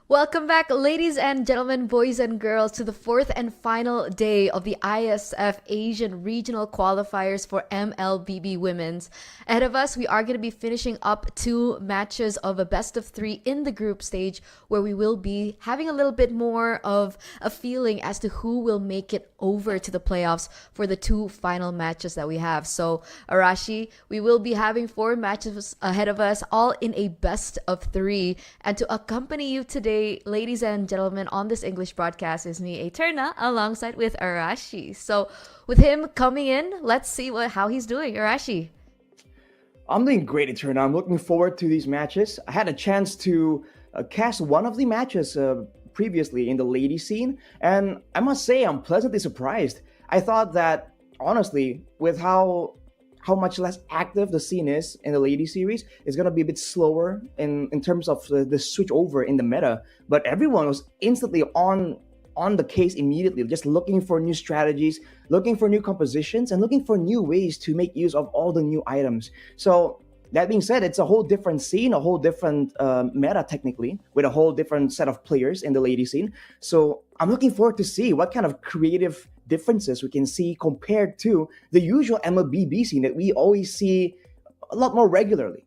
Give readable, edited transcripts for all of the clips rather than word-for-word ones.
Welcome back, ladies and gentlemen, boys and girls, to the fourth and final day of the Iesf Asian Regional Qualifiers for Mlbb Women's. Ahead of us, we are going to be finishing up two matches of a best of three in the group stage, where we will be having a little bit more of a feeling as to who will make it over to the playoffs for the two final matches that we have. So, Arashi, we will be having four matches ahead of us, all in a best of three. And to accompany you today, ladies and gentlemen, on this English broadcast is me, Eterna, alongside with Arashi. So, with him coming in, let's see how he's doing. Arashi. I'm doing great, Eterna. I'm looking forward to these matches. I had a chance to cast one of the matches previously in the lady scene, and I must say I'm pleasantly surprised. I thought that, honestly, with how much less active the scene is in the lady series, it's gonna be a bit slower in terms of the switch over in the meta. But everyone was instantly on the case immediately, just looking for new strategies, looking for new compositions, and looking for new ways to make use of all the new items. So that being said, it's a whole different scene, a whole different meta technically, with a whole different set of players in the lady scene. So I'm looking forward to see what kind of creative differences we can see compared to the usual Mlbb scene that we always see a lot more regularly.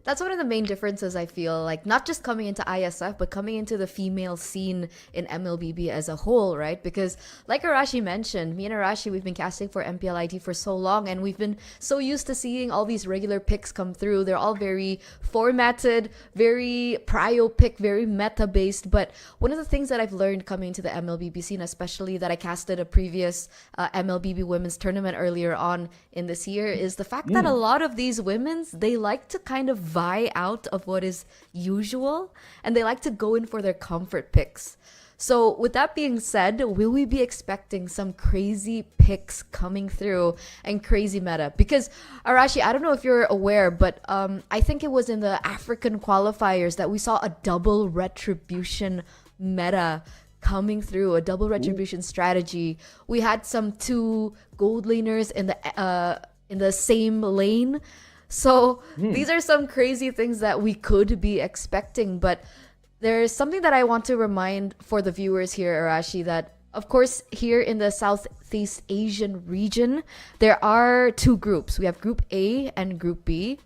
That's one of the main differences, I feel like, not just coming into ISF, but coming into the female scene in MLBB as a whole, right? Because like Arashi mentioned, me and Arashi, we've been casting for MPLIT for so long, and we've been so used to seeing all these regular picks come through. They're all very formatted, very prio pick, very meta based. But one of the things that I've learned coming into the MLBB scene, especially that I casted a previous MLBB women's tournament earlier on in this year, is the fact that a lot of these women's, they like to kind of vie out of what is usual, and they like to go in for their comfort picks. So with that being said, will we be expecting some crazy picks coming through and crazy meta? Because Arashi, I don't know if you're aware, but I think it was in the African qualifiers that we saw a double retribution meta coming through, a double retribution strategy. We had some two gold laners in the same lane. So these are some crazy things that we could be expecting. But there's something that I want to remind for the viewers here, Arashi, that of course here in the Southeast Asian region, there are two groups. We have Group A and Group B.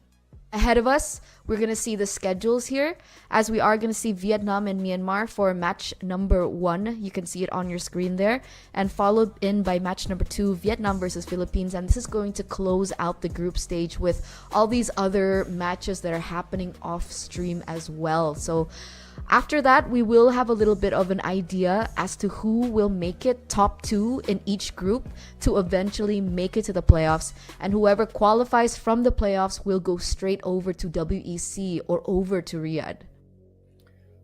Ahead of us, we're going to see the schedules here, as we are going to see Vietnam and Myanmar for match number 1. You can see it on your screen there. And followed in by match number 2, Vietnam versus Philippines. And this is going to close out the group stage with all these other matches that are happening off stream as well. So after that, we will have a little bit of an idea as to who will make it top 2 in each group to eventually make it to the playoffs. And whoever qualifies from the playoffs will go straight over to WEC or over to Riyadh.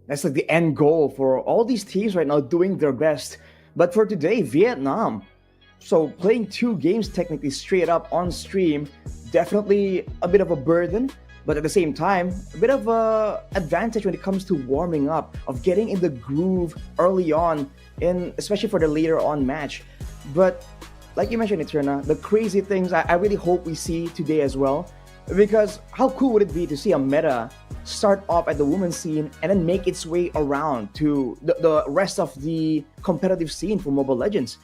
That's like the end goal for all these teams right now, doing their best. But for today, Vietnam, so playing 2 games technically straight up on stream, definitely a bit of a burden. But at the same time, a bit of a advantage when it comes to warming up, of getting in the groove early on, especially for the later on match. But like you mentioned, Eterna, the crazy things I really hope we see today as well. Because how cool would it be to see a meta start off at the women's scene and then make its way around to the rest of the competitive scene for Mobile Legends?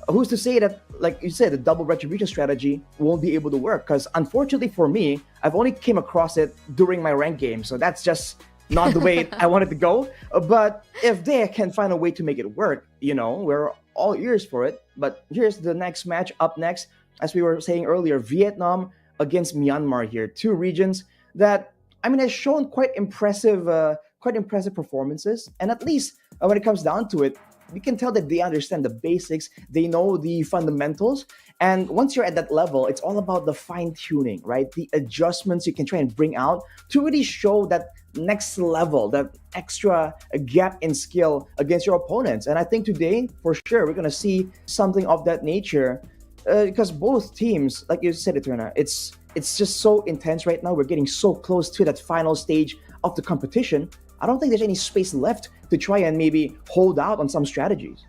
Who's to say that, like you said, the double retribution strategy won't be able to work? Because unfortunately for me, I've only came across it during my rank game, so that's just not the way I wanted to go. But if they can find a way to make it work, we're all ears for it. But here's the next match up next. As we were saying earlier, Vietnam against Myanmar here. 2 regions that, has shown quite impressive performances. And at least when it comes down to it, we can tell that they understand the basics, they know the fundamentals, and once you're at that level, it's all about the fine-tuning, right? The adjustments you can try and bring out to really show that next level, that extra gap in skill against your opponents. And I think today, for sure, we're going to see something of that nature, because both teams, like you said, Eterna, it's just so intense right now. We're getting so close to that final stage of the competition. I don't think there's any space left to try and maybe hold out on some strategies.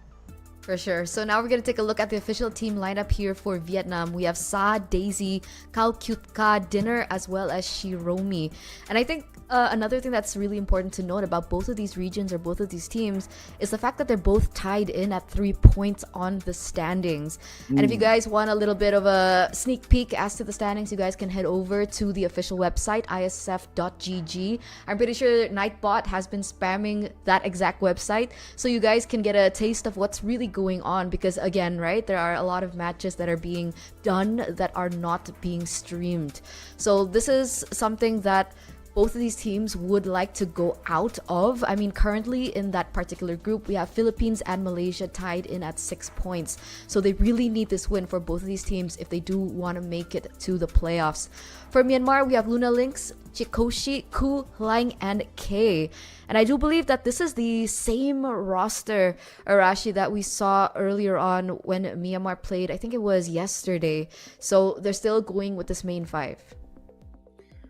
For sure. So now we're going to take a look at the official team lineup here for Vietnam. We have Sa, Daisy, Kalkutka, Dinner, as well as Shiromi. And I think another thing that's really important to note about both of these regions or both of these teams is the fact that they're both tied in at 3 points on the standings. And if you guys want a little bit of a sneak peek as to the standings, you guys can head over to the official website, isf.gg. I'm pretty sure Nightbot has been spamming that exact website, so you guys can get a taste of what's really going on, because again, right, there are a lot of matches that are being done that are not being streamed. So this is something that both of these teams would like to go out of. I mean, currently in that particular group, we have Philippines and Malaysia tied in at 6 points. So they really need this win for both of these teams if they do want to make it to the playoffs. For Myanmar, we have Luna Lynx, Chikoshi, Ku, Lang, and K. And I do believe that this is the same roster, Arashi, that we saw earlier on when Myanmar played. I think it was yesterday. So they're still going with this main five.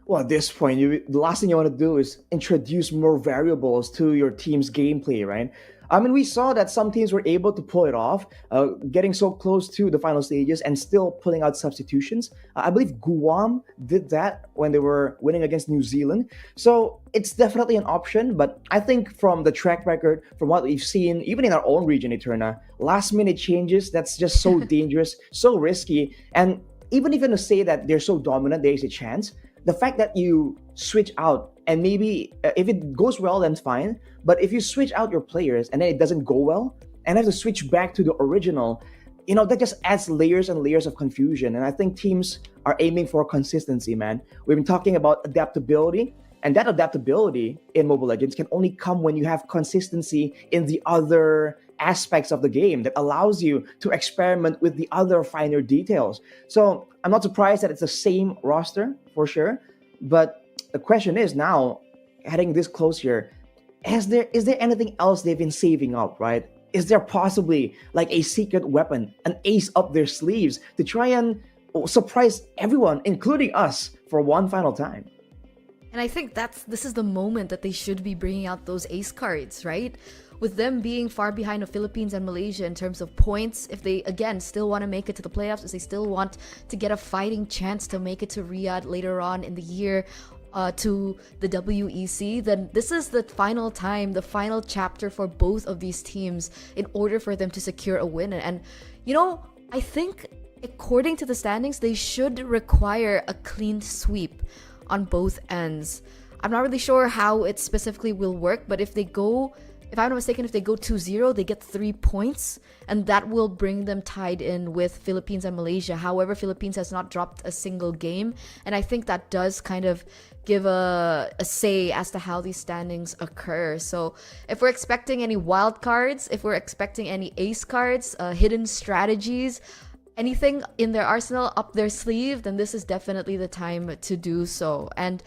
Well, at this point, the last thing you want to do is introduce more variables to your team's gameplay, right? I mean, we saw that some teams were able to pull it off, getting so close to the final stages and still pulling out substitutions. I believe Guam did that when they were winning against New Zealand. So it's definitely an option, but I think from the track record, from what we've seen, even in our own region, Eterna, last minute changes, that's just so dangerous, so risky. And even if you say that they're so dominant, there is a chance. The fact that you switch out, and maybe if it goes well, then fine. But if you switch out your players and then it doesn't go well and have to switch back to the original, that just adds layers and layers of confusion. And I think teams are aiming for consistency, man. We've been talking about adaptability, and that adaptability in Mobile Legends can only come when you have consistency in the other aspects of the game that allows you to experiment with the other finer details. So I'm not surprised that it's the same roster for sure. But the question is now, heading this close here, is there anything else they've been saving up, right? Is there possibly like a secret weapon, an ace up their sleeves to try and surprise everyone, including us, for one final time? And I think this is the moment that they should be bringing out those ace cards, right? With them being far behind the Philippines and Malaysia in terms of points, if they, again, still want to make it to the playoffs, if they still want to get a fighting chance to make it to Riyadh later on in the year, to the WEC, then this is the final time, the final chapter for both of these teams in order for them to secure a win. And I think according to the standings, they should require a clean sweep on both ends. I'm not really sure how it specifically will work, but if I'm not mistaken, if they go 2-0, they get 3 points, and that will bring them tied in with Philippines and Malaysia. However, Philippines has not dropped a single game, and I think that does kind of give a say as to how these standings occur. So if we're expecting any wild cards, if we're expecting any ace cards, hidden strategies, anything in their arsenal up their sleeve, then this is definitely the time to do so. And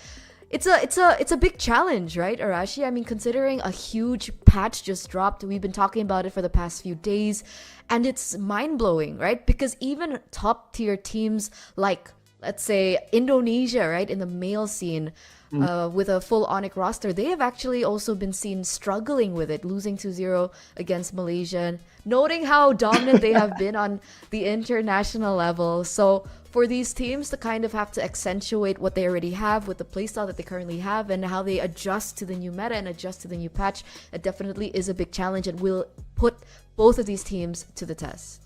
it's a big challenge, right, Arashi? I mean, considering a huge patch just dropped, we've been talking about it for the past few days, and it's mind-blowing, right? Because even top-tier teams like, let's say, Indonesia, right, in the male scene, with a full Onyx roster, they have actually also been seen struggling with it, losing 2-0 against Malaysia, noting how dominant they have been on the international level. So for these teams to kind of have to accentuate what they already have with the playstyle that they currently have and how they adjust to the new meta and adjust to the new patch, it definitely is a big challenge and will put both of these teams to the test.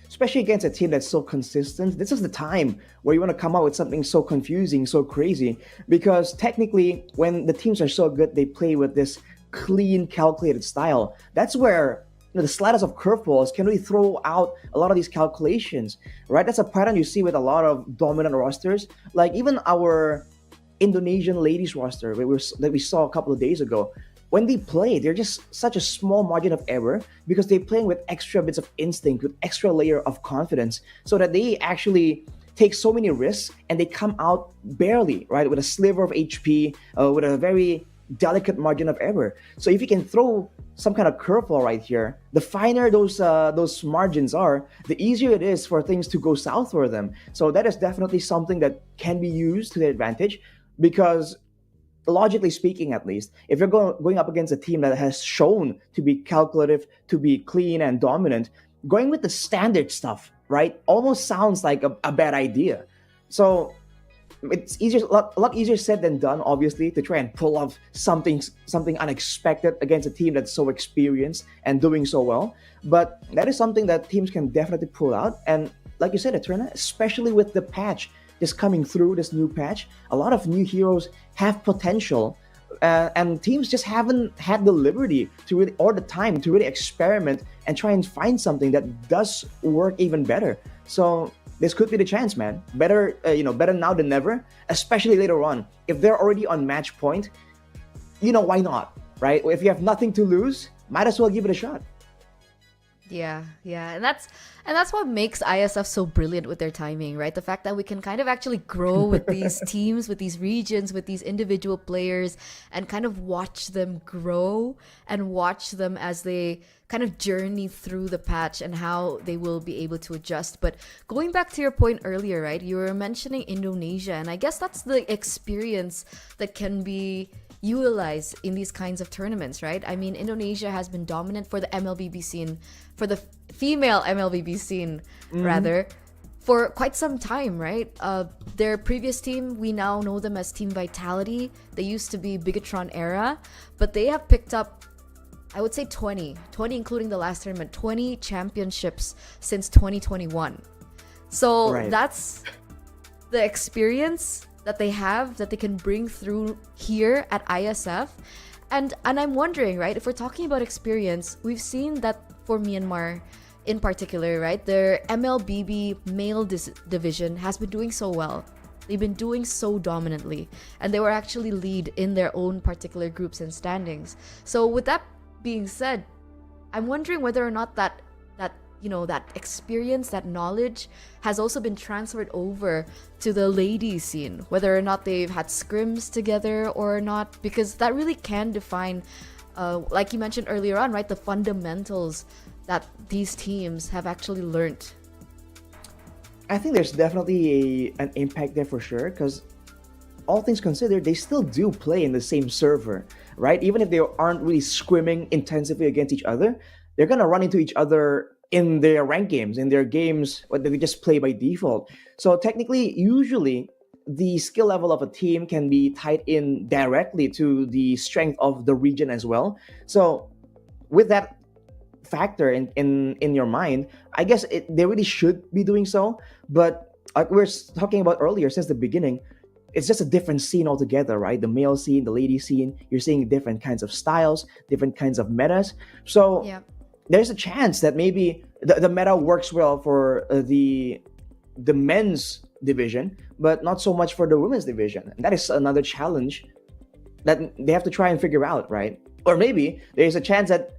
Especially against a team that's so consistent, this is the time where you want to come out with something so confusing, so crazy. Because technically, when the teams are so good, they play with this clean, calculated style. That's where the slightest of curveballs can really throw out a lot of these calculations, right? That's a pattern you see with a lot of dominant rosters. Like even our Indonesian ladies roster that we saw a couple of days ago. When they play, they're just such a small margin of error because they're playing with extra bits of instinct, with extra layer of confidence, so that they actually take so many risks and they come out barely, right, with a sliver of HP, with a very delicate margin of error. So if you can throw some kind of curveball right here, the finer those margins are, the easier it is for things to go south for them. So that is definitely something that can be used to their advantage, because logically speaking, at least, if you're going up against a team that has shown to be calculative, to be clean and dominant, going with the standard stuff, right, almost sounds like a bad idea. So it's easier, a lot easier said than done, obviously, to try and pull off something unexpected against a team that's so experienced and doing so well. But that is something that teams can definitely pull out. And like you said, Eterna, especially with the patch just coming through, this new patch, a lot of new heroes have potential. And teams just haven't had the liberty to really, or the time to really experiment and try and find something that does work even better. So this could be the chance, man. Better, better now than never, especially later on. If they're already on match point, why not, right? If you have nothing to lose, might as well give it a shot. Yeah, yeah, and that's what makes ISF so brilliant with their timing, right? The fact that we can kind of actually grow with these teams, with these regions, with these individual players, and kind of watch them grow and watch them as they kind of journey through the patch and how they will be able to adjust. But going back to your point earlier, right? You were mentioning Indonesia, and I guess that's the experience that can be utilized in these kinds of tournaments, right? I mean, Indonesia has been dominant for the MLBB scene, for the female MLBB scene, rather, for quite some time, right? Their previous team, we now know them as Team Vitality. They used to be Bigatron era, but they have picked up, I would say 20 including the last tournament, 20 championships since 2021. So Right. that's the experience that they have, that they can bring through here at ISF. And I'm wondering, right, if we're talking about experience, we've seen that for Myanmar in particular, right, their MLBB male division has been doing so well. They've been doing so dominantly, and they were actually lead in their own particular groups and standings. So with that being said, I'm wondering whether or not that that experience, that knowledge has also been transferred over to the ladies scene, whether or not they've had scrims together or not, because that really can define, like you mentioned earlier on, right, the fundamentals that these teams have actually learned. I think there's definitely an impact there for sure, because all things considered, they still do play in the same server, right? Even if they aren't really scrimming intensively against each other, they're gonna run into each other in their rank games, in their games that they just play by default. So technically, usually, the skill level of a team can be tied in directly to the strength of the region as well. So with that factor in your mind, I guess they really should be doing so. But like we were talking about earlier, since the beginning, it's just a different scene altogether, right? The male scene, the lady scene, you're seeing different kinds of styles, different kinds of metas. So Yeah. there's a chance that maybe the meta works well for the men's division, but not so much for the women's division. And that is another challenge that they have to try and figure out, right? Or maybe there's a chance that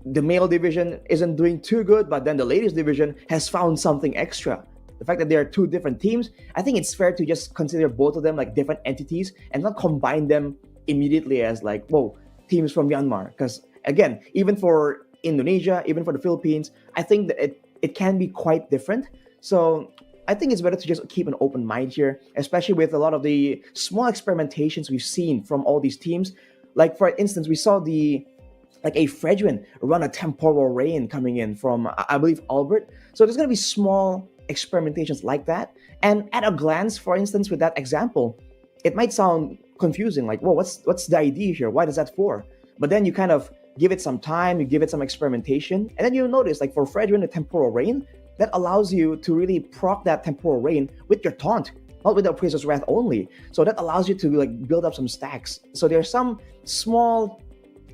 the male division isn't doing too good, but then the ladies division has found something extra. The fact that there are two different teams, I think it's fair to just consider both of them like different entities and not combine them immediately as like, whoa, teams from Myanmar. Because again, even for Indonesia, even for the Philippines, I think that it can be quite different. So I think it's better to just keep an open mind here, especially with a lot of the small experimentations we've seen from all these teams. Like for instance, we saw a Fredwin run a temporal rain coming in from, I believe, Albert. So there's going to be small experimentations like that. And at a glance, for instance, with that example, it might sound confusing, like, whoa, what's the idea here? Why is that for? But then you kind of give it some time, you give it some experimentation, and then you'll notice, like for Fredwin, the temporal rain, that allows you to really proc that temporal rain with your taunt, not with the Appraiser's Wrath only. So that allows you to like build up some stacks. So there's some small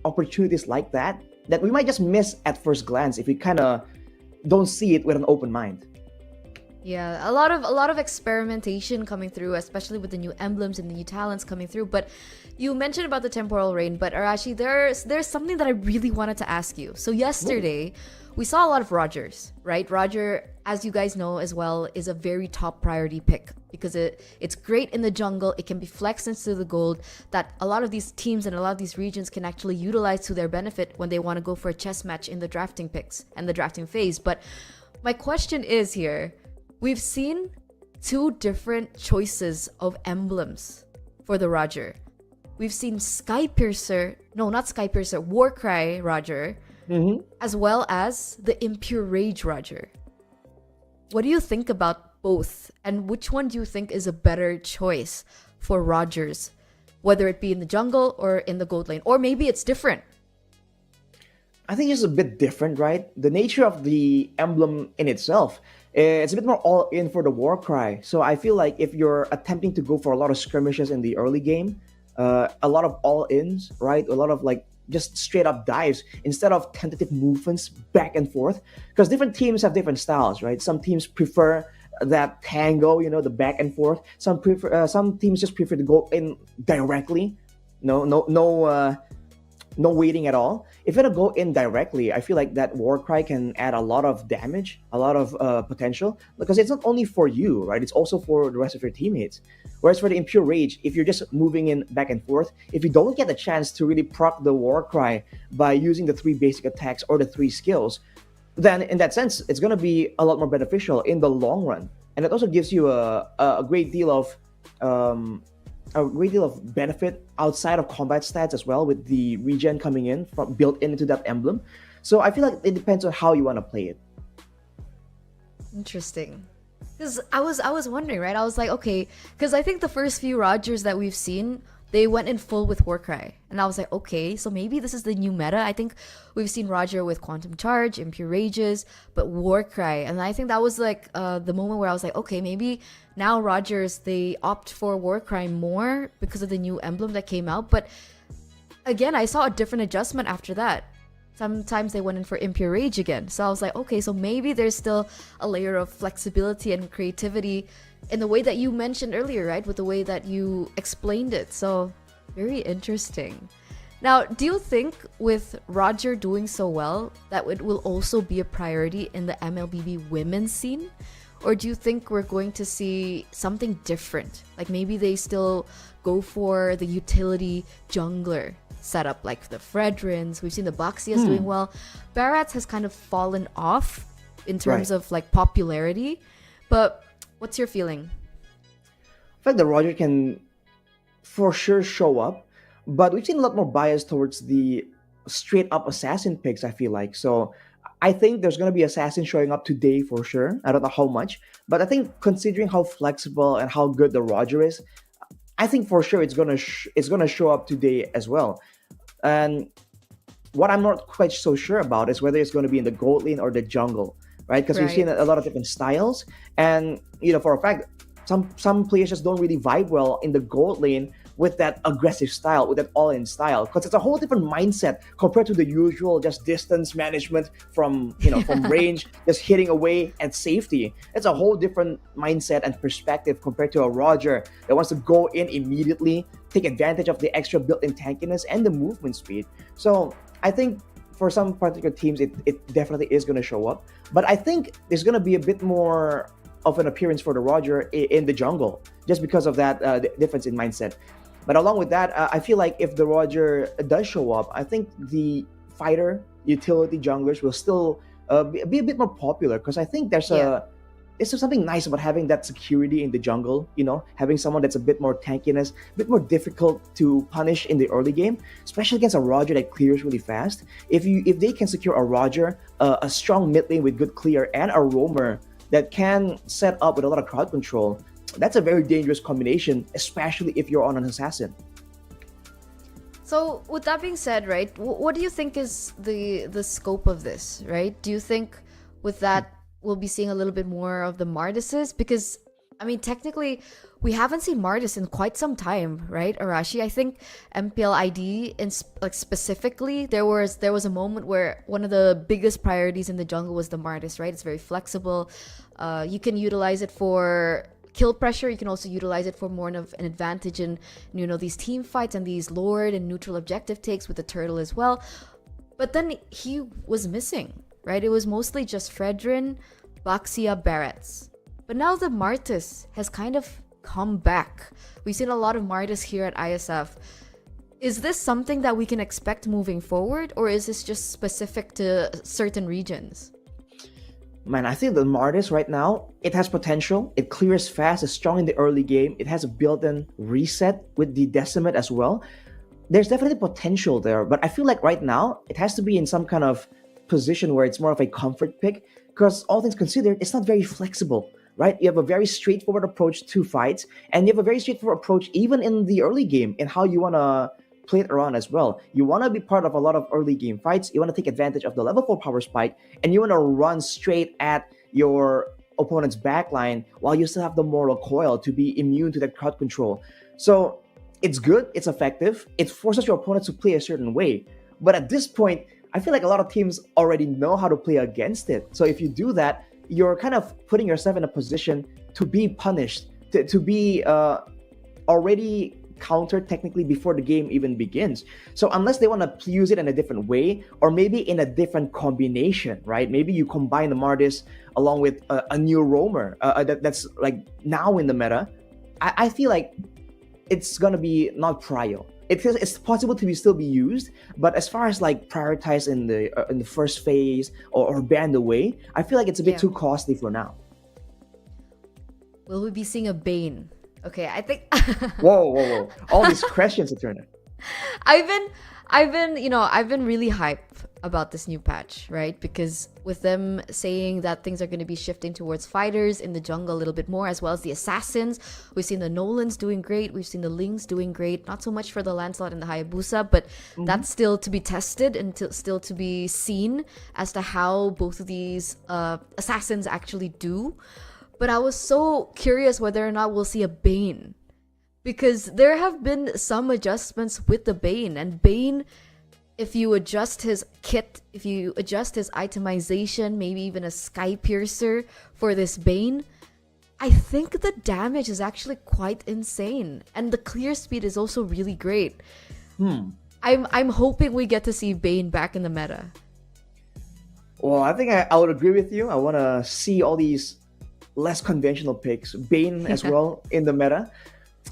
opportunities like that we might just miss at first glance if we kind of don't see it with an open mind. Yeah, a lot of experimentation coming through, especially with the new emblems and the new talents coming through. But you mentioned about the temporal rain, but Arashi, there's something that I really wanted to ask you. So yesterday, we saw a lot of Rogers, right? Roger, as you guys know as well, is a very top priority pick because it's great in the jungle. It can be flexed into the gold that a lot of these teams and a lot of these regions can actually utilize to their benefit when they want to go for a chess match in the drafting picks and the drafting phase. But my question is here, we've seen two different choices of emblems for the Roger. we've seen Skypiercer, no, not Skypiercer, Warcry Roger, Mm-hmm. as well as the Impure Rage Roger. What do you think about both? And which one do you think is a better choice for Rogers? Whether it be in the jungle or in the gold lane. Or maybe it's different. I think it's a bit different, right? The nature of the emblem in itself, it's a bit more all in for the war cry. So I feel like if you're attempting to go for a lot of skirmishes in the early game, a lot of all ins, right? A lot of like just straight up dives instead of tentative movements back and forth. Because different teams have different styles, right? Some teams prefer that tango, the back and forth. Some teams just prefer to go in directly. No waiting at all. If it'll go in directly, I feel like that war cry can add a lot of damage, a lot of potential, because it's not only for you, right? It's also for the rest of your teammates. Whereas for the Impure Rage, if you're just moving in back and forth, if you don't get the chance to really proc the war cry by using the 3 basic attacks or the 3 skills, then in that sense, it's going to be a lot more beneficial in the long run. And it also gives you a great deal of benefit outside of combat stats as well, with the regen coming in from built into that emblem. So I feel like it depends on how you want to play it. Interesting. Because I was wondering, right? I was like, okay, because I think the first few Rogers that we've seen, they went in full with Warcry. And I was like, okay, so maybe this is the new meta. I think we've seen Roger with Quantum Charge, Impure Rages, but Warcry. And I think that was like the moment where I was like, okay, maybe now Rogers, they opt for Warcry more because of the new emblem that came out. But again, I saw a different adjustment after that. Sometimes they went in for Impure Rage again. So I was like, okay, so maybe there's still a layer of flexibility and creativity in the way that you mentioned earlier, right? With the way that you explained it. So very interesting. Now, do you think with Roger doing so well that it will also be a priority in the MLBB women's scene? Or do you think we're going to see something different? Like maybe they still go for the utility jungler setup, like the Fredrins. We've seen the Baxias doing well. Barats has kind of fallen off in terms of like popularity. But what's your feeling? I feel like the Roger can for sure show up, but we've seen a lot more bias towards the straight up assassin picks, I feel like. So I think there's going to be assassin showing up today for sure. I don't know how much, but I think considering how flexible and how good the Roger is, I think for sure it's gonna show up today as well. And what I'm not quite so sure about is whether it's going to be in the gold lane or the jungle, right? Because we've seen a lot of different styles, and for a fact, some players just don't really vibe well in the gold lane with that aggressive style, with that all-in style, because it's a whole different mindset compared to the usual just distance management from from range, just hitting away at safety. It's a whole different mindset and perspective compared to a Roger that wants to go in immediately, take advantage of the extra built-in tankiness and the movement speed. So I think for some particular teams, it definitely is going to show up. But I think there's going to be a bit more of an appearance for the Roger in the jungle, just because of that difference in mindset. But along with that, I feel like if the Roger does show up, I think the fighter utility junglers will still be a bit more popular, because I think there's something nice about having that security in the jungle, having someone that's a bit more tankiness, a bit more difficult to punish in the early game, especially against a Roger that clears really fast. If they can secure a Roger, a strong mid lane with good clear, and a roamer that can set up with a lot of crowd control, that's a very dangerous combination, especially if you're on an assassin. So with that being said, right, what do you think is the scope of this, right? Do you think with that we'll be seeing a little bit more of the Marduses? Because I mean, technically, we haven't seen Mardus in quite some time, right, Arashi? I think MPLID, specifically, there was a moment where one of the biggest priorities in the jungle was the Mardus, right? It's very flexible. You can utilize it for kill pressure. You can also utilize it for more of an advantage in these team fights and these lord and neutral objective takes with the turtle as well. But then he was missing, right? It was mostly just Fredrin, Baxia, Barretts. But now the Martis has kind of come back. We've seen a lot of Martis here at Iesf. Is this something that we can expect moving forward, or is this just specific to certain regions? Man, I think the Martis right now, it has potential. It clears fast, it's strong in the early game. It has a built-in reset with the Decimate as well. there's definitely potential there, but I feel like right now it has to be in some kind of position where it's more of a comfort pick because all things considered, it's not very flexible, right? You have a very straightforward approach to fights, and you have a very straightforward approach even in the early game in how you want to play it around as well. You want to be part of a lot of early game fights. You want to take advantage of the level 4 power spike, and you want to run straight at your opponent's backline while you still have the mortal coil to be immune to that crowd control. So it's good, it's effective, it forces your opponent to play a certain way. But at this point, I feel like a lot of teams already know how to play against it. So if you do that, you're kind of putting yourself in a position to be punished, to be already countered technically before the game even begins. So unless they want to use it in a different way, or maybe in a different combination, right? Maybe you combine the Mardis along with a new roamer that's like now in the meta. I feel like it's gonna be not prio. It's possible to still be used, but as far as like prioritize in the first phase or banned away, I feel like it's a bit too costly for now. Will we be seeing a Bane? Okay, I think Whoa. All these questions, Eterna. I've been really hyped about this new patch, right? Because with them saying that things are going to be shifting towards fighters in the jungle a little bit more, as well as the assassins. We've seen the Nolans doing great. We've seen the Lings doing great. Not so much for the Lancelot and the Hayabusa, but that's still to be tested and still to be seen as to how both of these assassins actually do. But I was so curious whether or not we'll see a Bane. Because there have been some adjustments with the Bane. And Bane, if you adjust his kit, if you adjust his itemization, maybe even a Sky Piercer for this Bane, I think the damage is actually quite insane. And the clear speed is also really great. I'm hoping we get to see Bane back in the meta. Well, I think I would agree with you. I want to see all these less conventional picks, Bane as well in the meta.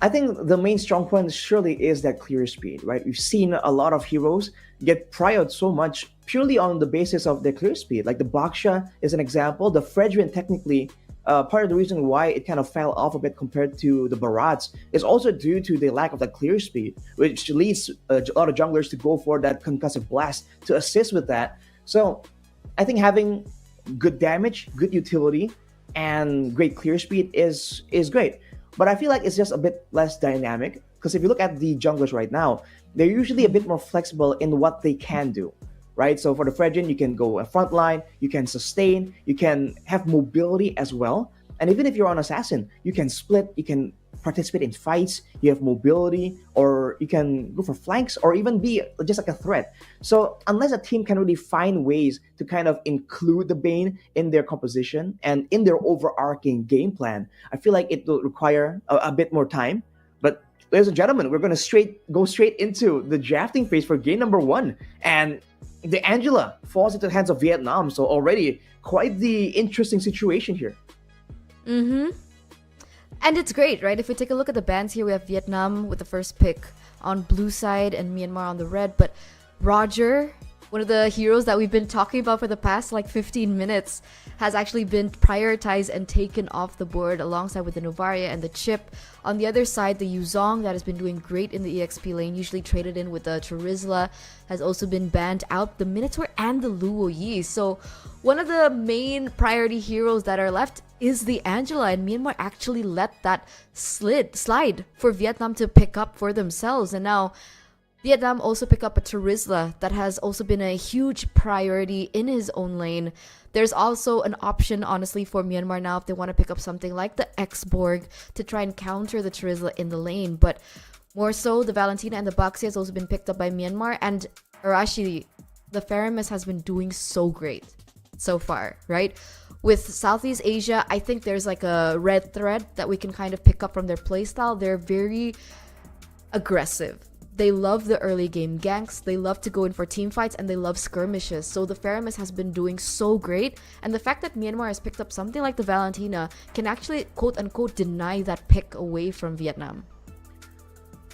I think the main strong point surely is that clear speed, right? We've seen a lot of heroes get priored so much purely on the basis of their clear speed. Like the Baksha is an example. The Fredrin, technically, part of the reason why it kind of fell off a bit compared to the Barats is also due to the lack of that clear speed, which leads a lot of junglers to go for that concussive blast to assist with that. So I think having good damage, good utility, and great clear speed is great. But I feel like it's just a bit less dynamic because if you look at the junglers right now, they're usually a bit more flexible in what they can do, right? So for the Fredrin, you can go a front line, you can sustain, you can have mobility as well. And even if you're on Assassin, you can split, you can participate in fights, you have mobility, or you can go for flanks, or even be just like a threat. So unless a team can really find ways to kind of include the Bane in their composition and in their overarching game plan, I feel like it will require a bit more time. But ladies and gentlemen, we're going to go straight into the drafting phase for game number 1. And the Angela falls into the hands of Vietnam, so already quite the interesting situation here. And it's great, right? If we take a look at the bans here, we have Vietnam with the first pick on blue side and Myanmar on the red. But Roger, one of the heroes that we've been talking about for the past like 15 minutes, has actually been prioritized and taken off the board alongside with the Novaria and the Chip. On the other side, the Yuzong that has been doing great in the EXP lane, usually traded in with the Charizla, has also been banned out. The Minotaur and the Luo Yi. So one of the main priority heroes that are left is the Angela, and Myanmar actually let that slide for Vietnam to pick up for themselves. And now Vietnam also pick up a Charizla that has also been a huge priority in his own lane. There's also an option, honestly, for Myanmar now if they want to pick up something like the X-Borg to try and counter the Charizla in the lane. But more so, the Valentina and the Baxi has also been picked up by Myanmar. And Arashi, the Faramis has been doing so great so far, right? With Southeast Asia, I think there's like a red thread that we can kind of pick up from their playstyle. They're very aggressive. They love the early game ganks, they love to go in for team fights, and they love skirmishes. So the Faramis has been doing so great, and the fact that Myanmar has picked up something like the Valentina can actually quote-unquote deny that pick away from Vietnam.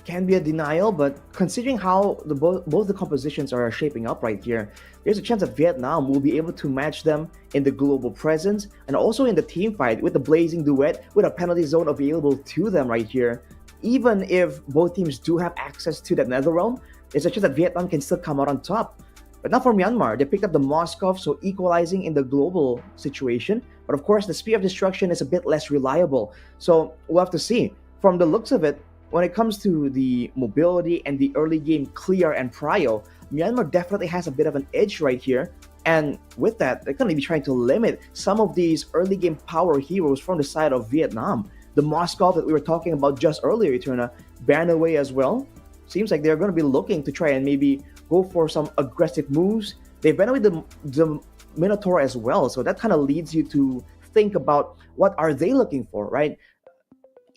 Can be a denial, but considering how both the compositions are shaping up right here, there's a chance that Vietnam will be able to match them in the global presence and also in the team fight with the blazing duet with a penalty zone available to them right here. even if both teams do have access to that nether realm, it's just that Vietnam can still come out on top. But not for Myanmar. They picked up the Moscow, so equalizing in the global situation. But of course, the speed of destruction is a bit less reliable. So we'll have to see. From the looks of it, when it comes to the mobility and the early game clear and prio, Myanmar definitely has a bit of an edge right here. And with that, they're going to be trying to limit some of these early game power heroes from the side of Vietnam. The Moscow that we were talking about just earlier, Eterna, banned away as well. Seems like they're going to be looking to try and maybe go for some aggressive moves. They've banned away the Minotaur as well. So that kind of leads you to think about what are they looking for, right?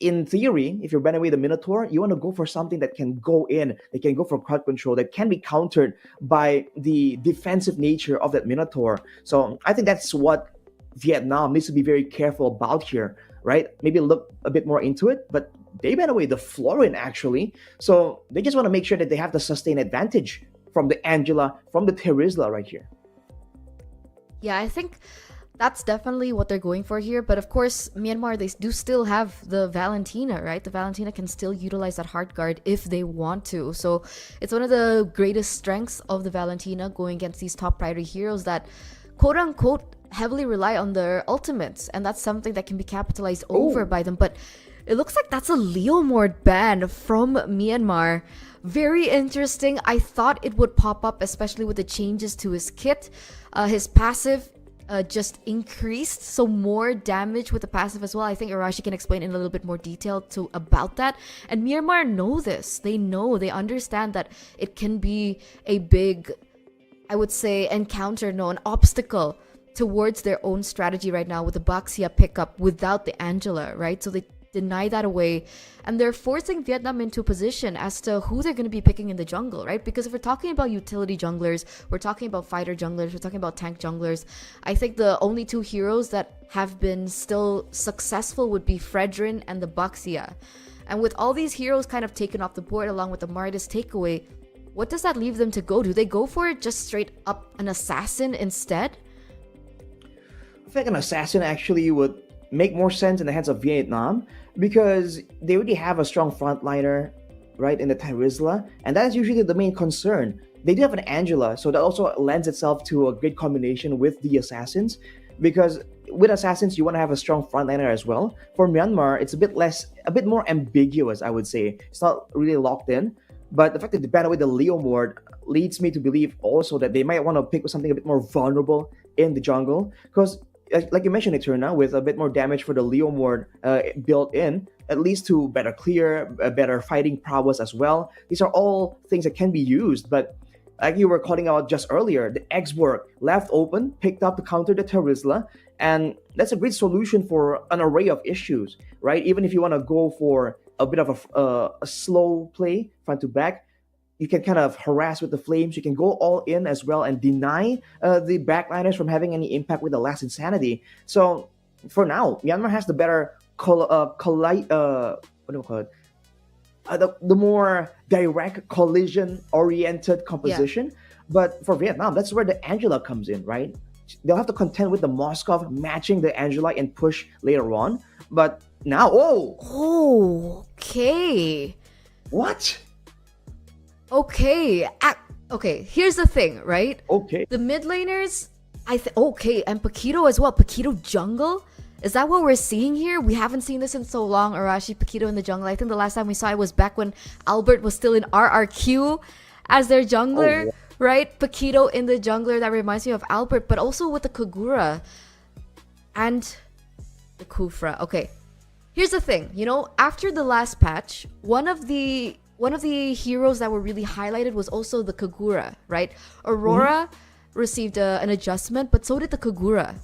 In theory, if you're banning away the Minotaur, you want to go for something that can go in, that can go for crowd control, that can be countered by the defensive nature of that Minotaur. So I think that's what Vietnam needs to be very careful about here, right? Maybe look a bit more into it, but they banned away the Florin actually. So they just want to make sure that they have the sustained advantage from the Angela, from the Terizla right here. Yeah, I think that's definitely what they're going for here. But of course, Myanmar, they do still have the Valentina, right? The Valentina can still utilize that hard guard if they want to. So it's one of the greatest strengths of the Valentina going against these top priority heroes that quote unquote heavily rely on their ultimates. And that's something that can be capitalized over by them. But it looks like that's a Leomord ban from Myanmar. Very interesting. I thought it would pop up, especially with the changes to his kit. His passive just increased, so more damage with the passive as well. I think Arashi can explain in a little bit more detail about that. And Myanmar know this. They understand that it can be a big, I would say, encounter, an obstacle towards their own strategy right now with the Baxia pickup without the Angela, right? So they deny that away, and they're forcing Vietnam into a position as to who they're going to be picking in the jungle, right? Because if we're talking about utility junglers, we're talking about fighter junglers, we're talking about tank junglers, I think the only two heroes that have been still successful would be Fredrin and the Baxia. And with all these heroes kind of taken off the board along with the Mardis takeaway, what does that leave them to go? Do they go for it just straight up an assassin instead? I think an assassin actually would make more sense in the hands of Vietnam because they already have a strong frontliner, right, in the Terizla, and that is usually the main concern. They do have an Angela, so that also lends itself to a great combination with the assassins, because with assassins you want to have a strong frontliner as well. For Myanmar, it's a bit more ambiguous, I would say. It's not really locked in, but the fact that they ban away the Leomord leads me to believe also that they might want to pick something a bit more vulnerable in the jungle, because like you mentioned, Eterna, with a bit more damage for the Leomord built in, at least to better clear, better fighting prowess as well. These are all things that can be used, but like you were calling out just earlier, the Exborg left open, picked up to counter the Terizla, and that's a great solution for an array of issues, right? Even if you want to go for a bit of a slow play, front to back, you can kind of harass with the flames. You can go all in as well and deny the backliners from having any impact with the last insanity. So for now, Myanmar has the better what do we call it? The more direct collision-oriented composition. Yeah. But for Vietnam, that's where the Angela comes in, right? They'll have to contend with the Moskov matching the Angela and push later on. But now, okay. What? Okay, here's the thing, right? Okay. The mid laners, and Paquito as well. Paquito jungle? Is that what we're seeing here? We haven't seen this in so long, Arashi. Paquito in the jungle. I think the last time we saw it was back when Albert was still in RRQ as their jungler, right? Paquito in the jungler, that reminds me of Albert, but also with the Kagura and the Kufra. Okay, here's the thing, after the last patch, one of the heroes that were really highlighted was also the Kagura, right? Aurora received an adjustment, but so did the Kagura.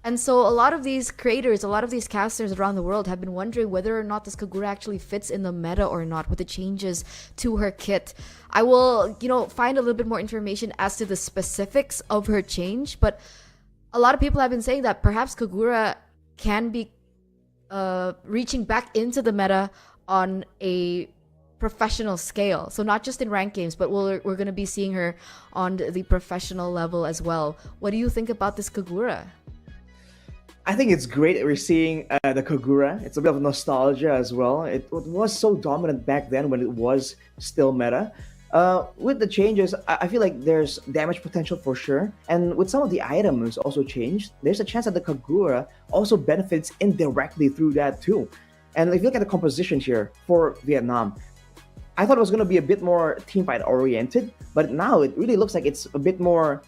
And so a lot of these creators, a lot of these casters around the world have been wondering whether or not this Kagura actually fits in the meta or not with the changes to her kit. I will, find a little bit more information as to the specifics of her change, but a lot of people have been saying that perhaps Kagura can be reaching back into the meta on a professional scale, so not just in ranked games, but we're going to be seeing her on the professional level as well. What do you think about this Kagura? I think it's great that we're seeing the Kagura. It's a bit of nostalgia as well. It was so dominant back then when it was still meta. With the changes, I feel like there's damage potential for sure. And with some of the items also changed, there's a chance that the Kagura also benefits indirectly through that too. And if you look at the composition here for Vietnam, I thought it was going to be a bit more teamfight oriented, but now it really looks like it's a bit more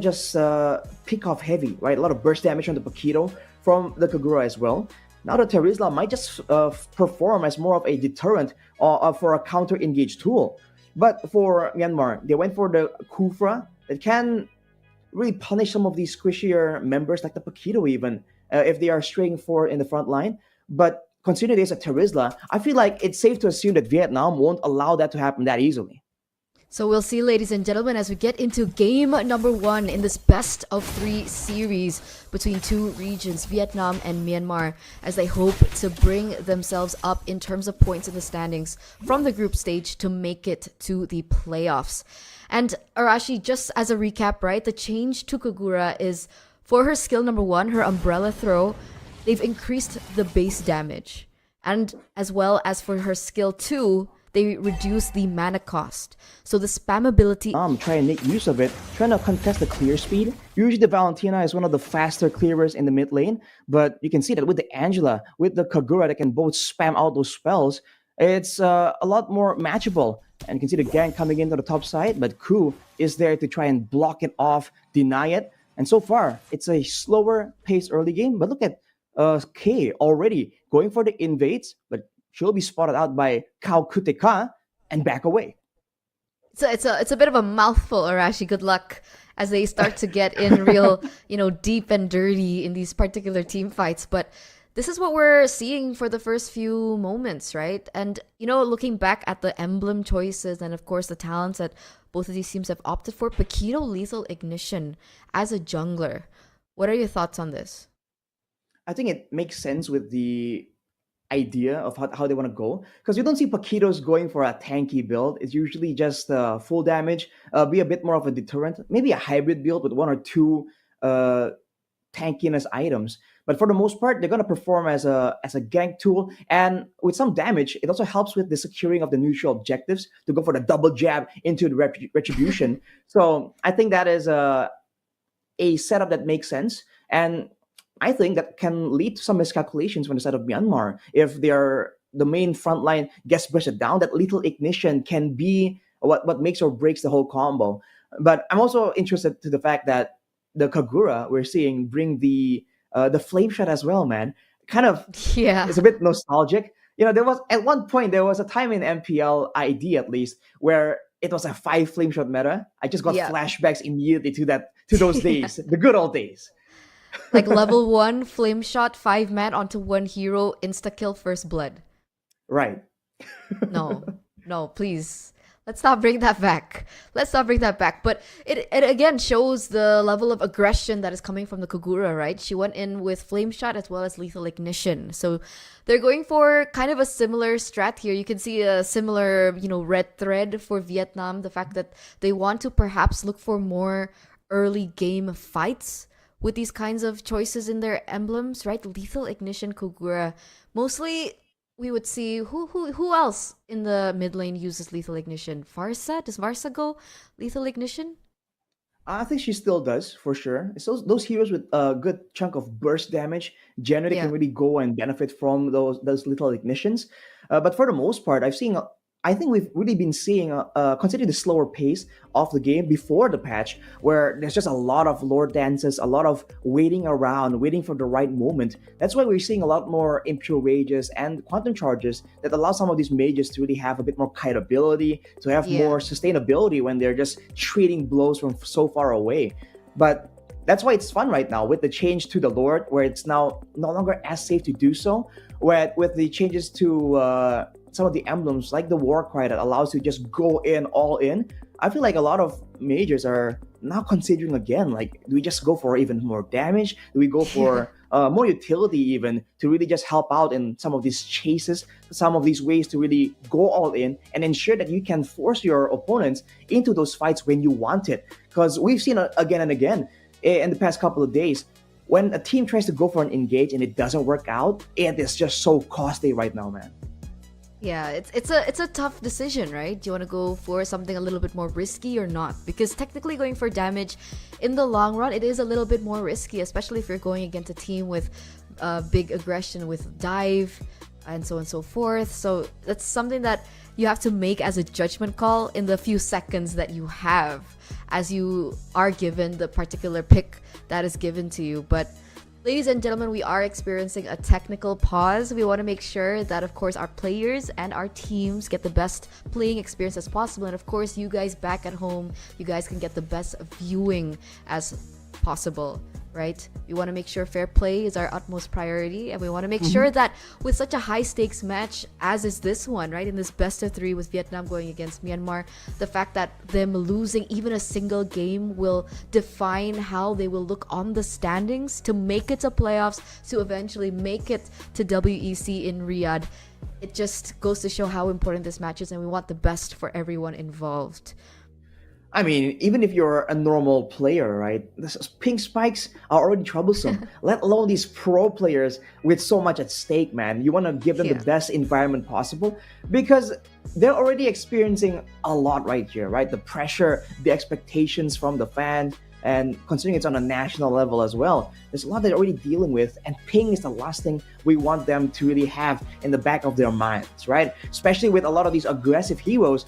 just pick off heavy, right? A lot of burst damage on the Paquito from the Kagura as well. Now the Terizla might just perform as more of a deterrent for a counter engage tool. But for Myanmar, they went for the Kufra that can really punish some of these squishier members like the Paquito even if they are straying forward in the front line. But considering there's a Terizla, I feel like it's safe to assume that Vietnam won't allow that to happen that easily. So we'll see, ladies and gentlemen, as we get into game number 1 in this best of 3 series between two regions, Vietnam and Myanmar, as they hope to bring themselves up in terms of points in the standings from the group stage to make it to the playoffs. And Arashi, just as a recap, right, the change to Kagura is for her skill number 1, her umbrella throw, they've increased the base damage. And as well as for her skill 2, they reduce the mana cost. So the spam ability... Try and make use of it, trying to contest the clear speed. Usually the Valentina is one of the faster clearers in the mid lane, but you can see that with the Angela, with the Kagura that can both spam out those spells, it's a lot more matchable. And you can see the gang coming into the top side, but Ku is there to try and block it off, deny it. And so far, it's a slower paced early game, but look at K already going for the invades, but she'll be spotted out by Kao Kuteka and back away. So it's a bit of a mouthful, Arashi. Good luck as they start to get in real, deep and dirty in these particular team fights. But this is what we're seeing for the first few moments, right? And, looking back at the emblem choices and, of course, the talents that both of these teams have opted for, Paquito Lethal Ignition as a jungler. What are your thoughts on this? I think it makes sense with the idea of how they want to go, because you don't see Paquitos going for a tanky build. It's usually just full damage, be a bit more of a deterrent, maybe a hybrid build with one or two tankiness items. But for the most part, they're going to perform as a gank tool, and with some damage, it also helps with the securing of the neutral objectives to go for the double jab into the retribution. So I think that is a setup that makes sense, and I think that can lead to some miscalculations from the side of Myanmar. If the main front line gets bursted down, that lethal ignition can be what makes or breaks the whole combo. But I'm also interested to the fact that the Kagura we're seeing bring the flame shot as well, man. Kind of, yeah, it's a bit nostalgic. There was at one point there was a time in MPL ID at least where it was a 5 flame shot meta. I just got flashbacks immediately to those days, the good old days. Like level 1 flame shot, 5 man onto 1 hero, insta kill, first blood. Right. No, please. Let's not bring that back. But it again shows the level of aggression that is coming from the Kagura, right? She went in with flame shot as well as lethal ignition. So they're going for kind of a similar strat here. You can see a similar, red thread for Vietnam. The fact that they want to perhaps look for more early game fights with these kinds of choices in their emblems, right? Lethal Ignition, Kagura. Mostly, we would see who else in the mid lane uses Lethal Ignition? Farsa? Does Farsa go Lethal Ignition? I think she still does, for sure. It's those heroes with a good chunk of burst damage generally can really go and benefit from those Lethal Ignitions. But for the most part, I think we've really been seeing, considering the slower pace of the game before the patch, where there's just a lot of lore dances, a lot of waiting around, waiting for the right moment. That's why we're seeing a lot more impure rages and quantum charges that allow some of these mages to really have a bit more kiteability, to have more sustainability when they're just trading blows from so far away. But that's why it's fun right now with the change to the Lord, where it's now no longer as safe to do so. With the changes to some of the emblems like the war cry that allows you to just go in all in, I feel like a lot of majors are now considering again, like, do we just go for even more damage? Do we go for more utility even to really just help out in some of these chases, some of these ways to really go all in and ensure that you can force your opponents into those fights when you want it? Because we've seen again and again in the past couple of days, when a team tries to go for an engage and it doesn't work out, it is just so costly right now, man. Yeah, it's a tough decision, right? Do you want to go for something a little bit more risky or not? Because technically going for damage in the long run, it is a little bit more risky, especially if you're going against a team with big aggression with dive and so on and so forth. So that's something that you have to make as a judgment call in the few seconds that you have as you are given the particular pick that is given to you. But ladies and gentlemen, we are experiencing a technical pause. We want to make sure that, of course, our players and our teams get the best playing experience as possible. And of course, you guys back at home, you guys can get the best viewing as possible, right? We want to make sure fair play is our utmost priority. And we want to make sure that with such a high stakes match as is this one, right? In this best of 3 with Vietnam going against Myanmar, the fact that them losing even a single game will define how they will look on the standings to make it to playoffs, to eventually make it to WEC in Riyadh. It just goes to show how important this match is, and we want the best for everyone involved. I mean, even if you're a normal player, right? Pink spikes are already troublesome, let alone these pro players with so much at stake, man. You want to give them the best environment possible because they're already experiencing a lot right here, right? The pressure, the expectations from the fans, and considering it's on a national level as well, there's a lot they're already dealing with, and ping is the last thing we want them to really have in the back of their minds, right? Especially with a lot of these aggressive heroes.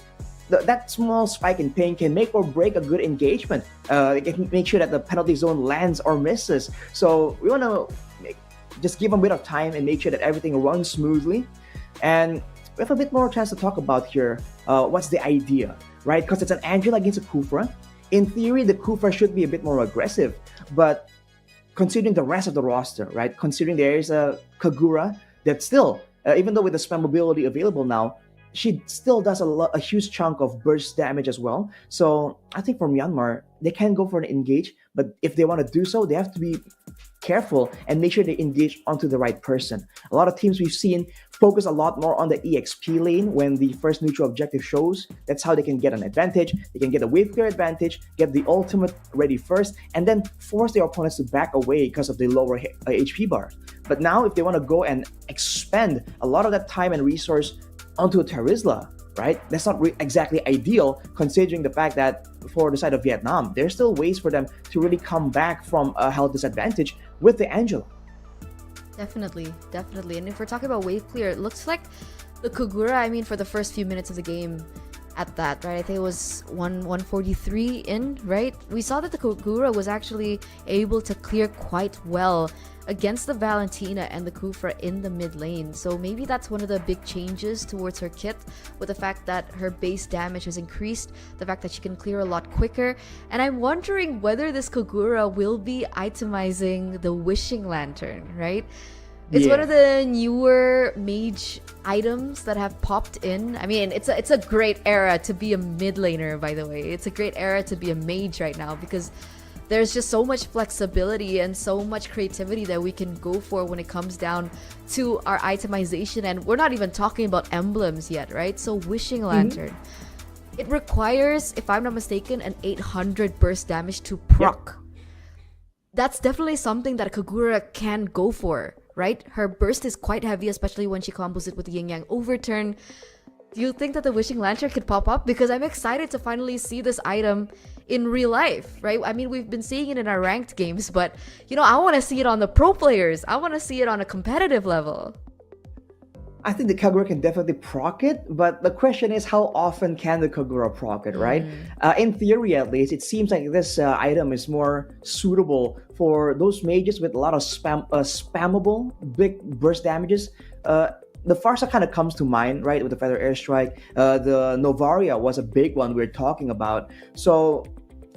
That small spike in ping can make or break a good engagement. It can make sure that the penalty zone lands or misses. So we want to just give them a bit of time and make sure that everything runs smoothly. And we have a bit more chance to talk about here. What's the idea, right? Because it's an Angela against a Kufra. In theory, the Kufra should be a bit more aggressive, but considering the rest of the roster, right? Considering there is a Kagura that still, even though with the spammability available now, she still does a huge chunk of burst damage as well. So I think for Myanmar, they can go for an engage, but if they want to do so, they have to be careful and make sure they engage onto the right person. A lot of teams we've seen focus a lot more on the EXP lane when the first neutral objective shows. That's how they can get an advantage. They can get a wave clear advantage, get the ultimate ready first, and then force their opponents to back away because of the lower HP bar. But now if they want to go and expend a lot of that time and resource onto a Terizla, right? That's not exactly ideal considering the fact that for the side of Vietnam, there's still ways for them to really come back from a health disadvantage with the Angela. Definitely. And if we're talking about wave clear, it looks like the Kagura, I mean, for the first few minutes of the game at that, right? I think it was 143 in, right? We saw that the Kagura was actually able to clear quite well against the Valentina and the Kufra in the mid lane. So maybe that's one of the big changes towards her kit, with the fact that her base damage has increased, the fact that she can clear a lot quicker. And I'm wondering whether this Kagura will be itemizing the Wishing Lantern, right? It's one of the newer mage items that have popped in. I mean, it's a great era to be a mid laner, by the way. It's a great era to be a mage right now because there's just so much flexibility and so much creativity that we can go for when it comes down to our itemization. And we're not even talking about emblems yet, right? So Wishing Lantern. It requires, if I'm not mistaken, an 800 burst damage to proc. That's definitely something that Kagura can go for, right? Her burst is quite heavy, especially when she combos it with the Yin Yang Overturn. Do you think that the Wishing Lantern could pop up? Because I'm excited to finally see this item in real life, right? I mean, we've been seeing it in our ranked games, but, you know, I want to see it on the pro players. I want to see it on a competitive level. I think the Kagura can definitely proc it, but the question is how often can the Kagura proc it, right? In theory, at least, it seems like this item is more suitable for those mages with a lot of spammable big burst damages. The Farsa kind of comes to mind, right, with the Feather Airstrike. The Novaria was a big one we were talking about. So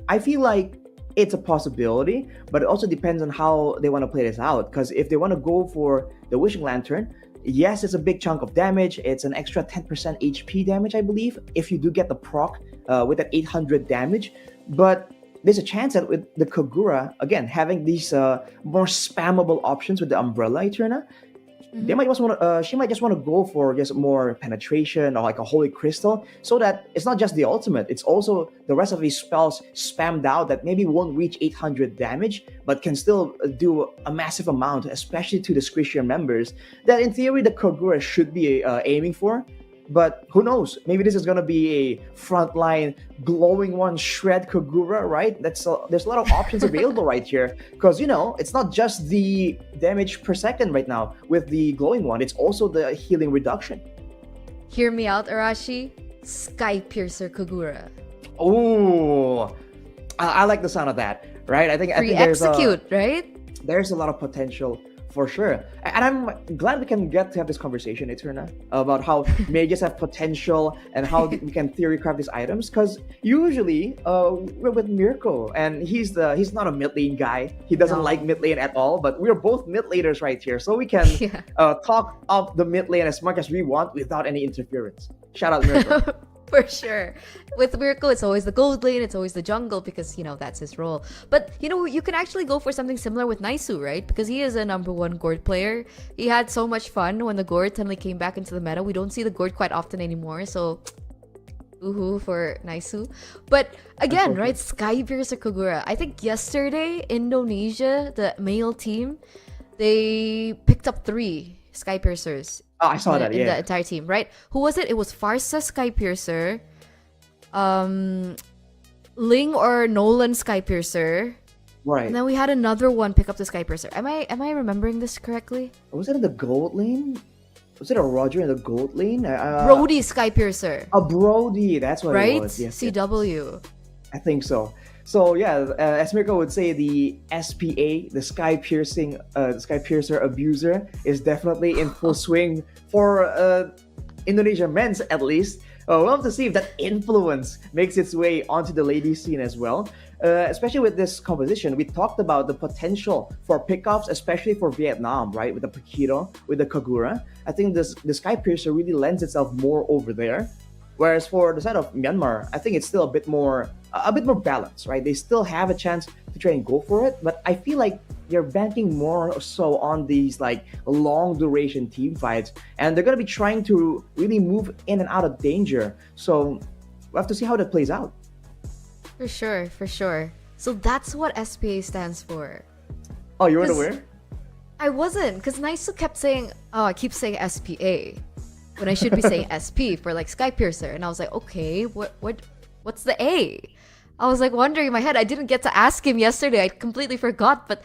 I feel like it's a possibility, but it also depends on how they want to play this out. Because if they want to go for the Wishing Lantern, yes, it's a big chunk of damage. It's an extra 10% HP damage, I believe, if you do get the proc with that 800 damage. But there's a chance that with the Kagura, again, having these more spammable options with the Umbrella Eterna, they might just want to. She might just want to go for just more penetration or like a holy crystal, so that it's not just the ultimate. It's also the rest of these spells spammed out that maybe won't reach 800 damage, but can still do a massive amount, especially to the squishier members. That in theory the Kogura should be aiming for. But who knows? Maybe this is gonna be a frontline glowing one shred Kogura, right? There's a lot of options available right here, because it's not just the damage per second right now with the glowing one; it's also the healing reduction. Hear me out, Arashi. Sky Piercer Kogura. Oh, I like the sound of that, right? I think Execute, right? There's a lot of potential for sure. And I'm glad we can get to have this conversation, Eterna, about how mages have potential and how we can theory craft these items. Because usually we're with Mirko, and he's not a mid lane guy. He doesn't like mid lane at all. But we're both mid laners right here, so we can talk up the mid lane as much as we want without any interference. Shout out Mirko. For sure. With Mirko, it's always the gold lane, it's always the jungle, because, that's his role. But, you can actually go for something similar with Naisu, right? Because he is a number one Gourd player. He had so much fun when the Gourd suddenly came back into the meta. We don't see the Gourd quite often anymore, so oohoo for Naisu. But again, right, Sky Piercer Kogura. I think yesterday, Indonesia, the male team, they picked up 3 Sky Piercers. Oh, I saw that, in the entire team, right? Who was it? It was Farsa Sky Piercer, Ling or Nolan Sky Piercer, right? And then we had another one pick up the Sky Piercer. Am I remembering this correctly? Was it in the gold lane? Was it a Roger in the gold lane? Brody Sky Piercer. A Brody, that's what right? it was. Yes, CW. I think so. So yeah, as Mirko would say, the SPA, the Sky Piercer abuser, is definitely in full swing for Indonesian men's at least. We'll have to see if that influence makes its way onto the ladies scene as well. Especially with this composition, we talked about the potential for pickups, especially for Vietnam, right? With the Paquito, with the Kagura. I think the Sky Piercer really lends itself more over there. Whereas for the side of Myanmar, I think it's still a bit more balanced, right? They still have a chance to try and go for it, but I feel like they're banking more so on these like long duration team fights, and they're gonna be trying to really move in and out of danger. So we'll have to see how that plays out. For sure. So that's what SPA stands for. Oh, you weren't aware? I wasn't, because Naisu kept saying, I keep saying SPA. When I should be saying SP for like Sky Piercer, and I was like, okay, what's the A? I was like wondering in my head. I didn't get to ask him yesterday. I completely forgot, but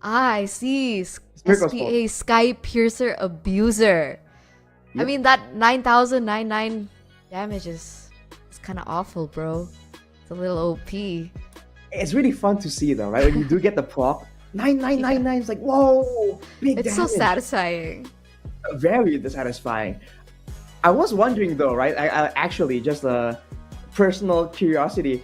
I see SPA, Sky Piercer Abuser. Yep. I mean, that 9,099 damage is kind of awful, bro. It's a little OP. It's really fun to see though, right? When you do get the proc, 9999, it's like, whoa, big damage. It's so satisfying. Very satisfying. I was wondering though, right? I actually, just a personal curiosity.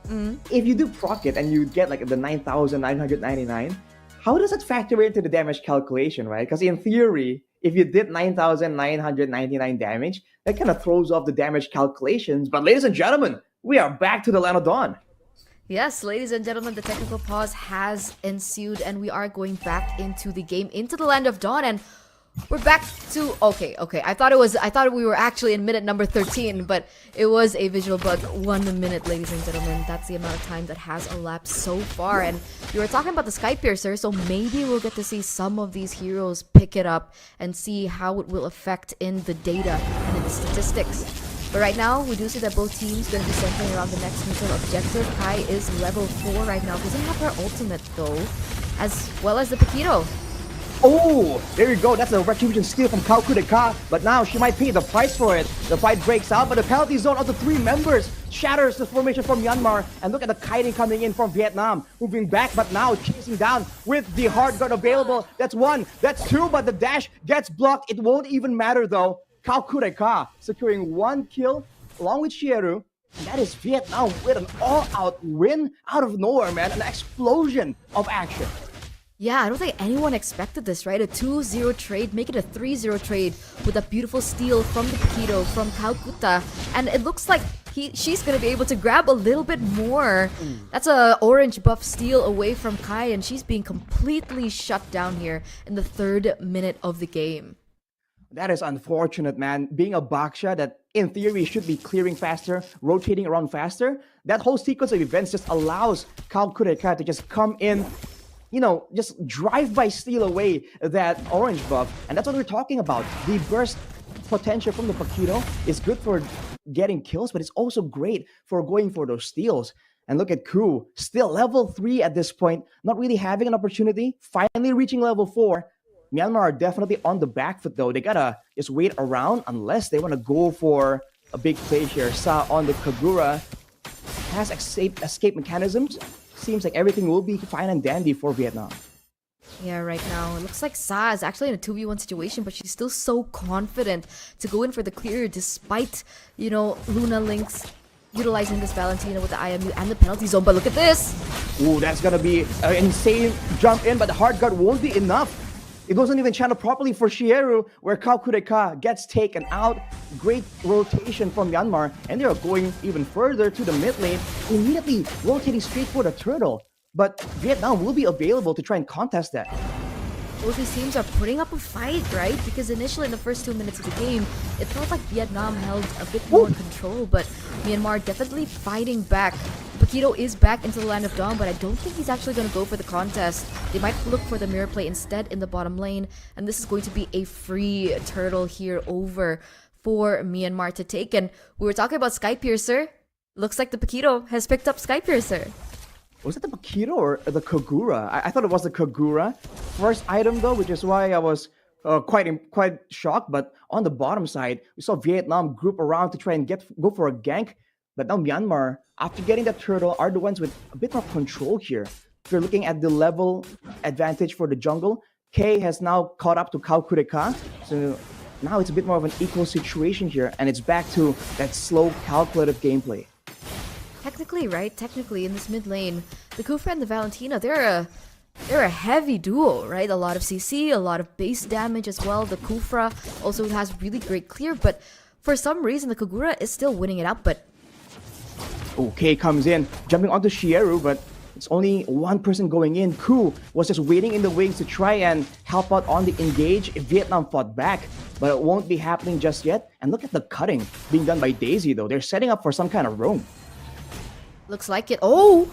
If you do proc it and you get like the 9,999, how does that factor into the damage calculation, right? Because in theory, if you did 9,999 damage, that kind of throws off the damage calculations. But ladies and gentlemen, we are back to the Land of Dawn. Yes, ladies and gentlemen, the technical pause has ensued, and we are going back into the game, into the Land of Dawn, and we're back to okay. I thought we were actually in minute number 13, but it was a visual bug. 1 minute, ladies and gentlemen. That's the amount of time that has elapsed so far. And you were talking about the Sky Piercer, so maybe we'll get to see some of these heroes pick it up and see how it will affect in the data and in the statistics. But right now, we do see that both teams going to be centering around the next neutral objective. Kai is level 4 right now. Doesn't have her ultimate though, as well as the Paquito. Oh, there you go. That's a retribution steal from Ka, but now she might pay the price for it. The fight breaks out, but the penalty zone of the 3 members shatters the formation from Myanmar. And look at the kiting coming in from Vietnam. Moving back, but now chasing down with the hard guard available. That's 1, that's 2, but the dash gets blocked. It won't even matter though. Ka securing 1 kill along with Shieru. And that is Vietnam with an all-out win out of nowhere, man. An explosion of action. Yeah, I don't think anyone expected this, right? A 2-0 trade, make it a 3-0 trade with a beautiful steal from the Paquito, from Calcutta. And it looks like she's going to be able to grab a little bit more. That's a orange buff steal away from Kai, and she's being completely shut down here in the 3rd minute of the game. That is unfortunate, man. Being a Baksha that in theory should be clearing faster, rotating around faster, that whole sequence of events just allows Kal Kureka to just come in, just drive by steal away that orange buff. And that's what we're talking about. The burst potential from the Paquito is good for getting kills, but it's also great for going for those steals. And look at Ku, still level 3 at this point, not really having an opportunity, finally reaching level 4. Myanmar are definitely on the back foot though. They gotta just wait around unless they want to go for a big play here. Sa on the Kagura has escape mechanisms. Seems like everything will be fine and dandy for Vietnam. Yeah, right now it looks like Sa is actually in a 2v1 situation, but she's still so confident to go in for the clear despite, Luna Lynx utilizing this Valentina with the IMU and the penalty zone. But look at this! Ooh, that's gonna be an insane jump in, but the hard guard won't be enough. It wasn't even channeled properly for Shieru, where Kal Kureka gets taken out. Great rotation from Myanmar, and they're going even further to the mid lane, immediately rotating straight for the turtle. But Vietnam will be available to try and contest that. Both these teams are putting up a fight, right? Because initially in the first 2 minutes of the game, it felt like Vietnam held a bit more control, but Myanmar definitely fighting back. Paquito is back into the Land of Dawn, but I don't think he's actually going to go for the contest. They might look for the mirror play instead in the bottom lane, and this is going to be a free turtle here over for Myanmar to take. And we were talking about Skypiercer. Looks like the Paquito has picked up Skypiercer. Was it the Paquito or the Kagura? I thought it was the Kagura. First item though, which is why I was quite shocked. But on the bottom side, we saw Vietnam group around to try and go for a gank. But now Myanmar, after getting that turtle, are the ones with a bit more control here. If you're looking at the level advantage for the jungle, K has now caught up to Kal Kureka. So now it's a bit more of an equal situation here, and it's back to that slow, calculative gameplay. Technically, right? Technically, in this mid lane, the Kufra and the Valentina, they're a heavy duo, right? A lot of CC, a lot of base damage as well. The Kufra also has really great clear, but for some reason, the Kagura is still winning it out, but... Okay, comes in, jumping onto Shieru, but it's only one person going in. Ku was just waiting in the wings to try and help out on the engage if Vietnam fought back, but it won't be happening just yet. And look at the cutting being done by Daisy, though. They're setting up for some kind of roam. Looks like it. Oh!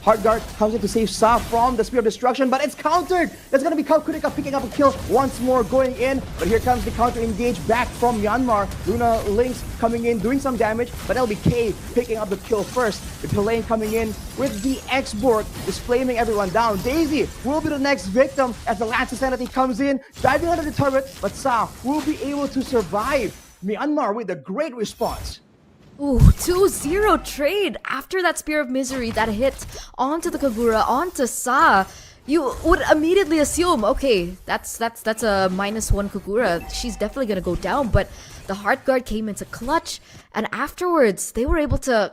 Hard guard comes in to save Sa from the Spear of Destruction, but it's countered! That's gonna be Kal Kureka picking up a kill once more, going in, but here comes the counter engage back from Myanmar. Luna Lynx coming in, doing some damage, but LBK picking up the kill first. The Tulane coming in with the X-Borg, just flaming everyone down. Daisy will be the next victim as the Lance Insanity comes in, diving under the turret, but Sa will be able to survive. Myanmar with a great response. Ooh, 2-0 trade after that Spear of Misery that hit onto the Kagura, onto Sa. You would immediately assume, okay, that's a -1 Kagura. She's definitely gonna go down, but the Heart Guard came into clutch, and afterwards they were able to,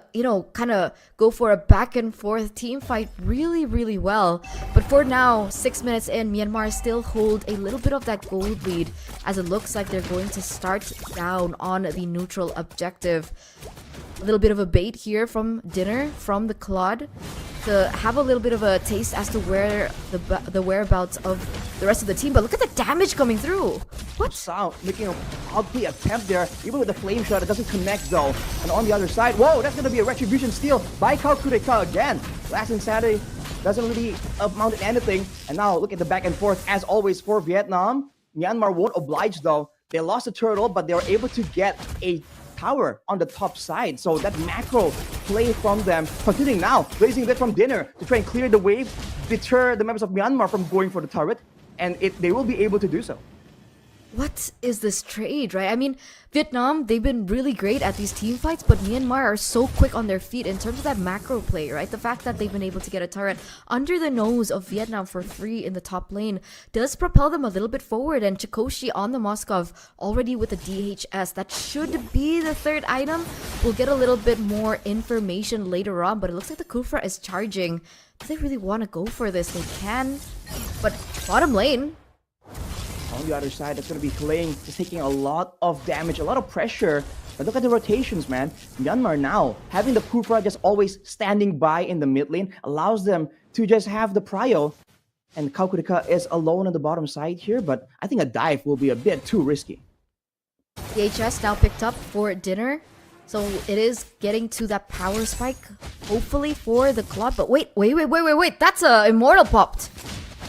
kind of go for a back and forth team fight really, really well. But for now, 6 minutes in, Myanmar still hold a little bit of that gold lead, as it looks like they're going to start down on the neutral objective. A little bit of a bait here from Dinner, from the Claude, to have a little bit of a taste as to where the whereabouts of the rest of the team. But look at the damage coming through. What? Sao making a ugly attempt there, even with the flame shot, it doesn't connect though. And on the other side, whoa, that's gonna be a retribution steal by Kal Kureka again. Last Insanity doesn't really amount to anything. And now look at the back and forth as always for Vietnam. Myanmar won't oblige though. They lost the turtle, but they were able to get a tower on the top side. So that macro play from them, continuing now, raising a bit from Dinner to try and clear the wave, deter the members of Myanmar from going for the turret, and they will be able to do so. What is this trade, right? I mean, Vietnam, they've been really great at these team fights, but Myanmar are so quick on their feet in terms of that macro play, right? The fact that they've been able to get a turret under the nose of Vietnam for free in the top lane does propel them a little bit forward, and Chikoshi on the Moskov already with the DHS. That should be the third item. We'll get a little bit more information later on, but it looks like the Kufra is charging. Do they really want to go for this? They can, but bottom lane, on the other side, that's going to be Tulane, just taking a lot of damage, a lot of pressure. But look at the rotations, man. Myanmar now, having the Kufra just always standing by in the mid lane, allows them to just have the prio And Kaukurika is alone on the bottom side here, but I think a dive will be a bit too risky. DHS now picked up for dinner. So it is getting to that power spike, hopefully for the club. But wait. That's a Immortal popped.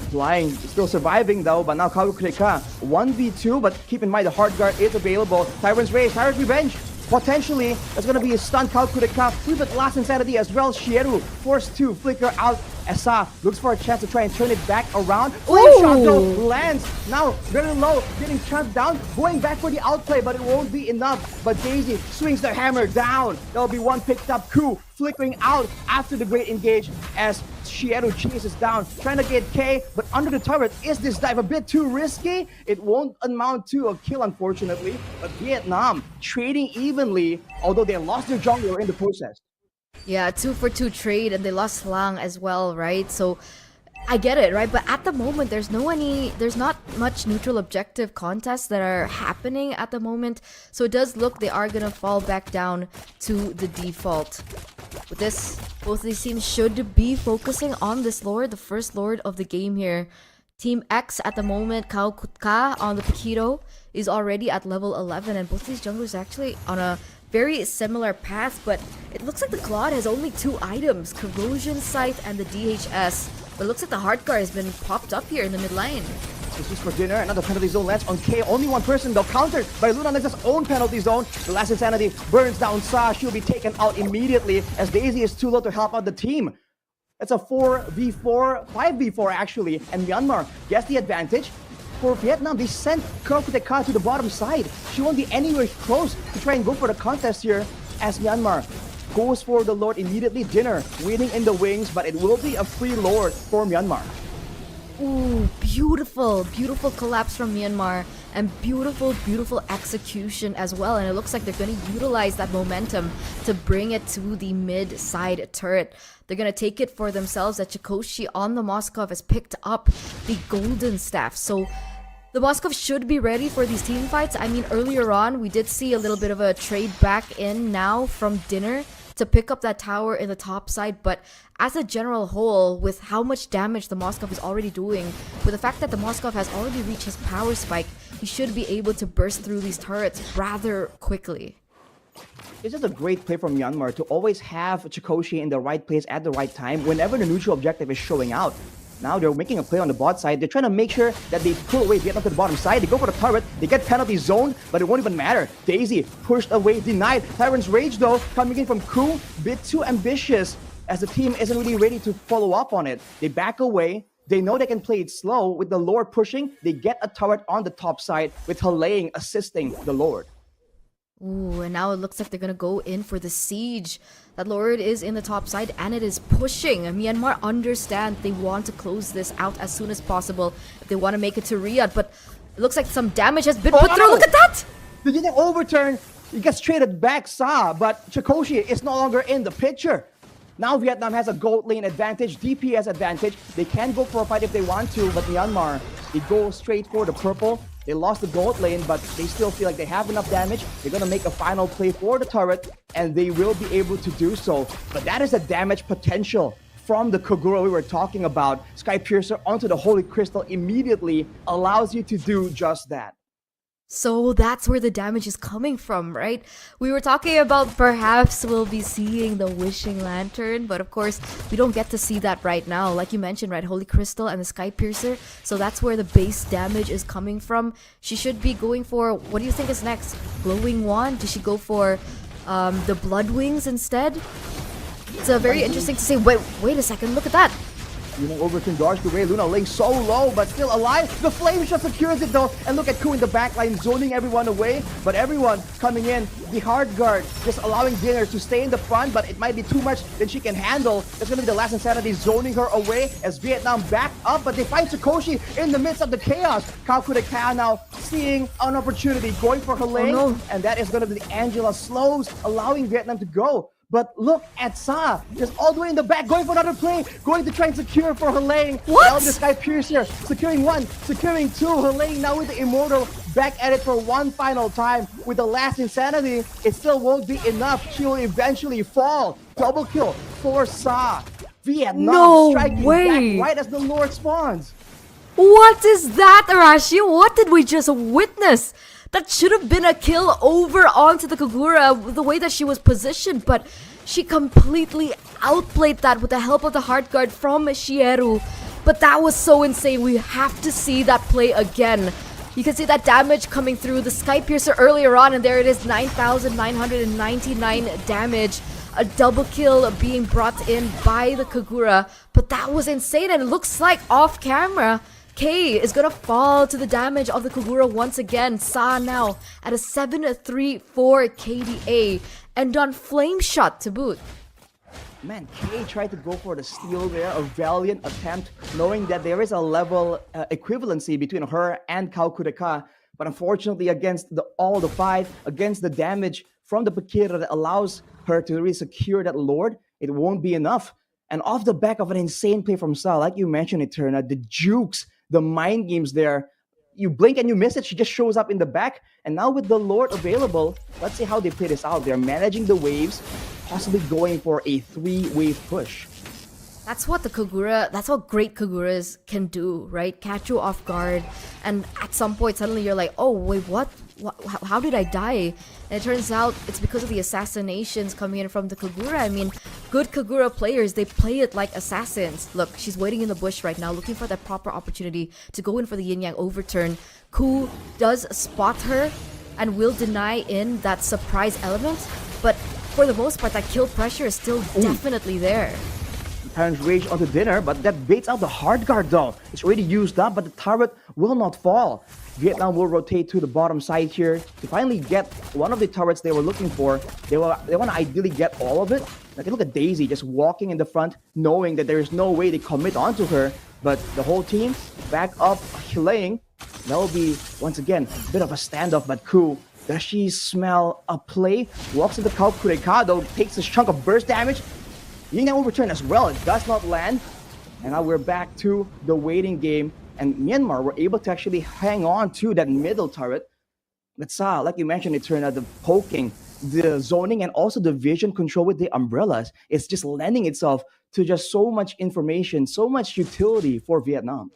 Flying, still surviving though, but now Kaukurika 1v2, but keep in mind the hard guard is available. Tyrant's Rage, Tyrant's Revenge. Potentially, that's gonna be a stun. Kaukurika with the last insanity as well. Shieru forced to flicker out. Esa looks for a chance to try and turn it back around. Flame shot though lands. Now very low, getting trapped down. Going back for the outplay, but it won't be enough. But Daisy swings the hammer down. There'll be one picked up. Ku flickering out after the great engage as Shieru chases down, trying to get K, but under the turret. Is this dive a bit too risky? It won't amount to a kill, unfortunately. But Vietnam trading evenly, although they lost their jungler in the process. Yeah, 2-for-2 trade, and they lost Lang as well, right? So I get it, right? But at the moment, there's not much neutral objective contests that are happening at the moment. So it does look they are gonna fall back down to the default. With this, both of these teams should be focusing on this Lord, the first Lord of the game here. Team X at the moment, Kao Kutka on the Paquito is already at level 11, and both these junglers actually on a very similar path, but it looks like the Claude has only 2 items, Corrosion Scythe and the DHS. But it looks like the hard guard has been popped up here in the mid lane. This is for dinner. Another penalty zone lands on K. Only one person though, countered by Luna Nexus' own penalty zone. The last insanity burns down Sa. She'll be taken out immediately as Daisy is too low to help out the team. It's a 4v4, 5v4 actually, and Myanmar gets the advantage. For Vietnam, they sent Kaukurika to the bottom side. She won't be anywhere close to try and go for the contest here as Myanmar goes for the Lord immediately. Dinner waiting in the wings, but it will be a free Lord for Myanmar. Ooh, beautiful collapse from Myanmar, and beautiful execution as well. And it looks like they're going to utilize that momentum to bring it to the mid side turret. They're going to take it for themselves. That Chikoshi on the Moskov has picked up the golden staff. So the Moskov should be ready for these team fights. I mean, earlier on, we did see a little bit of a trade back in now from Dinner to pick up that tower in the top side, but as a general whole, with how much damage the Moskov is already doing, with the fact that the Moskov has already reached his power spike, he should be able to burst through these turrets rather quickly. It's just a great play from Myanmar to always have Chikoshi in the right place at the right time whenever the neutral objective is showing out. Now they're making a play on the bot side. They're trying to make sure that they pull away Vietnam to the bottom side. They go for the turret. They get penalty zone, but it won't even matter. Daisy pushed away, denied. Tyrant's Rage though, coming in from Ku, bit too ambitious as the team isn't really ready to follow up on it. They back away. They know they can play it slow. With the Lord pushing, they get a turret on the top side with Halaying assisting the Lord. Ooh, and now it looks like they're gonna go in for the siege. That Lord is in the top side and it is pushing. Myanmar understand they want to close this out as soon as possible if they want to make it to Riyadh, but it looks like some damage has been put through. Look at that! They didn't overturn. He gets traded back, Sa, but Chikoshi is no longer in the picture. Now Vietnam has a gold lane advantage, DPS advantage. They can go for a fight if they want to, but Myanmar, they go straight for the purple. They lost the gold lane, but they still feel like they have enough damage. They're going to make a final play for the turret, and they will be able to do so. But that is the damage potential from the Kogura we were talking about. Sky Piercer onto the Holy Crystal immediately allows you to do just that. So that's where the damage is coming from, right? We were talking about perhaps we'll be seeing the Wishing Lantern, but of course, we don't get to see that right now. Like you mentioned, right? Holy Crystal and the Sky Piercer. So that's where the base damage is coming from. She should be going for, what do you think is next? Glowing Wand? Did she go for the Blood Wings instead? It's very interesting to say. Wait a second, look at that. Luna overturn dodge away. Luna laying so low, but still alive. The flame shot secures it though. And look at Ku in the backline, zoning everyone away. But everyone coming in. The hard guard just allowing Dinner to stay in the front, but it might be too much than she can handle. It's going to be the last insanity zoning her away as Vietnam back up. But they find Chikoshi in the midst of the chaos. Kaukurika now seeing an opportunity, going for her lane. Oh, no. And that is going to be the Angela slows, allowing Vietnam to go. But look at Sa, just all the way in the back, going for another play, going to try and secure for her lane. What? Now the Sky Piercer, securing one, securing two. Her lane now with the Immortal, back at it for one final time. With the last insanity, it still won't be enough. She will eventually fall. Double kill for Sa. Vietnam No striking way. back right as the Lord spawns. What is that, Arashi? What did we just witness? That should have been a kill over onto the Kagura, the way that she was positioned, but she completely outplayed that with the help of the hard guard from Shieru. But that was so insane. We have to see that play again. You can see that damage coming through the Sky Piercer earlier on, and there it is, 9,999 damage. A double kill being brought in by the Kagura, but that was insane, and it looks like off camera, K is gonna fall to the damage of the Kagura once again. Sa now at a 734 KDA, and on Flame Shot to boot. Man, Kay tried to go for the steal there, a valiant attempt, knowing that there is a level equivalency between her and Kaukureka. But unfortunately, against all the fight, against the damage from the Pakira that allows her to really secure that Lord, it won't be enough. And off the back of an insane play from Sa, like you mentioned, Eterna, the jukes, the mind games there, you blink and you miss it, she just shows up in the back. And now with the Lord available, let's see how they play this out. They're managing the waves, possibly going for a 3-wave push. That's what that's what great Kaguras can do, right? Catch you off guard, and at some point suddenly you're like, oh wait, what? How did I die? And it turns out it's because of the assassinations coming in from the Kagura. I mean, good Kagura players, they play it like assassins. Look, she's waiting in the bush right now, looking for that proper opportunity to go in for the Yin Yang overturn. Ku does spot her and will deny in that surprise element, but for the most part, that kill pressure is still definitely there. Parents rage onto dinner, but that baits out the hard guard though. It's already used up, but the turret will not fall. Vietnam will rotate to the bottom side here to finally get one of the turrets they were looking for. They want to ideally get all of it. Like, look at Daisy just walking in the front, knowing that there is no way they commit onto her. But the whole team back up, healing. That will be, once again, a bit of a standoff, but cool. Does she smell a play? Walks into Kaukureka, though, takes a chunk of burst damage. Yin Yang overturn as well, it does not land. And now we're back to the waiting game. And Myanmar were able to actually hang on to that middle turret. But Sa, like you mentioned, it turned out the poking, the zoning, and also the vision control with the umbrellas. It's just lending itself to just so much information, so much utility for Vietnam.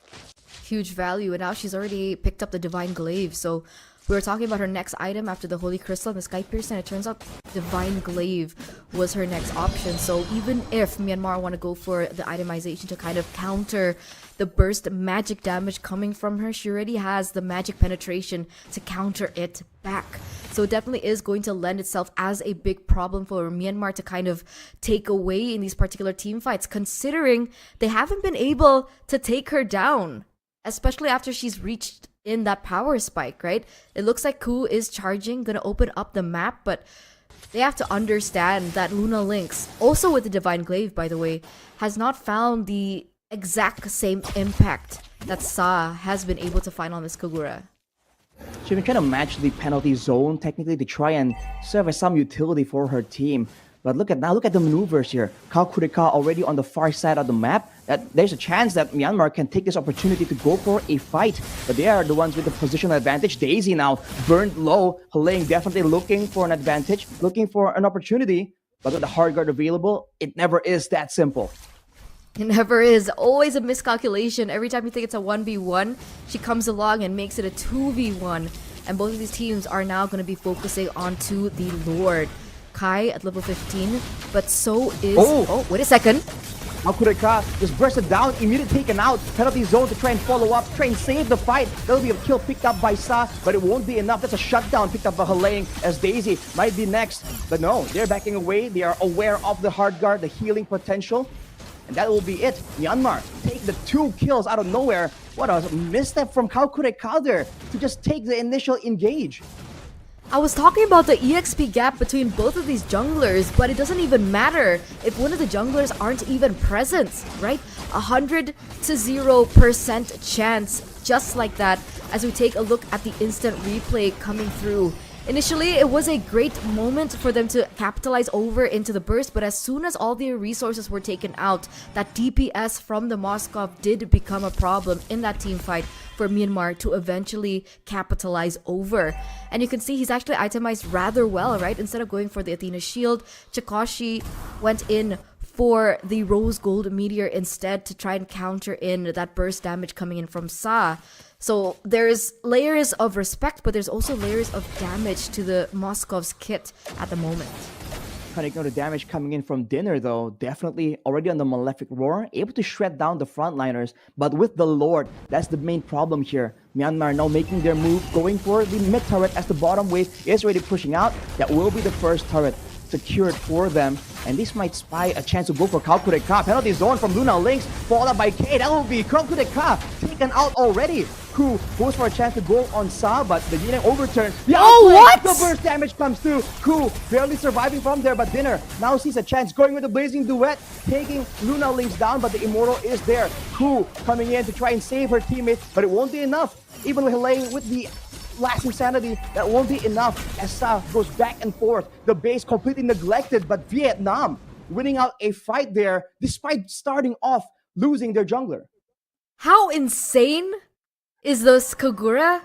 Huge value, and now she's already picked up the Divine Glaive, so we were talking about her next item after the Holy Crystal and the Sky Piercer, and it turns out Divine Glaive was her next option. So even if Myanmar want to go for the itemization to kind of counter the burst magic damage coming from her, she already has the magic penetration to counter it back. So it definitely is going to lend itself as a big problem for Myanmar to kind of take away in these particular team fights, considering they haven't been able to take her down, especially after she's reached in that power spike, right? It looks like Ku is charging, gonna open up the map, but they have to understand that Luna Lynx, also with the Divine Glaive, by the way, has not found the exact same impact that Sa has been able to find on this Kagura. She's been trying to match the penalty zone technically to try and serve as some utility for her team. But look at the maneuvers here. Kaukureka already on the far side of the map. There's a chance that Myanmar can take this opportunity to go for a fight. But they are the ones with the positional advantage. Daisy now burned low. Haling definitely looking for an advantage, looking for an opportunity. But with the hard guard available, it never is that simple. It never is. Always a miscalculation. Every time you think it's a 1v1, she comes along and makes it a 2v1. And both of these teams are now going to be focusing onto the Lord. Kai at level 15, but so is... Oh, wait a second. Kaukureka just bursted down, immediately taken out. Penalty zone to try and follow up, try and save the fight. That'll be a kill picked up by Sa, but it won't be enough. That's a shutdown picked up by Halang as Daisy might be next. But no, they're backing away. They are aware of the hard guard, the healing potential. And that will be it. Myanmar take the 2 kills out of nowhere. What a misstep from Kaukureka there to just take the initial engage. I was talking about the EXP gap between both of these junglers, but it doesn't even matter if one of the junglers aren't even present, right? 100 to 0% chance, just like that, as we take a look at the instant replay coming through. Initially, it was a great moment for them to capitalize over into the burst, but as soon as all their resources were taken out, that DPS from the Moskov did become a problem in that team fight for Myanmar to eventually capitalize over. And you can see he's actually itemized rather well, right? Instead of going for the Athena shield, Chikoshi went in for the Rose Gold Meteor instead to try and counter in that burst damage coming in from Sa. So there's layers of respect, but there's also layers of damage to the Moskov's kit at the moment. Trying to ignore the damage coming in from Dinner, though. Definitely already on the Malefic Roar, able to shred down the frontliners. But with the Lord, that's the main problem here. Myanmar now making their move, going for the mid turret as the bottom wave is already pushing out. That will be the first turret secured for them. And this might spy a chance to go for Calcutta. Penalty zone from Luna Lynx, followed up by K. That will be Calcutta taken out already. Ku goes for a chance to go on Sa, but the Yin overturn. What? The burst damage comes through. Ku barely surviving from there, but Dinner now sees a chance going with the Blazing Duet, taking Luna Lynx down, but the Immortal is there. Ku coming in to try and save her teammate, but it won't be enough. Even Helene with the last insanity, that won't be enough as Sa goes back and forth. The base completely neglected, but Vietnam winning out a fight there despite starting off losing their jungler. How insane is this Kagura?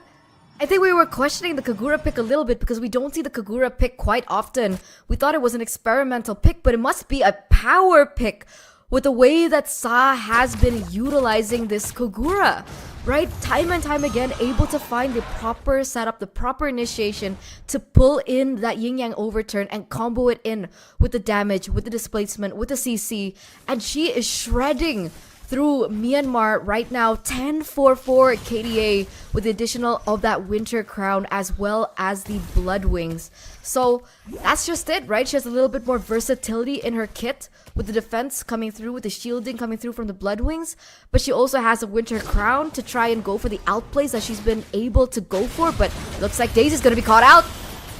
I think we were questioning the Kagura pick a little bit because we don't see the Kagura pick quite often. We thought it was an experimental pick, but it must be a power pick with the way that Sa has been utilizing this Kagura, right? Time and time again, able to find the proper setup, the proper initiation to pull in that Yin Yang overturn and combo it in with the damage, with the displacement, with the CC, and she is shredding through Myanmar right now. 10-4-4 KDA with the additional of that Winter Crown as well as the Blood Wings. So that's just it, right? She has a little bit more versatility in her kit with the defense coming through, with the shielding coming through from the Blood Wings, but she also has a Winter Crown to try and go for the outplays that she's been able to go for, but looks like Daisy's gonna be caught out.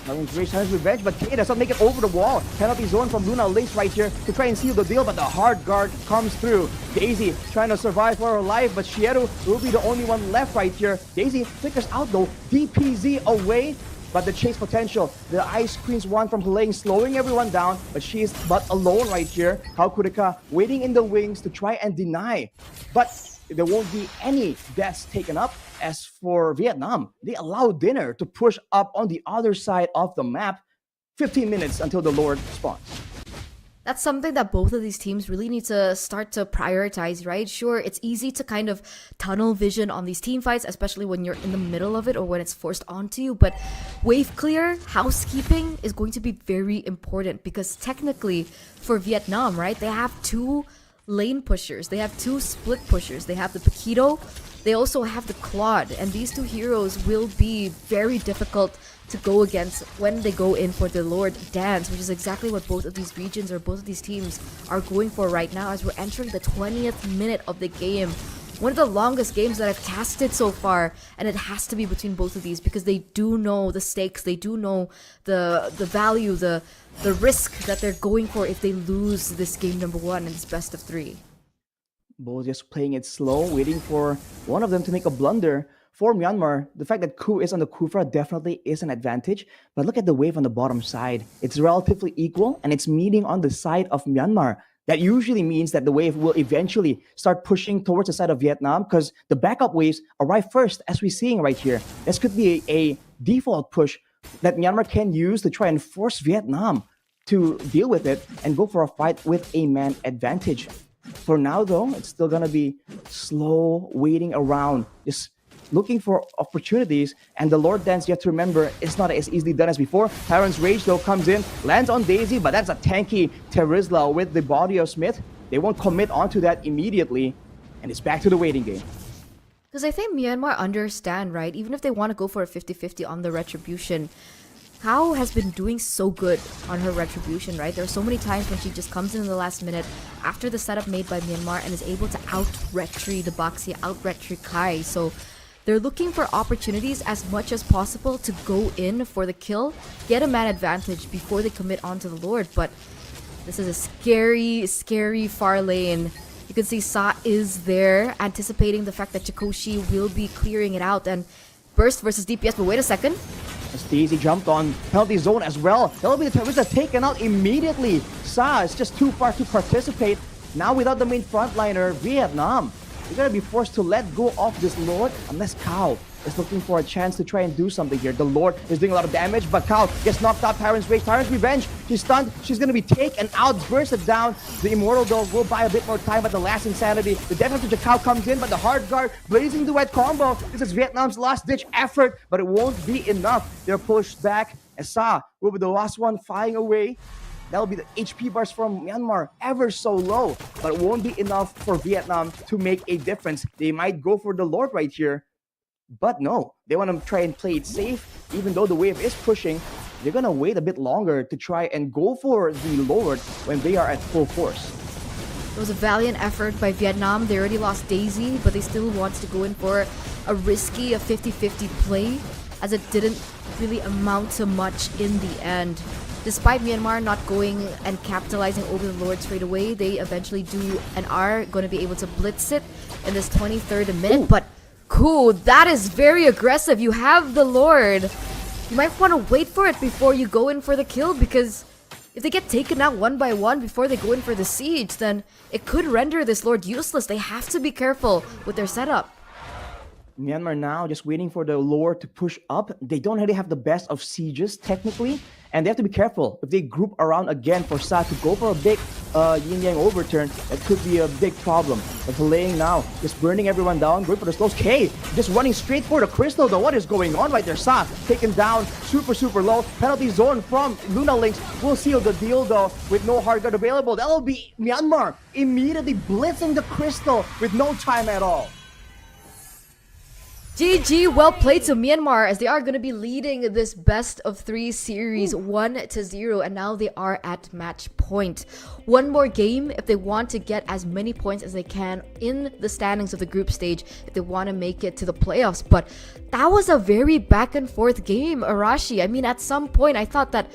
Having great chance revenge, but K does not make it over the wall. Penalty zone from Luna Lynx right here to try and seal the deal, but the hard guard comes through. Daisy trying to survive for her life, but Shieru will be the only one left right here. Daisy flickers out though, DPZ away, but the chase potential. The Ice Queen's one from Helene slowing everyone down, but she is but alone right here. Kaukurika waiting in the wings to try and deny, but there won't be any deaths taken up. As for Vietnam, they allow Dinner to push up on the other side of the map. 15 minutes until the Lord spawns. That's something that both of these teams really need to start to prioritize, right? Sure, it's easy to kind of tunnel vision on these team fights, especially when you're in the middle of it or when it's forced onto you. But wave clear, housekeeping is going to be very important because technically for Vietnam, right, they have two lane pushers, they have two split pushers, they have the Paquito, they also have the Claude, and these two heroes will be very difficult to go against when they go in for the Lord Dance, which is exactly what both of these regions or both of these teams are going for right now as we're entering the 20th minute of the game. One of the longest games that I've casted so far, and it has to be between both of these because they do know the stakes, they do know the value, the risk that they're going for if they lose this game number one in this best of three. Both just playing it slow, waiting for one of them to make a blunder. For Myanmar, the fact that Ku is on the Kufra definitely is an advantage, but look at the wave on the bottom side. It's relatively equal, and it's meeting on the side of Myanmar. That usually means that the wave will eventually start pushing towards the side of Vietnam because the backup waves arrive first, as we're seeing right here. This could be a default push that Myanmar can use to try and force Vietnam to deal with it and go for a fight with a man advantage. For now, though, it's still going to be slow, waiting around, just looking for opportunities. And the Lord Dance, you have to remember, it's not as easily done as before. Tyrant's Rage, though, comes in, lands on Daisy, but that's a tanky Terizla with the body of Smith. They won't commit onto that immediately, and it's back to the waiting game. Because I think Myanmar understand, right? Even if they want to go for a 50-50 on the Retribution, Kao has been doing so good on her Retribution, right? There are so many times when she just comes in the last minute after the setup made by Myanmar and is able to out-retry the Baxi, out-retry Kai. So they're looking for opportunities as much as possible to go in for the kill, get a man advantage before they commit onto the Lord. But this is a scary, scary far lane. You can see Sa is there, anticipating the fact that Chikoshi will be clearing it out. And Burst versus DPS, but wait a second. As Daisy jumped on penalty zone as well. That'll be the Teresa taken out immediately. Sa is just too far to participate. Now without the main frontliner, Vietnam, they're gonna be forced to let go of this Lord unless Kao is looking for a chance to try and do something here. The Lord is doing a lot of damage, but Cal gets knocked out. Tyrant's Rage, Tyrant's Revenge. She's stunned. She's going to be taken out, bursted down. The Immortal, though, will buy a bit more time, but the last Insanity. The Death of Jakal comes in, but the Hard Guard, Blazing Duet combo. This is Vietnam's last-ditch effort, but it won't be enough. They're pushed back. Sa will be the last one flying away. That'll be the HP bars from Myanmar, ever so low, but it won't be enough for Vietnam to make a difference. They might go for the Lord right here, but no, they want to try and play it safe. Even though the wave is pushing, they're gonna wait a bit longer to try and go for the Lord when they are at full force. It was a valiant effort by Vietnam. They already lost Daisy, but they still want to go in for a risky, a 50-50 play, as it didn't really amount to much in the end. Despite Myanmar not going and capitalizing over the Lord straight away, they eventually do and are going to be able to blitz it in this 23rd minute. Ooh. But cool, that is very aggressive. You have the Lord. You might want to wait for it before you go in for the kill, because if they get taken out one by one before they go in for the siege, then it could render this Lord useless. They have to be careful with their setup. Myanmar now just waiting for the Lord to push up. They don't really have the best of sieges technically, and they have to be careful. If they group around again for Sa to go for a big yin-yang overturn, that could be a big problem. But delaying now, just burning everyone down, going for the slows. K just running straight for the crystal though. What is going on right there? Sa taken down, super low. Penalty zone from Luna Lynx will seal the deal though, with no hard guard available. That'll be Myanmar immediately blitzing the crystal with no time at all. GG, well played to Myanmar, as they are going to be leading this best of 3 series 1-0, and now they are at match point. One more game if they want to get as many points as they can in the standings of the group stage, if they want to make it to the playoffs. But that was a very back and forth game, Arashi. I mean, at some point I thought that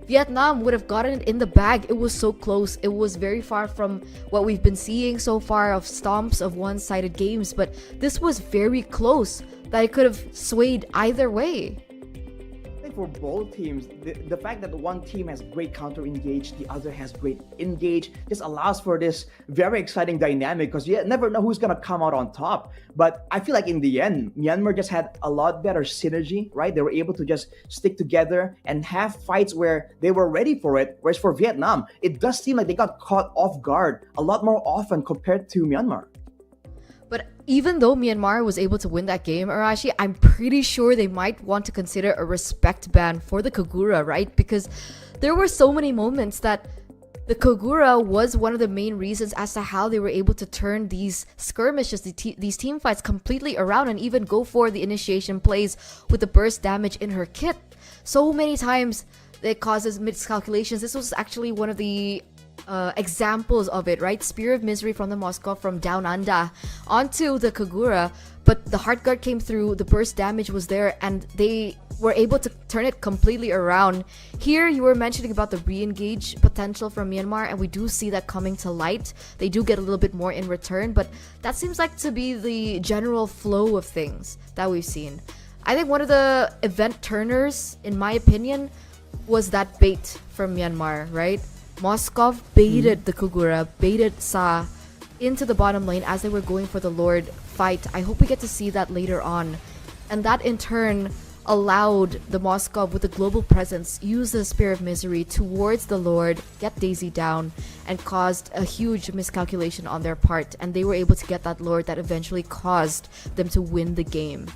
Vietnam would have gotten it in the bag. It was so close. It was very far from what we've been seeing so far of stomps of one-sided games, but this was very close that it could have swayed either way. I think for both teams, the fact that one team has great counter engage, the other has great engage, just allows for this very exciting dynamic, because you never know who's gonna come out on top. But I feel like in the end, Myanmar just had a lot better synergy, right? They were able to just stick together and have fights where they were ready for it. Whereas for Vietnam, it does seem like they got caught off guard a lot more often compared to Myanmar. But even though Myanmar was able to win that game, Arashi, I'm pretty sure they might want to consider a respect ban for the Kogura, right? Because there were so many moments that the Kogura was one of the main reasons as to how they were able to turn these skirmishes, these team fights completely around, and even go for the initiation plays with the burst damage in her kit. So many times it causes miscalculations. This was actually one of the examples of it, right? Spear of Misery from the Moscow from down under onto the Kogura, but the Heart Guard came through, the burst damage was there, and they were able to turn it completely around. Here, you were mentioning about the re-engage potential from Myanmar, and we do see that coming to light. They do get a little bit more in return, but that seems like to be the general flow of things that we've seen. I think one of the event turners, in my opinion, was that bait from Myanmar, right? Moskov baited the Kogura, baited Sa into the bottom lane as they were going for the Lord fight. I hope we get to see that later on. And that in turn allowed the Moskov with the global presence use the Spear of Misery towards the Lord, get Daisy down, and caused a huge miscalculation on their part. And they were able to get that Lord that eventually caused them to win the game.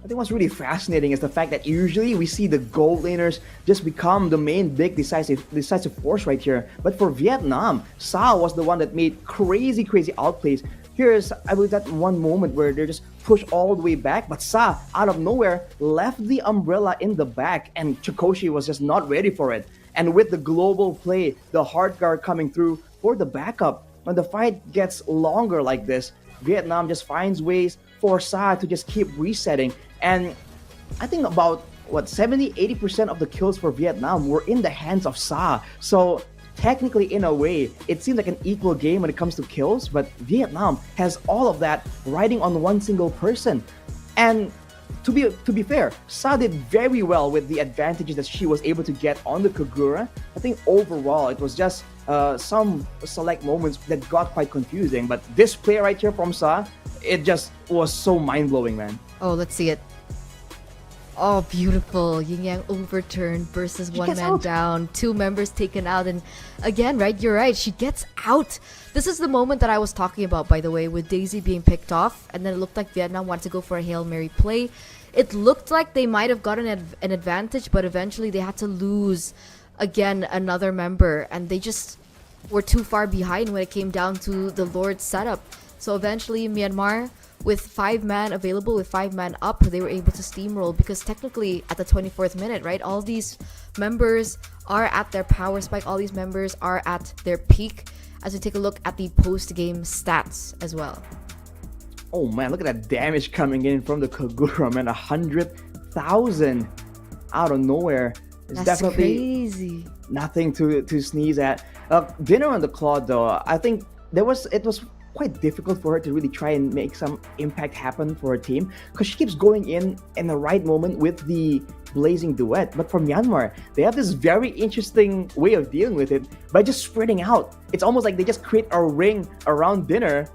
I think what's really fascinating is the fact that usually we see the gold laners just become the main big decisive force right here. But for Vietnam, Sa was the one that made crazy outplays. Here's, I believe, that one moment where they're just pushed all the way back, but Sa, out of nowhere, left the umbrella in the back, and Chikoshi was just not ready for it. And with the global play, the Heart Guard coming through for the backup, when the fight gets longer like this, Vietnam just finds ways for Sa to just keep resetting. And I think about 70-80% of the kills for Vietnam were in the hands of Sa. So technically, in a way, it seems like an equal game when it comes to kills, but Vietnam has all of that riding on one single person. And to be fair, Sa did very well with the advantages that she was able to get on the Kogura. I think overall it was just some select moments that got quite confusing. But this play right here from Sa, it just was so mind-blowing, man. Oh, let's see it. Oh, beautiful. Yin Yang overturned versus She one gets man out. down. Two members taken out. And again, right? You're right. She gets out. This is the moment that I was talking about, by the way, with Daisy being picked off. And then it looked like Vietnam wanted to go for a Hail Mary play. It looked like they might have gotten an advantage, but eventually they had to lose again another member. And they just were too far behind when it came down to the Lord setup. So eventually Myanmar, with 5 man available, with 5 man up, they were able to steamroll because technically at the 24th minute, right, all these members are at their power spike, all these members are at their peak, as we take a look at the post-game stats as well. Oh man, look at that damage coming in from the Kagura, man. 100,000 out of nowhere. It's That's definitely crazy. nothing to sneeze at. Dinner on the Claw, though, I think it was quite difficult for her to really try and make some impact happen for her team because she keeps going in the right moment with the blazing duet. But for Myanmar, they have this very interesting way of dealing with it by just spreading out. It's almost like they just create a ring around Dinner,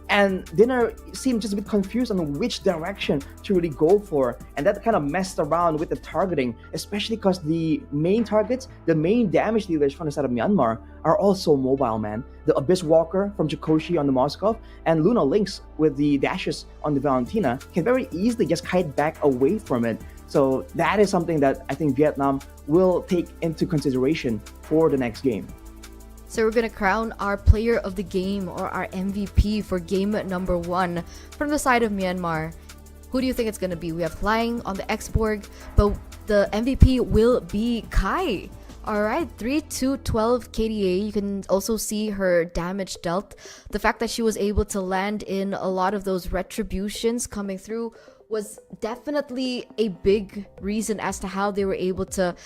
and Dinner seemed just a bit confused on which direction to really go for. And that kind of messed around with the targeting, especially because the main targets, the main damage dealers from the side of Myanmar are also mobile, man. The Abyss Walker from Chikoshi on the Moskov and Luna Lynx with the dashes on the Valentina can very easily just kite back away from it. So that is something that I think Vietnam will take into consideration for the next game. So we're gonna crown our player of the game, or our MVP, for game number 1 from the side of Myanmar. Who do you think it's gonna be? We have Flying on the Xborg, but the MVP will be Kai. Alright, 3-2-12 KDA. You can also see her damage dealt. The fact that she was able to land in a lot of those retributions coming through was definitely a big reason as to how they were able to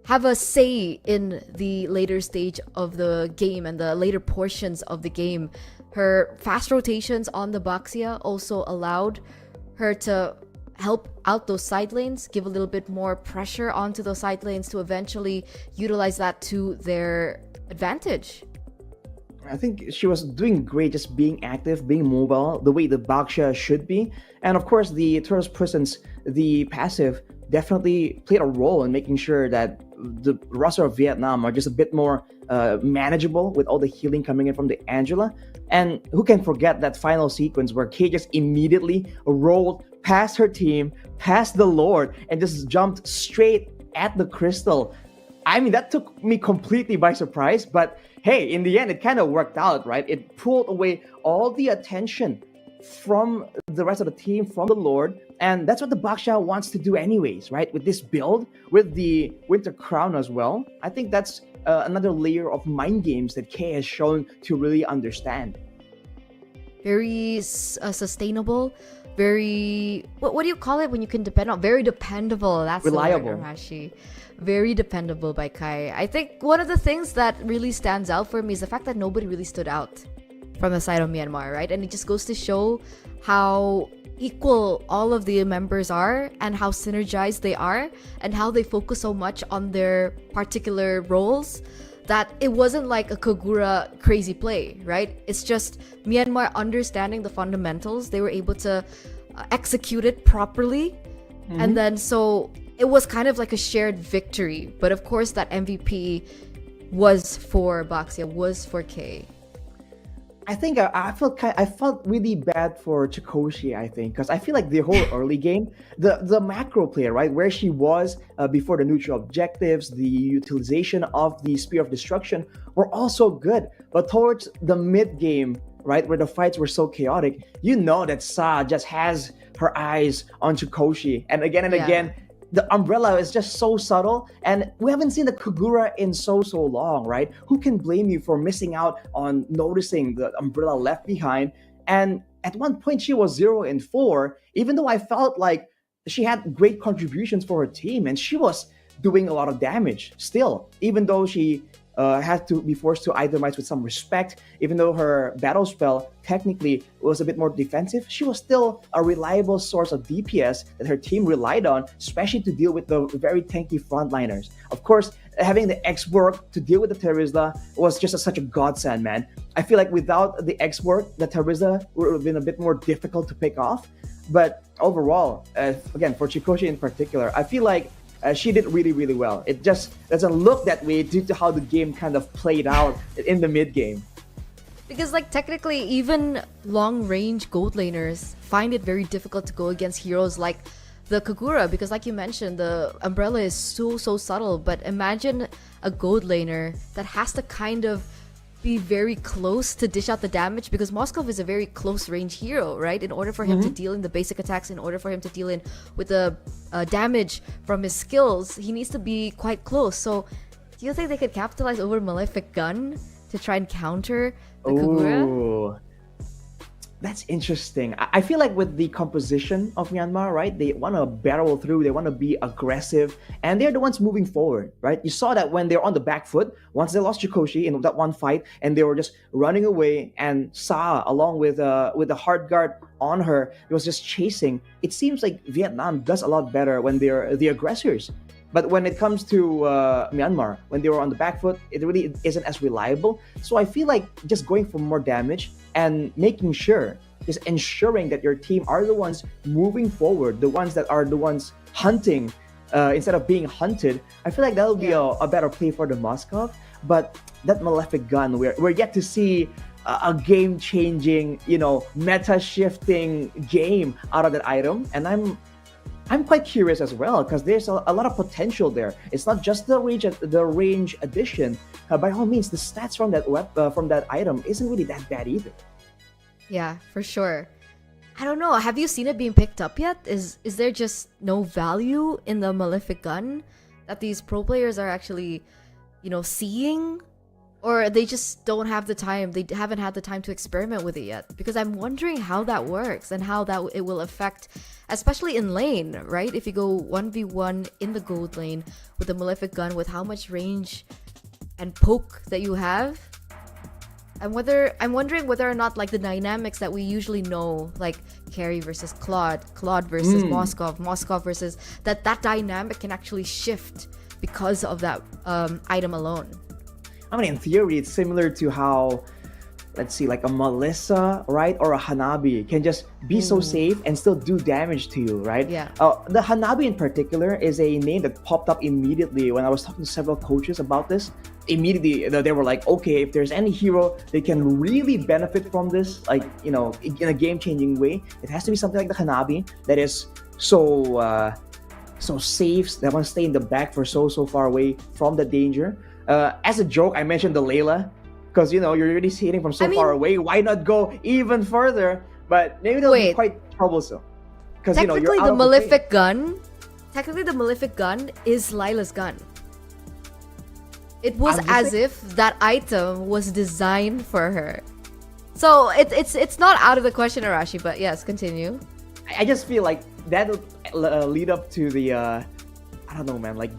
have a say in the later stage of the game and the later portions of the game. Her fast rotations on the Baxia also allowed her to help out those side lanes, give a little bit more pressure onto those side lanes to eventually utilize that to their advantage. I think she was doing great, just being active, being mobile, the way the Baxia should be. And of course, the Turtle's Presence, the passive, definitely played a role in making sure that the roster of Vietnam are just a bit more manageable with all the healing coming in from the Angela. And who can forget that final sequence where Kay just immediately rolled past her team, past the Lord, and just jumped straight at the crystal. I mean, that took me completely by surprise, but hey, in the end, it kind of worked out, right? It pulled away all the attention from the rest of the team, from the Lord, and that's what the Baxia wants to do anyways, right? With this build, with the Winter Crown as well, I think that's another layer of mind games that Kay has shown to really understand. Very sustainable, very, what do you call it when you can depend on? Very dependable. That's Reliable. the word, Arashi. Very dependable by Kai. I think one of the things that really stands out for me is the fact that nobody really stood out from the side of Myanmar, right? And it just goes to show how equal all of the members are and how synergized they are and how they focus so much on their particular roles that it wasn't like a Kagura crazy play, right? It's just Myanmar understanding the fundamentals. They were able to execute it properly. And then so it was kind of like a shared victory. But of course that MVP was for Baxia, was for Kay. I think I felt really bad for Chikoshi, I think, because I feel like the whole early game, the macro player, right, where she was before the neutral objectives, the utilization of the Spear of Destruction were also good. But towards the mid game, right, where the fights were so chaotic, you know that Sa just has her eyes on Chikoshi. And again, the umbrella is just so subtle, and we haven't seen the Kagura in so long, right? Who can blame you for missing out on noticing the umbrella left behind? And at one point she was 0-4, even though I felt like she had great contributions for her team and she was doing a lot of damage still, even though she had to be forced to itemize with some respect. Even though her battle spell technically was a bit more defensive, she was still a reliable source of DPS that her team relied on, especially to deal with the very tanky frontliners. Of course, having the X work to deal with the Terizla was just such a godsend, man. I feel like without the X work, the Terizla would have been a bit more difficult to pick off. But overall, again, for Chikoshi in particular, I feel like she did really, really well. It just doesn't look that way due to how the game kind of played out in the mid game. Because like technically even long range gold laners find it very difficult to go against heroes like the Kagura, because like you mentioned, the umbrella is so subtle. But imagine a gold laner that has to kind of be very close to dish out the damage, because Moskov is a very close range hero, right? In order for him to deal in the basic attacks, in order for him to deal in with the damage from his skills, he needs to be quite close. So do you think they could capitalize over Malefic Gun to try and counter the Kagura? Ooh, that's interesting. I feel like with the composition of Myanmar, right, they want to barrel through, they want to be aggressive, and they're the ones moving forward, right? You saw that when they're on the back foot, once they lost Chikoshi in that one fight, and they were just running away, and Sa, along with the hard guard on her, it was just chasing. It seems like Vietnam does a lot better when they're the aggressors. But when it comes to Myanmar, when they were on the back foot, it really isn't as reliable. So I feel like just going for more damage and making sure, just ensuring that your team are the ones moving forward, the ones that are the ones hunting instead of being hunted. I feel like that'll be a better play for the Moskov. But that Malefic Gun, we're yet to see a game-changing, meta-shifting game out of that item. And I'm quite curious as well, because there's a lot of potential there. It's not just the range addition. By all means, the stats from that item isn't really that bad either. Yeah, for sure. I don't know. Have you seen it being picked up yet? Is there just no value in the Malefic Gun that these pro players are actually, seeing? Or they just don't have the time. They haven't had the time to experiment with it yet. Because I'm wondering how that works and how that it will affect, especially in lane, right? If you go 1v1 in the gold lane with the Malefic Gun, with how much range and poke that you have. I'm wondering whether or not like the dynamics that we usually know, like carry versus Claude versus Moskov versus that dynamic can actually shift because of that item alone. I mean, in theory, it's similar to how, let's see, like a Melissa, right, or a Hanabi can just be so safe and still do damage to you, right? Yeah. The Hanabi in particular is a name that popped up immediately when I was talking to several coaches about this. Immediately, they were like, okay, if there's any hero they can really benefit from this, like, in a game-changing way, it has to be something like the Hanabi that is so safe, that want to stay in the back for so far away from the danger. As a joke, I mentioned the Layla, because you're already hitting from far away. Why not go even further? But maybe that'll be quite troublesome. Because technically, you're out the of Malefic Gun. Technically, the Malefic Gun is Lila's gun. It was as if that item was designed for her. So it's not out of the question, Arashi. But yes, continue. I just feel like that'll lead up to the I don't know, man. Like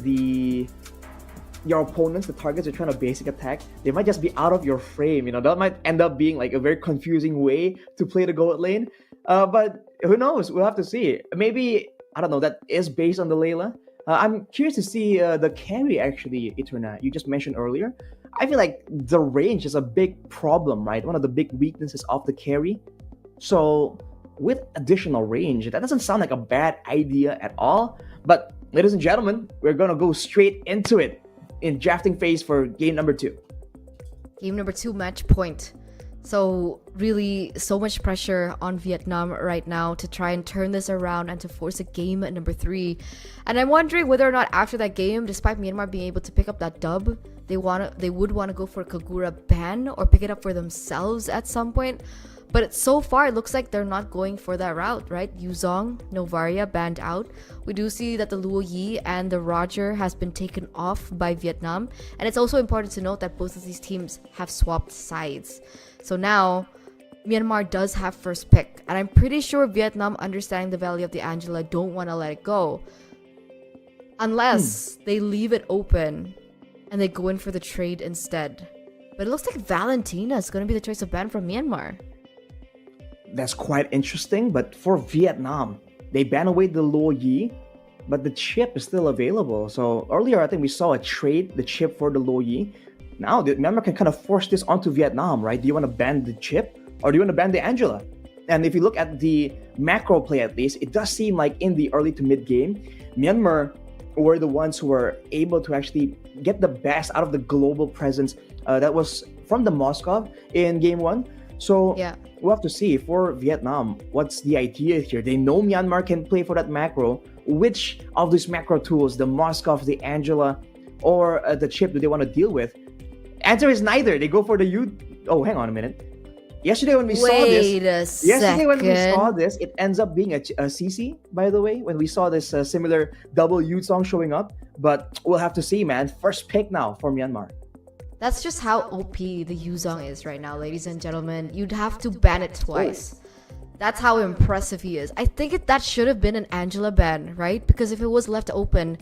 your opponents, the targets you're trying to basic attack, they might just be out of your frame. That might end up being like a very confusing way to play the gold lane. But who knows? We'll have to see. Maybe, I don't know, that is based on the Layla. I'm curious to see the carry actually, Eterna, you just mentioned earlier. I feel like the range is a big problem, right? One of the big weaknesses of the carry. So with additional range, that doesn't sound like a bad idea at all. But ladies and gentlemen, we're gonna go straight into it in drafting phase for game number 2. Game number 2, match point. So really, so much pressure on Vietnam right now to try and turn this around and to force a game at number 3. And I'm wondering whether or not after that game, despite Myanmar being able to pick up that dub, they would want to go for a Kagura ban or pick it up for themselves at some point. But so far, it looks like they're not going for that route, right? Yuzong, Novaria banned out. We do see that the Luo Yi and the Roger has been taken off by Vietnam. And it's also important to note that both of these teams have swapped sides. So now, Myanmar does have first pick. And I'm pretty sure Vietnam, understanding the value of the Angela, don't want to let it go. Unless they leave it open and they go in for the trade instead. But it looks like Valentina is going to be the choice of ban from Myanmar. That's quite interesting, but for Vietnam, they ban away the Luo Yi, but the chip is still available. So earlier, I think we saw a trade the chip for the Loyi. Now, Myanmar can kind of force this onto Vietnam, right? Do you want to ban the chip or do you want to ban the Angela? And if you look at the macro play, at least, it does seem like in the early to mid game, Myanmar were the ones who were able to actually get the best out of the global presence that was from the Moscow in game one. So Yeah. we'll have to see for Vietnam, what's the idea here? They know Myanmar can play for that macro. Which of these macro tools, the Moscow, the Angela, or the chip, do they want to deal with? Answer is neither. They go for the U. Oh, hang on a minute. Yesterday when we saw Wait this, a yesterday when we saw second. this, it ends up being a CC. By the way, when we saw this similar double U song showing up, but we'll have to see, man. First pick now for Myanmar. That's just how OP the Yuzong is right now, ladies and gentlemen. You'd have to ban it twice. That's how impressive he is. I think that should have been an Angela ban, right? Because if it was left open,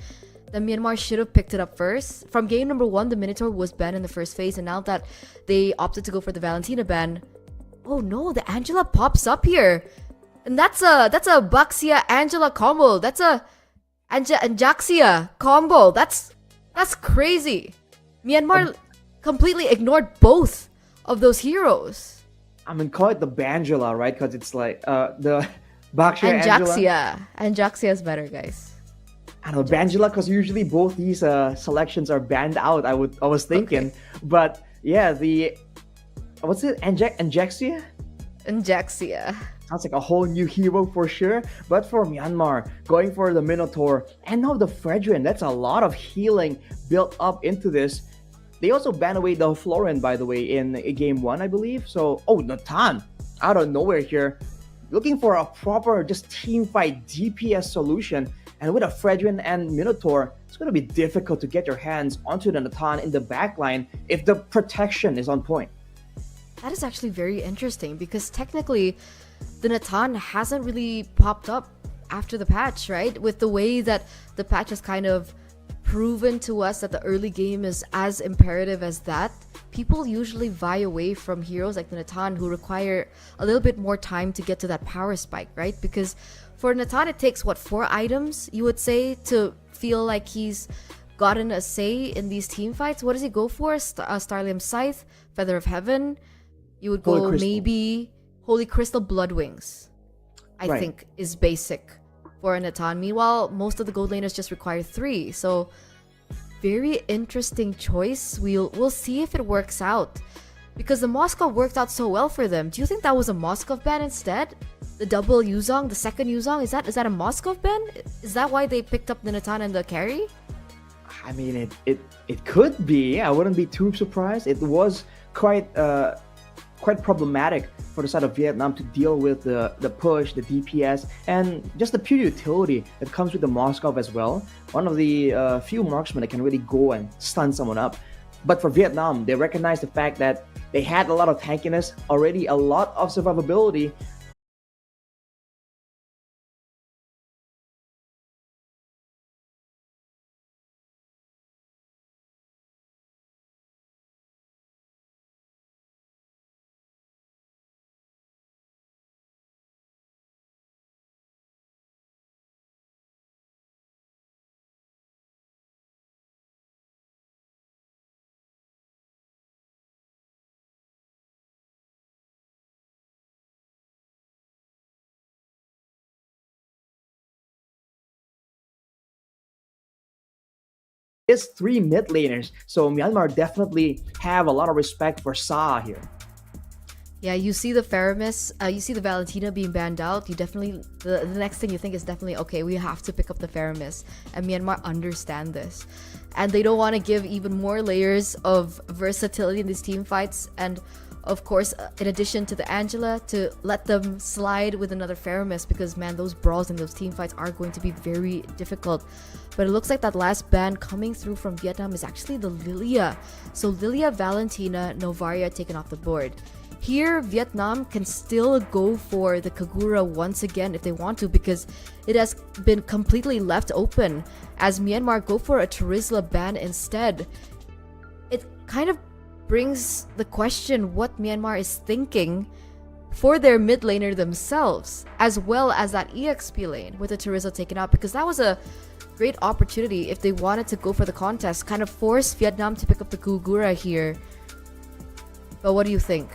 then Myanmar should have picked it up first. From game number 1, the Minotaur was banned in the first phase, and now that they opted to go for the Valentina ban, oh no, the Angela pops up here. And that's a Baxia Angela combo. That's a Anjaxia combo. That's crazy. Myanmar completely ignored both of those heroes. I mean, call it the Bangela, right? Because it's like the Bakshia Angela. Anjaxia. Anjaxia is better, guys. I don't know, Bangela, because usually both these selections are banned out. I was thinking, but yeah, the what's it? Anjaxia? Anjaxia. Sounds like a whole new hero for sure. But for Myanmar, going for the Minotaur and now the Fredrin, that's a lot of healing built up into this. They also banned away the Florin, by the way, in game 1, I believe. So, oh, Natan, out of nowhere here, looking for a proper just team fight DPS solution. And with a Fredrin and Minotaur, it's going to be difficult to get your hands onto the Natan in the backline if the protection is on point. That is actually very interesting because technically the Natan hasn't really popped up after the patch, right? With the way that the patch has kind of proven to us that the early game is as imperative as that, people usually vie away from heroes like the Natan who require a little bit more time to get to that power spike, right? Because for Natan, it takes, 4 items, you would say, to feel like he's gotten a say in these team fights. What does he go for? Starlium Scythe, Feather of Heaven. You would go maybe Holy Crystal Bloodwings, I think is basic for a Natan. Meanwhile, most of the gold laners just require 3. So very interesting choice. We'll see if it works out. Because the Moskov worked out so well for them. Do you think that was a Moskov ban instead? The double Yuzong, the second Yuzong, is that a Moskov ban? Is that why they picked up the Natan and the carry? I mean, it could be. I wouldn't be too surprised. It was quite problematic for the side of Vietnam to deal with the push, the DPS, and just the pure utility that comes with the Moskov as well. One of the few marksmen that can really go and stun someone up. But for Vietnam, they recognize the fact that they had a lot of tankiness, already a lot of survivability. Is 3 mid laners, so Myanmar definitely have a lot of respect for Sa here. Yeah, you see the Faramis, you see the Valentina being banned out. You definitely, the next thing you think is definitely, okay, we have to pick up the Faramis. And Myanmar understand this. And they don't want to give even more layers of versatility in these team fights. And of course, in addition to the Angela, to let them slide with another Faramis, because man, those brawls and those team fights are going to be very difficult. But it looks like that last ban coming through from Vietnam is actually the Lilia. So Lilia, Valentina, Novaria taken off the board. Here, Vietnam can still go for the Kagura once again if they want to, because it has been completely left open as Myanmar go for a Terizla ban instead. It kind of brings the question what Myanmar is thinking for their mid laner themselves, as well as that EXP lane with the Terizla taken out, because that was a great opportunity if they wanted to go for the contest, kind of force Vietnam to pick up the Kugura here. But what do you think?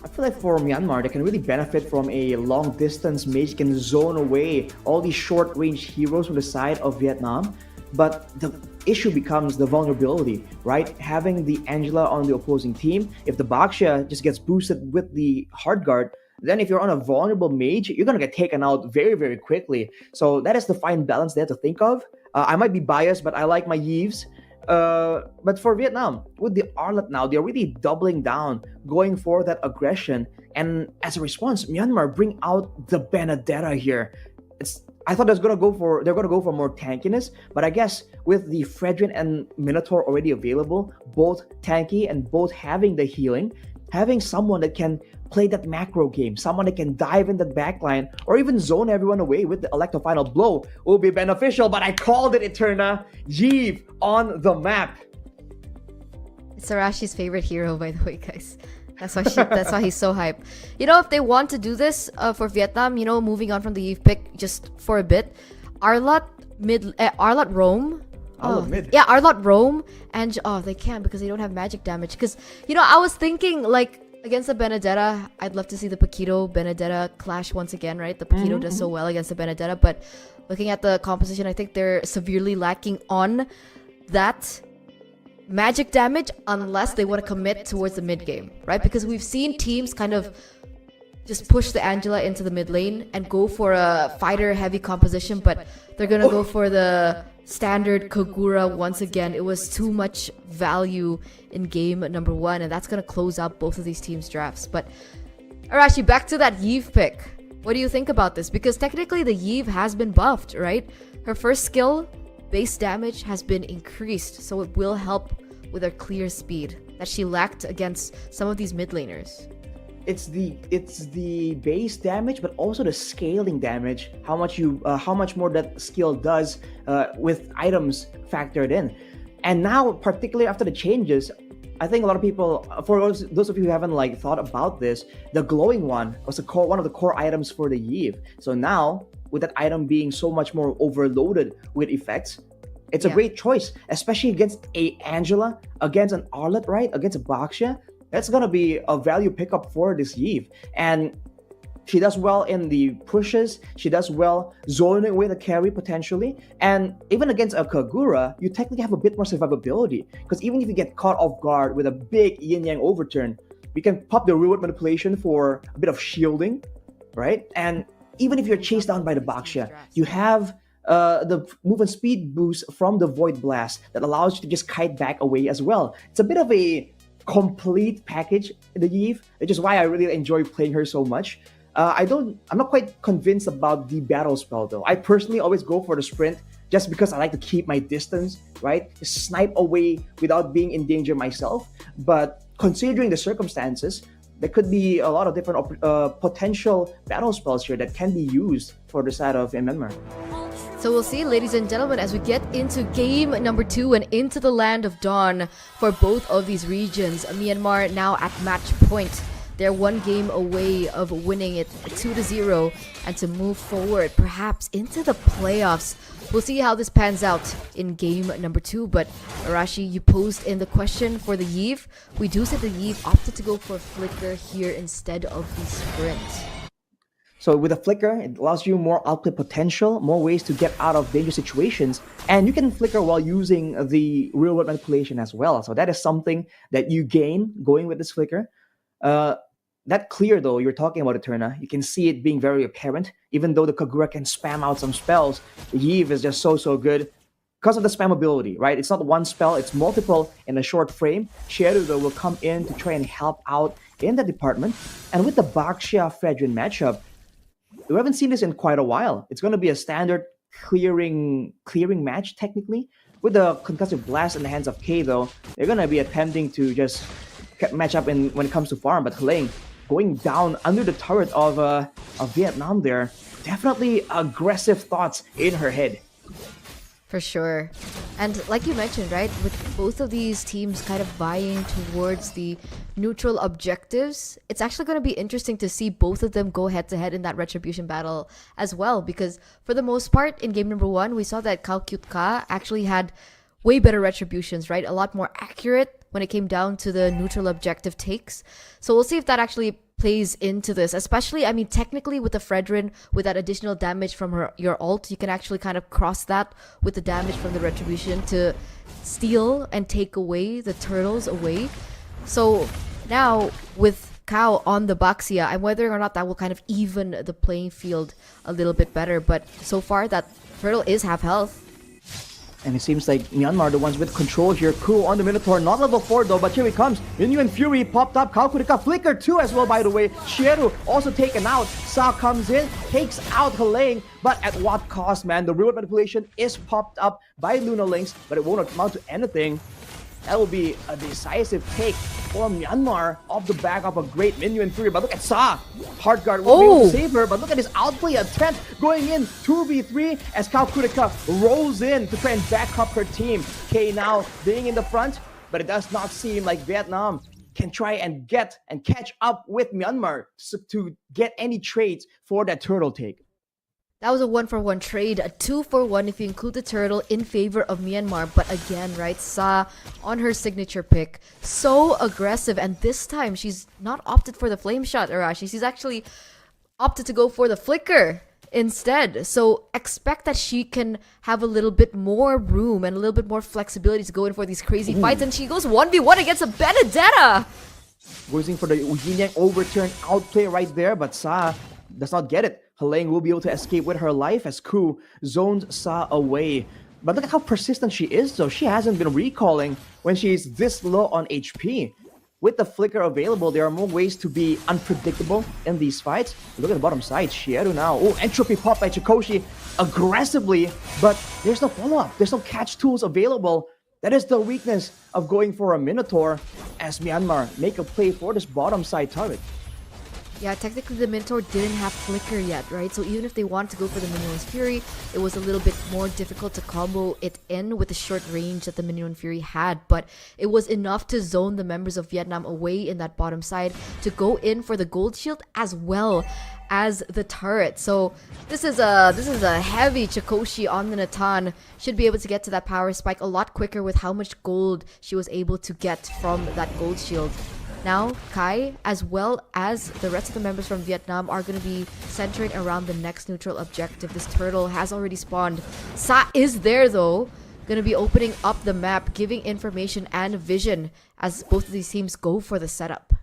I feel like for Myanmar, they can really benefit from a long distance mage can zone away all these short range heroes from the side of Vietnam. But the issue becomes the vulnerability, right? Having the Angela on the opposing team, if the Baxia just gets boosted with the hard guard, then if you're on a vulnerable mage, you're gonna get taken out very, very quickly. So that is the fine balance they have to think of. I might be biased, but I like my Yves. But for Vietnam, with the Arlet now, they're really doubling down, going for that aggression. And as a response, Myanmar bring out the Benedetta here. I thought they're gonna go for more tankiness, but I guess with the Fredrin and Minotaur already available, both tanky and both having the healing, having someone that can play that macro game, someone that can dive in the backline or even zone everyone away with the Electro Final Blow will be beneficial. But I called it, Eterna. Jeeve on the map. It's Arashi's favorite hero, by the way, guys. That's why he's so hyped. You know, if they want to do this for Vietnam, you know, moving on from the Eve pick just for a bit, Arlot Rome. Arlot mid. Yeah, Arlot Rome, and they can't because they don't have magic damage. Because you know, I was thinking like against the Benedetta, I'd love to see the Paquito Benedetta clash once again, right? The Paquito does so well against the Benedetta, but looking at the composition, I think they're severely lacking on that magic damage unless they want to commit towards the mid game, right? Because we've seen teams kind of just push the Angela into the mid lane and go for a fighter heavy composition, but they're gonna go for the standard Kagura once again. It was too much value in game number 1, and that's gonna close out both of these teams' drafts. But Arashi, back to that Yves pick. What do you think about this? Because technically the Yves has been buffed, right? Her first skill, base damage, has been increased, so it will help with her clear speed that she lacked against some of these mid laners. It's the base damage, but also the scaling damage. How much more that skill does with items factored in. And now, particularly after the changes, I think a lot of people, for those of you who haven't like thought about this, the glowing one was one of the core items for the Yves. So now, with that item being so much more overloaded with effects, it's a great choice, especially against a Angela, against an Arlet, right? Against a Baxia. That's gonna be a value pickup for this Yves. And she does well in the pushes. She does well zoning away the carry potentially. And even against a Kagura, you technically have a bit more survivability. Because even if you get caught off guard with a big yin-yang overturn, you can pop the real-world manipulation for a bit of shielding, right? And even if you're chased down by the Baxia, you have the movement speed boost from the Void Blast that allows you to just kite back away as well. It's a bit of a complete package in the Yves, which is why I really enjoy playing her so much. I'm not quite convinced about the battle spell though. I personally always go for the sprint just because I like to keep my distance, right? Just snipe away without being in danger myself. But considering the circumstances, there could be a lot of different potential battle spells here that can be used for the side of Myanmar. So we'll see, ladies and gentlemen, as we get into game number 2 and into the Land of Dawn for both of these regions. Myanmar now at match point. They're one game away of winning it 2-0 and to move forward, perhaps into the playoffs. We'll see how this pans out in game number 2. But Arashi, you posed in the question for the Yves. We do see the Yves opted to go for Flicker here instead of the Sprint. So with a Flicker, it allows you more output potential, more ways to get out of dangerous situations, and you can Flicker while using the real-world manipulation as well. So that is something that you gain going with this Flicker. That clear though, you're talking about Eterna, you can see it being very apparent. Even though the Kagura can spam out some spells, the Yves is just so good because of the spammability, right? It's not one spell, it's multiple in a short frame. Sheru though will come in to try and help out in that department. And with the Baxia Fredrin matchup, we haven't seen this in quite a while. It's going to be a standard clearing match technically. With the concussive blast in the hands of K though, they're going to be attempting to just match up when it comes to farm. But Helene going down under the turret of Vietnam there, definitely aggressive thoughts in her head. For sure. And like you mentioned, right, with both of these teams kind of vying towards the neutral objectives, it's actually going to be interesting to see both of them go head to head in that retribution battle as well. Because for the most part, in game number 1, we saw that Kao Kyut Ka actually had way better retributions, right? A lot more accurate when it came down to the neutral objective takes. So we'll see if that actually plays into this, especially, I mean, technically with the Fredrin, with that additional damage from your ult, you can actually kind of cross that with the damage from the retribution to steal and take away the turtles away. So now with Kao on the Baxia, I'm whether or not that will kind of even the playing field a little bit better, but so far that turtle is half health. And it seems like Myanmar, the ones with control here. Cool on the Minotaur, not level 4 though, but here he comes. Minion Fury popped up. Kalkurika Flicker too as well, by the way. Shieru also taken out. Sa comes in, takes out Helene, but at what cost, man? The real manipulation is popped up by Luna Lynx, but it won't amount to anything. That will be a decisive take for Myanmar off the back of a great Minion Fury. But look at Sa. Heartguard will be able to save her, but look at his outplay attempt going in 2v3 as Kao Kurika rolls in to try and back up her team. K now being in the front, but it does not seem like Vietnam can try and get and catch up with Myanmar to get any trades for that turtle take. That was a 1-for-1 trade, a 2-for-1 if you include the turtle in favor of Myanmar. But again, right, Sa on her signature pick, so aggressive, and this time she's not opted for the flame shot, Arashi. She's actually opted to go for the flicker instead. So expect that she can have a little bit more room and a little bit more flexibility to go in for these crazy fights, and she goes 1v1 against a Benedetta. Going for the Yin Yang overturn outplay right there, but Sa does not get it. Helene will be able to escape with her life as Ku zones Sa away. But look at how persistent she is though. She hasn't been recalling when she's this low on HP. With the flicker available, there are more ways to be unpredictable in these fights. Look at the bottom side. Shieru now. Oh, entropy pop by Chikoshi aggressively, but there's no follow-up. There's no catch tools available. That is the weakness of going for a Minotaur as Myanmar make a play for this bottom side turret. Yeah, technically the Minotaur didn't have Flicker yet, right? So even if they wanted to go for the Minion's Fury, it was a little bit more difficult to combo it in with the short range that the Minion Fury had. But it was enough to zone the members of Vietnam away in that bottom side to go in for the gold shield as well as the turret. So this is a heavy Chikoshi on the Natan. Should be able to get to that power spike a lot quicker with how much gold she was able to get from that gold shield. Now, Kai, as well as the rest of the members from Vietnam, are going to be centering around the next neutral objective. This turtle has already spawned. Sa is there, though. Going to be opening up the map, giving information and vision as both of these teams go for the setup.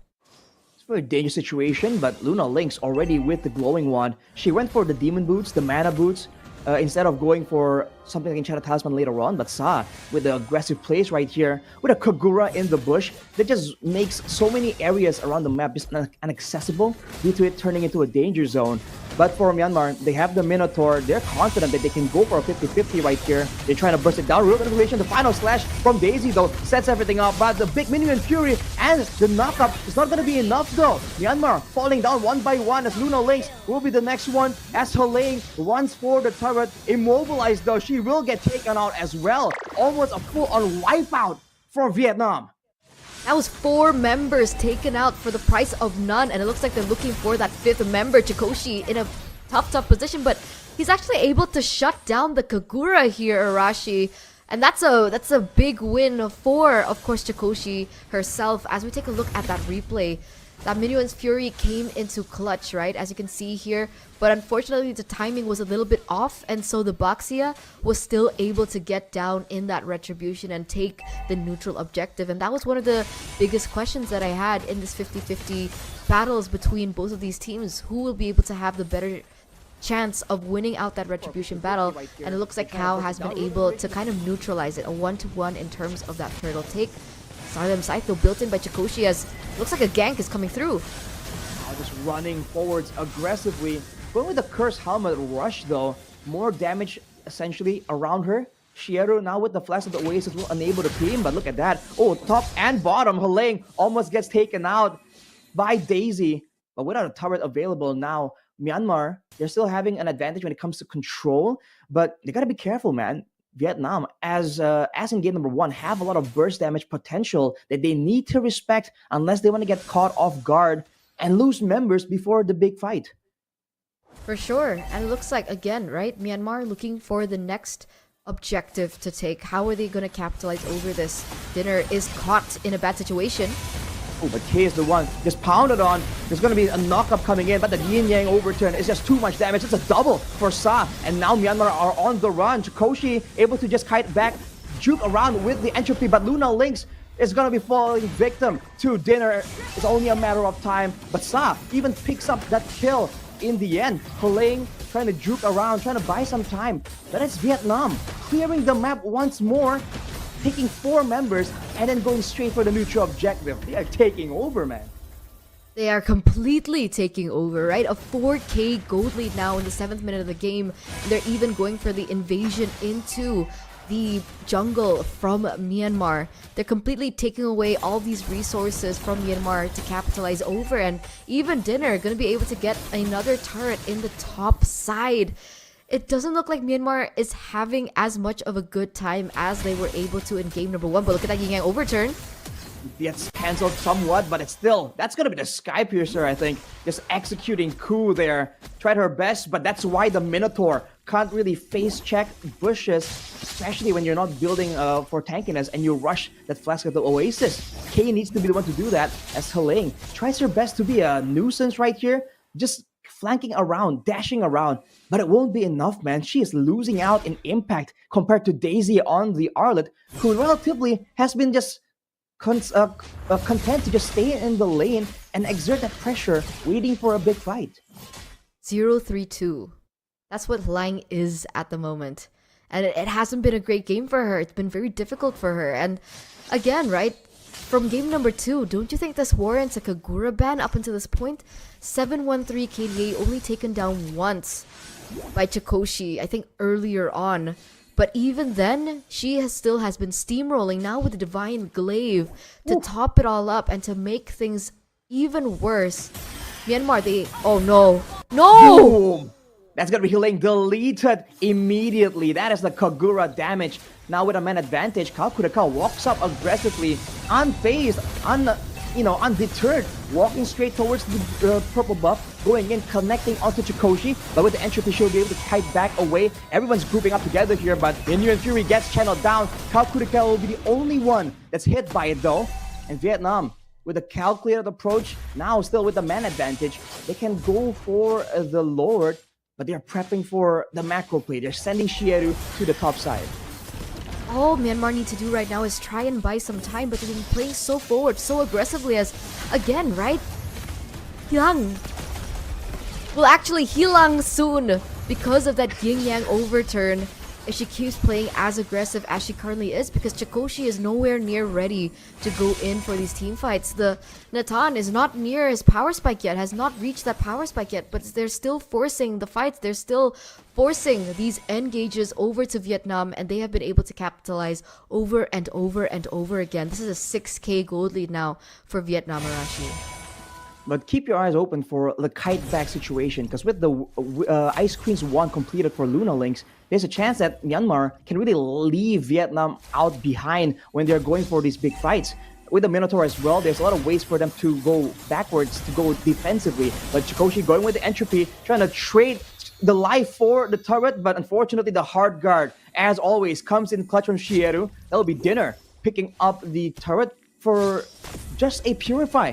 It's a very dangerous situation, but Luna Lynx already with the glowing wand. She went for the demon boots, the mana boots, instead of going for something like Enchanted Talisman later on. But Sa, with the aggressive plays right here, with a Kagura in the bush, that just makes so many areas around the map just inaccessible due to it turning into a danger zone. But for Myanmar, they have the Minotaur. They're confident that they can go for a 50-50 right here. They're trying to burst it down. Real manipulation. The final slash from Daisy, though, sets everything up. But the big Minion Fury and the knockup is not going to be enough, though. Myanmar falling down one by one as Luna Lynx will be the next one. As Helene runs for the turret. Immobilized, though, she will get taken out as well. Almost a full-on wipeout for Vietnam. That was 4 members taken out for the price of none, and it looks like they're looking for that 5th member, Chikoshi, in a tough position, but he's actually able to shut down the Kagura here, Arashi. And that's a big win for, of course, Chikoshi herself. As we take a look at that replay, that Minion's Fury came into clutch, right? As you can see here. But unfortunately, the timing was a little bit off. And so the Baxia was still able to get down in that retribution and take the neutral objective. And that was one of the biggest questions that I had in this 50-50 battles between both of these teams. Who will be able to have the better chance of winning out that retribution battle? And it looks like Kao has been able to kind of neutralize it. A 1-to-1 in terms of that turtle take. Stardom Scythe built in by Chikoshi as looks like a gank is coming through. Now just running forwards aggressively. Going with the Cursed Helmet rush though, more damage essentially around her. Shieru now with the Flash of the Oasis will unable to team, but look at that. Oh, top and bottom, Helene almost gets taken out by Daisy. But without a turret available now, Myanmar, they're still having an advantage when it comes to control, but they gotta be careful, man. Vietnam, as in game number one, have a lot of burst damage potential that they need to respect unless they want to get caught off guard and lose members before the big fight. For sure. And it looks like, again, right? Myanmar looking for the next objective to take. How are they going to capitalize over this? Dinner is caught in a bad situation. Oh, but K is the one just pounded on. There's going to be a knock-up coming in, but the yin-yang overturn is just too much damage. It's a double for Sa, and now Myanmar are on the run. Chikoshi able to just kite back, juke around with the entropy, but Luna Lynx is going to be falling victim to Dinner. It's only a matter of time, but Sa even picks up that kill in the end. Playing, trying to juke around, trying to buy some time. But it's Vietnam clearing the map once more, taking 4 members and then going straight for the neutral objective. They are taking over, man. They are completely taking over, right? A 4K gold lead now in the 7th minute of the game. They're even going for the invasion into the jungle from Myanmar. They're completely taking away all these resources from Myanmar to capitalize over, and even Dinner gonna be able to get another turret in the top side. It doesn't look like Myanmar is having as much of a good time as they were able to in game number one, but look at that yin-yang overturn. Gets cancelled somewhat, but it's still, that's gonna be the Sky Piercer, I think. Just executing coup there. Tried her best, but that's why the Minotaur can't really face check bushes, especially when you're not building for tankiness and you rush that Flask of the Oasis. Kay needs to be the one to do that, as Helene tries her best to be a nuisance right here, just flanking around, dashing around, but it won't be enough, man. She is losing out in impact compared to Daisy on the Arlet, who relatively has been just content to just stay in the lane and exert that pressure, waiting for a big fight. 0-3-2. That's what Lang is at the moment. And it hasn't been a great game for her. It's been very difficult for her. And again, right, from game number 2, don't you think this warrants a Kagura ban up until this point? 713 KDA only taken down once by Chikoshi, I think earlier on. But even then, she still has been steamrolling now with the Divine Glaive to top it all up and to make things even worse. Myanmar, oh no. No! Boom! That's gonna be healing deleted immediately. That is the Kagura damage. Now with a man advantage, Kalkuraka walks up aggressively, unfazed, undeterred, walking straight towards the purple buff, going in, connecting onto Chikoshi, but with the entropy she'll be able to kite back away. Everyone's grouping up together here, but Inu and Fury gets channeled down. Kalkuraka will be the only one that's hit by it though. And Vietnam, with a calculated approach, now still with the man advantage, they can go for the Lord, but they're prepping for the macro play. They're sending Shieru to the top side. All Myanmar need to do right now is try and buy some time, but they've been playing so forward, so aggressively as, again, right? Hilang will actually Hilang soon because of that yin-yang overturn if she keeps playing as aggressive as she currently is, because Chikoshi is nowhere near ready to go in for these team fights. The Natan is not near his power spike yet, has not reached that power spike yet, but they're still forcing the fights. They're still forcing these engages over to Vietnam, and they have been able to capitalize over and over and over again. This is a 6k gold lead now for Vietnam, Arashi. But keep your eyes open for the kite back situation, because with the Ice Queen's wand completed for Luna Lynx, there's a chance that Myanmar can really leave Vietnam out behind when they're going for these big fights. With the Minotaur as well, there's a lot of ways for them to go backwards, to go defensively. But Chikoshi going with the entropy, trying to trade the life for the turret, but unfortunately the hard guard, as always, comes in clutch from Shieru. That'll be Dinner picking up the turret for just a Purify.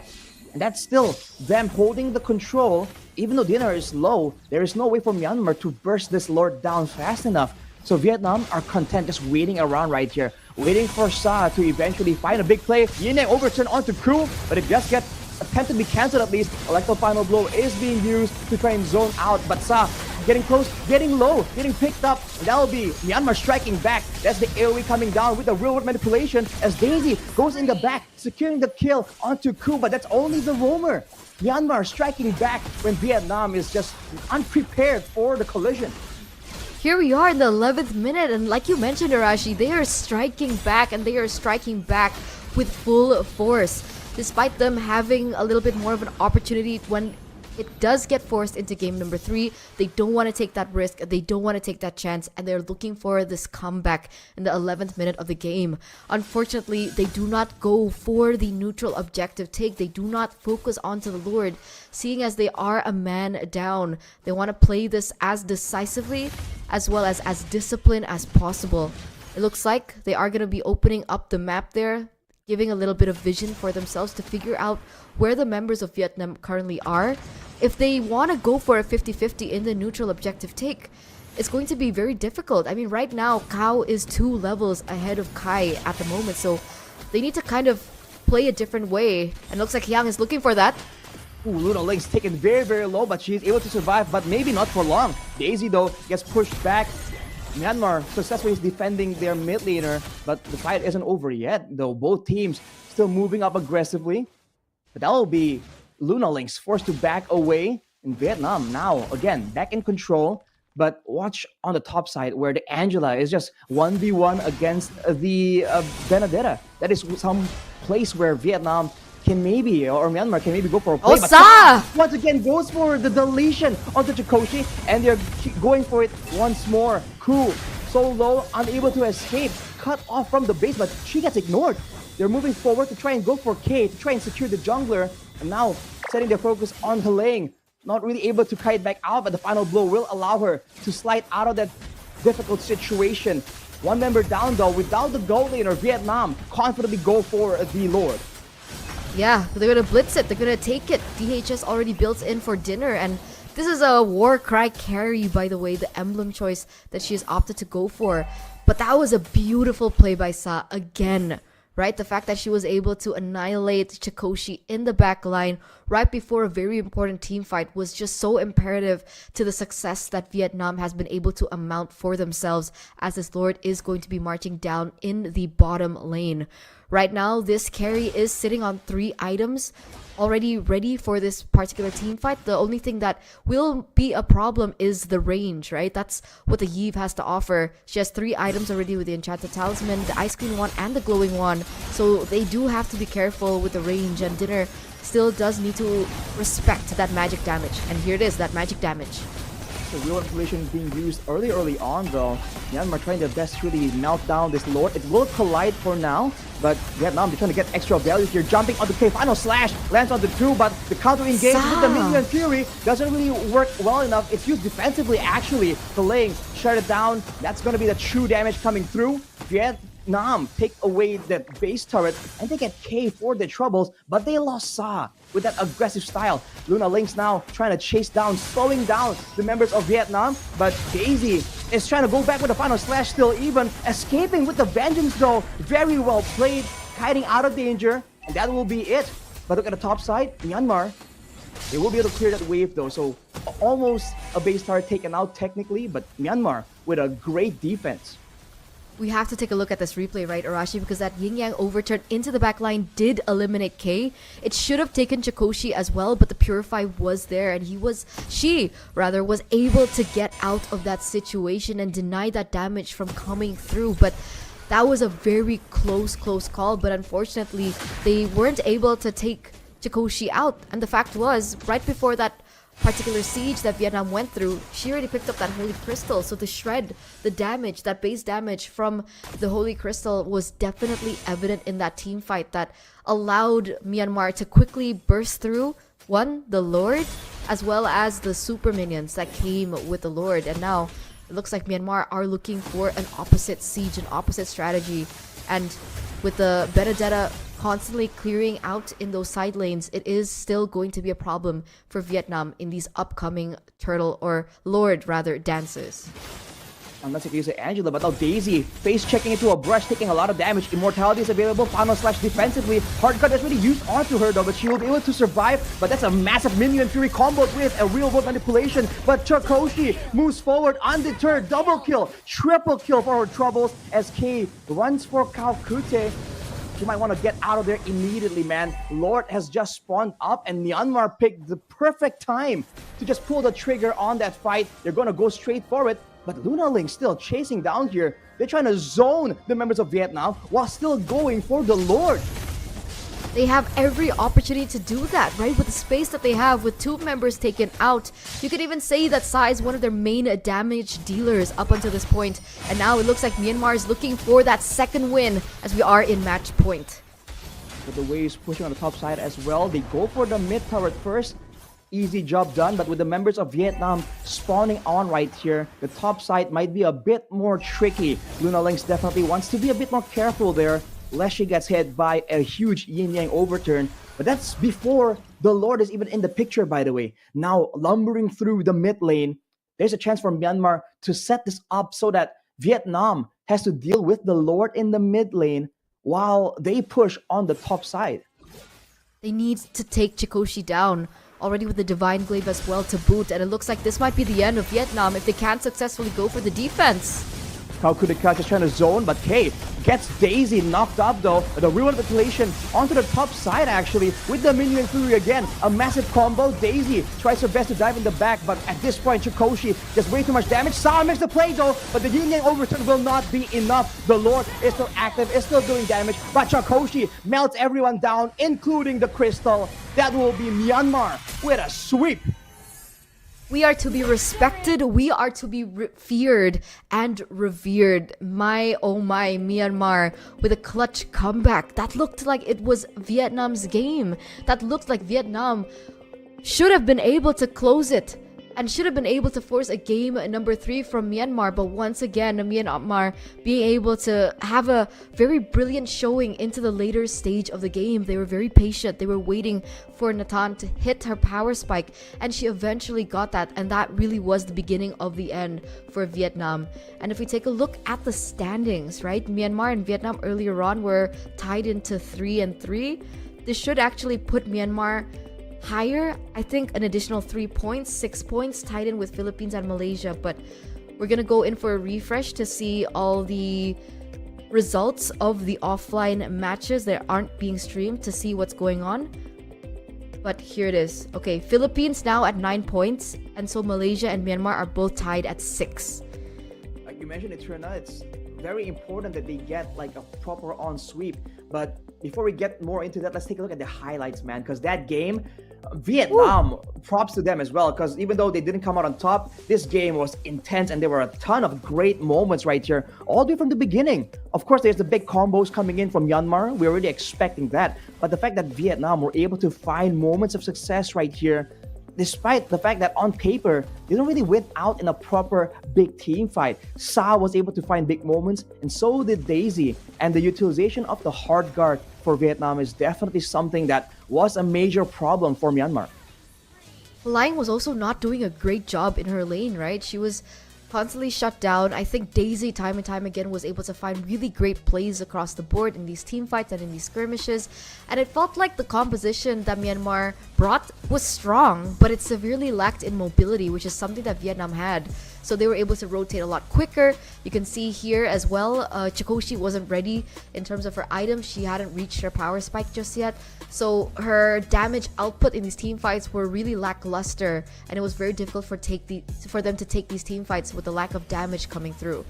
And that's still them holding the control. Even though Dinner is low, there is no way for Myanmar to burst this Lord down fast enough. So Vietnam are content just waiting around right here, waiting for Sa to eventually find a big play. Yin-yang overturn onto Ku, but it just gets attempted to be cancelled at least. Electro Final Blow is being used to try and zone out, but Sa getting close, getting low, getting picked up. And that will be Myanmar striking back. That's the AoE coming down with the real world manipulation as Daisy goes in the back, securing the kill onto Ku, but that's only the roamer. Myanmar striking back when Vietnam is just unprepared for the collision. Here we are in the 11th minute, and like you mentioned, Arashi, they are striking back, and they are striking back with full force. Despite them having a little bit more of an opportunity when it does get forced into game number 3. They don't want to take that risk. They don't want to take that chance. And they're looking for this comeback in the 11th minute of the game. Unfortunately, they do not go for the neutral objective take. They do not focus onto the Lord, seeing as they are a man down. They want to play this as decisively as well as disciplined as possible. It looks like they are going to be opening up the map there, giving a little bit of vision for themselves to figure out where the members of Vietnam currently are. If they want to go for a 50-50 in the neutral objective take, it's going to be very difficult. I mean, right now, Kao is 2 levels ahead of Kai at the moment, so they need to kind of play a different way. And it looks like Yang is looking for that. Ooh, Luna Link's taken very, very low, but she's able to survive, but maybe not for long. Daisy, though, gets pushed back. Myanmar successfully is defending their mid laner, but the fight isn't over yet, though both teams still moving up aggressively. But that will be Luna Link's forced to back away, in Vietnam now, again, back in control. But watch on the top side where the Angela is just 1v1 against the Benedetta. That is some place where Vietnam can maybe, or Myanmar can maybe go for a play. Osa! But once again goes for the deletion onto Chikoshi, and they're going for it once more. Cool, so low, unable to escape, cut off from the base, but she gets ignored. They're moving forward to try and go for K, to try and secure the jungler, and now setting their focus on Helene. Not really able to kite back out, but the final blow will allow her to slide out of that difficult situation. One member down though, without the gold laner, Vietnam confidently go for the Lord. Yeah, they're gonna blitz it. They're gonna take it. DHS already built in for dinner, and this is a Warcry carry, by the way, the emblem choice that she has opted to go for. But that was a beautiful play by Sa again, right? The fact that she was able to annihilate Chikoshi in the back line right before a very important team fight was just so imperative to the success that Vietnam has been able to amount for themselves, as this Lord is going to be marching down in the bottom lane. Right now, this carry is sitting on 3 items already ready for this particular team fight. The only thing that will be a problem is the range, right? That's what the Iesf has to offer. She has 3 items already with the Enchanted Talisman, the Ice Queen one, and the Glowing one. So they do have to be careful with the range, and Dinner still does need to respect that magic damage. And here it is, that magic damage. The real manipulation being used early on though. Myanmar trying their best to really melt down this Lord. It will collide for now, but Vietnam, they're trying to get extra value here. Jumping onto K, final slash, lands on the 2, but the counter engage with the Minion Fury doesn't really work well enough. It's used defensively actually. Delaying, shut it down. That's going to be the true damage coming through. Vietnam take away that base turret and they get K for their troubles, but they lost Sa with that aggressive style. Luna Link's now trying to chase down, slowing down the members of Vietnam, but Daisy is trying to go back with the final slash, still even escaping with the vengeance though. Very well played, hiding out of danger, and that will be it. But look at the top side, Myanmar, they will be able to clear that wave though, so almost a base turret taken out technically, but Myanmar with a great defense. We have to take a look at this replay, right, Arashi? Because that Yin Yang overturn into the backline did eliminate K. It should have taken Chikoshi as well, but the Purify was there, and she was able to get out of that situation and deny that damage from coming through. But that was a very close call. But unfortunately, they weren't able to take Chikoshi out. And the fact was, right before that particular siege that Vietnam went through, she already picked up that Holy Crystal. So to shred the damage, that base damage from the Holy Crystal was definitely evident in that team fight that allowed Myanmar to quickly burst through, one, the Lord, as well as the super minions that came with the Lord. And now it looks like Myanmar are looking for an opposite siege, an opposite strategy. And with the Benedetta constantly clearing out in those side lanes, it is still going to be a problem for Vietnam in these upcoming turtle or Lord rather dances. Unless you can use Angela, but now Daisy face checking into a brush, taking a lot of damage. Immortality is available, final slash defensively. Hard cut is really used onto her though, but she will be able to survive. But that's a massive Minion Fury combo with a real world manipulation. But Chikoshi moves forward undeterred, double kill, triple kill for her troubles as K runs for Calcute. She might want to get out of there immediately, man. Lord has just spawned up and Myanmar picked the perfect time to just pull the trigger on that fight. They're going to go straight for it. But Luna Ling still chasing down here. They're trying to zone the members of Vietnam while still going for the Lord. They have every opportunity to do that, right? With the space that they have, with 2 members taken out. You could even say that Sa is one of their main damage dealers up until this point. And now it looks like Myanmar is looking for that second win as we are in match point. But the Waves pushing on the top side as well. They go for the mid tower first. Easy job done, but with the members of Vietnam spawning on right here, the top side might be a bit more tricky. Luna Lynx definitely wants to be a bit more careful there. Leshy gets hit by a huge yin-yang overturn, but that's before the Lord is even in the picture, by the way. Now, lumbering through the mid lane, there's a chance for Myanmar to set this up so that Vietnam has to deal with the Lord in the mid lane while they push on the top side. They need to take Chikoshi down, already with the Divine Glaive as well to boot, and it looks like this might be the end of Vietnam if they can't successfully go for the defense. Kaukudika just trying to zone, but K gets Daisy knocked up though. The real manipulation onto the top side actually with the Minion Fury again. A massive combo. Daisy tries her best to dive in the back, but at this point Chikoshi just way too much damage. Sa makes the play though, but the Yin Yang overturn will not be enough. The Lord is still active, is still doing damage, but Chikoshi melts everyone down, including the Crystal. That will be Myanmar with a sweep. We are to be respected, we are to be feared and revered. My oh my, Myanmar with a clutch comeback. That looked like it was Vietnam's game. That looked like Vietnam should have been able to close it and should have been able to force a game number 3 from Myanmar. But once again, Myanmar being able to have a very brilliant showing into the later stage of the game. They were very patient. They were waiting for Natan to hit her power spike, and she eventually got that, and that really was the beginning of the end for Vietnam. And if we take a look at the standings, right, Myanmar and Vietnam earlier on were tied into 3-3. This should actually put Myanmar higher, I think an additional 3 points, 6 points, tied in with Philippines and Malaysia. But we're gonna go in for a refresh to see all the results of the offline matches that aren't being streamed to see what's going on. But here it is. Okay, Philippines now at 9 points, and so Malaysia and Myanmar are both tied at 6. Like you mentioned, it's very important that they get like a proper on sweep. But before we get more into that, let's take a look at the highlights, man, because that game, Vietnam, props to them as well, because even though they didn't come out on top, this game was intense and there were a ton of great moments right here, all the way from the beginning. Of course, there's the big combos coming in from Myanmar. We're already expecting that. But the fact that Vietnam were able to find moments of success right here, despite the fact that on paper, they don't really win out in a proper big team fight. Sa was able to find big moments, and so did Daisy. And the utilization of the hard guard for Vietnam is definitely something that was a major problem for Myanmar. Lang was also not doing a great job in her lane, right? She was constantly shut down. I think Daisy time and time again was able to find really great plays across the board in these team fights and in these skirmishes, and it felt like the composition that Myanmar brought was strong, but it severely lacked in mobility, which is something that Vietnam had. So they were able to rotate a lot quicker. You can see here as well, Chikoshi wasn't ready in terms of her items. She hadn't reached her power spike just yet. So her damage output in these team fights were really lackluster, and it was very difficult for them to take these team fights with the lack of damage coming through.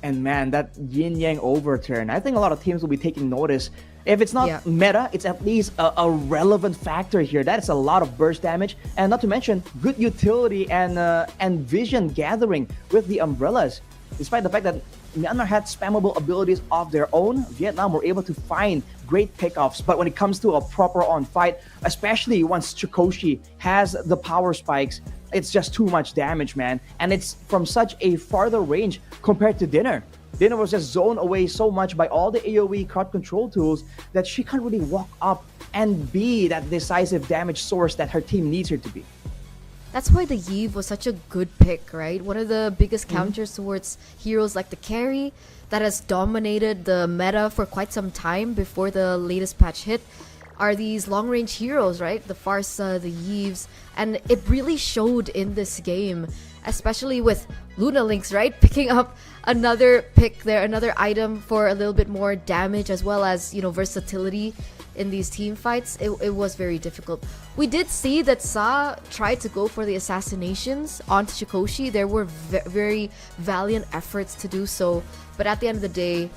And man, that yin-yang overturn, I think a lot of teams will be taking notice. If it's not meta, it's at least a relevant factor here. That is a lot of burst damage, and not to mention good utility and vision gathering with the umbrellas. Despite the fact that Myanmar had spammable abilities of their own, Vietnam were able to find great pickoffs. But when it comes to a proper on fight, especially once Chikoshi has the power spikes, it's just too much damage, man. And it's from such a farther range compared to Dinner. Dinner was just zoned away so much by all the AoE crowd control tools that she can't really walk up and be that decisive damage source that her team needs her to be. That's why the Iesf was such a good pick, right? One of the biggest counters towards heroes like the carry that has dominated the meta for quite some time before the latest patch hit are these long-range heroes, right? The Farsa, the Iesfs, and it really showed in this game, especially with Luna Lynx, right? Picking up another pick there, another item for a little bit more damage as well as, you know, versatility in these team fights. It was very difficult. We did see that Sa tried to go for the assassinations onto Chikoshi. There were very valiant efforts to do so, but at the end of the day,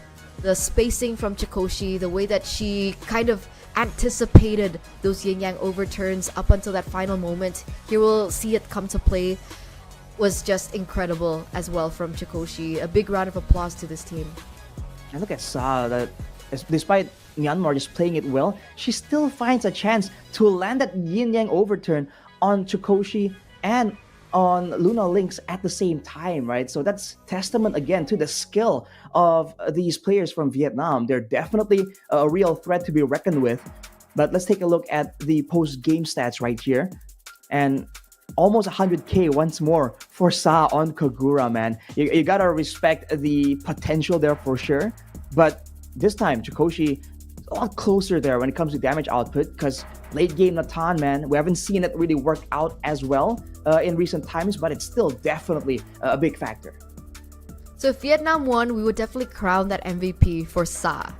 the spacing from Chikoshi, the way that she kind of anticipated those yin yang overturns up until that final moment. Here we'll see it come to play. Was just incredible as well from Chikoshi. A big round of applause to this team. And look at Sa, that despite Myanmar just playing it well, she still finds a chance to land that yin yang overturn on Chikoshi and on Luna Lynx at the same time, right? So that's testament again to the skill of these players from Vietnam. They're definitely a real threat to be reckoned with. But let's take a look at the post-game stats right here. And almost 100k once more for Sa on Kagura, man. You gotta respect the potential there for sure. But this time, Chikoshi a lot closer there when it comes to damage output, because late game Natan, man, we haven't seen it really work out as well in recent times, but it's still definitely a big factor. So if Vietnam won, we would definitely crown that MVP for Sa,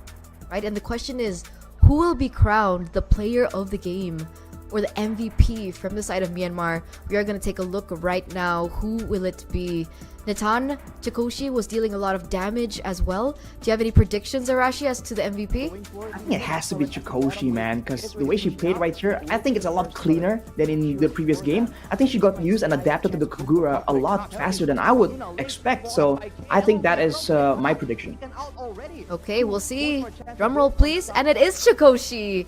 right? And the question is, who will be crowned the player of the game or the MVP from the side of Myanmar? We are going to take a look right now. Who will it be? Natan, Chikoshi was dealing a lot of damage as well. Do you have any predictions, Arashi, as to the MVP? I think it has to be Chikoshi, man, because the way she played right here, I think it's a lot cleaner than in the previous game. I think she got used and adapted to the Kagura a lot faster than I would expect. So I think that is my prediction. Okay, we'll see. Drumroll, please. And it is Chikoshi.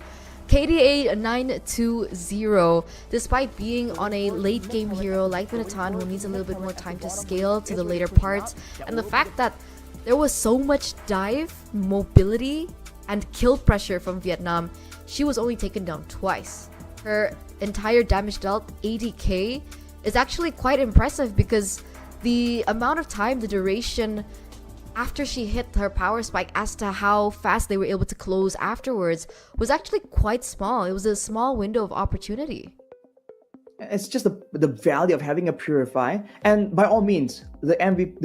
KDA 920. Despite being on a late game hero like Natan, who needs a little bit more time to scale to the later parts, and the fact that there was so much dive, mobility, and kill pressure from Vietnam, she was only taken down twice. Her entire damage dealt, 80k, is actually quite impressive because the amount of time, the duration after she hit her power spike as to how fast they were able to close afterwards was actually quite small. It was a small window of opportunity. It's just the value of having a Purify. And by all means, the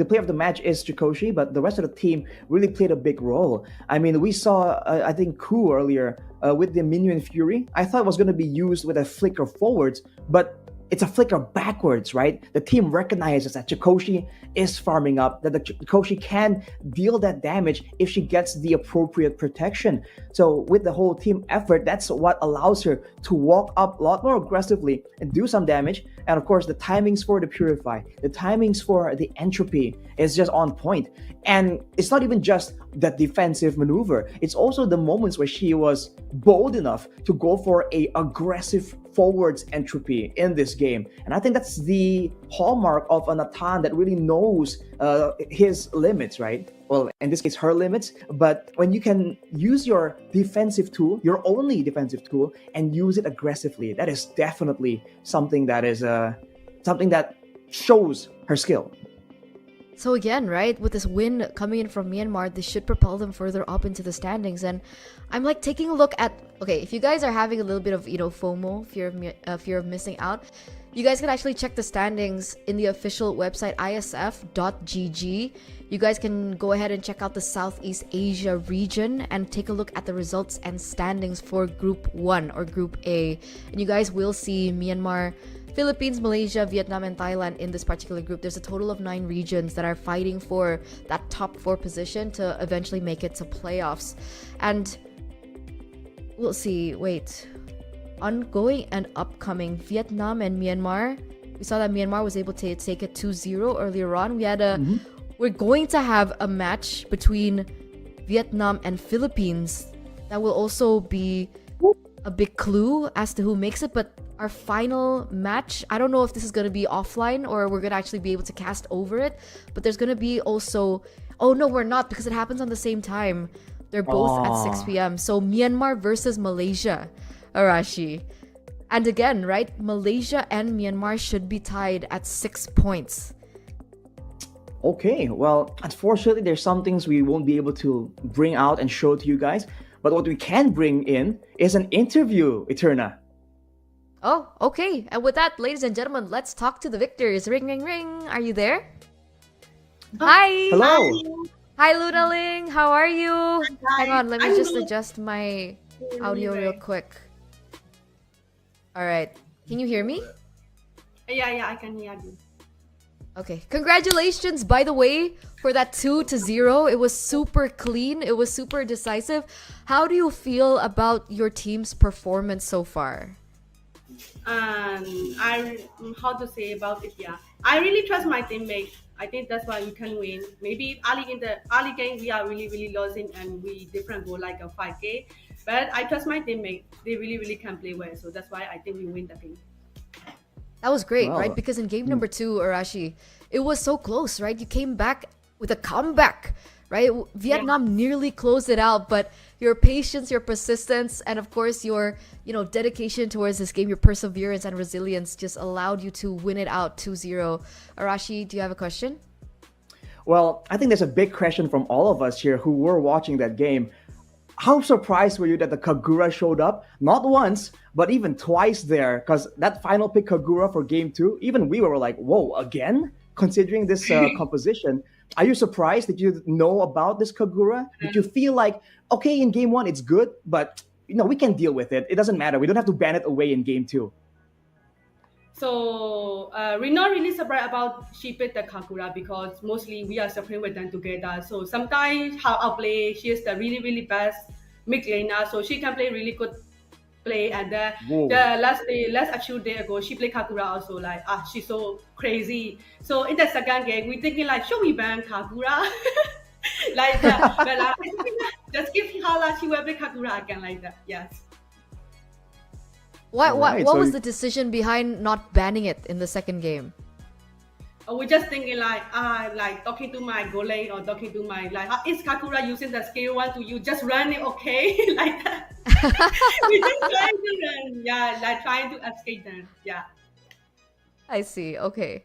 player of the match is Chikoshi, but the rest of the team really played a big role. I mean, we saw, I think, Ku earlier with the Minion Fury. I thought it was going to be used with a flicker forwards, but it's a flicker backwards, right? The team recognizes that Chikoshi is farming up, that the Chikoshi can deal that damage if she gets the appropriate protection. So with the whole team effort, that's what allows her to walk up a lot more aggressively and do some damage. And of course, the timings for the Purify, the timings for the Entropy is just on point. And it's not even just that defensive maneuver. It's also the moments where she was bold enough to go for a aggressive forwards entropy in this game. And I think that's the hallmark of a Natan that really knows his limits, right? Well, in this case, her limits. But when you can use your defensive tool, your only defensive tool, and use it aggressively, that is definitely something that is something that shows her skill. So again, right, with this win coming in from Myanmar, this should propel them further up into the standings. And I'm like taking a look at, okay, if you guys are having a little bit of, FOMO, fear of missing out, you guys can actually check the standings in the official website, isf.gg. You guys can go ahead and check out the Southeast Asia region and take a look at the results and standings for Group 1 or Group A. And you guys will see Myanmar, Philippines, Malaysia, Vietnam, and Thailand in this particular group. There's a total of 9 regions that are fighting for that top 4 position to eventually make it to playoffs. And we'll see, ongoing and upcoming, Vietnam and Myanmar. We saw that Myanmar was able to take it 2-0 earlier on. We're going to have a match between Vietnam and Philippines that will also be a big clue as to who makes it. But our final match, I don't know if this is going to be offline or we're going to actually be able to cast over it, but there's going to be also, oh no, we're not, because it happens on the same time. They're both at 6 p.m. So Myanmar versus Malaysia, Arashi. And again, right, Malaysia and Myanmar should be tied at 6 points. Okay, well, unfortunately, there's some things we won't be able to bring out and show to you guys. But what we can bring in is an interview, Eterna. Oh, okay. And with that, ladies and gentlemen, let's talk to the victors. Ring, ring, ring. Are you there? Hi. Hello. Hi, Luna Ling. How are you? Hi. Hang on, let me just adjust my audio real quick. All right. Can you hear me? Yeah, I can hear you. Okay, congratulations, by the way, for that 2-0. It was super clean. It was super decisive. How do you feel about your team's performance so far? I how to say about it? Yeah, I really trust my teammates. I think that's why we can win. Maybe early in the early game we are really losing and we different go like a 5K. But I trust my teammates. They really can play well. So that's why I think we win the game. That was great, right? Well, Because in game number 2, Arashi, it was so close, right? You came back with a comeback, right? Vietnam nearly closed it out, but your patience, your persistence, and of course your, dedication towards this game, your perseverance and resilience just allowed you to win it out 2-0. Arashi, do you have a question? well, I think there's a big question from all of us here who were watching that game. How surprised were you that the Kagura showed up? Not once, but even twice there. Because that final pick Kagura for game 2, even we were like, whoa, again? Considering this composition. Are you surprised? Did you know about this Kagura? Did you feel like, okay, in game 1 it's good, but we can deal with it. It doesn't matter. We don't have to ban it away in game 2. So we're not really surprised about she picked the Kakura because mostly we are suffering with them together. So sometimes how I play, she is the really best mid laner, so she can play really good play. And Whoa. the last actual day ago, she played Kakura also. Like she's so crazy. So in the second game, we thinking like, should we ban Kakura? Like that. But just give her like she will play Kakura again like that. Yes. What Alright, what so was the decision behind not banning it in the second game? We're just thinking like talking to my Golay or talking to my is Kakura using the skill one to you? Just run it, okay? Like that. We just trying to run, yeah, like trying to escape them, yeah. I see. Okay.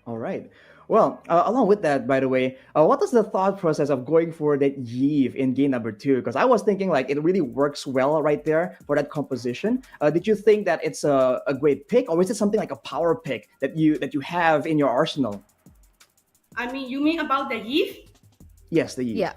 All right. Well, along with that, by the way, what was the thought process of going for that Yeve in game number 2? Because I was thinking like it really works well right there for that composition. Did you think that it's a great pick, or is it something like a power pick that you have in your arsenal? I mean, you mean about the Eve? Yes, the Yeve. Yeah.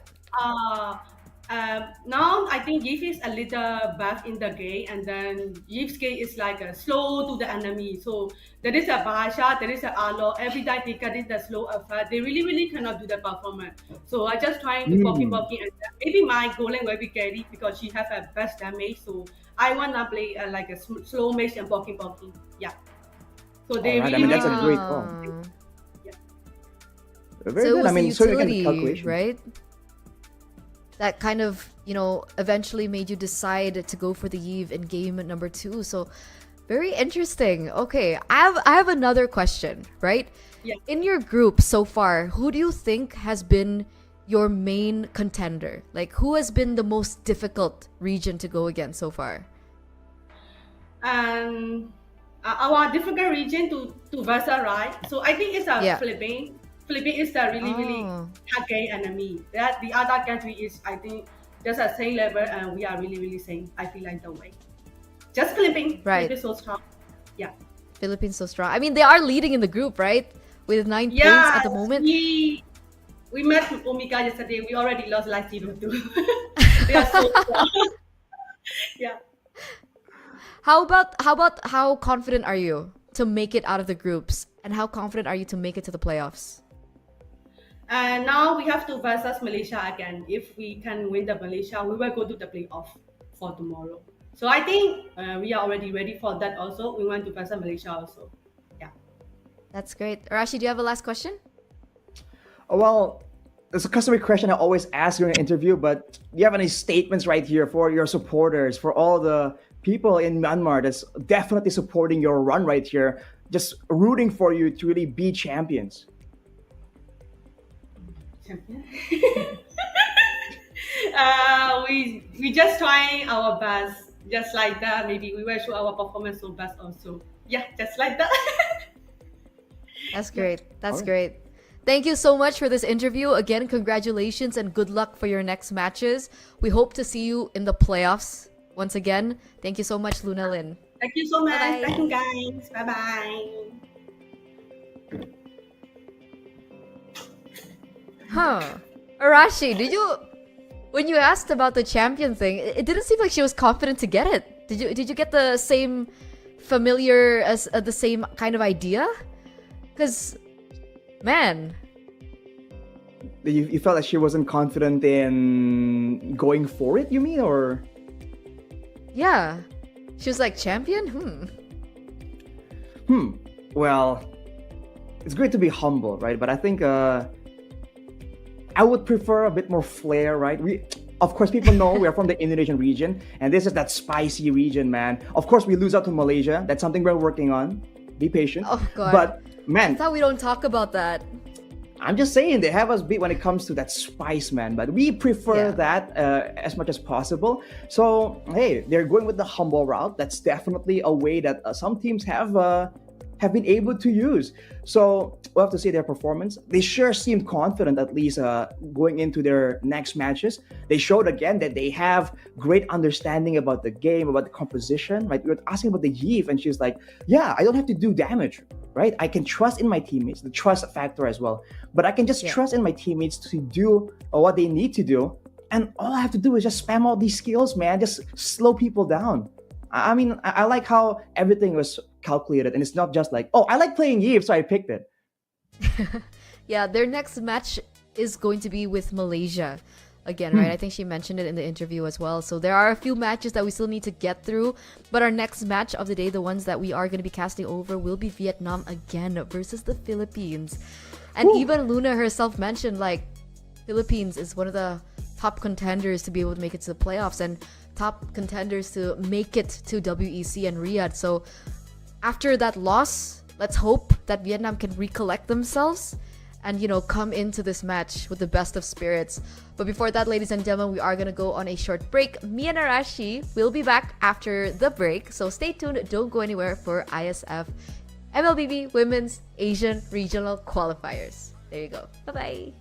Now I think Yves is a little buff in the game, and then Yves' game is like a slow to the enemy. So there is a Basha, there is a Alo. Every time they get it, the slow effect. They really cannot do the performance. So I just trying to poking, and maybe my Golem will be carry because she have a best damage. So I wanna play like a slow mage and poking. Yeah. So they All right. I really mean, that's a great Ah. call. yeah. Very So it good. was I mean, the so you can utility, calculation. right? That kind of, eventually made you decide to go for the Yeve in game number 2. So very interesting. Okay, I have another question, right? Yeah. In your group so far, who do you think has been your main contender? Like, who has been the most difficult region to go against so far? And our difficult region to Versa, right? So I think it's a Yeah. Philippines. Philippines is the really Oh. hard game enemy. That the other country is, I think, just at same level, and we are really same. I feel like the way. Just Philippines. Right. Philippines so strong. Yeah. Philippines so strong. I mean, they are leading in the group, right? With 9 points Yeah. at the moment. We met Omega yesterday. We already lost like 0-2. They are so strong. Yeah. How confident are you to make it out of the groups? And how confident are you to make it to the playoffs? And now we have to versus Malaysia again. If we can win the Malaysia, we will go to the playoff for tomorrow. So I think we are already ready for that also. We want to versus Malaysia also. Yeah. That's great. Arashi, do you have a last question? Well, it's a customary question I always ask during an interview, but do you have any statements right here for your supporters, for all the people in Myanmar that's definitely supporting your run right here, just rooting for you to really be champions? Champion. We just trying our best, just like that. Maybe we will show our performance so best also. Yeah, just like that. That's great. That's Alright. great. Thank you so much for this interview. Again, congratulations and good luck for your next matches. We hope to see you in the playoffs once again. Thank you so much, Luna Lin. Thank you so much. Bye-bye. Thank you guys. Bye bye. Huh. Arashi, when you asked about the champion thing, it didn't seem like she was confident to get it. Did you get the same familiar as the same kind of idea? Because, man, You felt like she wasn't confident in going for it, you mean? Or yeah. She was like, champion? well, it's great to be humble, right? But I think I would prefer a bit more flair, right? Of course, people know we are from the Indonesian region, and this is that spicy region, man. Of course, we lose out to Malaysia. That's something we're working on. Be patient. Oh, God. But I man, thought we don't talk about that. I'm just saying they have us beat when it comes to that spice, man. But we prefer Yeah. that as much as possible. So hey, they're going with the humble route. That's definitely a way that some teams have been able to use. So we'll have to see their performance. They sure seemed confident, at least going into their next matches. They showed again that they have great understanding about the game, about the composition. Right? We were asking about the Iesf, and she's like, "Yeah, I don't have to do damage." Right? I can trust in my teammates, the trust factor as well. But I can just trust in my teammates to do what they need to do. And all I have to do is just spam all these skills, man. Just slow people down. I mean, I like how everything was calculated. And it's not just like, oh, I like playing Eve, so I picked it. Yeah, their next match is going to be with Malaysia again, right? I think she mentioned it in the interview as well. So there are a few matches that we still need to get through, but our next match of the day, the ones that we are going to be casting over, will be Vietnam again versus the Philippines. And even Luna herself mentioned, like, Philippines is one of the top contenders to be able to make it to the playoffs and top contenders to make it to WEC and Riyadh. So after that loss, let's hope that Vietnam can recollect themselves and, you know, come into this match with the best of spirits. But before that, ladies and gentlemen, we are going to go on a short break. Me and Arashi will be back after the break. So stay tuned. Don't go anywhere for ISF Mlbb Women's Asian Regional Qualifiers. There you go. Bye-bye.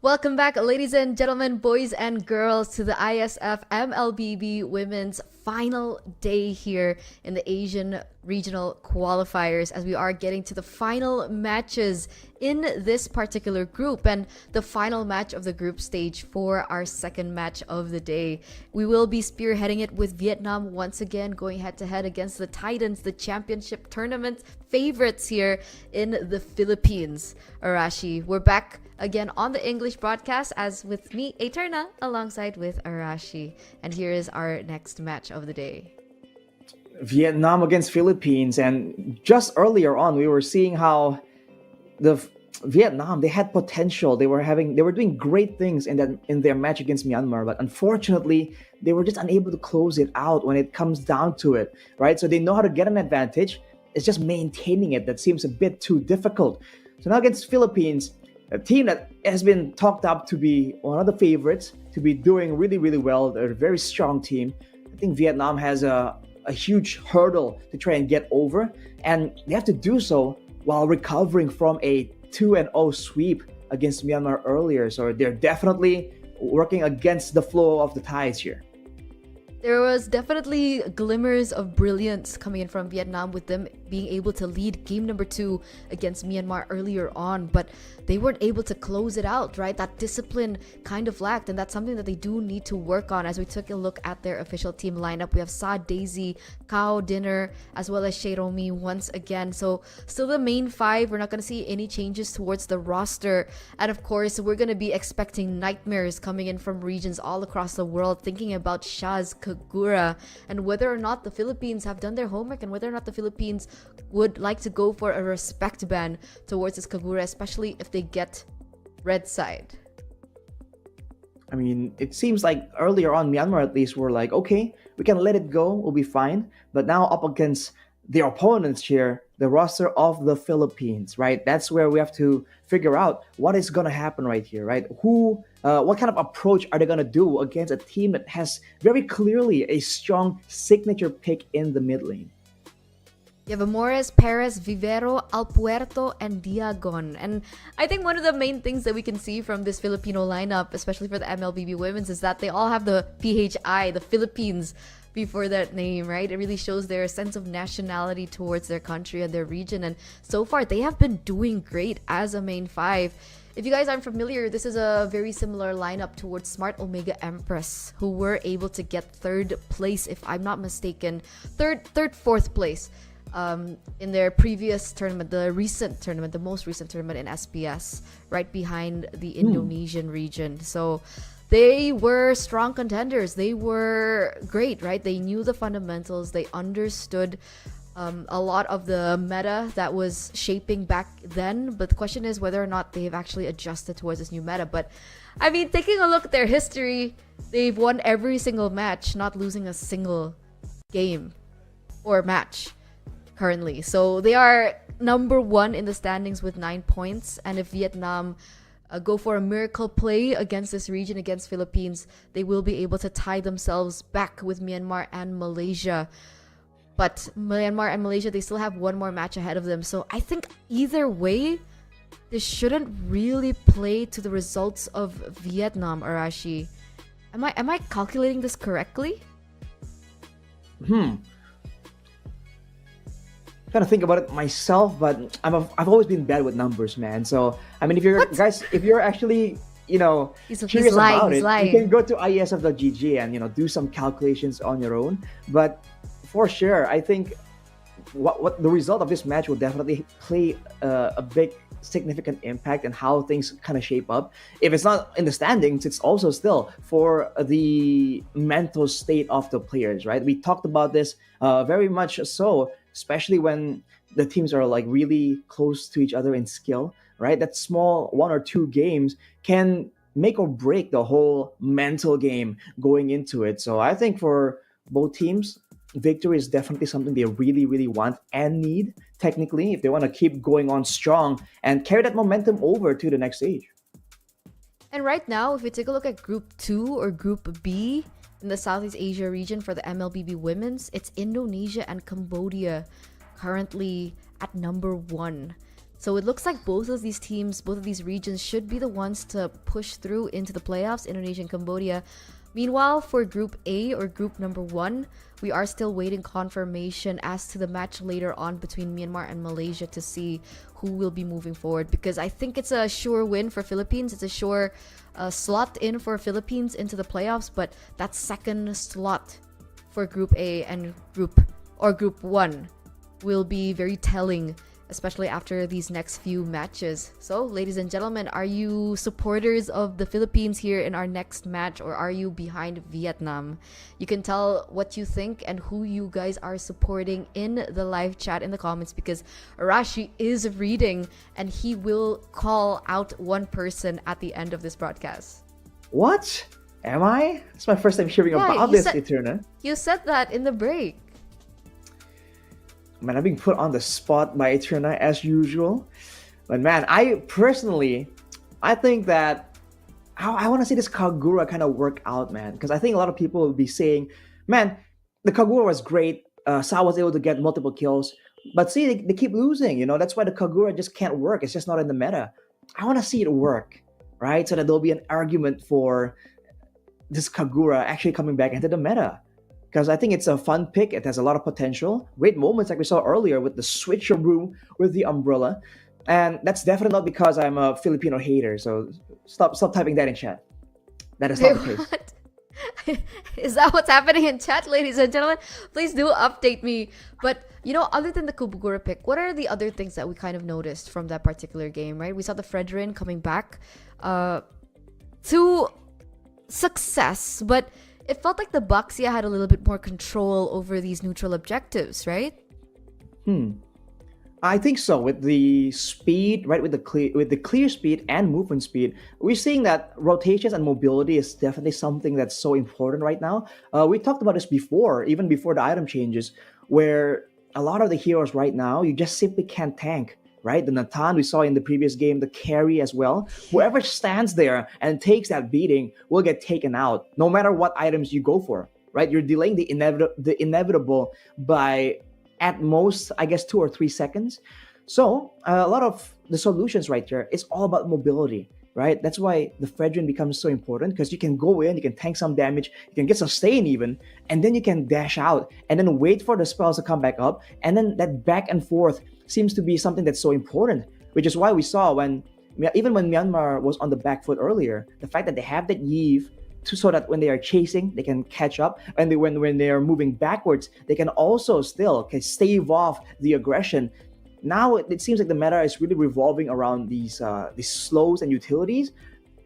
Welcome back, ladies and gentlemen, boys and girls, to the Iesf Mlbb Women's final day here in the Asian Regional Qualifiers, as we are getting to the final matches in this particular group and the final match of the group stage for our second match of the day. We will be spearheading it with Vietnam once again, going head to head against the Titans, the championship tournament favorites here in the Philippines. Arashi, we're back again on the English broadcast, as with me, Eterna, alongside with Arashi. And here is our next match of the day. Vietnam against Philippines, and just earlier on we were seeing how Vietnam, they had potential. They were doing great things in their match against Myanmar, but unfortunately they were just unable to close it out when it comes down to it, right? So they know how to get an advantage. It's just maintaining it that seems a bit too difficult. So now against Philippines, a team that has been talked up to be one of the favorites, to be doing really, really well. They're a very strong team. I think Vietnam has a huge hurdle to try and get over, and they have to do so while recovering from a 2-0 sweep against Myanmar earlier. So they're definitely working against the flow of the tides here. There was definitely glimmers of brilliance coming in from Vietnam, with them being able to lead game number 2 against Myanmar earlier on, but they weren't able to close it out, right? That discipline kind of lacked, and that's something that they do need to work on. As we took a look at their official team lineup, we have Sa Daisy, Kao Dinner, as well as Sheiromi once again. So still the main 5. We're not going to see any changes towards the roster, and of course we're going to be expecting nightmares coming in from regions all across the world, thinking about Shaz Kagura and whether or not the Philippines have done their homework, and whether or not the Philippines would like to go for a respect ban towards this Kagura, especially if they get red side. I mean, it seems like earlier on, Myanmar at least were like, okay, we can let it go, we'll be fine. But now up against their opponents here, the roster of the Philippines, right? That's where we have to figure out what is going to happen right here, right? What kind of approach are they going to do against a team that has very clearly a strong signature pick in the mid lane? You have Amores, Perez, Vivero, Alpuerto, and Diagon. And I think one of the main things that we can see from this Filipino lineup, especially for the Mlbb Women's, is that they all have the PHI, the Philippines, before that name, right? It really shows their sense of nationality towards their country and their region. And so far, they have been doing great as a main 5. If you guys aren't familiar, this is a very similar lineup towards Smart Omega Empress, who were able to get 3rd place, if I'm not mistaken. 4th place. In their previous tournament, the most recent tournament in SPS, right behind the Indonesian region. So they were strong contenders. They were great, right? They knew the fundamentals. They understood a lot of the meta that was shaping back then. But the question is whether or not they've actually adjusted towards this new meta. But I mean, taking a look at their history, they've won every single match, not losing a single game or match currently. So they are number 1 in the standings with 9 points. And if Vietnam go for a miracle play against this region, against Philippines, they will be able to tie themselves back with Myanmar and Malaysia. But Myanmar and Malaysia, they still have one more match ahead of them. So I think either way, this shouldn't really play to the results of Vietnam, Arashi. Am I calculating this correctly? Trying to think about it myself, but I've always been bad with numbers, man. So I mean, if you're actually curious about it, you can go to iesf.gg and do some calculations on your own. But for sure, I think what the result of this match will definitely play a big significant impact in how things kind of shape up. If it's not in the standings, it's also still for the mental state of the players, right? We talked about this very much so, especially when the teams are like really close to each other in skill, right? That small 1 or 2 games can make or break the whole mental game going into it. So I think for both teams, victory is definitely something they really, really want and need, technically, if they want to keep going on strong and carry that momentum over to the next stage. And right now, if we take a look at Group 2 or Group B in the Southeast Asia region for the Mlbb Women's, it's Indonesia and Cambodia currently at number 1. So it looks like both of these teams, both of these regions should be the ones to push through into the playoffs, Indonesia and Cambodia. Meanwhile, for Group A or Group number 1, we are still waiting confirmation as to the match later on between Myanmar and Malaysia to see who will be moving forward, because I think it's a sure win for Philippines. It's a sure slot in for Philippines into the playoffs, but that second slot for Group A and Group 1 will be very telling, especially after these next few matches. So, ladies and gentlemen, are you supporters of the Philippines here in our next match, or are you behind Vietnam? You can tell what you think and who you guys are supporting in the live chat in the comments, because Arashi is reading and he will call out one person at the end of this broadcast. What? Am I? It's my first time hearing about this, Eterna. You said that in the break. Man, I'm being put on the spot by Eterna as usual. But man, I think that I want to see this Kagura kind of work out, man. Because I think a lot of people will be saying, man, the Kagura was great. Sao was able to get multiple kills. But see, they keep losing, That's why the Kagura just can't work. It's just not in the meta. I want to see it work, right? So that there'll be an argument for this Kagura actually coming back into the meta. Because I think it's a fun pick. It has a lot of potential. Great moments like we saw earlier with the switcheroo with the umbrella. And that's definitely not because I'm a Filipino hater. So stop typing that in chat. That is not the case. What? Is that what's happening in chat, ladies and gentlemen? Please do update me. But, other than the Kubugura pick, what are the other things that we kind of noticed from that particular game, right? We saw the Fredrin coming back to success, but it felt like the Baxia had a little bit more control over these neutral objectives, right? I think so. With the speed, right, with the clear speed and movement speed, we're seeing that rotations and mobility is definitely something that's so important right now. We talked about this before, even before the item changes, where a lot of the heroes right now, you just simply can't tank. Right? The Natan we saw in the previous game, the carry as well. Whoever stands there and takes that beating will get taken out, no matter what items you go for. Right? You're delaying the inevitable by at most, I guess, 2 or 3 seconds. So a lot of the solutions right there, it's all about mobility. Right? That's why the Fredrin becomes so important, because you can go in, you can tank some damage, you can get sustain even, and then you can dash out and then wait for the spells to come back up, and then that back and forth seems to be something that's so important, which is why we saw even when Myanmar was on the back foot earlier, the fact that they have that Iesf so that when they are chasing, they can catch up, and when they are moving backwards, they can also still stave off the aggression. Now it seems like the meta is really revolving around these slows and utilities,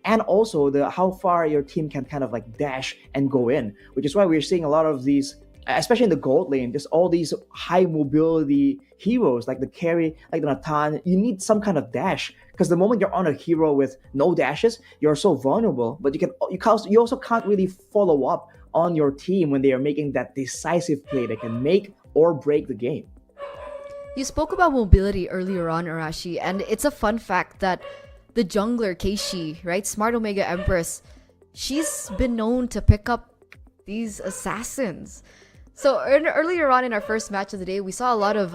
and also how far your team can kind of like dash and go in, which is why we're seeing a lot of these, especially in the gold lane, just all these high mobility heroes like the carry, like the Natan. You need some kind of dash, because the moment you're on a hero with no dashes, you're so vulnerable. But you also can't really follow up on your team when they are making that decisive play that can make or break the game. You spoke about mobility earlier on, Arashi, and it's a fun fact that the jungler Keishi, right, Smart Omega Empress, she's been known to pick up these assassins. So earlier on in our first match of the day, we saw a lot of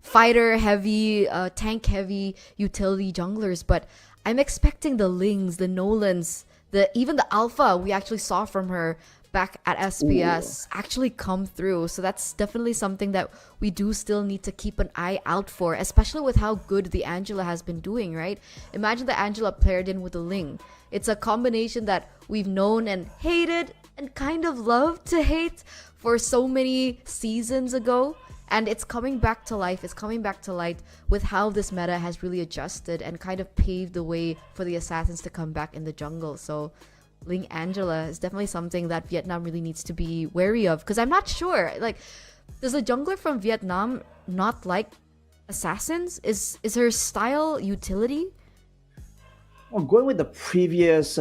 fighter heavy, tank heavy utility junglers, but I'm expecting the Lings, the Nolans, even the Alpha we actually saw from her back at SPS actually come through. So that's definitely something that we do still need to keep an eye out for, especially with how good the Angela has been doing, right? Imagine the Angela paired in with the Ling. It's a combination that we've known and hated and kind of loved to hate for so many seasons ago. And it's coming back to life. It's coming back to light with how this meta has really adjusted and kind of paved the way for the assassins to come back in the jungle. So Ling Angela is definitely something that Vietnam really needs to be wary of, because I'm not sure, like, does a jungler from Vietnam not like assassins? Is her style utility? Well, going with the previous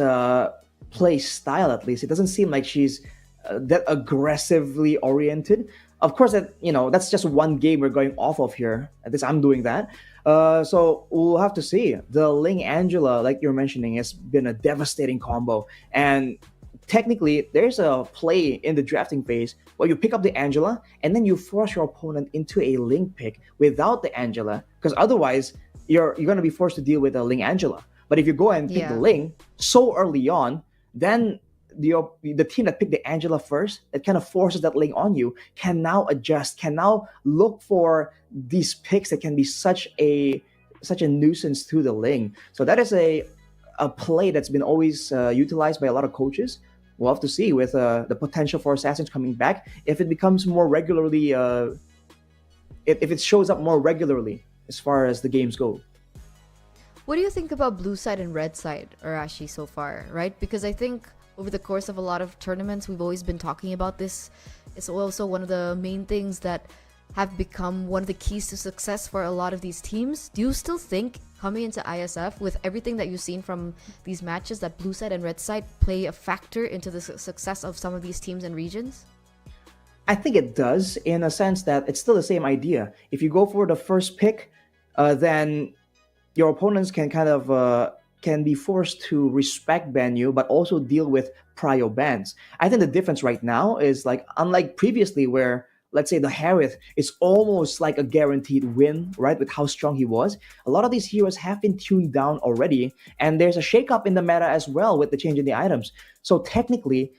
play style, at least, it doesn't seem like she's that aggressively oriented. Of course, that's just one game we're going off of here. At least I'm doing that. So we'll have to see. The Ling Angela, like you're mentioning, has been a devastating combo. And technically, there's a play in the drafting phase where you pick up the Angela and then you force your opponent into a Ling pick without the Angela. Because otherwise, you're gonna be forced to deal with a Ling Angela. But if you go and pick the Yeah. Ling so early on, then the team that picked the Angela first, it kind of forces that Ling on you, can now adjust, can now look for these picks that can be such a nuisance to the Ling. So that is a play that's been always utilized by a lot of coaches. We'll have to see with the potential for assassins coming back if it becomes more regularly, if it shows up more regularly as far as the games go. What do you think about blue side and red side, Arashi, so far, right? Because I think over the course of a lot of tournaments, we've always been talking about this. It's also one of the main things that have become one of the keys to success for a lot of these teams. Do you still think, coming into ISF, with everything that you've seen from these matches, that blue side and red side play a factor into the success of some of these teams and regions? I think it does, in a sense that it's still the same idea. If you go for the first pick, then your opponents can kind of can be forced to respect ban you, but also deal with prio bans. I think the difference right now is, like, unlike previously where, let's say, the Harith is almost like a guaranteed win, right, with how strong he was. A lot of these heroes have been tuned down already, and there's a shakeup in the meta as well with the change in the items. So technically,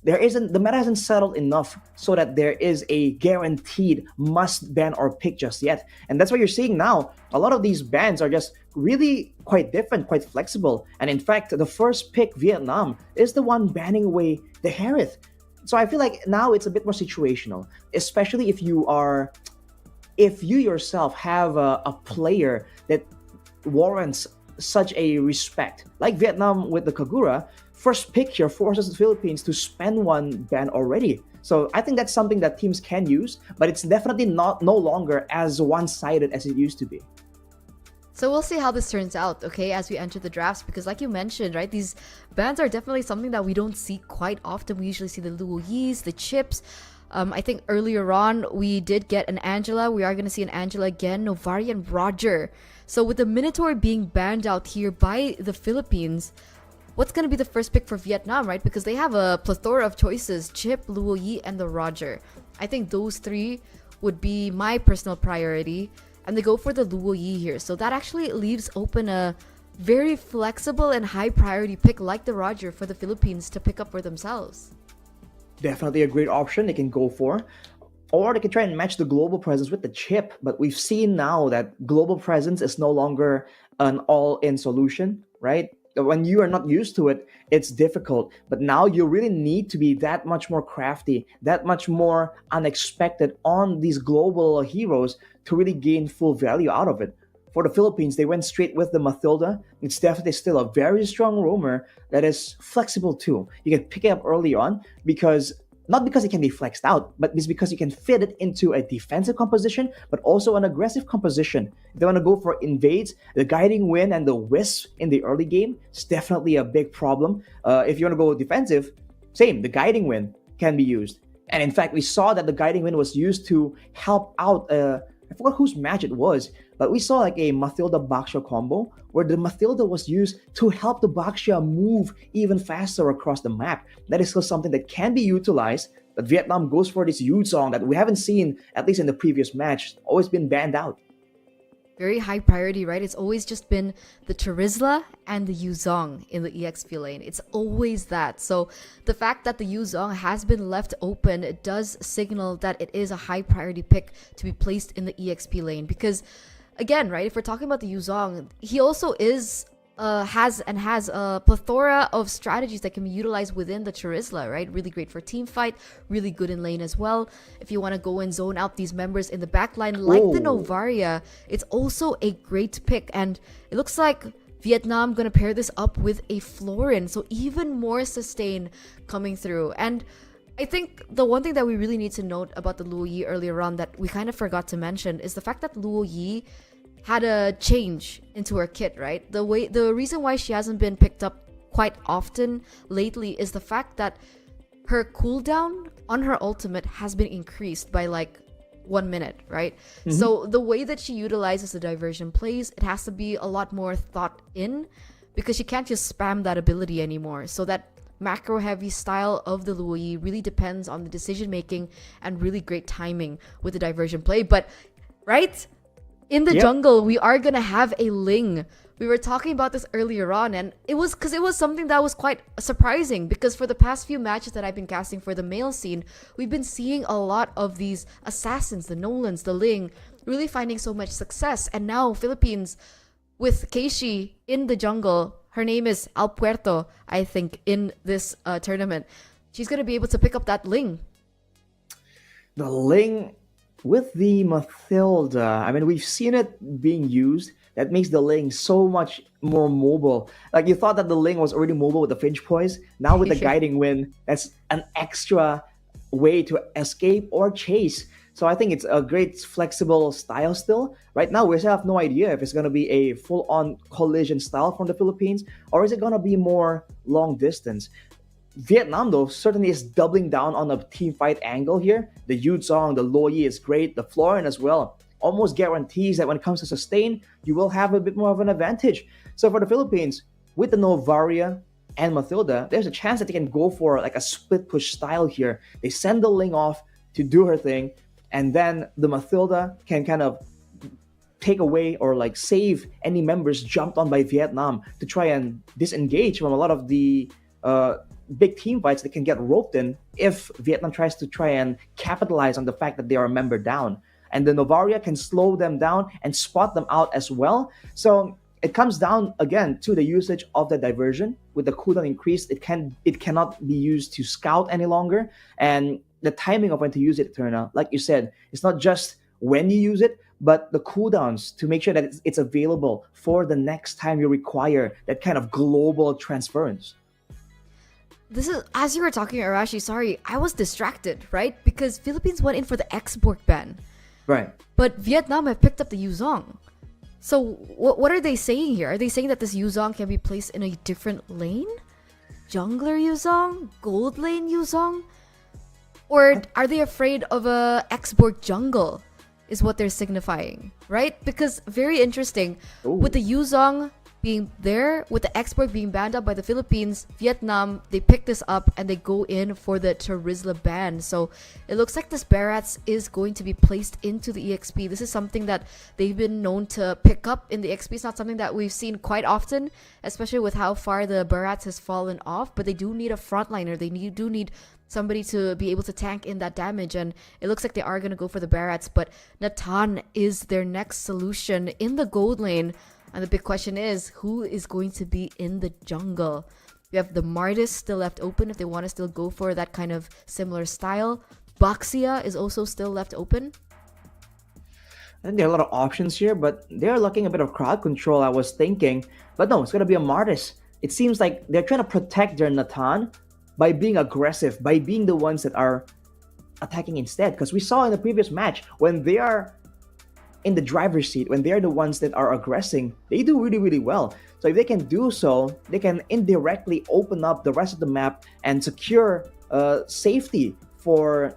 the meta hasn't settled enough so that there is a guaranteed must ban or pick just yet. And that's what you're seeing now. A lot of these bans are just really quite different, quite flexible. And in fact, the first pick, Vietnam, is the one banning away the Harith. So I feel like now it's a bit more situational, especially if you yourself have a player that warrants such a respect. Like Vietnam with the Kagura, first pick here forces the Philippines to spend one ban already. So I think that's something that teams can use, but it's definitely no longer as one-sided as it used to be. So we'll see how this turns out, okay, as we enter the drafts, because like you mentioned, right, these bans are definitely something that we don't see quite often. We usually see the Luo Yis, the Chips. I think earlier on we did get an Angela. We are going to see an Angela again, Novari and Roger. So with the Minotaur being banned out here by the Philippines, what's going to be the first pick for Vietnam, right? Because they have a plethora of choices, Chip, Luo Yi, and the Roger. I think those three would be my personal priority. And they go for the Luo Yi here. So that actually leaves open a very flexible and high priority pick like the Roger for the Philippines to pick up for themselves. Definitely a great option they can go for. Or they can try and match the global presence with the Chip. But we've seen now that global presence is no longer an all-in solution, right? When you are not used to it, it's difficult. But now you really need to be that much more crafty, that much more unexpected on these global heroes to really gain full value out of it. For the Philippines, they went straight with the Mathilda. It's definitely still a very strong roamer that is flexible too. You can pick it up early on not because it can be flexed out, but it's because you can fit it into a defensive composition, but also an aggressive composition. If they want to go for invades, the Guiding Wind and the Wisp in the early game is definitely a big problem. If you want to go defensive, same, the Guiding Wind can be used. And in fact, we saw that the Guiding Wind was used to help out, I forgot whose match it was, but we saw like a Mathilda Baxia combo where the Mathilda was used to help the Baxia move even faster across the map. That is still something that can be utilized, but Vietnam goes for this Yuzong that we haven't seen, at least in the previous match, always been banned out. Very high priority, right? It's always just been the Charizla and the Yuzong in the EXP lane. It's always that. So the fact that the Yuzong has been left open, it does signal that it is a high priority pick to be placed in the EXP lane. Because again, right, if we're talking about the Yuzong, he also has a plethora of strategies that can be utilized within the Charizla, right? Really great for team fight, really good in lane as well. If you want to go and zone out these members in the backline, like the Novaria, it's also a great pick. And it looks like Vietnam gonna pair this up with a Florin, so even more sustain coming through. And I think the one thing that we really need to note about the Luo Yi earlier on that we kind of forgot to mention is the fact that Luo Yi had a change into her kit, right? The reason why she hasn't been picked up quite often lately is the fact that her cooldown on her ultimate has been increased by like 1 minute, right? Mm-hmm. So the way that she utilizes the diversion plays, it has to be a lot more thought in because she can't just spam that ability anymore. So that macro heavy style of the Luo Yi really depends on the decision making and really great timing with the diversion play. But right, in the Yep. jungle, we are gonna have a Ling. We were talking about this earlier on, and it was something that was quite surprising because for the past few matches that I've been casting for the male scene, we've been seeing a lot of these assassins, the Nolans, the Ling, really finding so much success. And now Philippines with Keishi in the jungle, her name is Al Puerto, I think, in this tournament. She's gonna be able to pick up that Ling. The Ling with the Mathilda, I mean, we've seen it being used. That makes the Ling so much more mobile. Like you thought that the Ling was already mobile with the Finch Poise. Now with the Guiding Wind, that's an extra way to escape or chase. So I think it's a great flexible style still. Right now, we still have no idea if it's going to be a full-on collision style from the Philippines or is it going to be more long distance. Vietnam, though, certainly is doubling down on a team fight angle here. The Yuzong, the Lo Yi is great, the Florin as well. Almost guarantees that when it comes to sustain, you will have a bit more of an advantage. So for the Philippines, with the Novaria and Mathilda, there's a chance that they can go for like a split push style here. They send the Ling off to do her thing, and then the Mathilda can kind of take away or like save any members jumped on by Vietnam to try and disengage from a lot of the big team fights that can get roped in if Vietnam tries to try and capitalize on the fact that they are a member down. And the Novaria can slow them down and spot them out as well. So it comes down again to the usage of the diversion. With the cooldown increased, it cannot be used to scout any longer. And the timing of when to use it, Eterna, like you said, it's not just when you use it, but the cooldowns to make sure that it's available for the next time you require that kind of global transference. This is, as you were talking, Arashi, sorry, I was distracted, right? Because Philippines went in for the export ban. Right. But Vietnam have picked up the Yuzong. So what are they saying here? Are they saying that this Yuzong can be placed in a different lane? Jungler Yuzong? Gold lane Yuzong? Or are they afraid of a export jungle? Is what they're signifying, right? Because very interesting. Ooh. With the Yuzong being there, with the export being banned up by the Philippines, Vietnam, they pick this up and they go in for the Charizla ban. So it looks like this Barats is going to be placed into the EXP. This is something that they've been known to pick up in the EXP. It's not something that we've seen quite often, especially with how far the Barats has fallen off. But they do need a frontliner. They do need somebody to be able to tank in that damage, and it looks like they are going to go for the Barats. But Natan is their next solution in the gold lane. And the big question is, who is going to be in the jungle? We have the Martis still left open if they want to still go for that kind of similar style. Baxia is also still left open. I think there are a lot of options here, but they're lacking a bit of crowd control, I was thinking. But no, it's going to be a Martis. It seems like they're trying to protect their Natan by being aggressive, by being the ones that are attacking instead. Because we saw in the previous match, when they are in the driver's seat, when they're the ones that are aggressing, they do really, really well. So if they can do so, they can indirectly open up the rest of the map and secure safety for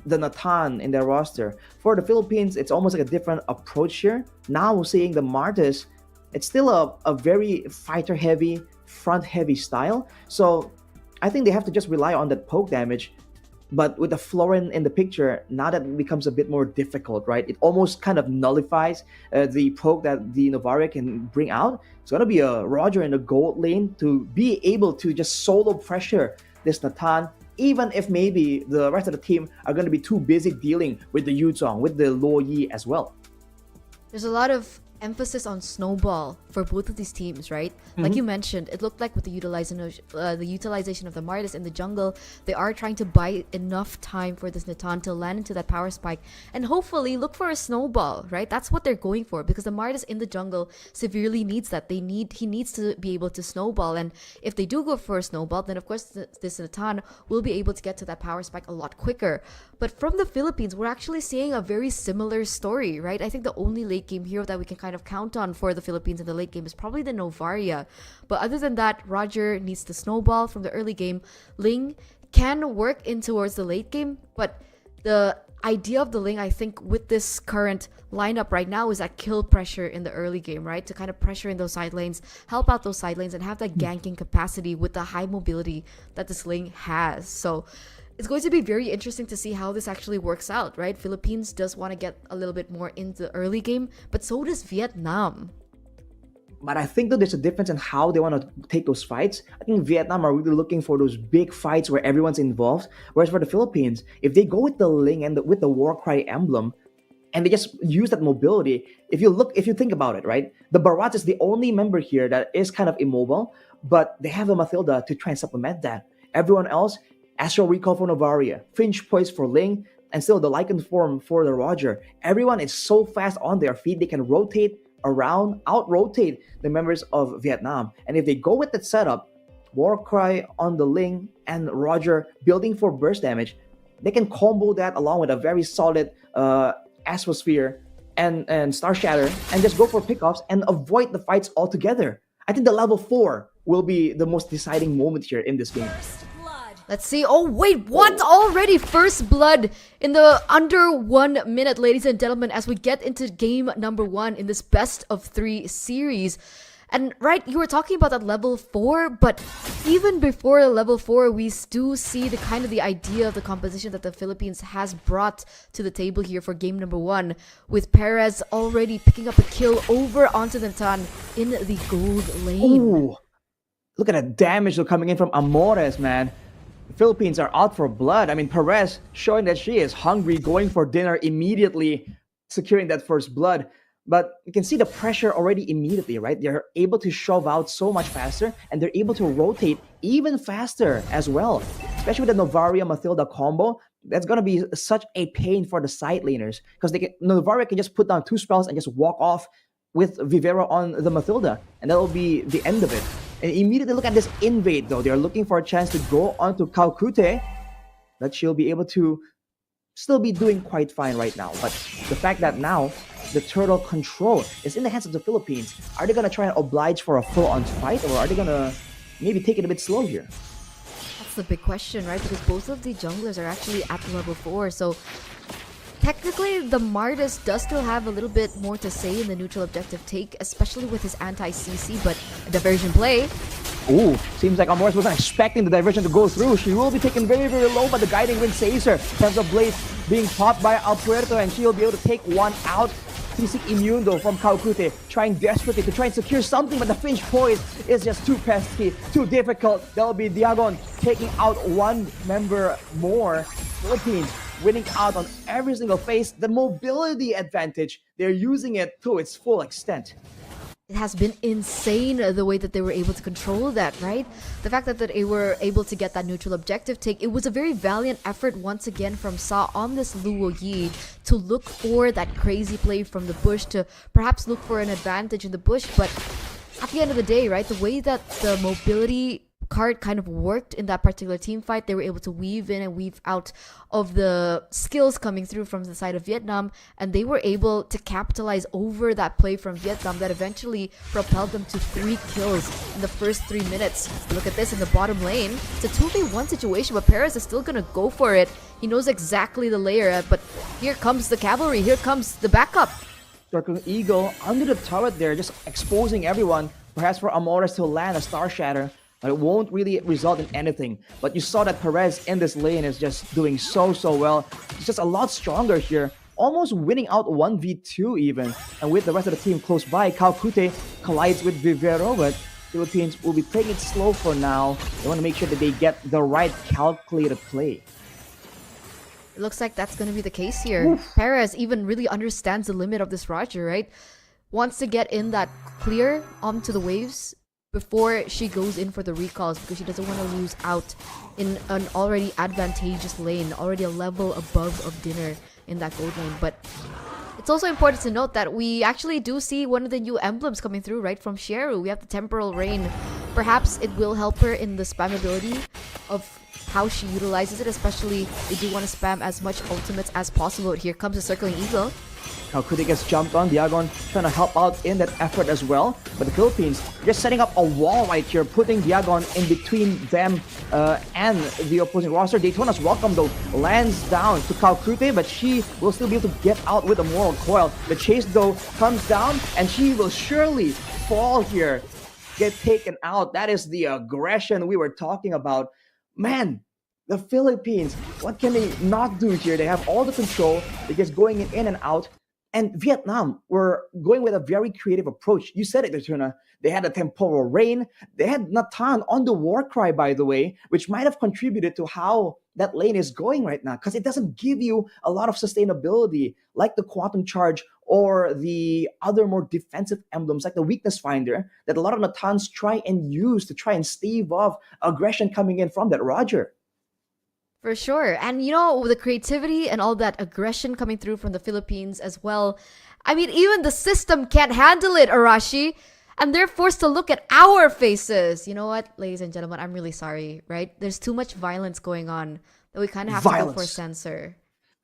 the Natan in their roster. For the Philippines, it's almost like a different approach here. Now seeing the Martis, it's still a very fighter-heavy, front-heavy style. So I think they have to just rely on that poke damage. But with the Florin in the picture, now that it becomes a bit more difficult, right? It almost kind of nullifies the poke that the Novaria can bring out. It's going to be a Roger in the gold lane to be able to just solo pressure this Natan, even if maybe the rest of the team are going to be too busy dealing with the Yuzong, with the Lo Yi as well. There's a lot of emphasis on snowball for both of these teams, right? Like you mentioned, it looked like with the utilization of the Martis in the jungle, they are trying to buy enough time for this Natan to land into that power spike and hopefully look for a snowball, right? That's what they're going for because the Martis in the jungle severely needs that. He needs to be able to snowball, and if they do go for a snowball, then of course this Natan will be able to get to that power spike a lot quicker. But from the Philippines, we're actually seeing a very similar story, right? I think the only late game hero that we can kind of count on for the Philippines in the late game is probably the Novaria. But other than that, Roger needs the snowball from the early game. Ling can work in towards the late game, but the idea of the Ling, I think, with this current lineup right now is that kill pressure in the early game, right? To kind of pressure in those side lanes, help out those side lanes, and have that ganking capacity with the high mobility that this Ling has. So it's going to be very interesting to see how this actually works out, right? Philippines does want to get a little bit more into the early game, but so does Vietnam. But I think that there's a difference in how they want to take those fights. I think Vietnam are really looking for those big fights where everyone's involved. Whereas for the Philippines, if they go with the Ling and with the Warcry emblem, and they just use that mobility, if you think about it, right? The Barat is the only member here that is kind of immobile, but they have the Mathilda to try and supplement that. Everyone else, Astral Recall for Novaria, Finch Poise for Ling, and still the Lycan form for the Roger. Everyone is so fast on their feet, they can rotate around, out-rotate the members of Vietnam. And if they go with that setup, Warcry on the Ling and Roger building for burst damage, they can combo that along with a very solid Astrosphere and Star Shatter and just go for pickoffs and avoid the fights altogether. I think the level 4 will be the most deciding moment here in this game. Let's see. Oh, wait, what? Already first blood in the under 1 minute, ladies and gentlemen, as we get into game number 1 in this best of 3 series. And right, you were talking about that level 4, but even before level 4, we do see the kind of the idea of the composition that the Philippines has brought to the table here for game number 1, with Perez already picking up a kill over onto the Tan in the gold lane. Ooh, look at that damage coming in from Amores, man. The Philippines are out for blood. I mean, Perez showing that she is hungry, going for dinner immediately, securing that first blood. But you can see the pressure already immediately, right? They're able to shove out so much faster, and they're able to rotate even faster as well. Especially with the Novaria Mathilda combo, that's going to be such a pain for the side laners, because Novaria can just put down 2 spells and just walk off with Vivero on the Mathilda, and that'll be the end of it. And immediately look at this invade, though. They're looking for a chance to go onto Calcute, that she'll be able to still be doing quite fine right now. But the fact that now the turtle control is in the hands of the Philippines, are they going to try and oblige for a full-on fight, or are they going to maybe take it a bit slow here? That's the big question, right? Because both of the junglers are actually at level 4, so technically the Mardis does still have a little bit more to say in the neutral objective take, especially with his anti-CC, but a diversion play. Ooh, seems like Amores wasn't expecting the diversion to go through. She will be taken very, very low, but the Guiding Wind saves her. Terms of Blade being popped by Alpuerto, and she'll be able to take one out. Sisik immune though from Calcute, trying desperately to try and secure something, but the Finch Poise is just too pesky, too difficult. That'll be Diagon taking out one member more. Philippines winning out on every single phase. The mobility advantage, they're using it to its full extent. It has been insane the way that they were able to control that, right? The fact that they were able to get that neutral objective take, it was a very valiant effort once again from Sa on this Luo Yi to look for that crazy play from the bush, to perhaps look for an advantage in the bush. But at the end of the day, right, the way that the mobility card kind of worked in that particular team fight, they were able to weave in and weave out of the skills coming through from the side of Vietnam, and they were able to capitalize over that play from Vietnam that eventually propelled them to 3 kills in the first 3 minutes. Look at this in the bottom lane. It's a 2v1 situation, but Perez is still gonna go for it. He knows exactly the layer, but here comes the cavalry, here comes the backup. Circling Eagle under the turret there, just exposing everyone. Perhaps for Amores to land a Star Shatter, but it won't really result in anything. But you saw that Perez in this lane is just doing so well. He's just a lot stronger here, almost winning out 1v2 even. And with the rest of the team close by, Calcute collides with Vivero, but Philippines will be playing it slow for now. They want to make sure that they get the right calculated play. It looks like that's going to be the case here. Oof. Perez even really understands the limit of this Roger, right? Wants to get in that clear onto the waves before she goes in for the recalls, because she doesn't want to lose out in an already advantageous lane, already a level above of dinner in that gold lane. But it's also important to note that we actually do see one of the new emblems coming through, right, from Sheru. We have the Temporal Rain. Perhaps it will help her in the spammability of how she utilizes it, especially they do want to spam as much ultimates as possible. Here comes the Circling Eagle. Calcute gets jumped on. Diagon trying to help out in that effort as well. But the Philippines just setting up a wall right here, putting Diagon in between them and the opposing roster. Daytona's Welcome though lands down to Calcute, but she will still be able to get out with a Moral Coil. The chase though comes down, and she will surely fall here, get taken out. That is the aggression we were talking about. Man, The Philippines, what can they not do here? They have all the control. They're just going in and out. And Vietnam were going with a very creative approach. You said it, Tuna. They had a temporal rain. They had Natan on the war cry, by the way, which might have contributed to how that lane is going right now, because it doesn't give you a lot of sustainability like the quantum charge or the other more defensive emblems like the weakness finder that a lot of Natans try and use to try and stave off aggression coming in from that Roger. For sure. And you know, the creativity and all that aggression coming through from the Philippines as well. I mean, even the system can't handle it, Arashi. And they're forced to look at our faces. You know what, ladies and gentlemen, I'm really sorry, right? There's too much violence going on that we kind of have to go for censor.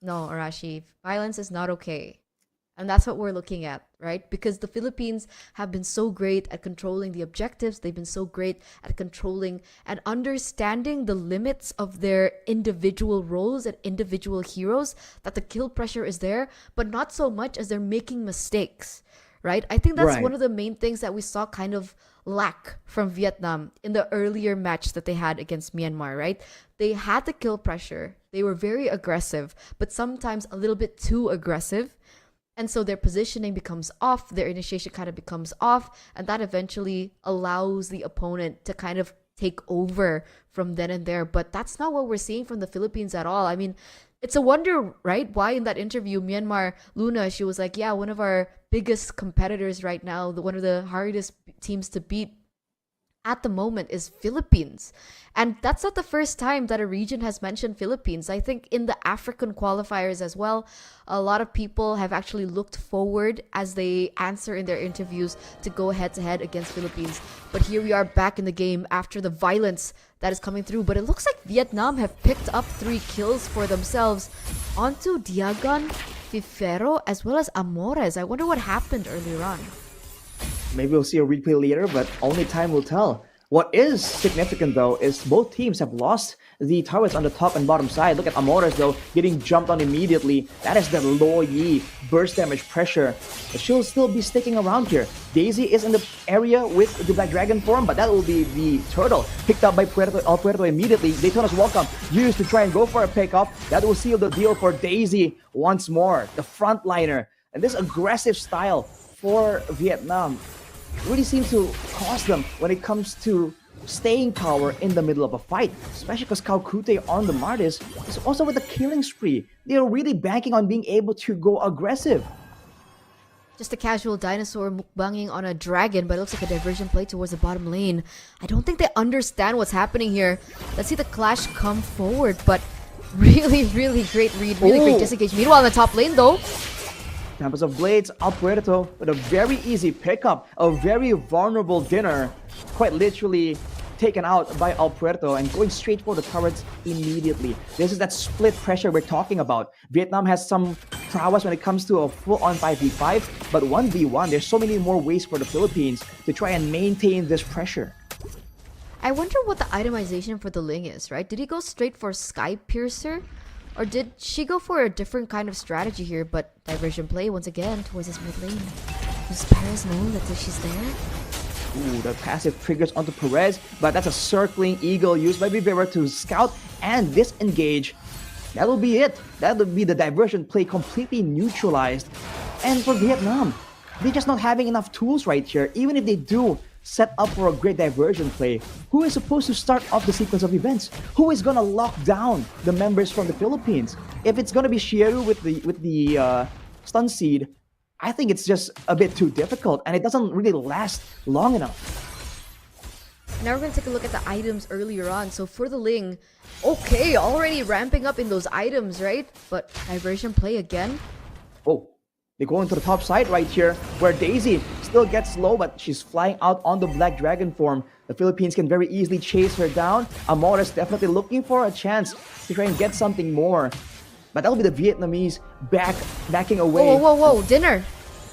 No, Arashi, violence is not okay. And that's what we're looking at, right? Because the Philippines have been so great at controlling the objectives. They've been so great at controlling and understanding the limits of their individual roles and individual heroes, that the kill pressure is there, but not so much as they're making mistakes, right? I think that's one of the main things that we saw kind of lack from Vietnam in the earlier match that they had against Myanmar, right? They had the kill pressure. They were very aggressive, but sometimes a little bit too aggressive. And so their positioning becomes off, their initiation kind of becomes off, and that eventually allows the opponent to kind of take over from then and there. But that's not what we're seeing from the Philippines at all. I mean, it's a wonder, right? Why in that interview, Myanmar, Luna, she was like, yeah, one of our biggest competitors right now, one of the hardest teams to beat at the moment is Philippines. And that's not the first time that a region has mentioned Philippines. I think in the African qualifiers as well, a lot of people have actually looked forward as they answer in their interviews to go head to head against Philippines. But here we are back in the game after the violence that is coming through. But it looks like Vietnam have picked up 3 kills for themselves onto Diagon, Fifero, as well as Amores. I wonder what happened earlier on. Maybe we'll see a replay later, but only time will tell. What is significant though is both teams have lost the turrets on the top and bottom side. Look at Amores though, getting jumped on immediately. That is the Lo Yi burst damage pressure. But she'll still be sticking around here. Daisy is in the area with the Black Dragon form, but that will be the turtle picked up by Puerto immediately. Daytona's welcome, used to try and go for a pickup. That will seal the deal for Daisy once more, the frontliner. And this aggressive style for Vietnam really seems to cost them when it comes to staying power in the middle of a fight, especially because Calcute on the Martis is also with a killing spree. They're really banking on being able to go aggressive. Just a casual dinosaur mukbanging on a dragon, but it looks like a diversion play towards the bottom lane. I don't think they understand what's happening here. Let's see the clash come forward, but really, really great read, really great disengage. Meanwhile, in the top lane though, Tempest of Blades, Puerto with a very easy pickup, a very vulnerable dinner, quite literally taken out by Puerto and going straight for the turrets immediately. This is that split pressure we're talking about. Vietnam has some prowess when it comes to a full-on 5v5, but 1v1, there's so many more ways for the Philippines to try and maintain this pressure. I wonder what the itemization for the Ling is, right? Did he go straight for Sky Piercer? Or did she go for a different kind of strategy here? But diversion play once again towards his mid lane. Does Perez know that she's there? Ooh, the passive triggers onto Perez, but that's a circling eagle used by Vivera to scout and disengage. That'll be it. That'll be the diversion play completely neutralized. And for Vietnam, they're just not having enough tools right here. Even if they do set up for a great diversion play, who is supposed to start off the sequence of events? Who is gonna lock down the members from the Philippines? If it's gonna be Shieru with the stun seed, I think it's just a bit too difficult and it doesn't really last long enough. Now we're gonna take a look at the items earlier on. So for the Ling, okay, already ramping up in those items, right? But diversion play again. Oh, they go into the top side right here, where Daisy still gets low, but she's flying out on the Black Dragon form. The Philippines can very easily chase her down. Amores definitely looking for a chance to try and get something more. But that'll be the Vietnamese backing away. Whoa, Dinner!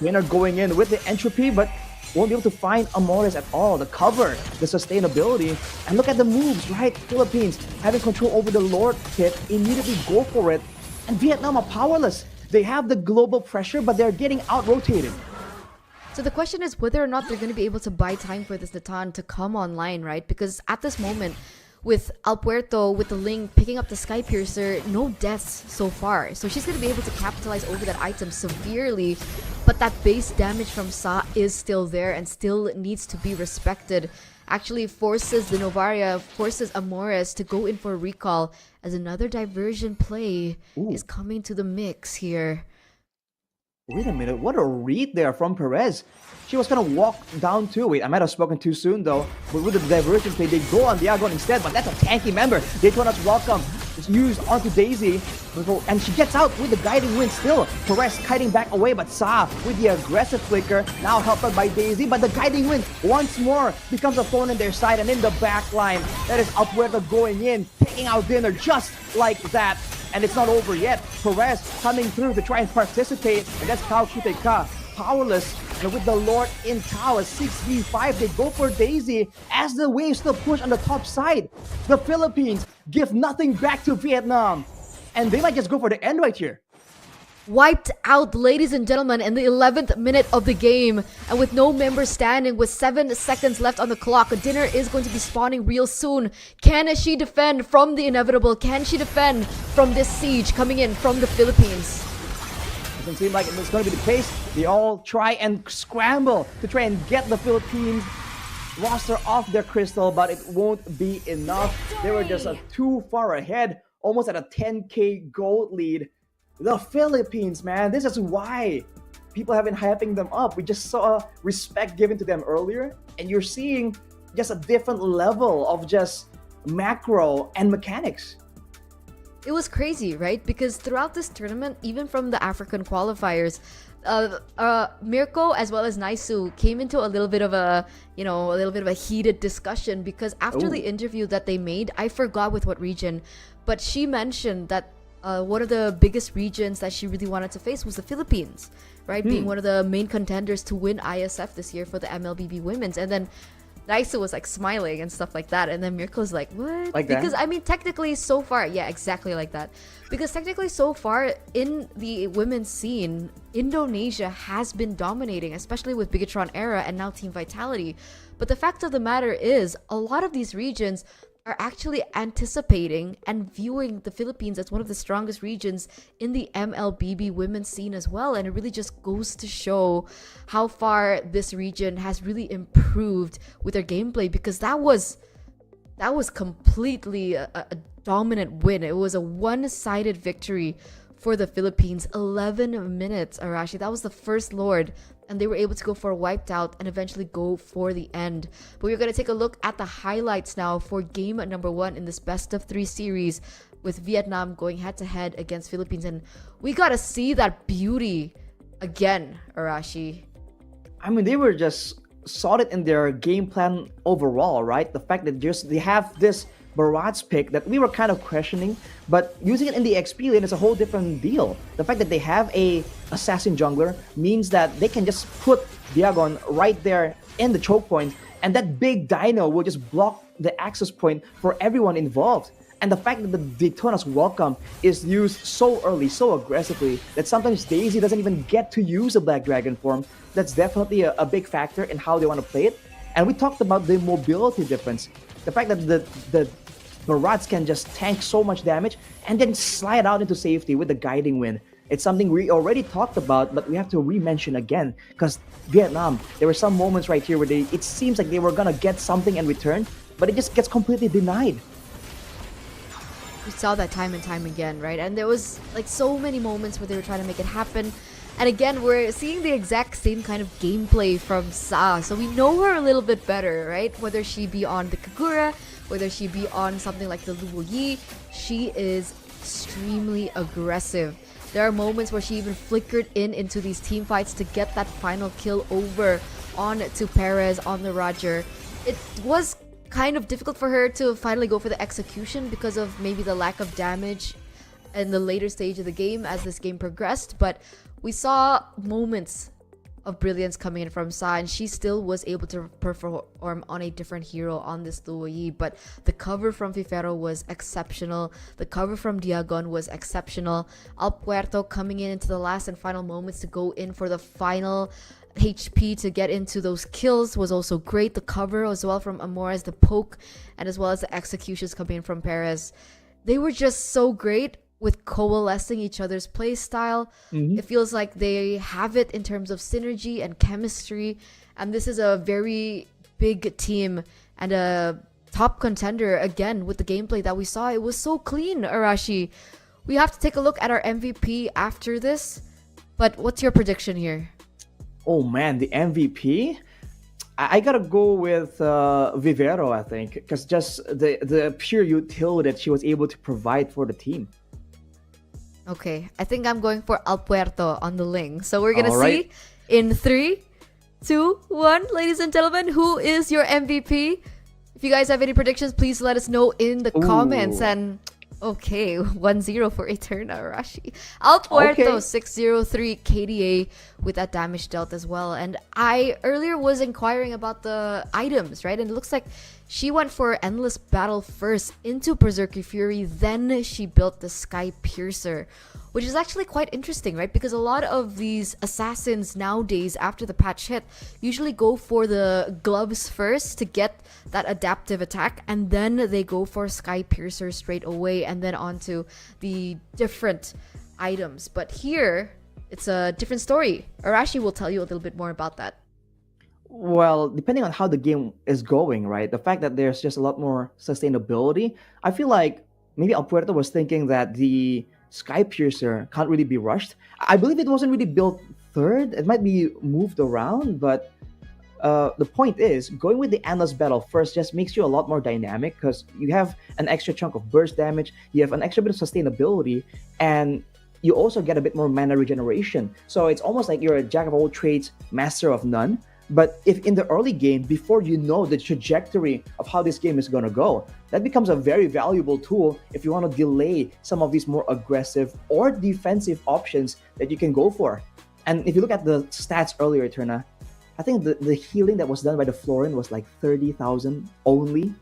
Dinner going in with the entropy, but won't be able to find Amores at all. The cover, the sustainability, and look at the moves, right? Philippines having control over the Lord Pit, immediately go for it. And Vietnam are powerless. They have the global pressure, but they're getting out-rotated. So the question is whether or not they're going to be able to buy time for this Natan to come online, right? Because at this moment, with Alpuerto, with the Link picking up the Sky Piercer, no deaths so far. So she's going to be able to capitalize over that item severely. But that base damage from Sa is still there and still needs to be respected. Actually forces the Novaria, forces Amores to go in for a recall as another diversion play is coming to the mix here. Wait a minute, what a read there from Perez. She was gonna walk down too. Wait, I might have spoken too soon though. But with the diversion play, they go on Diagon instead. But that's a tanky member. Daytona's welcome. It's used onto Daisy. And she gets out with the guiding wind still. Perez kiting back away, but Sa with the aggressive flicker. Now helped out by Daisy. But the guiding wind once more becomes a thorn in their side. And in the back line, that is Alpuerto going in, taking out dinner just like that. And it's not over yet. Perez coming through to try and participate. And that's Kao Kiteka. Powerless. And with the Lord in tower, 6v5, they go for Daisy as the waves still push on the top side. The Philippines give nothing back to Vietnam. And they might just go for the end right here. Wiped out, ladies and gentlemen, in the 11th minute of the game. And with no members standing, with 7 seconds left on the clock, dinner is going to be spawning real soon. Can she defend from the inevitable? Can she defend from this siege coming in from the Philippines? Doesn't seem like it's going to be the case. They all try and scramble to try and get the Philippines roster off their crystal, but it won't be enough. They were just too far ahead, almost at a 10k gold lead. The Philippines, man, this is why people have been hyping them up. We just saw respect given to them earlier, and you're seeing just a different level of just macro and mechanics. It was crazy, right? Because throughout this tournament, even from the African qualifiers, Mirko as well as Naisu came into a little bit of a heated discussion because after the interview that they made, I forgot with what region, but she mentioned that one of the biggest regions that she really wanted to face was the Philippines, right? Being one of the main contenders to win Iesf this year for the Mlbb Women's. And then Naisa was like smiling and stuff like that, and then Mirko's like, what? Like because that? I mean, technically so far, yeah, exactly like that. Because technically so far in the women's scene, Indonesia has been dominating, especially with Bigatron Era and now Team Vitality. But the fact of the matter is, a lot of these regions are actually anticipating and viewing the Philippines as one of the strongest regions in the Mlbb women's scene as well. And it really just goes to show how far this region has really improved with their gameplay, because that was completely a dominant win. It was a one-sided victory for the Philippines. 11 minutes, Arashi. That was the first Lord, and they were able to go for a wiped out and eventually go for the end. But we're going to take a look at the highlights now for game number 1 in this best of 3 series, with Vietnam going head to head against Philippines. And we got to see that beauty again, Arashi. I mean, they were just solid in their game plan overall, right? The fact that they have this Barat's pick that we were kind of questioning, but using it in the XP lane is a whole different deal. The fact that they have a assassin jungler means that they can just put Diagon right there in the choke point, and that big dino will just block the access point for everyone involved. And the fact that the Daytona's welcome is used so early, so aggressively, that sometimes Daisy doesn't even get to use a Black Dragon form, that's definitely a big factor in how they want to play it. And we talked about the mobility difference. The fact that the Barats can just tank so much damage and then slide out into safety with the guiding wind. It's something we already talked about, but we have to re-mention again, because Vietnam, there were some moments right here where it seems like they were gonna get something in return, but it just gets completely denied. We saw that time and time again, right? And there was like so many moments where they were trying to make it happen. And again, we're seeing the exact same kind of gameplay from Sa. So we know her a little bit better, right? Whether she be on the Kagura, whether she be on something like the Luo Yi, she is extremely aggressive. There are moments where she even flickered into these team fights to get that final kill over on to Perez on the Roger. It was kind of difficult for her to finally go for the execution because of maybe the lack of damage in the later stage of the game as this game progressed, but we saw moments of brilliance coming in from Sa, and she still was able to perform on a different hero on this Luo Yi. But the cover from Fifero was exceptional. The cover from Diagon was exceptional. Alpuerto coming into the last and final moments to go in for the final HP to get into those kills was also great. The cover as well from Amores, the poke, and as well as the executions coming in from Perez. They were just so great with coalescing each other's play style. Mhm. It feels like they have it in terms of synergy and chemistry. And this is a very big team and a top contender again with the gameplay that we saw. It was so clean, Arashi. We have to take a look at our MVP after this. But what's your prediction here? Oh man, the MVP. I gotta go with Vivero, I think, because just the pure utility that she was able to provide for the team. Okay, I think I'm going for Al Puerto on the Ling. So we're gonna All right. see in 3, 2, 1, ladies and gentlemen, who is your MVP? If you guys have any predictions, please let us know in the comments. Ooh. And okay, 1-0 for Eterna Arashi. Al Puerto, Okay. 603 KDA with that damage dealt as well. And I earlier was inquiring about the items, right? And it looks like she went for Endless Battle first into Berserker Fury, then she built the Sky Piercer, which is actually quite interesting, right? Because a lot of these assassins nowadays, after the patch hit, usually go for the gloves first to get that adaptive attack, and then they go for Sky Piercer straight away, and then onto the different items. But here, it's a different story. Arashi will tell you a little bit more about that. Well, depending on how the game is going, right? The fact that there's just a lot more sustainability, I feel like maybe El Puerto was thinking that the Sky Piercer can't really be rushed. I believe it wasn't really built third. It might be moved around, but the point is, going with the Endless Battle first just makes you a lot more dynamic because you have an extra chunk of burst damage, you have an extra bit of sustainability, and you also get a bit more mana regeneration. So it's almost like you're a jack of all trades, master of none. But if in the early game, before you know the trajectory of how this game is going to go, that becomes a very valuable tool if you want to delay some of these more aggressive or defensive options that you can go for. And if you look at the stats earlier, Turna, I think the healing that was done by the Florin was like 30,000 only.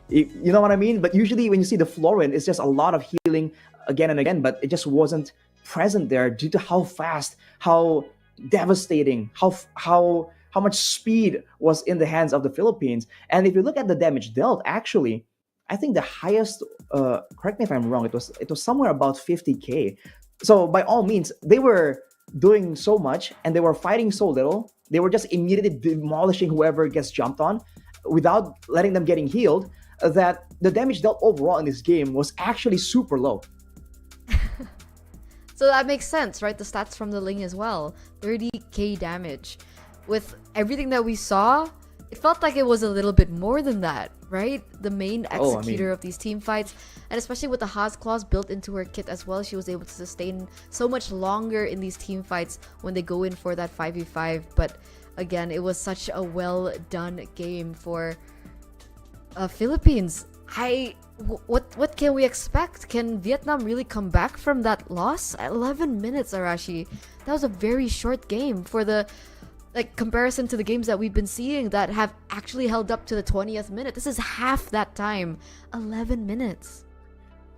You know what I mean? But usually when you see the Florin, it's just a lot of healing again and again, but it just wasn't present there due to how fast, how devastating, how much speed was in the hands of the Philippines. And if you look at the damage dealt, actually, I think the highest, correct me if I'm wrong, it was somewhere about 50k. So by all means, they were doing so much and they were fighting so little. They were just immediately demolishing whoever gets jumped on without letting them getting healed, that the damage dealt overall in this game was actually super low. So that makes sense, right? The stats from the Ling as well. 30k damage. With everything that we saw, it felt like it was a little bit more than that, right? The main executor of these team fights, and especially with the Haas claws built into her kit as well, she was able to sustain so much longer in these team fights when they go in for that 5v5. But again, it was such a well done game for Philippines. What can we expect? Can Vietnam really come back from that loss? 11 minutes, Arashi. That was a very short game for the comparison to the games that we've been seeing that have actually held up to the 20th minute. This is half that time. 11 minutes.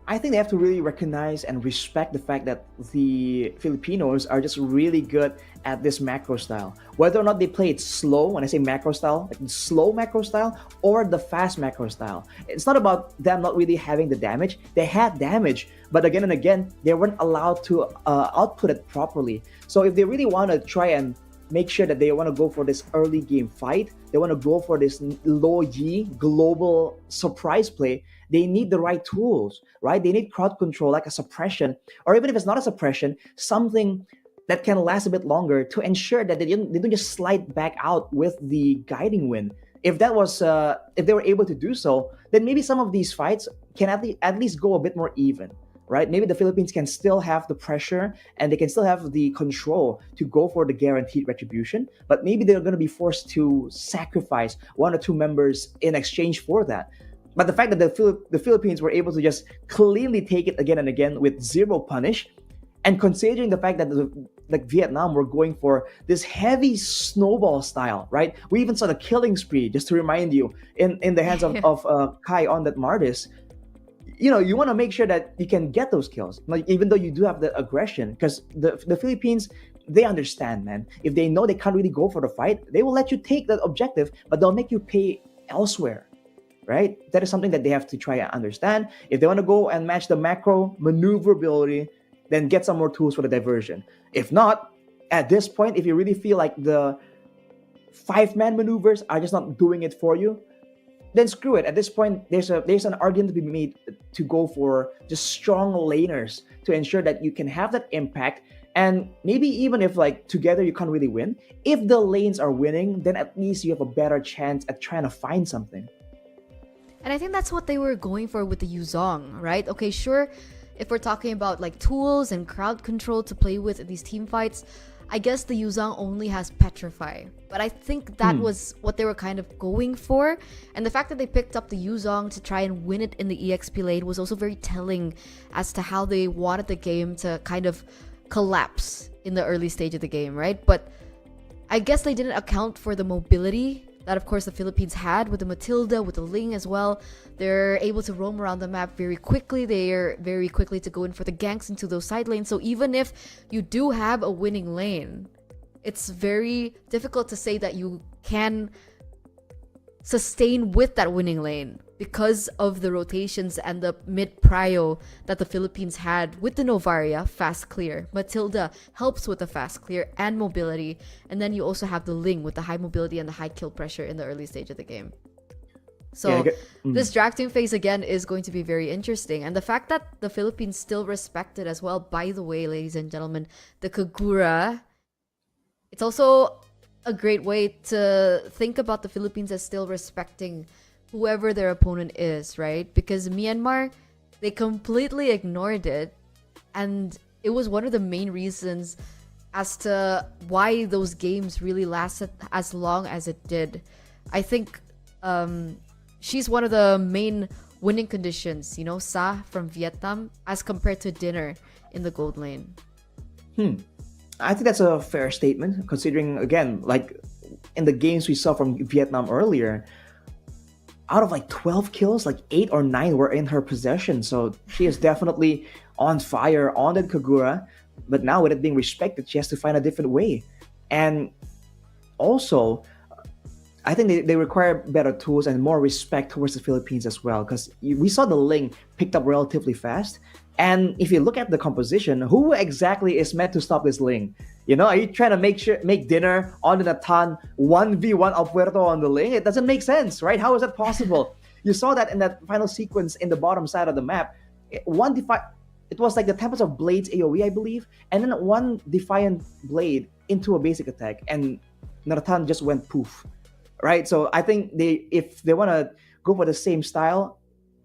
I think they have to really recognize and respect the fact that the Filipinos are just really good at this macro style. Whether or not they play it slow, when I say macro style, like the slow macro style or the fast macro style. It's not about them not really having the damage. They had damage, but again and again, they weren't allowed to output it properly. So if they really want to try and make sure that they want to go for this early game fight, they want to go for this low Yi global surprise play, they need the right tools, right? They need crowd control, like a suppression, or even if it's not a suppression, something that can last a bit longer to ensure that they don't just slide back out with the guiding wind. If that was, if they were able to do so, then maybe some of these fights can at least go a bit more even, right? Maybe the Philippines can still have the pressure and they can still have the control to go for the guaranteed retribution, but maybe they're going to be forced to sacrifice one or two members in exchange for that. But the fact that the Philippines were able to just cleanly take it again and again with zero punish, and considering the fact that Vietnam were going for this heavy snowball style, right? We even saw the killing spree, just to remind you, in the hands of Kai on that Mardis. You know, you want to make sure that you can get those kills, like, even though you do have the aggression, because the Philippines, they understand, man. If they know they can't really go for the fight, they will let you take that objective, but they'll make you pay elsewhere, right? That is something that they have to try and understand. If they want to go and match the macro maneuverability, then get some more tools for the diversion. If not, at this point, if you really feel like the 5-man maneuvers are just not doing it for you, then screw it. At this point, there's an argument to be made to go for just strong laners to ensure that you can have that impact. And maybe even if like together you can't really win, if the lanes are winning, then at least you have a better chance at trying to find something. And I think that's what they were going for with the Yuzong, right? Okay, sure, if we're talking about like tools and crowd control to play with in these team fights, I guess the Yuzong only has Petrify. But I think that was what they were kind of going for. And the fact that they picked up the Yuzong to try and win it in the EXP lane was also very telling as to how they wanted the game to kind of collapse in the early stage of the game, right? But I guess they didn't account for the mobility that of course the Philippines had with the Matilda, with the Ling as well. They're able to roam around the map very quickly. They're very quickly to go in for the ganks into those side lanes. So even if you do have a winning lane, it's very difficult to say that you can sustain with that winning lane because of the rotations and the mid prio that the Philippines had with the Novaria, fast clear. Matilda helps with the fast clear and mobility. And then you also have the Ling with the high mobility and the high kill pressure in the early stage of the game. So this drafting phase again is going to be very interesting. And the fact that the Philippines still respected as well, by the way, ladies and gentlemen, the Kagura, it's also a great way to think about the Philippines as still respecting whoever their opponent is, right? Because Myanmar, they completely ignored it, and it was one of the main reasons as to why those games really lasted as long as it did. I think she's one of the main winning conditions, you know, Sa from Vietnam, as compared to Dinner in the gold lane. I think that's a fair statement, considering, again, like in the games we saw from Vietnam earlier, out of like 12 kills, like 8 or 9 were in her possession. So she is definitely on fire on that Kagura. But now with it being respected, she has to find a different way. And also, I think they require better tools and more respect towards the Philippines as well. Because we saw the Ling picked up relatively fast. And if you look at the composition, who exactly is meant to stop this Ling? You know, are you trying to make Dinner on the Natan 1v1 Al Puerto on the Ling? It doesn't make sense, right? How is that possible? You saw that in that final sequence in the bottom side of the map. It was like the Tempest of Blades AoE, I believe, and then one Defiant Blade into a basic attack, and Natan just went poof, right? So I think if they want to go for the same style,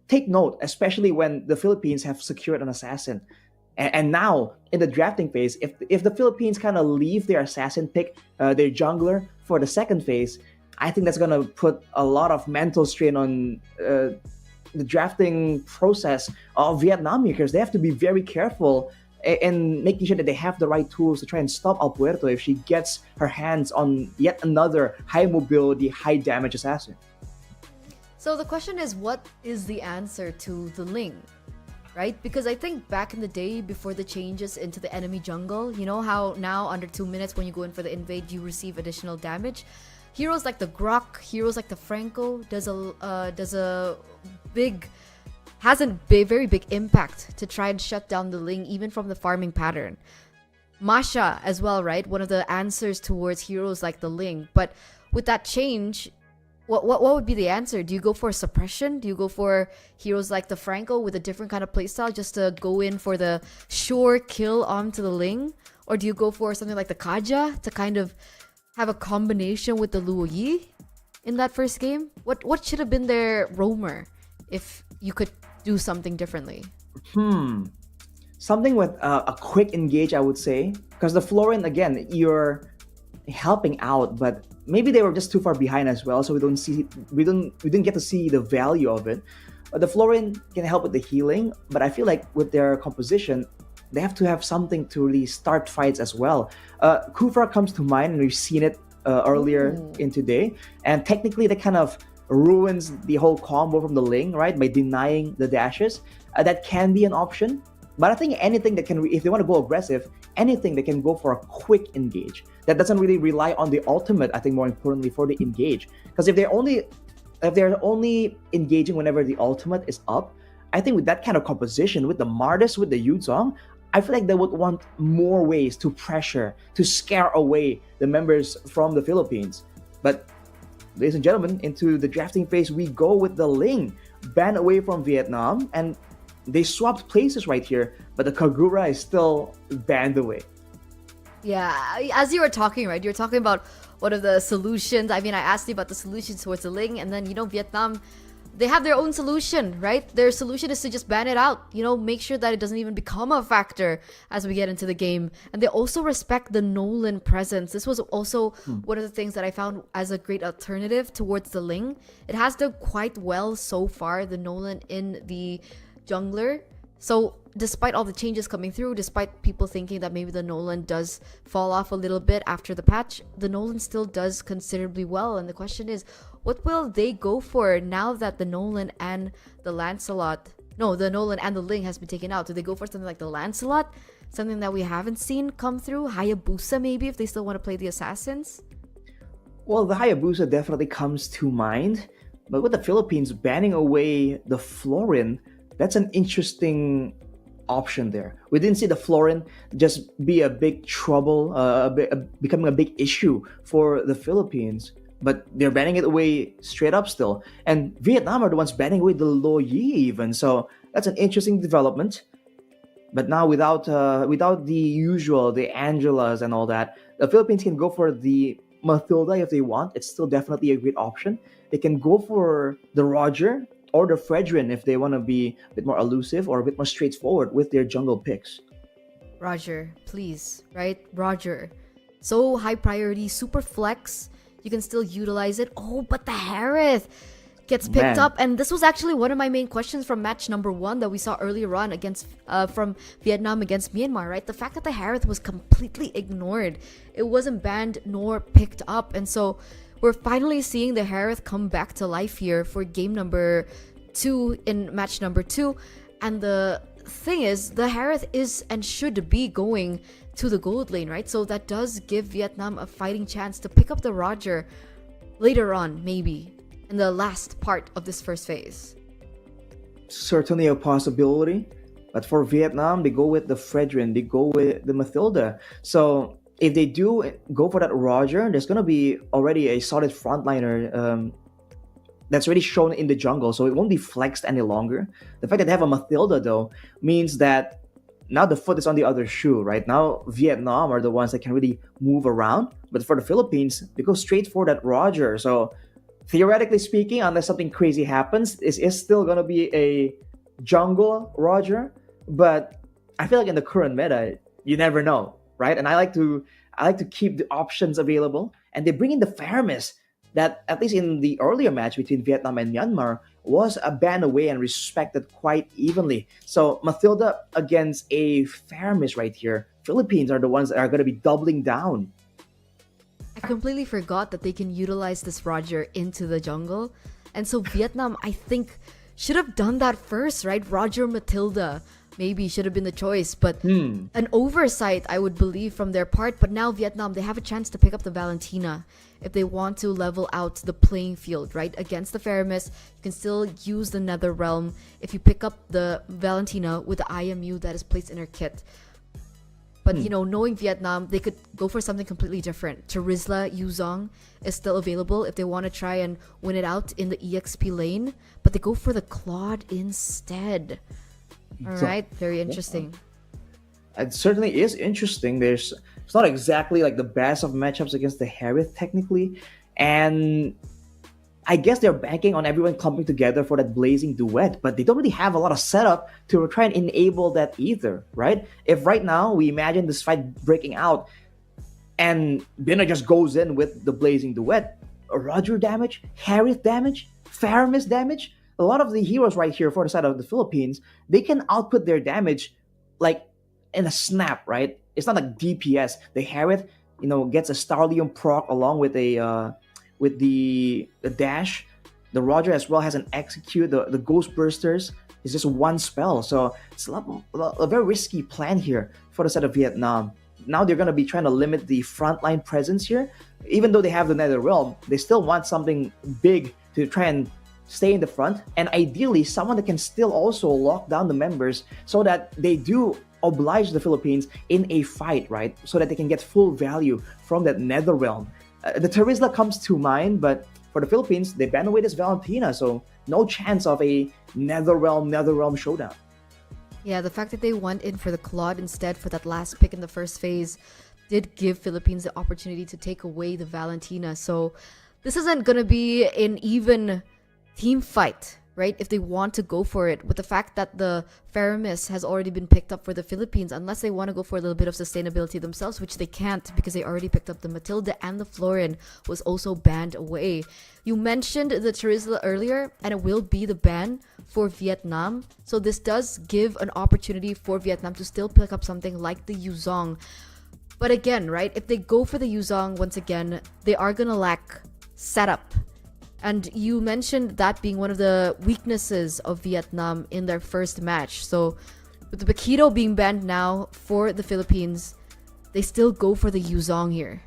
take note, especially when the Philippines have secured an assassin. And now, in the drafting phase, if the Philippines kind of leave their assassin pick, their jungler, for the second phase, I think that's going to put a lot of mental strain on the drafting process of Vietnam, because they have to be very careful in making sure that they have the right tools to try and stop Al Puerto if she gets her hands on yet another high mobility, high damage assassin. So the question is, what is the answer to the Ling? Right? Because I think back in the day, before the changes into the enemy jungle, you know how now under 2 minutes when you go in for the invade, you receive additional damage? Heroes like the Grok, heroes like the Franco has a very big impact to try and shut down the Ling even from the farming pattern. Masha as well, right? One of the answers towards heroes like the Ling. But with that change, what would be the answer? Do you go for suppression? Do you go for heroes like the Franco with a different kind of playstyle just to go in for the sure kill onto the Ling? Or do you go for something like the Kaja to kind of have a combination with the Luo Yi in that first game? What should have been their roamer if you could do something differently? Something with a quick engage, I would say. Because the Florin, again, you're helping out, but maybe they were just too far behind as well, so we didn't get to see the value of it. But the Florin can help with the healing, but I feel like with their composition, they have to have something to really start fights as well. Kufra comes to mind, and we've seen it earlier in today, and technically that kind of ruins the whole combo from the Ling, right, by denying the dashes. That can be an option, But I think anything that can, if they want to go aggressive, anything that can go for a quick engage that doesn't really rely on the ultimate. I think more importantly for the engage, because if they're only engaging whenever the ultimate is up, I think with that kind of composition, with the Mardis, with the Yuzong, I feel like they would want more ways to pressure, to scare away the members from the Philippines. But ladies and gentlemen, into the drafting phase, we go with the Ling, banned away from Vietnam, and they swapped places right here, but the Kagura is still banned away. Yeah, as you were talking, right? You're talking about what are the solutions. I mean, I asked you about the solutions towards the Ling, and then, Vietnam, they have their own solution, right? Their solution is to just ban it out, make sure that it doesn't even become a factor as we get into the game. And they also respect the Nolan presence. This was also one of the things that I found as a great alternative towards the Ling. It has done quite well so far, the Nolan in the jungler. So despite all the changes coming through, despite people thinking that maybe the Nolan does fall off a little bit after the patch, the Nolan still does considerably well. And the question is, what will they go for now that the Nolan and the Nolan and the Ling has been taken out? Do they go for something like the Lancelot? Something that we haven't seen come through? Hayabusa maybe, if they still want to play the Assassins? Well, the Hayabusa definitely comes to mind, but with the Philippines banning away the Florin, that's an interesting option there. We didn't see the Florin just be a big trouble, becoming a big issue for the Philippines, but they're banning it away straight up still. And Vietnam are the ones banning away the Lo Yi even, so that's an interesting development. But now without the usual, the Angelas and all that, the Philippines can go for the Mathilda if they want. It's still definitely a great option. They can go for the Roger or the Fredrin if they want to be a bit more elusive or a bit more straightforward with their jungle picks. Roger, please, right? Roger. So high priority, super flex. You can still utilize it. Oh, but the Harith gets picked up. And this was actually one of my main questions from match number 1 that we saw earlier on against from Vietnam against Myanmar, right? The fact that the Harith was completely ignored. It wasn't banned nor picked up. And so we're finally seeing the Harith come back to life here for game number 2 in match number 2. And the thing is, the Harith is and should be going to the gold lane, right? So that does give Vietnam a fighting chance to pick up the Roger later on, maybe in the last part of this first phase. Certainly a possibility, but for Vietnam, they go with the Fredrin, they go with the Mathilda. So if they do go for that Roger, there's going to be already a solid frontliner that's already shown in the jungle, so it won't be flexed any longer. The fact that they have a Mathilda, though, means that now the foot is on the other shoe, right? Now Vietnam are the ones that can really move around, but for the Philippines, they go straight for that Roger. So theoretically speaking, unless something crazy happens, this is still going to be a jungle Roger, but I feel like in the current meta, you never know, right? And I like to keep the options available, and they bring in the Faramis that, at least in the earlier match between Vietnam and Myanmar, was a ban away and respected quite evenly. So Mathilda against a Faramis right here. Philippines are the ones that are going to be doubling down. I completely forgot that they can utilize this Roger into the jungle. And so Vietnam, I think, should have done that first, right? Roger Matilda maybe should have been the choice, but an oversight, I would believe, from their part. But now Vietnam, they have a chance to pick up the Valentina if they want to level out the playing field, right? Against the Faramis, you can still use the Nether Realm if you pick up the Valentina with the IMU that is placed in her kit. But, knowing Vietnam, they could go for something completely different. Charizla Yuzong is still available if they want to try and win it out in the EXP lane, but they go for the Claude instead. All right, very interesting. It certainly is interesting. It's not exactly like the best of matchups against the Harith technically, and I guess they're banking on everyone clumping together for that blazing duet, but they don't really have a lot of setup to try and enable that either, right? If right now we imagine this fight breaking out and Bina just goes in with the blazing duet, Roger damage, Harith damage, Faramis damage, a lot of the heroes right here for the side of the Philippines, they can output their damage like in a snap, right? It's not like DPS. The Harith, gets a Starlium proc along with a with the dash. The Roger as well has an execute. The Ghost Bursters is just one spell. So it's a very risky plan here for the side of Vietnam. Now they're going to be trying to limit the frontline presence here. Even though they have the Nether Realm, they still want something big to try and stay in the front. And ideally, someone that can still also lock down the members so that they do oblige the Philippines in a fight, right? So that they can get full value from that Nether Realm. The Terizla comes to mind, but for the Philippines, they ban away this Valentina, so no chance of a Nether Realm showdown. Yeah, the fact that they went in for the Claude instead for that last pick in the first phase did give Philippines the opportunity to take away the Valentina. So this isn't going to be an even team fight, right? If they want to go for it. With the fact that the Faramis has already been picked up for the Philippines, unless they want to go for a little bit of sustainability themselves, which they can't because they already picked up the Matilda, and the Florin was also banned away. You mentioned the Terizla earlier, and it will be the ban for Vietnam. So this does give an opportunity for Vietnam to still pick up something like the Yuzong. But again, right, if they go for the Yuzong, once again, they are going to lack setup. And you mentioned that being one of the weaknesses of Vietnam in their first match. So with the Paquito being banned now for the Philippines, they still go for the Yuzong here.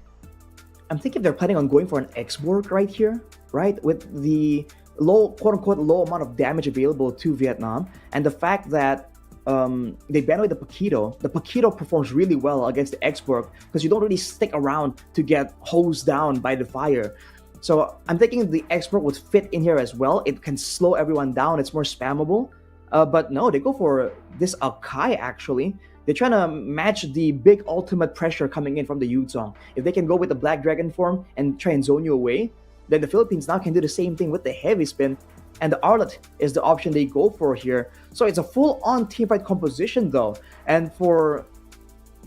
I'm thinking they're planning on going for an X-Borg right here, right? With the low, quote-unquote, low amount of damage available to Vietnam. And the fact that they ban away the Paquito performs really well against the X-Borg because you don't really stick around to get hosed down by the fire. So I'm thinking the X-Borg would fit in here as well. It can slow everyone down. It's more spammable. But no, they go for this Akai actually. They're trying to match the big ultimate pressure coming in from the Yuzong. If they can go with the Black Dragon form and try and zone you away, then the Philippines now can do the same thing with the Heavy Spin. And the Arlet is the option they go for here. So it's a full-on teamfight composition though. And for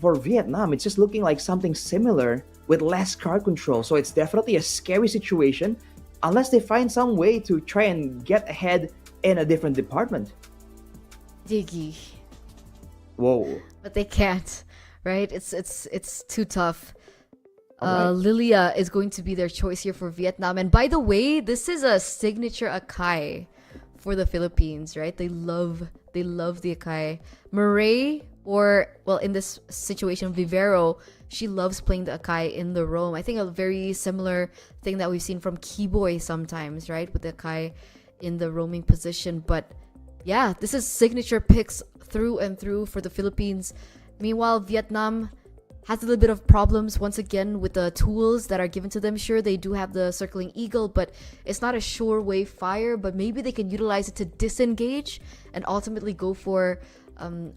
Vietnam, it's just looking like something similar with less card control. So it's definitely a scary situation unless they find some way to try and get ahead in a different department. Diggy. Whoa. But they can't, right? It's too tough. Alright. Lilia is going to be their choice here for Vietnam. And by the way, this is a signature Akai for the Philippines, right? They love the Akai. Murray, or well, in this situation, Vivero, she loves playing the Akai in the roam. I think a very similar thing that we've seen from Keyboy sometimes, right? With the Akai in the roaming position. But yeah, this is signature picks through and through for the Philippines. Meanwhile, Vietnam has a little bit of problems once again with the tools that are given to them. Sure, they do have the Circling Eagle, but it's not a sure wave fire. But maybe they can utilize it to disengage and ultimately go for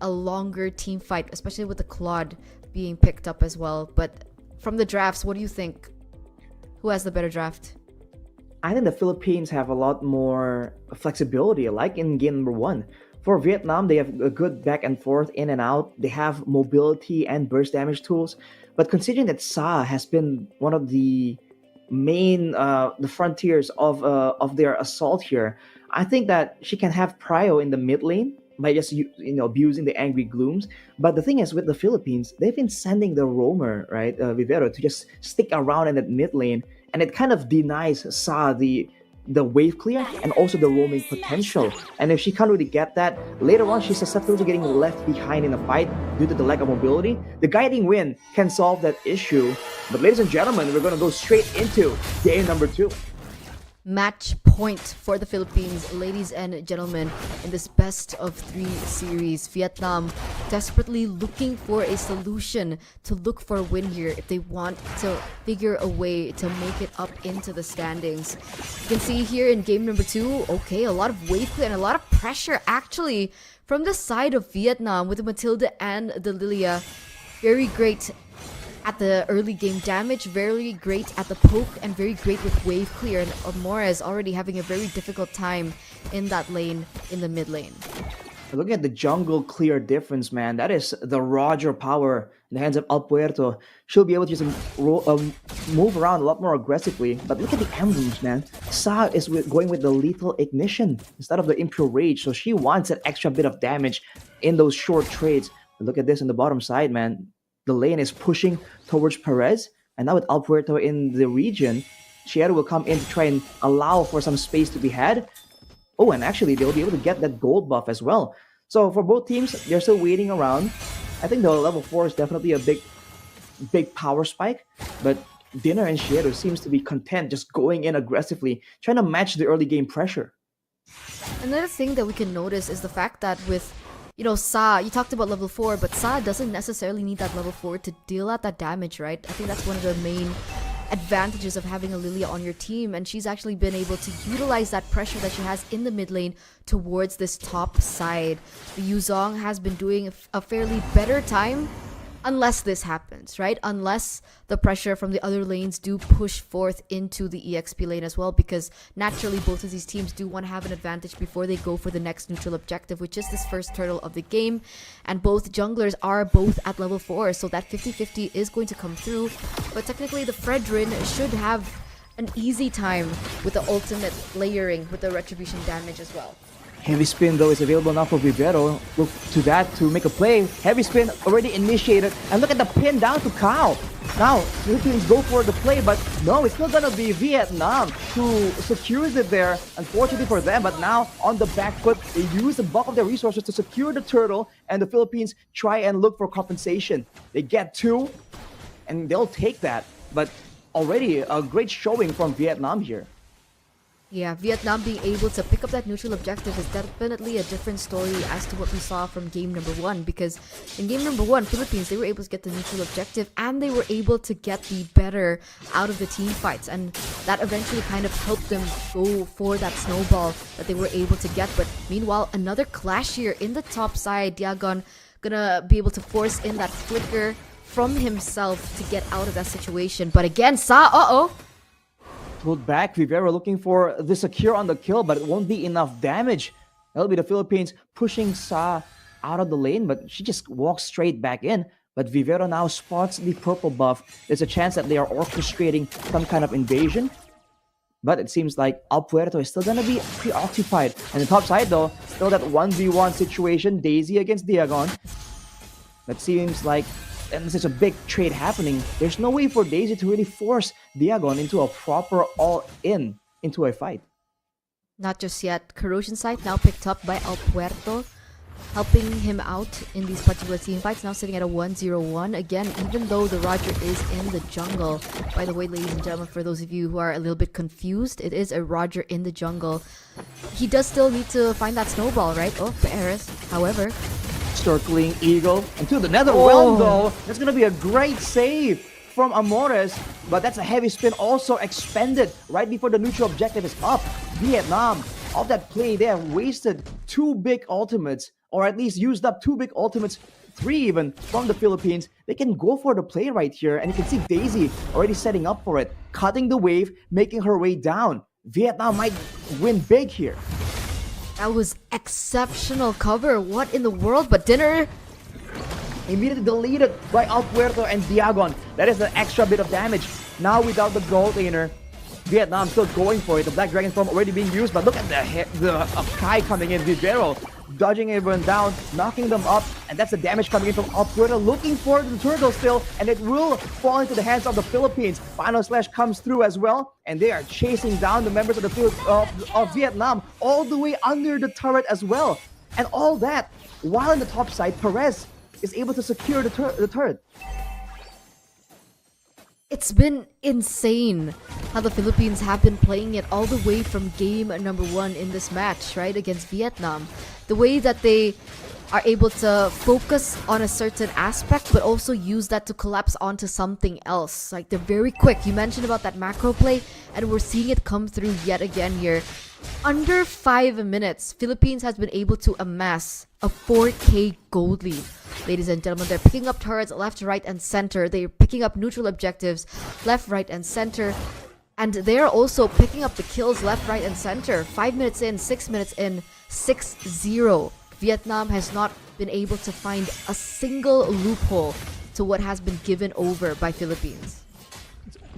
a longer team fight, especially with the Claude being picked up as well. But from the drafts, what do you think? Who has the better draft? I think the Philippines have a lot more flexibility, like in game number 1. For Vietnam, they have a good back and forth, in and out. They have mobility and burst damage tools. But considering that Sa has been one of the main the frontiers of their assault here, I think that she can have prio in the mid lane by just abusing the angry glooms. But the thing is, with the Philippines, they've been sending the roamer, right, Vivero, to just stick around in that mid lane, and it kind of denies Sa the wave clear and also the roaming potential. And if she can't really get that, later on she's susceptible to getting left behind in a fight due to the lack of mobility. The guiding wind can solve that issue. But ladies and gentlemen, we're going to go straight into game number 2. Match point for the Philippines, ladies and gentlemen, in this best of 3 series. Vietnam desperately looking for a solution to look for a win here if they want to figure a way to make it up into the standings. You can see here in game number 2, okay, a lot of wave clear and a lot of pressure actually from the side of Vietnam with the Matilda and the Lilia. Very great at the early game damage, very great at the poke, and very great with wave clear. And Amores already having a very difficult time in that lane, in the mid lane. Looking at the jungle clear difference, man, that is the Roger power in the hands of El Puerto. She'll be able to just move around a lot more aggressively. But look at the emblems, man. Sa is going with the lethal ignition instead of the impure rage. So she wants that extra bit of damage in those short trades. But look at this on the bottom side, man. The lane is pushing towards Perez, and now with El Puerto in the region, Chiero will come in to try and allow for some space to be had. Oh, and actually, they'll be able to get that gold buff as well. So for both teams, they're still waiting around. I think the level 4 is definitely a big power spike, but Dinner and Chiero seems to be content just going in aggressively, trying to match the early game pressure. Another thing that we can notice is the fact that with, Sa, you talked about level 4, but Sa doesn't necessarily need that level 4 to deal out that damage, right? I think that's one of the main advantages of having a Lilia on your team, and she's actually been able to utilize that pressure that she has in the mid lane towards this top side. The Yuzong has been doing a fairly better time unless this happens, right? Unless the pressure from the other lanes do push forth into the EXP lane as well, because naturally both of these teams do want to have an advantage before they go for the next neutral objective, which is this first turtle of the game. And both junglers are both at level 4, so that 50-50 is going to come through. But technically the Fredrin should have an easy time with the ultimate layering with the retribution damage as well. Heavy spin though is available now for Vivero. Look to that to make a play. Heavy spin already initiated. And look at the pin down to Kao. Now, Philippines go for the play, but no, it's still gonna be Vietnam who secures it there, unfortunately for them. But now, on the back foot, they use the bulk of their resources to secure the turtle, and the Philippines try and look for compensation. They get 2, and they'll take that. But already a great showing from Vietnam here. Yeah, Vietnam being able to pick up that neutral objective is definitely a different story as to what we saw from game number 1, because in game number 1, Philippines, they were able to get the neutral objective and they were able to get the better out of the team fights, and that eventually kind of helped them go for that snowball that they were able to get. But meanwhile, another clash here in the top side. Diagon gonna be able to force in that flicker from himself to get out of that situation. But again, Sa, Pulled back, Vivero looking for the secure on the kill, but it won't be enough damage. That'll be the Philippines pushing Sa out of the lane, but she just walks straight back in. But Vivero now spots the purple buff. There's a chance that they are orchestrating some kind of invasion. But it seems like El Puerto is still gonna be preoccupied. And the top side though, still that 1v1 situation, Daisy against Diagon. That seems like, and there's a big trade happening, there's no way for Daisy to really force Diagon into a proper all-in into a fight. not just yet. Corrosion Sight now picked up by El Puerto, helping him out in these particular team fights. Now sitting at a 1-0-1. Again, even though the Roger is in the jungle. By the way, ladies and gentlemen, for those of you who are a little bit confused, it is a Roger in the jungle. He does still need to find that snowball, right? Oh, Paris. However, circling Eagle into the nether realm though. That's gonna be a great save from Amores, but that's a heavy spin also expended right before the neutral objective is up. Vietnam, of that play, they have wasted 2 big ultimates, or at least used up 2 big ultimates, 3 even, from the Philippines. They can go for the play right here, and you can see Daisy already setting up for it, cutting the wave, making her way down. Vietnam might win big here. that was exceptional cover. What in the world? But Dinner, Immediately deleted by El Puerto and Diagon. That is an extra bit of damage. Now without the gold laner, Vietnam still going for it. The Black Dragon form already being used, but look at the Kai coming in. Vivero dodging everyone down, knocking them up, and that's the damage coming in from El Puerto, looking for the turtle still, and it will fall into the hands of the Philippines. Final Slash comes through as well, and they are chasing down the members of the of Vietnam all the way under the turret as well. And all that while in the top side, Perez is able to secure the turret. it's been insane how the Philippines have been playing it all the way from game number 1 in this match, right, against Vietnam. The way that they are able to focus on a certain aspect, but also use that to collapse onto something else. Like, they're very quick. You mentioned about that macro play, and we're seeing it come through yet again here. Under 5 minutes, Philippines has been able to amass a 4K gold lead. Ladies and gentlemen, they're picking up turrets left, right, and center. They're picking up neutral objectives left, right, and center. And they're also picking up the kills left, right, and center. 5 minutes in, 6 minutes in, 6-0. Vietnam has not been able to find a single loophole to what has been given over by Philippines.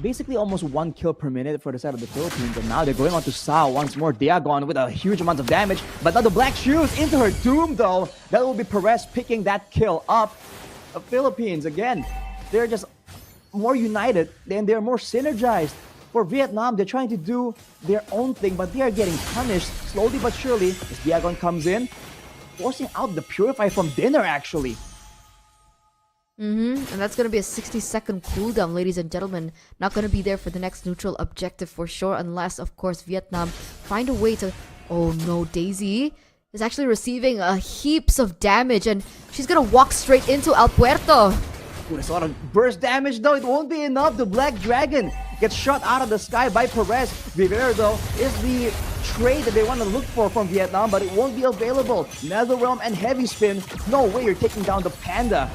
Basically almost 1 kill per minute for the side of the Philippines, and now they're going on to Sao once more. Diagon with a huge amount of damage, but now the Black Shoes into her doom though. That will be Perez picking that kill up. The Philippines, again, they're just more united and they're more synergized. For Vietnam, they're trying to do their own thing, but they are getting punished slowly but surely as Diagon comes in, forcing out the Purify from dinner actually. And that's going to be a 60-second cooldown, ladies and gentlemen. Not going to be there for the next neutral objective for sure, unless, of course, Vietnam find a way to... Oh no, Daisy is actually receiving heaps of damage, and she's going to walk straight into El Puerto. Ooh, there's a lot of burst damage though. It won't be enough. The Black Dragon gets shot out of the sky by Perez. Vivero though is the trade that they want to look for from Vietnam, but it won't be available. Netherrealm and Heavy Spin. No way you're taking down the Panda.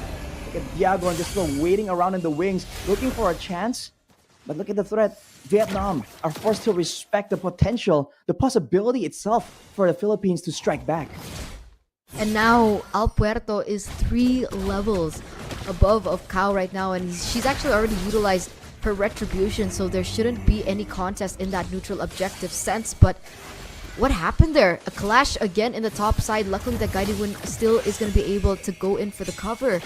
Look at Diagon just still waiting around in the wings, looking for a chance. But look at the threat. Vietnam are forced to respect the potential, the possibility itself for the Philippines to strike back. And now El Puerto is 3 levels above of Kao right now, and she's actually already utilized her retribution, so there shouldn't be any contest in that neutral objective sense. But what happened there? A clash again in the top side. Luckily that Guiding still is going to be able to go in for the cover.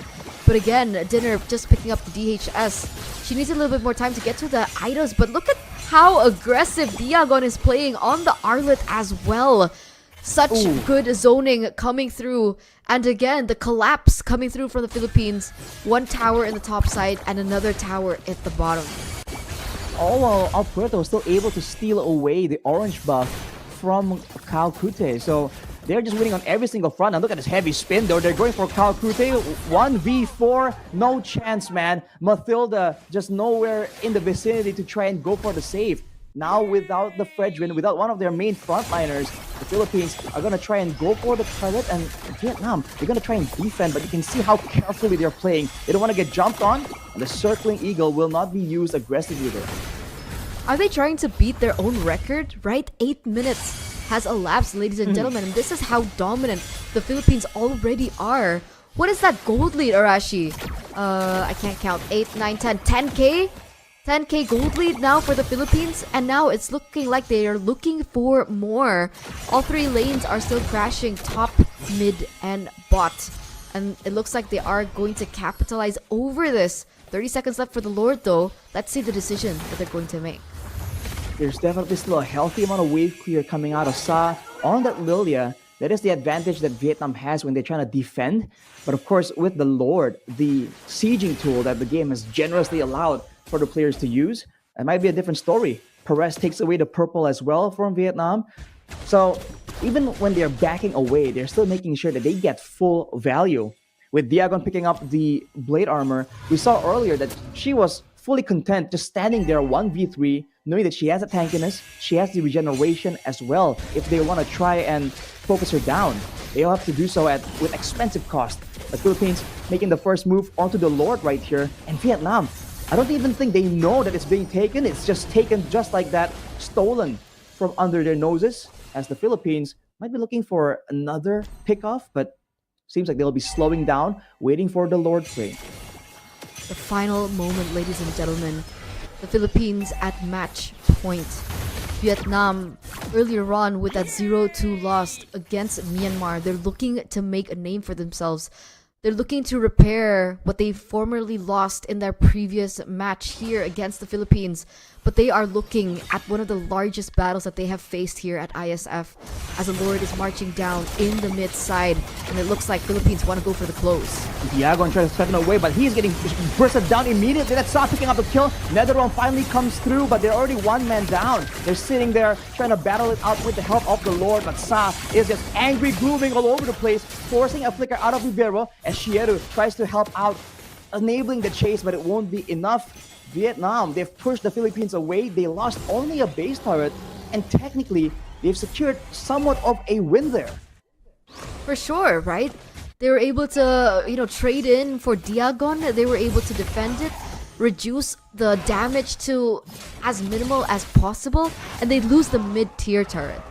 But again, Dinner just picking up the DHS. She needs a little bit more time to get to the items, but look at how aggressive Diagon is playing on the Arlet as well. Such good zoning coming through. And again, the collapse coming through from the Philippines. 1 tower in the top side and another tower at the bottom. All while El Puerto was still able to steal away the orange buff from Kao Kute. So they're just winning on every single front. And look at this heavy spin though. They're going for Kao Kute. 1v4. No chance, man. Mathilda just nowhere in the vicinity to try and go for the save. Now without the Fredrin, without one of their main frontliners, the Philippines are going to try and go for the turret, and Vietnam, they're going to try and defend, but you can see how carefully they're playing. They don't want to get jumped on, and the Circling Eagle will not be used aggressively there. Are they trying to beat their own record? Right? 8 minutes has elapsed, ladies and gentlemen, and this is how dominant the Philippines already are. What is that gold lead, Arashi? I can't count. 8, 9, 10, 10k? 10k gold lead now for the Philippines, and now it's looking like they are looking for more. All 3 lanes are still crashing, top, mid, and bot. And it looks like they are going to capitalize over this. 30 seconds left for the Lord though. Let's see the decision that they're going to make. There's definitely still a healthy amount of wave clear coming out of Sa on that Lilia. That is the advantage that Vietnam has when they're trying to defend. But of course, with the Lord, the sieging tool that the game has generously allowed for the players to use, it might be a different story. Perez takes away the purple as well from Vietnam. So even when they're backing away, they're still making sure that they get full value. With Diagon picking up the blade armor, we saw earlier that she was fully content just standing there 1v3, knowing that she has a tankiness, she has the regeneration as well. If they want to try and focus her down, they'll have to do so with expensive cost. The Philippines making the first move onto the Lord right here, and Vietnam, I don't even think they know that it's being taken. It's just taken just like that, stolen from under their noses, as the Philippines might be looking for another pickoff, but seems like they'll be slowing down, waiting for the Lord play. The final moment, ladies and gentlemen. The Philippines at match point. Vietnam earlier on with that 0-2 loss against Myanmar. They're looking to make a name for themselves. They're looking to repair what they formerly lost in their previous match here against the Philippines. But they are looking at one of the largest battles that they have faced here at Iesf, as the Lord is marching down in the mid side, and it looks like Philippines want to go for the close. Diagon tries to step away, but he's getting bursted down immediately. That's Sa picking up the kill. Netherrealm finally comes through, but they're already 1 man down. They're sitting there trying to battle it out with the help of the Lord, but Sa is just angry, glooming all over the place, forcing a flicker out of Vivero, as Shieru tries to help out, enabling the chase, but it won't be enough. Vietnam, they've pushed the Philippines away. They lost only a base turret, and technically, they've secured somewhat of a win there. For sure, right? They were able to, trade in for Diagon. They were able to defend it, reduce the damage to as minimal as possible, and they lose the mid-tier turret.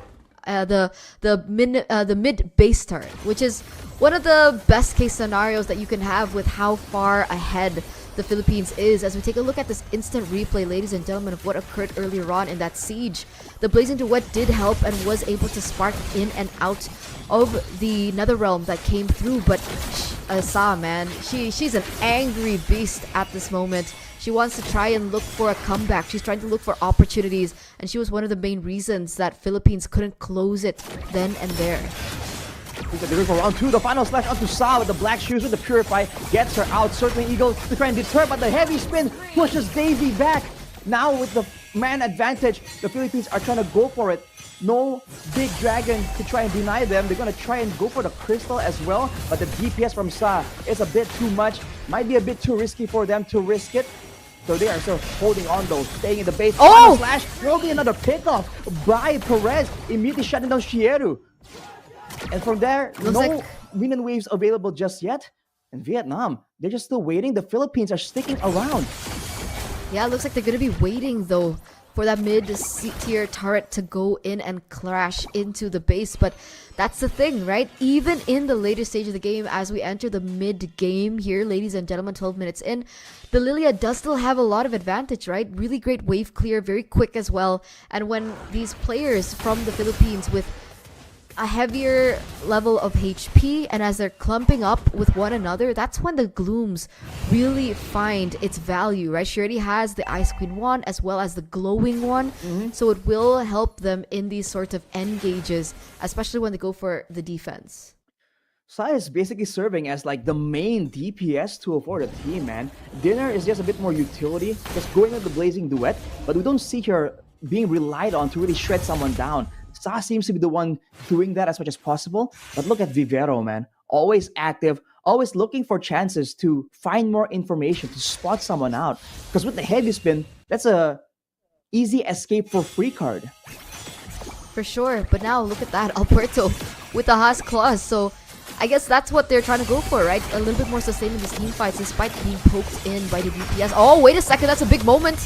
The mid base turret, which is one of the best case scenarios that you can have with how far ahead the Philippines is. As we take a look at this instant replay, ladies and gentlemen, of what occurred earlier on in that siege, the Blazing Duet did help and was able to spark in and out of the Netherrealm that came through. But Sa, man, she's an angry beast at this moment. She wants to try and look for a comeback. She's trying to look for opportunities, and she was one of the main reasons that Philippines couldn't close it then and there. They're going for round 2. The final slash onto Sa with the black shoes with the Purify. Gets her out. Circling Eagle to try and deter, but the heavy spin pushes Daisy back. Now with the man advantage, the Philippines are trying to go for it. No big dragon to try and deny them. They're going to try and go for the crystal as well, but the DPS from Sa is a bit too much. Might be a bit too risky for them to risk it. So they are still holding on though, staying in the base. Oh! Final slash, will be another pickoff by Perez, immediately shutting down Shieru. And from there, Looks no like- minion waves available just yet. And Vietnam, they're just still waiting. The Philippines are sticking around. Yeah, it looks like they're gonna be waiting though for that mid-tier turret to go in and crash into the base. But that's the thing, right? Even in the later stage of the game, as we enter the mid-game here, ladies and gentlemen, 12 minutes in, the Lilia does still have a lot of advantage, right? Really great wave clear, very quick as well. And when these players from the Philippines with a heavier level of HP, and as they're clumping up with one another, that's when the Glooms really find its value, right? She already has the Ice Queen one as well as the glowing one, so it will help them in these sort of engages, especially when they go for the defense. Sai is basically serving as like the main DPS tool for the team, man. Dinner is just a bit more utility, just going with the Blazing Duet, but we don't see her being relied on to really shred someone down. Sa seems to be the one doing that as much as possible. But look at Vivero, man. Always active, always looking for chances to find more information, to spot someone out. Because with the heavy spin, that's a easy escape for free card. For sure, but now look at that, Alberto with the Haas Claws. So I guess that's what they're trying to go for, right? A little bit more sustain in these team fights despite being poked in by the DPS. Oh, wait a second, that's a big moment.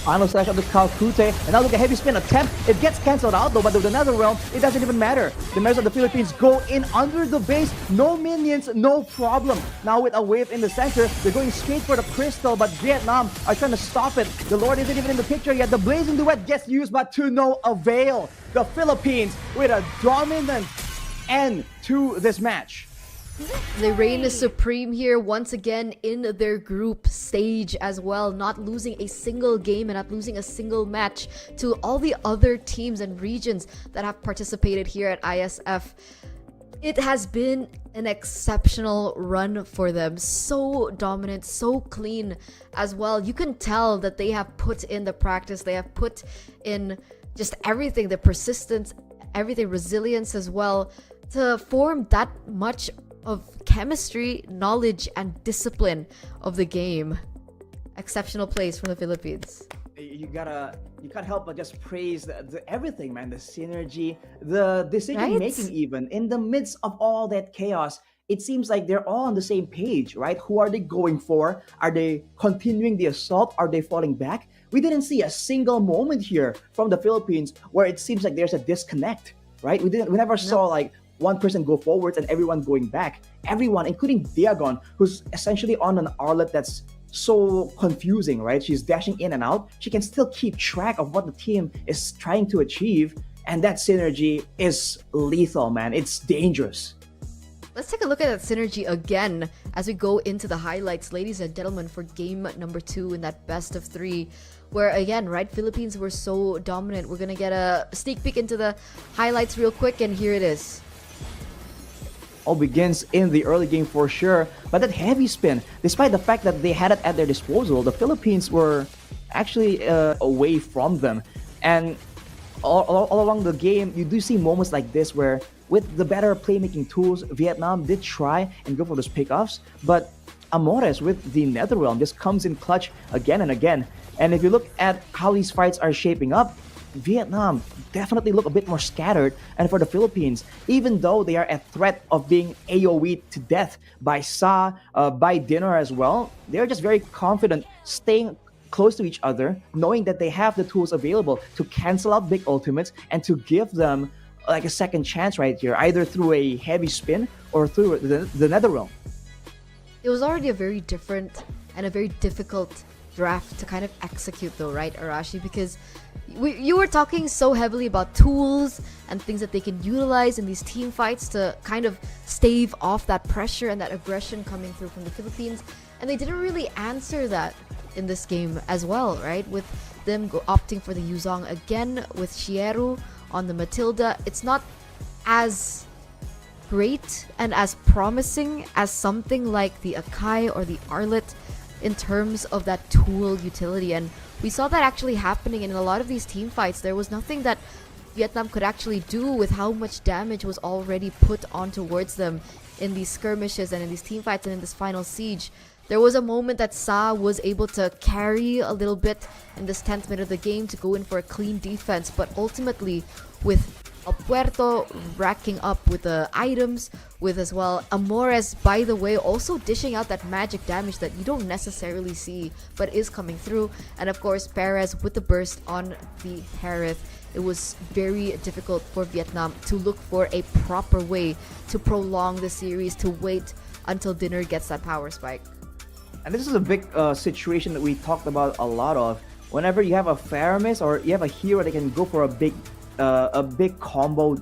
Final slash of the Calcute, and now look at heavy spin attempt. It gets cancelled out though, but with another realm, it doesn't even matter. The members of the Philippines go in under the base, no minions, no problem. Now with a wave in the center, they're going straight for the crystal, but Vietnam are trying to stop it. The Lord isn't even in the picture yet. The Blazing Duet gets used, but to no avail. The Philippines with a dominant end to this match. They reign supreme here once again in their group stage as well, not losing a single game and not losing a single match to all the other teams and regions that have participated here at ISF. It has been an exceptional run for them. So dominant, so clean as well. You can tell that they have put in the practice, they have put in just everything, the persistence, everything, resilience as well, to form that much of chemistry, knowledge, and discipline of the game. Exceptional plays from the Philippines. You can't help but just praise everything, man. The synergy, the decision making, Right? even in the midst of all that chaos. It seems like they're all on the same page, right? Who are they going for? Are they continuing the assault? Are they falling back? We didn't see a single moment here from the Philippines where it seems like there's a disconnect, right? We never saw like one person go forwards and everyone going back. Everyone, including Diagon, who's essentially on an Arlet that's so confusing, right? She's dashing in and out. She can still keep track of what the team is trying to achieve, and that synergy is lethal, man. It's dangerous. Let's take a look at that synergy again as we go into the highlights, ladies and gentlemen, for game number 2 in that best of 3. Where again, right, Philippines were so dominant. We're gonna get a sneak peek into the highlights real quick, and here it is. All begins in the early game for sure, but that heavy spin, despite the fact that they had it at their disposal, the Philippines were actually away from them. And all along the game, you do see moments like this where with the better playmaking tools, Vietnam did try and go for those pickoffs, but Amores with the Netherrealm just comes in clutch again and again. And if you look at how these fights are shaping up, Vietnam definitely look a bit more scattered, and for the Philippines, even though they are at threat of being AoE to death by Sa, by Dinner as well, they're just very confident staying close to each other, knowing that they have the tools available to cancel out big ultimates and to give them like a second chance right here, either through a heavy spin or through the Netherrealm. It was already a very different and a very difficult draft to kind of execute though, right, Arashi? Because you were talking so heavily about tools and things that they can utilize in these team fights to kind of stave off that pressure and that aggression coming through from the Philippines, and they didn't really answer that in this game as well, right? With them opting for the Yuzong again with Shieru on the Matilda. It's not as great and as promising as something like the Akai or the Arlet in terms of that tool utility, and we saw that actually happening in a lot of these team fights. There was nothing that Vietnam could actually do with how much damage was already put on towards them in these skirmishes and in these team fights and in this final siege. There was a moment that Sa was able to carry a little bit in this 10th minute of the game to go in for a clean defense, but ultimately with El Puerto racking up with the items, with as well Amores, by the way, also dishing out that magic damage that you don't necessarily see but is coming through, and of course Perez with the burst on the Harith. It was very difficult for Vietnam to look for a proper way to prolong the series, to wait until Dinner gets that power spike. And this is a big situation that we talked about a lot of. Whenever you have a Faramis or you have a hero that can go for a big combo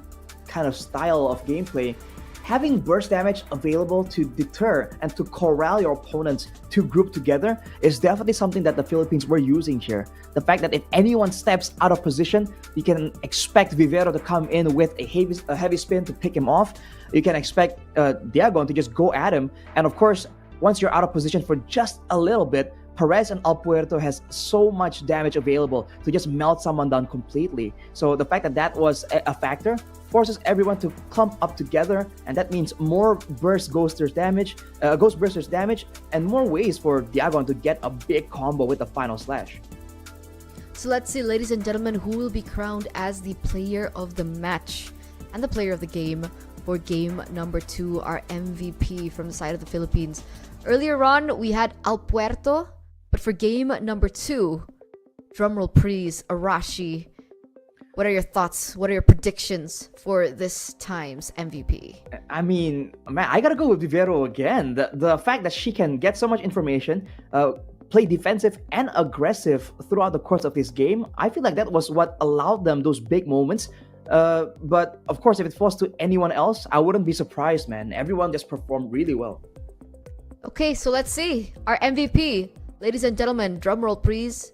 kind of style of gameplay, having burst damage available to deter and to corral your opponents to group together is definitely something that the Philippines were using here. The fact that if anyone steps out of position, you can expect Vivero to come in with a heavy spin to pick him off. You can expect Diagon to just go at him. And of course, once you're out of position for just a little bit, Perez and El Puerto has so much damage available to just melt someone down completely. So the fact that that was a factor forces everyone to clump up together, and that means more Ghost Bursters damage, and more ways for Diagon to get a big combo with the final slash. So let's see, ladies and gentlemen, who will be crowned as the player of the match and the player of the game for game number 2, our MVP from the side of the Philippines. Earlier on, we had El Puerto, but for game number 2, drumroll please, Arashi, what are your thoughts? What are your predictions for this time's MVP? I mean, man, I gotta go with Vivero again. The fact that she can get so much information, play defensive and aggressive throughout the course of this game, I feel like that was what allowed them those big moments. But of course, if it falls to anyone else, I wouldn't be surprised, man. Everyone just performed really well. Okay, so let's see. Our MVP. Ladies and gentlemen, drum roll, please.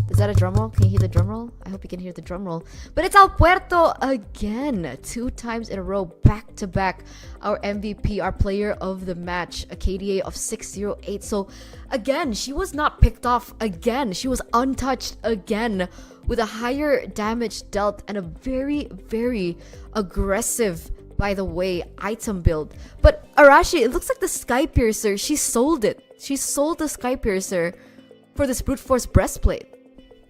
Is that a drum roll? Can you hear the drum roll? I hope you can hear the drum roll. But it's El Puerto again. 2 times in a row, back to back. Our MVP, our player of the match, a KDA of 608. So again, she was not picked off again. She was untouched again with a higher damage dealt and a very, very aggressive, by the way, item build. But Arashi, it looks like the Sky Piercer, she sold it. She sold the Sky Piercer for this Brute Force breastplate.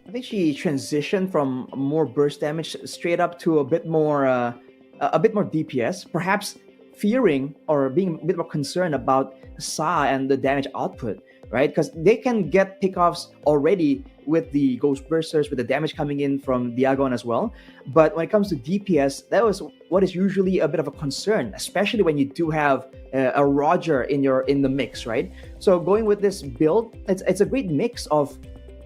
I think she transitioned from more burst damage straight up to a bit more DPS, perhaps fearing or being a bit more concerned about Sa and the damage output, right? Because they can get pickoffs already with the Ghost Bursters, with the damage coming in from Diagon as well. But when it comes to DPS, that was what is usually a bit of a concern, especially when you do have a Roger in the mix, right? So going with this build, it's a great mix of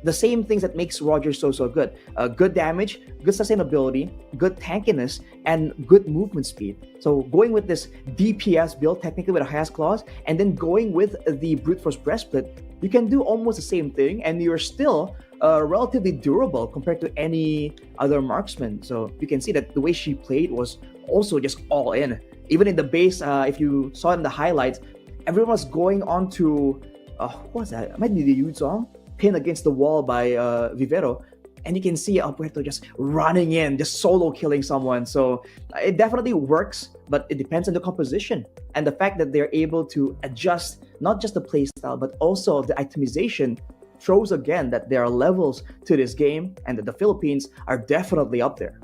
the same things that makes Roger so good. Good damage, good sustainability, good tankiness, and good movement speed. So going with this DPS build technically with a highest clause, and then going with the Brute Force Breastplate, you can do almost the same thing, and you're still relatively durable compared to any other marksman. So you can see that the way she played was also just all in. Even in the base, if you saw in the highlights, everyone was going on to what was that? It might be the Yuzong pinned against the wall by Vivero, and you can see El Puerto just running in, just solo killing someone. So it definitely works, but it depends on the composition and the fact that they're able to adjust not just the playstyle but also the itemization. Shows again that there are levels to this game and that the Philippines are definitely up there.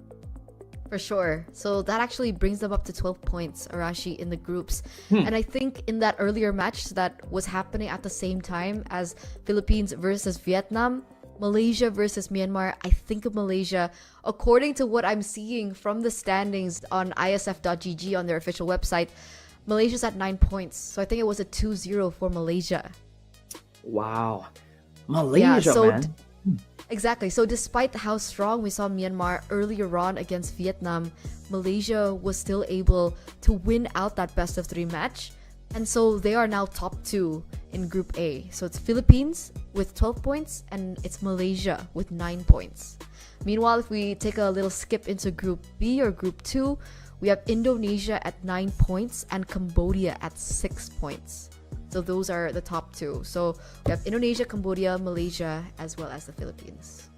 For sure. So that actually brings them up to 12 points, Arashi, in the groups. And I think in that earlier match that was happening at the same time as Philippines versus Vietnam, Malaysia versus Myanmar, I think of Malaysia, according to what I'm seeing from the standings on isf.gg on their official website, Malaysia's at 9 points. So I think it was a 2-0 for Malaysia. Wow. Malaysia, man. Exactly. So despite how strong we saw Myanmar earlier on against Vietnam, Malaysia was still able to win out that best of 3 match. And so they are now top 2 in Group A. So it's Philippines with 12 points and it's Malaysia with 9 points. Meanwhile, if we take a little skip into Group B or Group 2, we have Indonesia at 9 points and Cambodia at 6 points. So those are the top 2. So we have Indonesia, Cambodia, Malaysia, as well as the Philippines.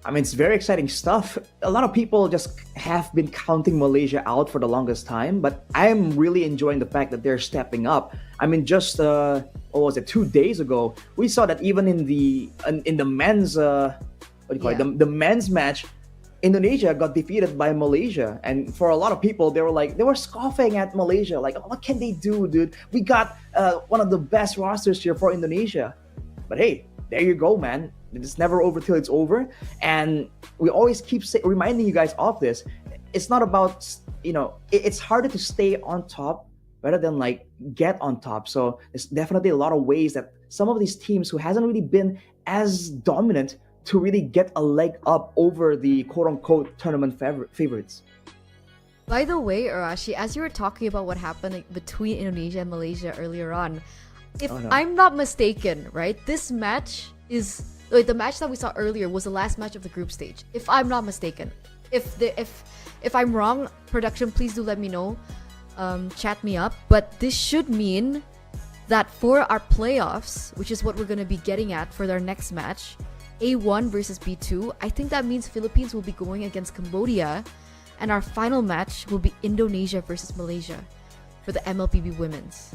I mean, it's very exciting stuff. A lot of people just have been counting Malaysia out for the longest time, but I'm really enjoying the fact that they're stepping up. I mean, just what was it, 2 days ago, we saw that even in the men's the men's match, Indonesia got defeated by Malaysia, and for a lot of people, they were scoffing at Malaysia, like, oh, what can they do, dude? We got one of the best rosters here for Indonesia, but hey, there you go, man. It's never over till it's over, and we always keep reminding you guys of this. It's not about, it's harder to stay on top rather than like get on top. So there's definitely a lot of ways that some of these teams who hasn't really been as dominant to really get a leg up over the quote-unquote tournament favorites. By the way, Arashi, as you were talking about what happened between Indonesia and Malaysia earlier on, if I'm not mistaken, right, this match is the match that we saw earlier was the last match of the group stage. If I'm not mistaken, if I'm wrong, production, please do let me know. Chat me up. But this should mean that for our playoffs, which is what we're going to be getting at for our next match, A1 versus B2, I think that means Philippines will be going against Cambodia, and our final match will be Indonesia versus Malaysia for the MLBB Women's.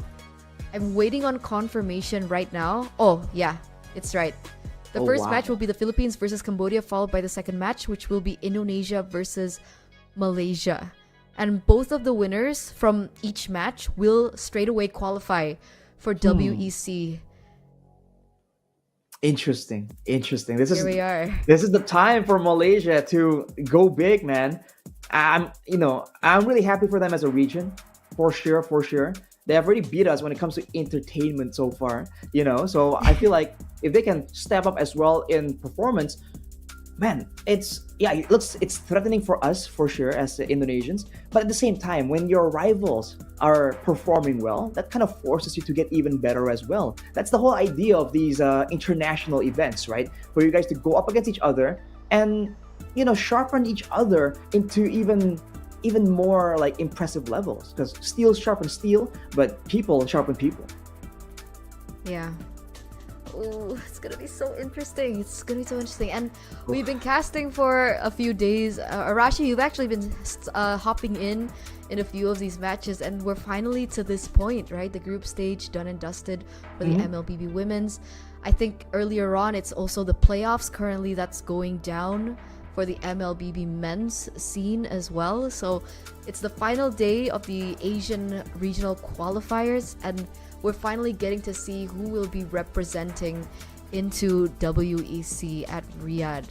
I'm waiting on confirmation right now. Oh, yeah, it's right. The first match will be the Philippines versus Cambodia, followed by the second match, which will be Indonesia versus Malaysia. And both of the winners from each match will straight away qualify for WEC. Interesting. Here we are. This is the time for Malaysia to go big, man. I'm really happy for them as a region, for sure. They have already beat us when it comes to entertainment so far, So I feel like if they can step up as well in performance, man, it's threatening for us for sure as the Indonesians. But at the same time, when your rivals are performing well, that kind of forces you to get even better as well. That's the whole idea of these international events, right? For you guys to go up against each other and sharpen each other into even more like impressive levels, because steel sharpens steel, but people sharpen people. Yeah. Ooh, it's gonna be so interesting. And we've been casting for a few days. Arashi, you've actually been hopping in a few of these matches, and we're finally to this point, right? The group stage done and dusted for the MLBB Women's. I think earlier on, it's also the playoffs currently that's going down for the MLBB men's scene as well. So it's the final day of the Asian regional qualifiers, and we're finally getting to see who will be representing into WEC at Riyadh,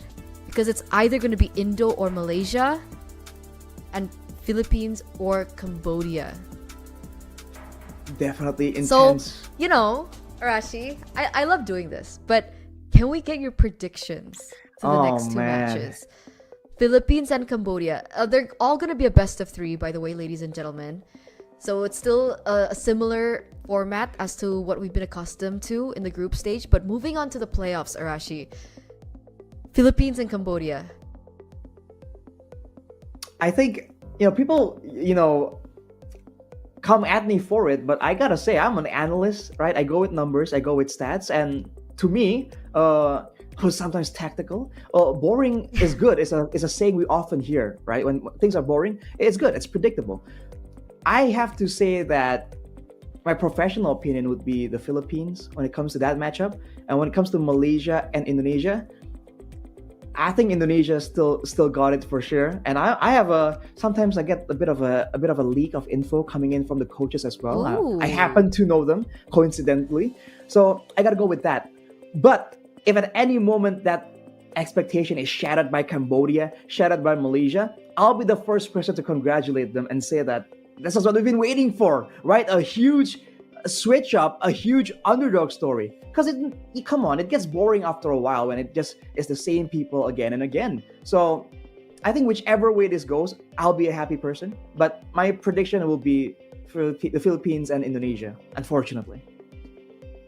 because it's either going to be Indo or Malaysia, and Philippines or Cambodia. Definitely intense. So, Arashi, I love doing this, but can we get your predictions to the next two matches? Philippines and Cambodia. They're all going to be a best of 3, by the way, ladies and gentlemen. So it's still a similar format as to what we've been accustomed to in the group stage. But moving on to the playoffs, Arashi. Philippines and Cambodia. I think, people, come at me for it, but I gotta say, I'm an analyst, right? I go with numbers, I go with stats, and to me, who's sometimes tactical, boring is good. It's a saying we often hear, right? When things are boring, it's good, it's predictable. I have to say that my professional opinion would be the Philippines when it comes to that matchup, and when it comes to Malaysia and Indonesia, I think Indonesia still got it for sure. And I have sometimes I get a bit of a leak of info coming in from the coaches as well. I happen to know them coincidentally, so I gotta go with that. But if at any moment that expectation is shattered by Cambodia, shattered by Malaysia, I'll be the first person to congratulate them and say that this is what we've been waiting for, right? A huge switch up, a huge underdog story. Because come on, it gets boring after a while when it just is the same people again and again. So I think whichever way this goes, I'll be a happy person. But my prediction will be for the Philippines and Indonesia, unfortunately.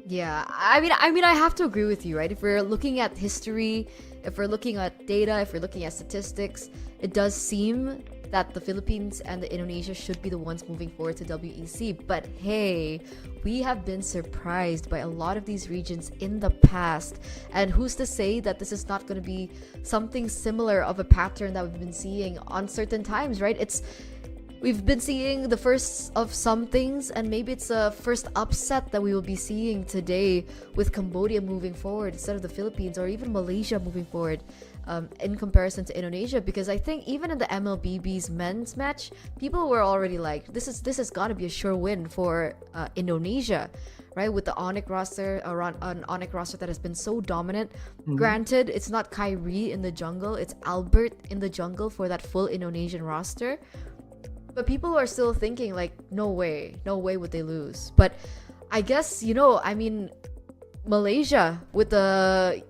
Yeah, I mean, I have to agree with you, right? If we're looking at history, if we're looking at data, if we're looking at statistics, it does seem that the Philippines and the Indonesia should be the ones moving forward to WEC. But hey, we have been surprised by a lot of these regions in the past, and who's to say that this is not going to be something similar of a pattern that we've been seeing on certain times, right? We've been seeing the first of some things, and maybe it's a first upset that we will be seeing today with Cambodia moving forward instead of the Philippines, or even Malaysia moving forward in comparison to Indonesia. Because I think even in the MLBB's men's match, people were already like, this has got to be a sure win for Indonesia, right? With the Onyx roster, an Onyx roster that has been so dominant. Granted, it's not Kyrie in the jungle, it's Albert in the jungle for that full Indonesian roster. But people are still thinking like, no way would they lose. But I guess, I mean, Malaysia with the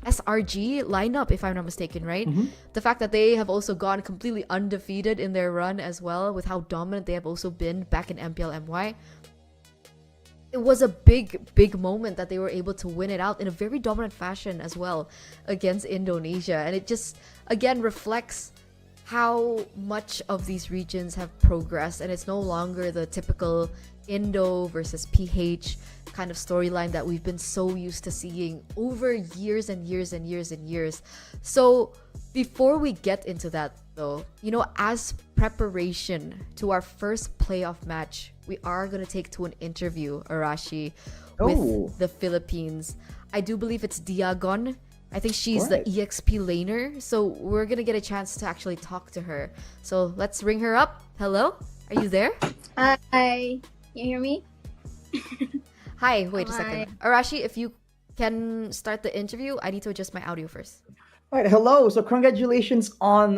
SRG lineup, if I'm not mistaken, right? The fact that they have also gone completely undefeated in their run as well, with how dominant they have also been back in MPL MY. It was a big moment that they were able to win it out in a very dominant fashion as well against Indonesia. And it just, again, reflects how much of these regions have progressed, and it's no longer the typical Indo versus PH kind of storyline that we've been so used to seeing over years and years and years and years. So before we get into that though, as preparation to our first playoff match, we are going to take to an interview, Arashi, with the Philippines. I do believe it's Diagon. I think she's the EXP laner, so we're gonna get a chance to actually talk to her. So let's ring her up. Hello? Are you there? Hi. You hear me? Hi, wait a second. Arashi, if you can start the interview, I need to adjust my audio first. All right, hello. So congratulations on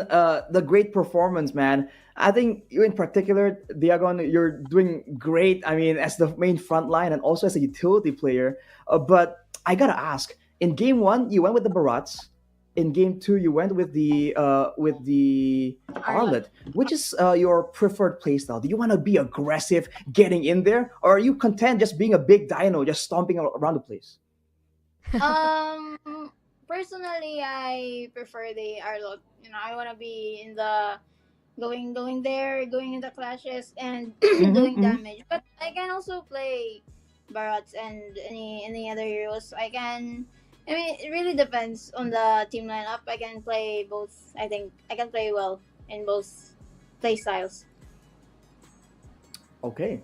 the great performance, man. I think you in particular, Diagon, you're doing great. I mean, as the main frontline and also as a utility player. But I gotta ask, in game 1, you went with the Barats. In game 2, you went with the Arlet. Which is your preferred playstyle? Do you want to be aggressive, getting in there, or are you content just being a big dino, just stomping around the place? Personally, I prefer the Arlot. I want to be in the going there, going in the clashes and doing damage. But I can also play Barats and any other heroes. I mean, it really depends on the team lineup. I can play both. I think I can play well in both play styles. Okay.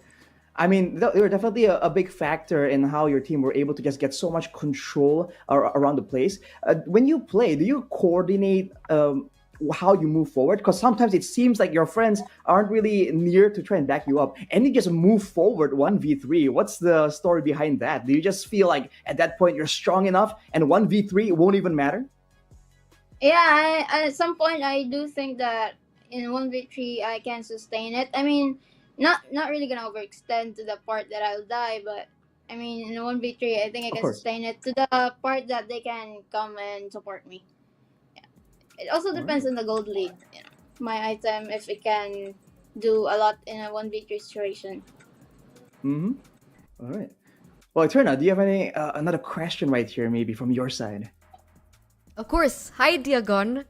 I mean, they were definitely a big factor in how your team were able to just get so much control around the place. When you play, do you coordinate how you move forward? Because sometimes it seems like your friends aren't really near to try and back you up, and you just move forward 1v3. What's the story behind that? Do you just feel like at that point you're strong enough and 1v3 won't even matter? Yeah, at some point I do think that in 1v3 I can sustain it. I mean, not really gonna overextend to the part that I'll die, but I mean in 1v3 I think I Of can course. sustain it to the part that they can come and support me. It also depends on the gold lead. My item, if it can do a lot in a 1v3 situation. Mm-hmm. All right. Well, Eterna, do you have any another question right here, maybe from your side? Of course. Hi, Diagon.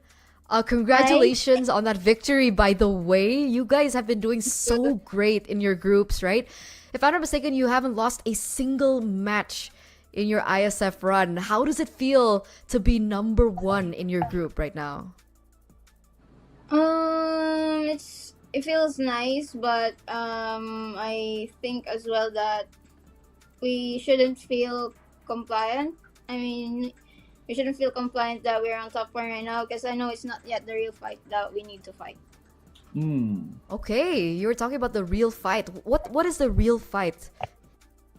Congratulations on that victory, by the way. You guys have been doing so great in your groups, right? If I'm not mistaken, you haven't lost a single match in your ISF run. How does it feel to be number 1 in your group right now? It feels nice, but I think as well that we shouldn't feel compliant. I mean, we shouldn't feel compliant that we're on top 1 right now, because I know it's not yet the real fight that we need to fight. Okay, you were talking about the real fight. What is the real fight?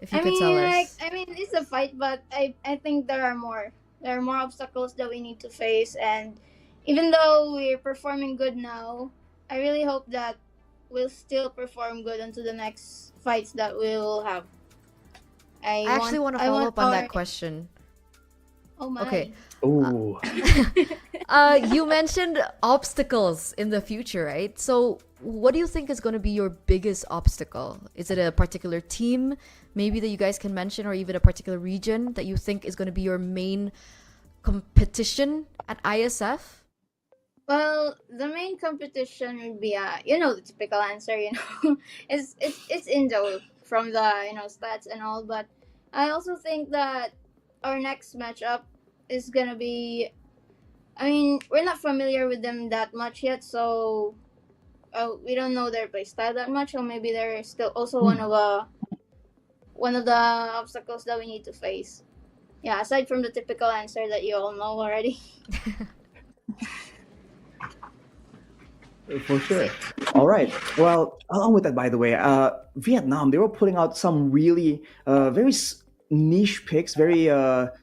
If you could tell us. I mean, it's a fight, but I think there are more. There are more obstacles that we need to face, and even though we're performing good now, I really hope that we'll still perform good into the next fights that we'll have. I actually want to follow up on that question. Oh my. Okay. Ooh. You mentioned obstacles in the future, right? So, what do you think is going to be your biggest obstacle? Is it a particular team, maybe that you guys can mention, or even a particular region that you think is going to be your main competition at ISF? Well, the main competition would be the typical answer, it's Indo from the stats and all, but I also think that our next matchup is gonna be. I mean, we're not familiar with them that much yet, so we don't know their playstyle that much, or maybe they're still also one of the obstacles that we need to face. Yeah, aside from the typical answer that you all know already. For sure. All right. Well, along with that, by the way, Vietnam, they were putting out some really very niche picks, very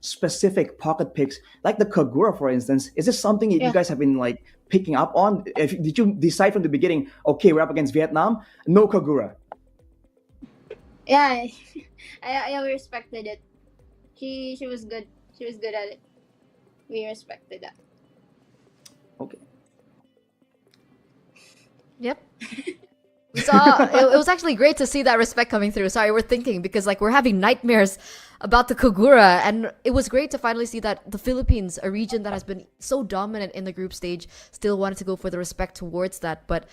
specific pocket picks, like the Kagura, for instance. Is this something that you Yeah. guys have been like picking up on? Did you decide from the beginning, okay, we're up against Vietnam, no Kagura? Yeah, I respected it. She was good. She was good at it. We respected that. Okay. Yep. We saw it was actually great to see that respect coming through. Sorry, we're thinking because like we're having nightmares about the Kogura, and it was great to finally see that the Philippines, a region that has been so dominant in the group stage, still wanted to go for the respect towards that. But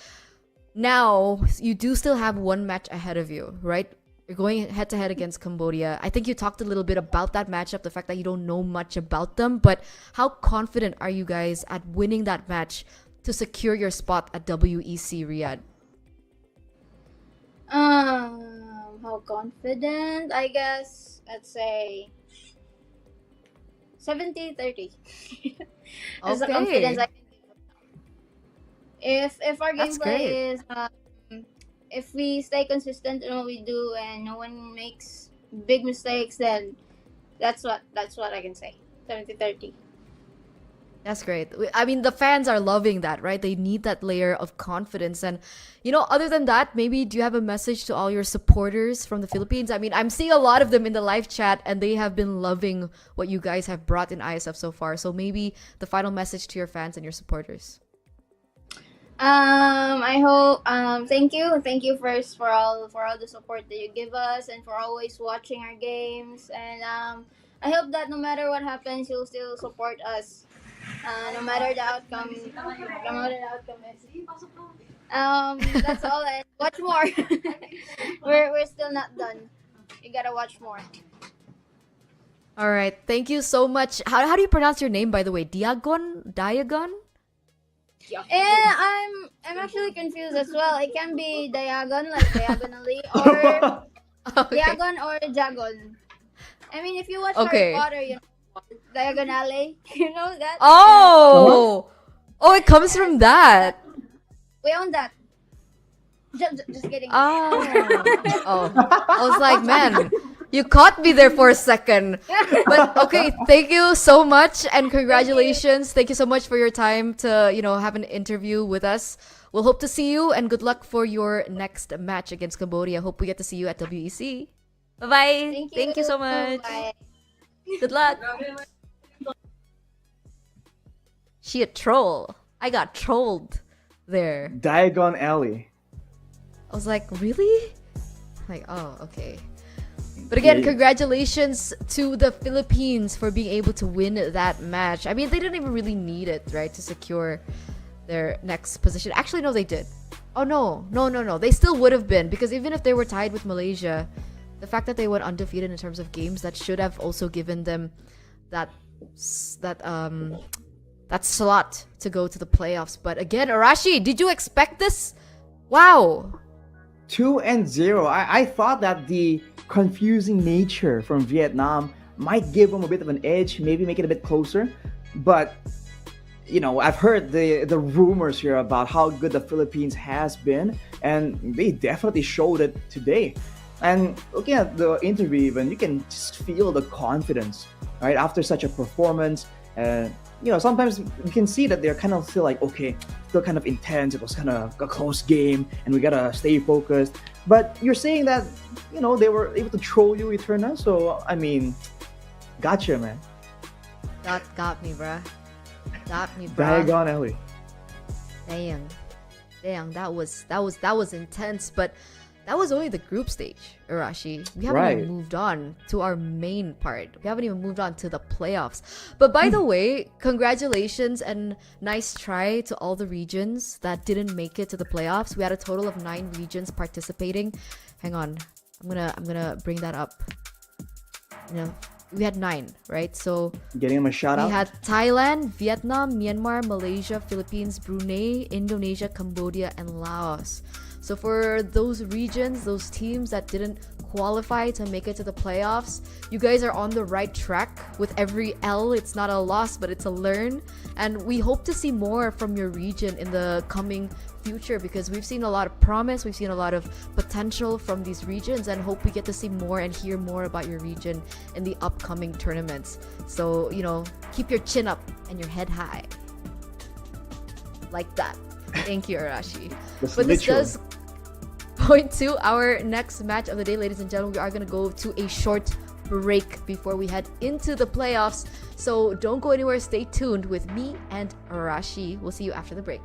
now you do still have one match ahead of you, right? You're going head to head against Cambodia. I think you talked a little bit about that matchup, the fact that you don't know much about them, but how confident are you guys at winning that match to secure your spot at WEC Riyadh? How confident? I guess I'd say 70-30. That's the confidence I can give. If our That's gameplay is if we stay consistent in what we do and no one makes big mistakes, then that's what I can say. 70-30. That's great. I mean, the fans are loving that, right? They need that layer of confidence. And, other than that, maybe do you have a message to all your supporters from the Philippines? I mean, I'm seeing a lot of them in the live chat and they have been loving what you guys have brought in ISF so far. So maybe the final message to your fans and your supporters. I hope thank you first for all the support that you give us and for always watching our games, and I hope that no matter what happens you'll still support us, no matter the outcome. No matter the outcome is. That's all. And watch more. We're still not done. You gotta watch more. All right. Thank you so much. How do you pronounce your name, by the way? Diagon? I'm actually confused as well. It can be Diagon, like diagonally, or Okay. Diagon or Jagon. I mean, if you watch Okay. Harry Potter, Diagonale, you know that? Oh! Oh, it comes from that. We own that. Just kidding. Oh. I was like, man, you caught me there for a second. But okay, thank you so much and congratulations. Thank you so much for your time to, have an interview with us. We'll hope to see you and good luck for your next match against Cambodia. Hope we get to see you at WEC. Bye-bye. Thank you so much. Bye. Good luck. She a troll. I got trolled there. Diagon Alley. I was like, really? Like, oh, okay. But again, Yeah. congratulations to the Philippines for being able to win that match. I mean, they didn't even really need it, right, to secure their next position. Actually, no, they did. Oh, no. They still would have been, because even if they were tied with Malaysia, the fact that they went undefeated in terms of games, that should have also given them that slot to go to the playoffs. But again, Arashi, did you expect this? Wow. 2-0. I thought that the confusing nature from Vietnam might give them a bit of an edge, maybe make it a bit closer. But I've heard the rumors here about how good the Philippines has been, and they definitely showed it today. And looking at the interview, even you can just feel the confidence, right, after such a performance. And sometimes you can see that they're kind of still like, okay, still kind of intense. It was kind of a close game, and we gotta stay focused. But you're saying that they were able to troll you, Eterna. So I mean, gotcha, man. That got me, bruh. Got me, bruh. Diagonally. Dang, that was intense, but that was only the group stage, Arashi. We haven't Right. even moved on to our main part. We haven't even moved on to the playoffs. But by the way, congratulations and nice try to all the regions that didn't make it to the playoffs. We had a total of 9 regions participating. Hang on. I'm gonna bring that up. We had 9, right? So Getting him a shout we out. had Thailand, Vietnam, Myanmar, Malaysia, Philippines, Brunei, Indonesia, Cambodia, and Laos. So for those regions, those teams that didn't qualify to make it to the playoffs, you guys are on the right track. With every L, it's not a loss, but it's a learn. And we hope to see more from your region in the coming future, because we've seen a lot of promise, we've seen a lot of potential from these regions, and hope we get to see more and hear more about your region in the upcoming tournaments. So, keep your chin up and your head high. Like that. Thank you, Arashi. That's But this literal. does point to our next match of the day, ladies and gentlemen. We are going to go to a short break before we head into the playoffs. So don't go anywhere. Stay tuned with me and Arashi. We'll see you after the break.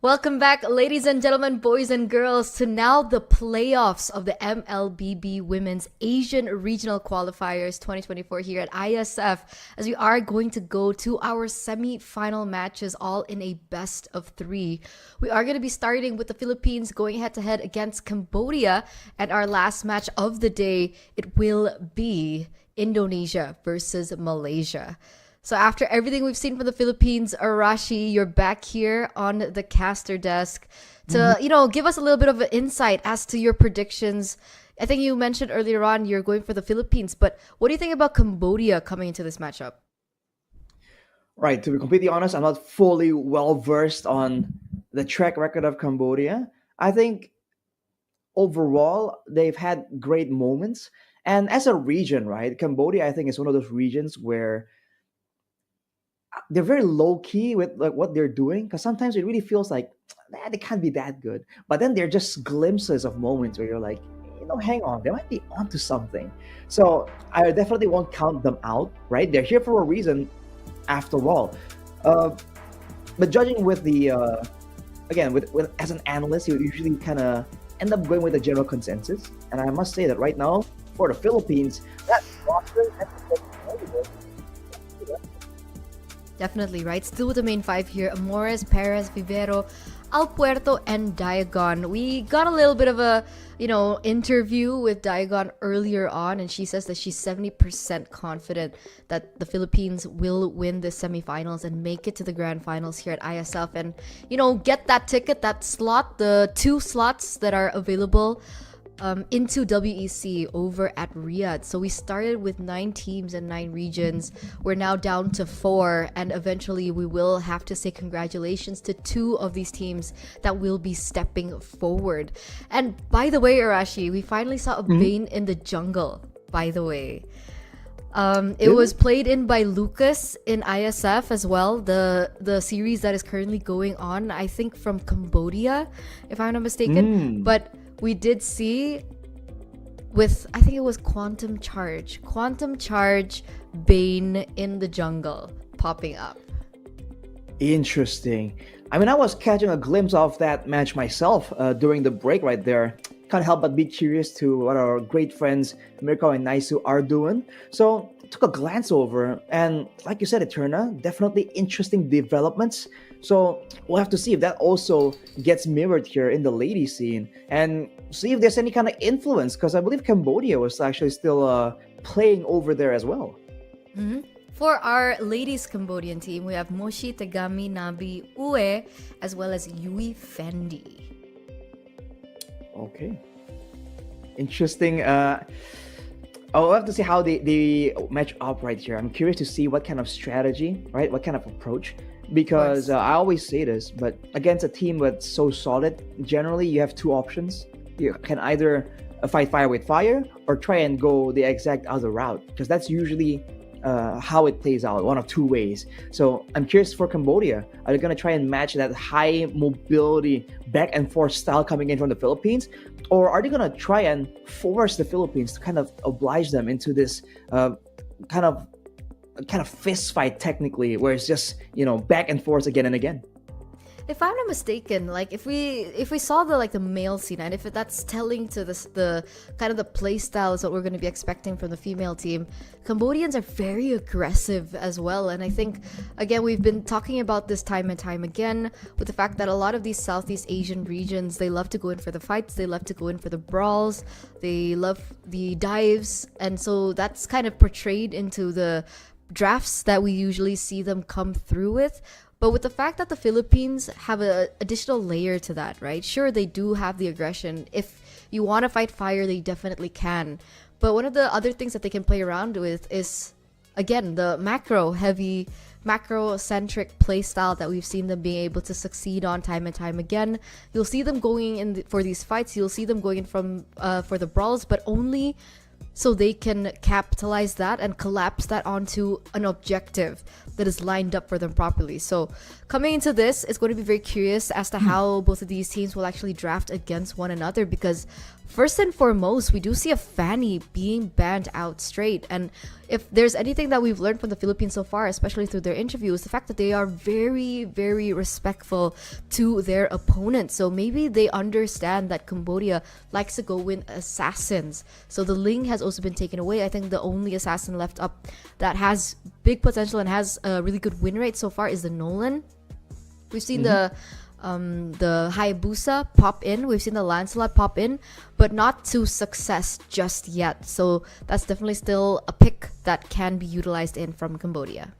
Welcome back, ladies and gentlemen, boys and girls, to now the playoffs of the Mlbb Women's Asian Regional Qualifiers 2024 here at Iesf, as we are going to go to our semi-final matches, all in a best of 3. We are going to be starting with the Philippines going head-to-head against Cambodia, and our last match of the day, it will be Indonesia versus Malaysia. So after everything we've seen from the Philippines, Arashi, you're back here on the caster desk to, give us a little bit of an insight as to your predictions. I think you mentioned earlier on you're going for the Philippines, but what do you think about Cambodia coming into this matchup? Right, to be completely honest, I'm not fully well versed on the track record of Cambodia. I think overall they've had great moments. And as a region, right, Cambodia, I think, is one of those regions where they're very low key with like what they're doing, because sometimes it really feels like they can't be that good, but then they're just glimpses of moments where you're like, hang on, they might be onto something. So I definitely won't count them out, right? They're here for a reason after all. But judging with the again with as an analyst, you usually kind of end up going with the general consensus, and I must say that right now for the Philippines, that roster Definitely, right? Still with the main 5 here. Amores, Perez, Vivero, Alpuerto, and Diagon. We got a little bit of a, interview with Diagon earlier on, and she says that she's 70% confident that the Philippines will win the semifinals and make it to the grand finals here at ISF and, get that ticket, that slot, the 2 slots that are available into WEC over at Riyadh. So we started with 9 teams and 9 regions. We're now down to 4, and eventually we will have to say congratulations to 2 of these teams that will be stepping forward. And by the way, Arashi, we finally saw a Bane in the jungle, by the way. It was played in by Lucas in ISF as well, the series that is currently going on, I think from Cambodia, if I'm not mistaken. But we did see with, I think it was Quantum Charge, Bane in the jungle popping up. Interesting. I mean, I was catching a glimpse of that match myself during the break right there. Can't help but be curious to what our great friends Mirko and Naisu are doing. So took a glance over, and like you said, Eterna, definitely interesting developments. So we'll have to see if that also gets mirrored here in the ladies scene and see if there's any kind of influence, because I believe Cambodia was actually still playing over there as well. For our ladies Cambodian team, we have Moshi, Tegami, Nabi, Ue, as well as Yui Fendi. Okay. Interesting. I'll have to see how they match up right here. I'm curious to see what kind of strategy, right? What kind of approach. Because I always say this, but against a team that's so solid, generally you have 2 options. You can either fight fire with fire or try and go the exact other route, because that's usually how it plays out, one of 2 ways. So I'm curious for Cambodia, are they going to try and match that high mobility back and forth style coming in from the Philippines, or are they going to try and force the Philippines to kind of oblige them into this kind of fist fight technically, where it's just back and forth again and again? If I'm not mistaken, like if we saw the male scene, and if that's telling to the kind of the play style is what we're going to be expecting from the female team, Cambodians are very aggressive as well. And I think, again, we've been talking about this time and time again with the fact that a lot of these Southeast Asian regions, they love to go in for the fights, they love to go in for the brawls, they love the dives, and so that's kind of portrayed into the drafts that we usually see them come through with. But with the fact that the Philippines have an additional layer to that, right? Sure, they do have the aggression. If you want to fight fire, they definitely can. But one of the other things that they can play around with is, again, the macro-centric play style that we've seen them being able to succeed on time and time again. You'll see them going in for these fights. You'll see them going in for the brawls, but only so they can capitalize that and collapse that onto an objective that is lined up for them properly. So coming into this, it's going to be very curious as to how both of these teams will actually draft against one another, because first and foremost, we do see a Fanny being banned out straight. And if there's anything that we've learned from the Philippines so far, especially through their interviews, the fact that they are very, very respectful to their opponents. So maybe they understand that Cambodia likes to go in assassins. So the Ling has also been taken away. I think the only assassin left up that has big potential and has a really good win rate so far is the Nolan. We've seen the Hayabusa pop in. We've seen the Lancelot pop in, but not to success just yet. So that's definitely still a pick that can be utilized in from Cambodia.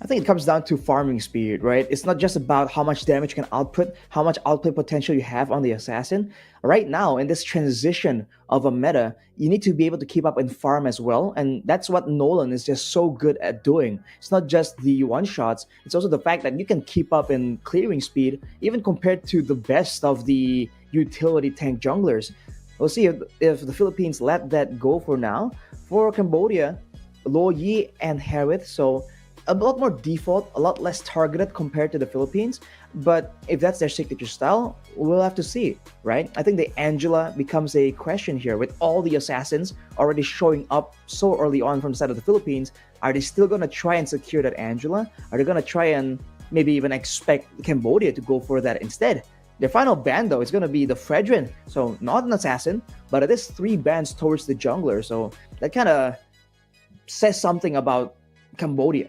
I think it comes down to farming speed, right? It's not just about how much damage you can output, how much outplay potential you have on the assassin. Right now, in this transition of a meta, you need to be able to keep up and farm as well. And that's what Nolan is just so good at doing. It's not just the one-shots, it's also the fact that you can keep up in clearing speed, even compared to the best of the utility tank junglers. We'll see if the Philippines let that go for now. For Cambodia, Lo Yi and Harith, so a lot more default, a lot less targeted compared to the Philippines. But if that's their signature style, we'll have to see, right? I think the Angela becomes a question here with all the assassins already showing up so early on from the side of the Philippines. Are they still going to try and secure that Angela? Are they going to try and maybe even expect Cambodia to go for that instead? Their final ban, though, is going to be the Fredrin. So not an assassin, but it is 3 bans towards the jungler. So that kind of says something about Cambodia.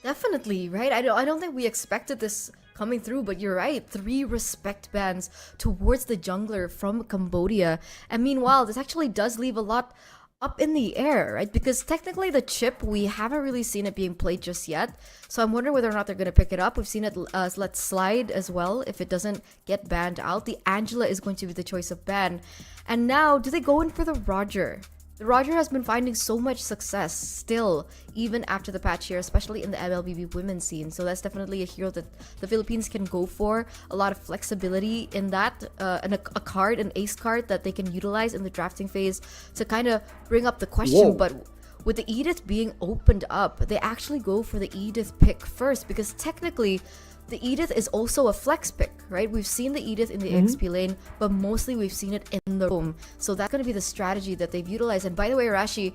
Definitely, right? I don't think we expected this coming through, but you're right. 3 respect bans towards the jungler from Cambodia. And meanwhile, this actually does leave a lot up in the air, right? Because technically the chip, we haven't really seen it being played just yet. So I'm wondering whether or not they're going to pick it up. We've seen it let slide as well if it doesn't get banned out. The Angela is going to be the choice of ban. And now, do they go in for the Roger? The Roger has been finding so much success still, even after the patch here, especially in the Mlbb women's scene. So that's definitely a hero that the Philippines can go for. A lot of flexibility in that, and a card, an ace card that they can utilize in the drafting phase to kind of bring up the question. Whoa. But with the Edith being opened up, they actually go for the Edith pick first, because technically the Edith is also a flex pick, right? We've seen the Edith in the XP lane, but mostly we've seen it in the roam. So that's going to be the strategy that they've utilized. And by the way, Rashi,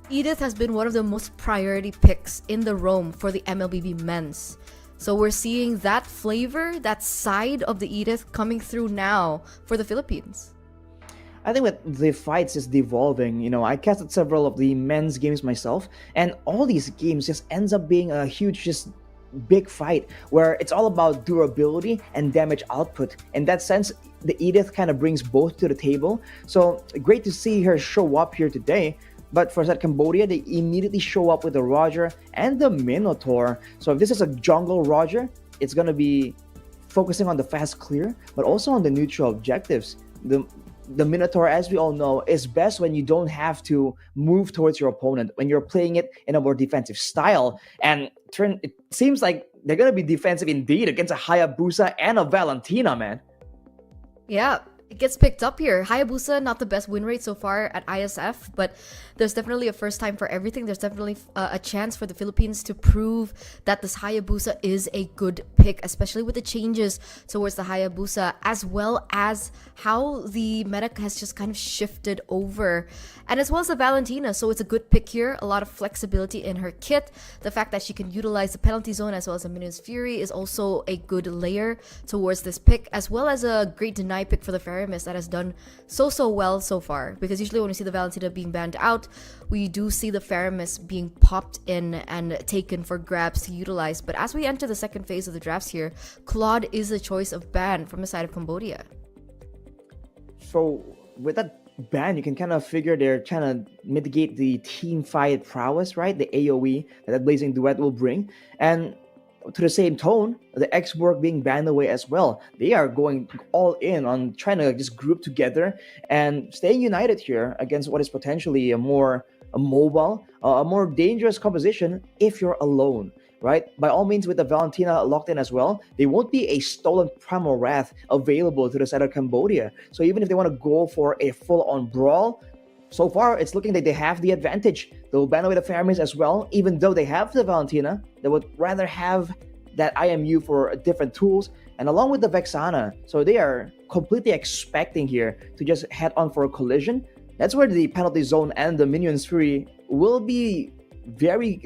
Edith has been one of the most priority picks in the roam for the MLBB men's. So we're seeing that flavor, that side of the Edith coming through now for the Philippines. I think with the fights is devolving. You know, I casted several of the men's games myself, and all these games just ends up being a huge, just big fight where it's all about durability and damage output. In that sense, the Edith kind of brings both to the table. So great to see her show up here today. But for that Cambodia, they immediately show up with the Roger and the Minotaur. So if this is a jungle Roger, it's going to be focusing on the fast clear, but also on the neutral objectives. The Minotaur, as we all know, is best when you don't have to move towards your opponent, when you're playing it in a more defensive style. And it seems like they're going to be defensive indeed against a Hayabusa and a Valentina, man. Yeah, it gets picked up here. Hayabusa, not the best win rate so far at Iesf, but there's definitely a first time for everything. There's definitely a chance for the Philippines to prove that this Hayabusa is a good pick, especially with the changes towards the Hayabusa, as well as how the meta has just kind of shifted over. And as well as the Valentina, so it's a good pick here. A lot of flexibility in her kit. The fact that she can utilize the penalty zone as well as the Minion's Fury is also a good layer towards this pick, as well as a great deny pick for the Faramis that has done so well so far. Because usually when we see the Valentina being banned out, we do see the Faramis being popped in and taken for grabs to utilize. But as we enter the second phase of the drafts here, Claude is a choice of ban from the side of Cambodia. So with that ban, you can kind of figure they're trying to mitigate the team fight prowess, right? The AoE that Blazing Duet will bring. And to the same tone, the X-Work being banned away as well. They are going all in on trying to just group together and staying united here against what is potentially a more mobile, a more dangerous composition if you're alone, right? By all means, with the Valentina locked in as well, there won't be a stolen Primal Wrath available to the side of Cambodia. So even if they want to go for a full-on brawl, so far, it's looking like they have the advantage. They'll ban away the Fermis as well, even though they have the Valentina. They would rather have that IMU for different tools, and along with the Vexana. So they are completely expecting here to just head on for a collision. That's where the penalty zone and the Minions Fury will be very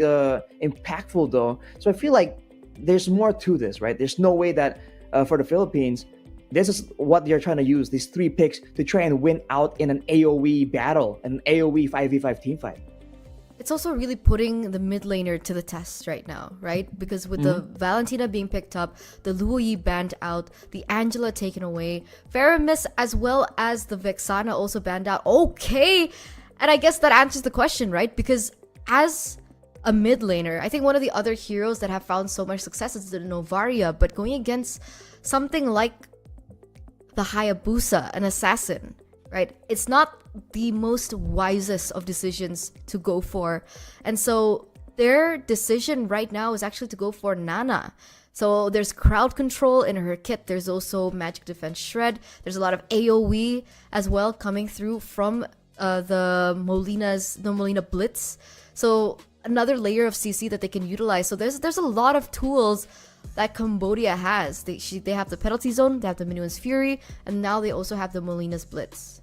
impactful though. So I feel like there's more to this, right? There's no way that for the Philippines, this is what they're trying to use, these 3 picks, to try and win out in an AoE battle, an AoE 5v5 team fight. It's also really putting the mid laner to the test right now, right? Because with the Valentina being picked up, the Luo Yi banned out, the Angela taken away, Faramis as well as the Vexana also banned out. Okay! And I guess that answers the question, right? Because as a mid laner, I think one of the other heroes that have found so much success is the Novaria, but going against something like the Hayabusa, an assassin, right? It's not the most wisest of decisions to go for. And so their decision right now is actually to go for Nana. So there's crowd control in her kit. There's also magic defense shred. There's a lot of AoE as well coming through from the Molina Blitz. So another layer of CC that they can utilize. So there's a lot of tools that Cambodia has. They have the penalty zone, they have the Minions Fury, and now they also have the Molina's Blitz.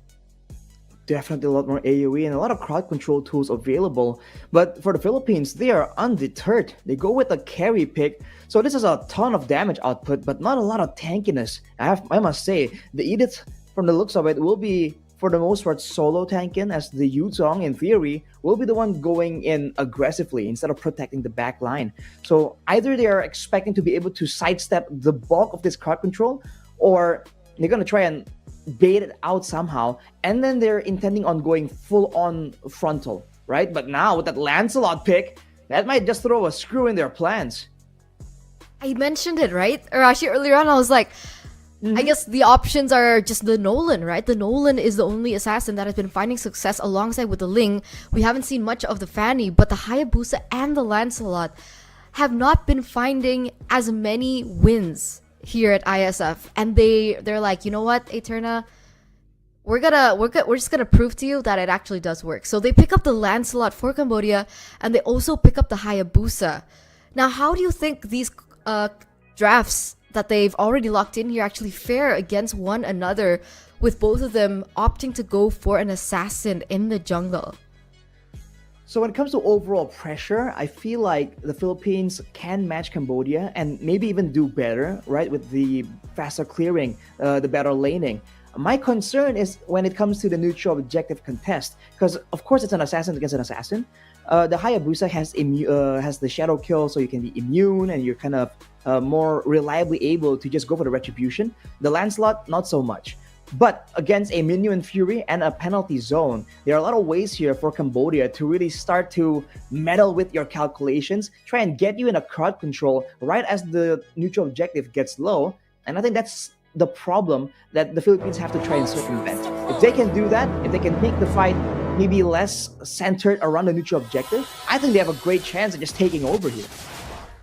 Definitely a lot more AoE and a lot of crowd control tools available. But for the Philippines, they are undeterred. They go with a carry pick. So this is a ton of damage output, but not a lot of tankiness. I must say, the Edith, from the looks of it, will be, for the most part, solo tanking, as the Yuzong, in theory, will be the one going in aggressively instead of protecting the back line. So either they are expecting to be able to sidestep the bulk of this crowd control, or they're going to try and bait it out somehow, and then they're intending on going full-on frontal, right? But now with that Lancelot pick, that might just throw a screw in their plans. I mentioned it, right? Or actually earlier on, I was like, I guess the options are just the Nolan, right? The Nolan is the only assassin that has been finding success alongside with the Ling. We haven't seen much of the Fanny, but the Hayabusa and the Lancelot have not been finding as many wins here at ISF, and they're like, you know what, Eterna, we're just gonna prove to you that it actually does work. So they pick up the Lancelot for Cambodia, and they also pick up the Hayabusa. Now, how do you think these drafts that they've already locked in here actually fare against one another, with both of them opting to go for an assassin in the jungle? So when it comes to overall pressure, I feel like the Philippines can match Cambodia and maybe even do better, right? With the faster clearing, the better laning. My concern is when it comes to the neutral objective contest, because of course it's an assassin against an assassin. The Hayabusa has the shadow kill, so you can be immune and you're kind of more reliably able to just go for the retribution. The Lancelot, not so much. But against a Minion Fury and a penalty zone, there are a lot of ways here for Cambodia to really start to meddle with your calculations, try and get you in a crowd control right as the neutral objective gets low. And I think that's the problem that the Philippines have to try and circumvent. If they can do that, if they can make the fight maybe less centered around the neutral objective, I think they have a great chance of just taking over here.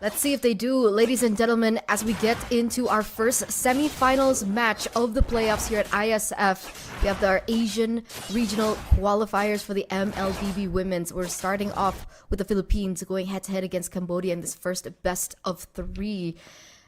Let's see if they do, ladies and gentlemen, as we get into our first semifinals match of the playoffs here at ISF. We have our Asian regional qualifiers for the Mlbb women's. We're starting off with the Philippines going head-to-head against Cambodia in this first best of 3.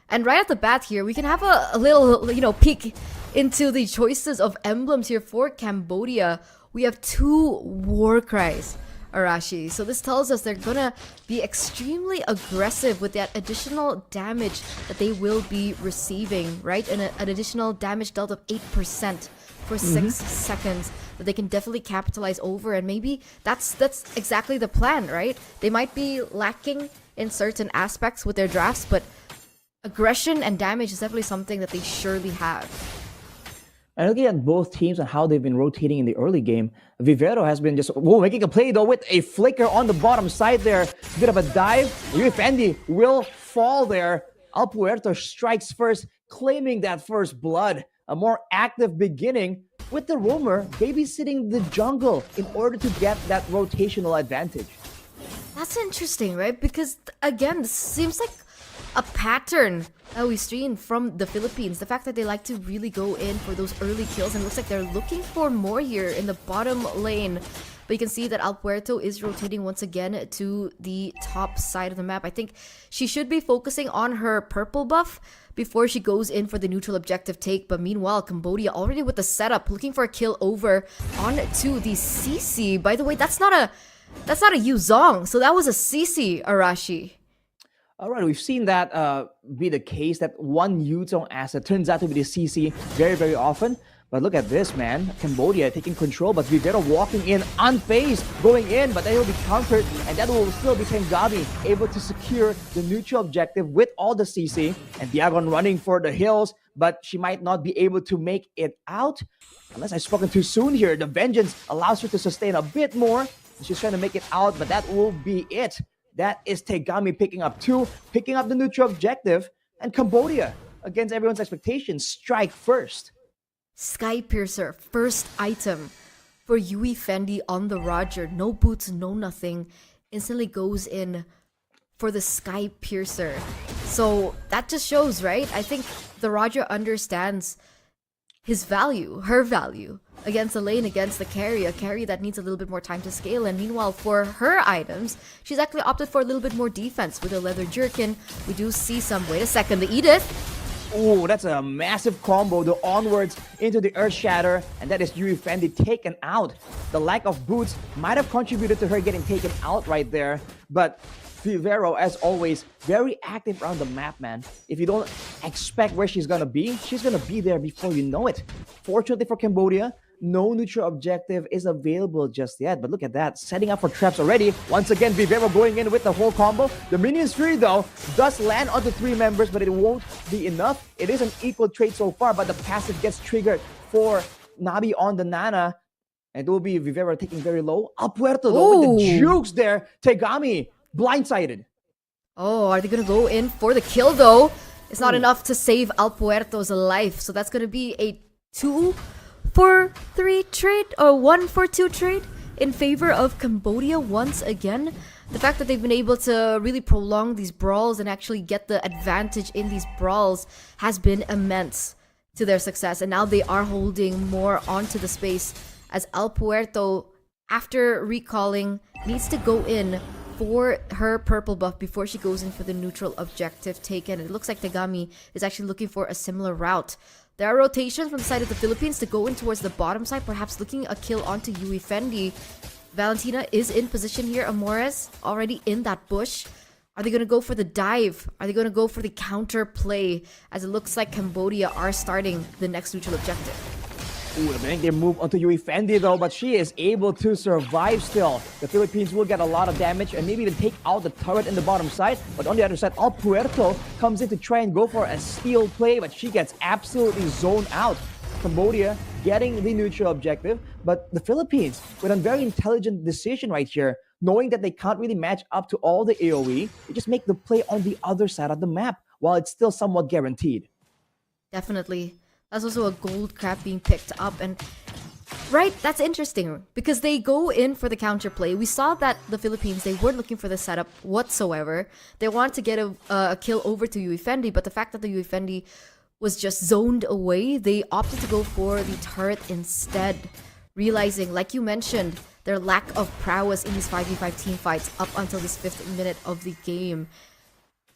And right at the bat here, we can have a little, peek into the choices of emblems here for Cambodia. We have 2 war cries, Arashi. So this tells us they're gonna be extremely aggressive with that additional damage that they will be receiving, right? And an additional damage dealt of 8% for 6 seconds that they can definitely capitalize over. And maybe that's exactly the plan, right? They might be lacking in certain aspects with their drafts, but aggression and damage is definitely something that they surely have. And looking at both teams and how they've been rotating in the early game, Vivero has been just making a play though with a flicker on the bottom side there. Bit of a dive. Fendi will fall there. Al Puerto strikes first, claiming that first blood. A more active beginning with the roamer babysitting the jungle in order to get that rotational advantage. That's interesting, right? Because again, this seems like a pattern that we've seen from the Philippines. The fact that they like to really go in for those early kills, and it looks like they're looking for more here in the bottom lane. But you can see that Alpuerto is rotating once again to the top side of the map. I think she should be focusing on her purple buff before she goes in for the neutral objective take. But meanwhile, Cambodia already with the setup, looking for a kill over onto the CC. By the way, that's not a Yu Zong, so that was a CC, Arashi. All right, we've seen that be the case, that one Yuzong asset turns out to be the CC very, very often. But look at this, man. Cambodia taking control, but Vivero walking in unfazed, going in, but then he'll be countered, and that will still be Tengami able to secure the neutral objective with all the CC, and Diagon running for the hills, but she might not be able to make it out. Unless I've spoken too soon here, the Vengeance allows her to sustain a bit more. She's trying to make it out, but that will be it. That is Tegami picking up 2, picking up the neutral objective, and Cambodia, against everyone's expectations, strike first. Sky Piercer, first item for Yui Fendi on the Roger. No boots, no nothing. Instantly goes in for the Sky Piercer. So that just shows, right? I think the Roger understands his value, her value, against the lane, against the carry, a carry that needs a little bit more time to scale. And meanwhile, for her items, she's actually opted for a little bit more defense with a leather jerkin. We do see some, wait a second, the Edith. Oh, that's a massive combo. The onwards into the Earth Shatter, and that is Yui Fendi taken out. The lack of boots might have contributed to her getting taken out right there, but Vivero, as always, very active around the map, man. If you don't expect where she's gonna be there before you know it. Fortunately for Cambodia, no neutral objective is available just yet, but look at that, setting up for traps already. Once again, Vivero going in with the whole combo. The Minions Fury, though, does land on the 3 members, but it won't be enough. It is an equal trade so far, but the passive gets triggered for Nabi on the Nana, and it will be Vivero taking very low. Alpuerto, though, with the jukes there. Tegami, blindsided. Oh, are they gonna go in for the kill, though? It's not enough to save Alpuerto's life, so that's gonna be a 2-for-3 trade, or 1-for-2 trade in favor of Cambodia once again. The fact that they've been able to really prolong these brawls and actually get the advantage in these brawls has been immense to their success, and now they are holding more onto the space as Alpuerto, after recalling, needs to go in for her purple buff before she goes in for the neutral objective taken. It looks like Tegami is actually looking for a similar route. There are rotations from the side of the Philippines to go in towards the bottom side, perhaps looking a kill onto Yui Fendi. Valentina is in position here. Amores already in that bush. Are they going to go for the dive? Are they going to go for the counter play? As it looks like Cambodia are starting the next neutral objective. Ooh, they move onto Yui Fendi though, but she is able to survive still. The Philippines will get a lot of damage and maybe even take out the turret in the bottom side. But on the other side, Alpuerto comes in to try and go for a steal play, but she gets absolutely zoned out. Cambodia getting the neutral objective, but the Philippines with a very intelligent decision right here, knowing that they can't really match up to all the AoE, they just make the play on the other side of the map while it's still somewhat guaranteed. Definitely. That's also a gold crab being picked up, and right, that's interesting because they go in for the counterplay. We saw that the Philippines, they weren't looking for the setup whatsoever. They wanted to get a kill over to Yui Fendi, but the fact that the Yui Fendi was just zoned away, they opted to go for the turret instead, realizing, like you mentioned, their lack of prowess in these 5v5 team fights up until this 5th minute of the game.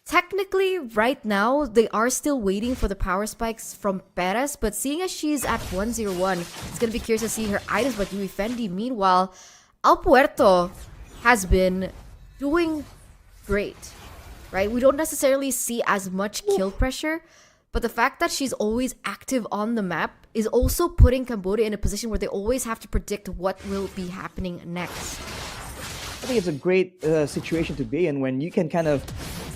Technically, right now, they are still waiting for the power spikes from Perez, but seeing as she's at 101, it's going to be curious to see her items. But Yui Fendi, meanwhile, Alpuerto has been doing great, right? We don't necessarily see as much kill pressure, but the fact that she's always active on the map is also putting Cambodia in a position where they always have to predict what will be happening next. I think it's a great situation to be in when you can kind of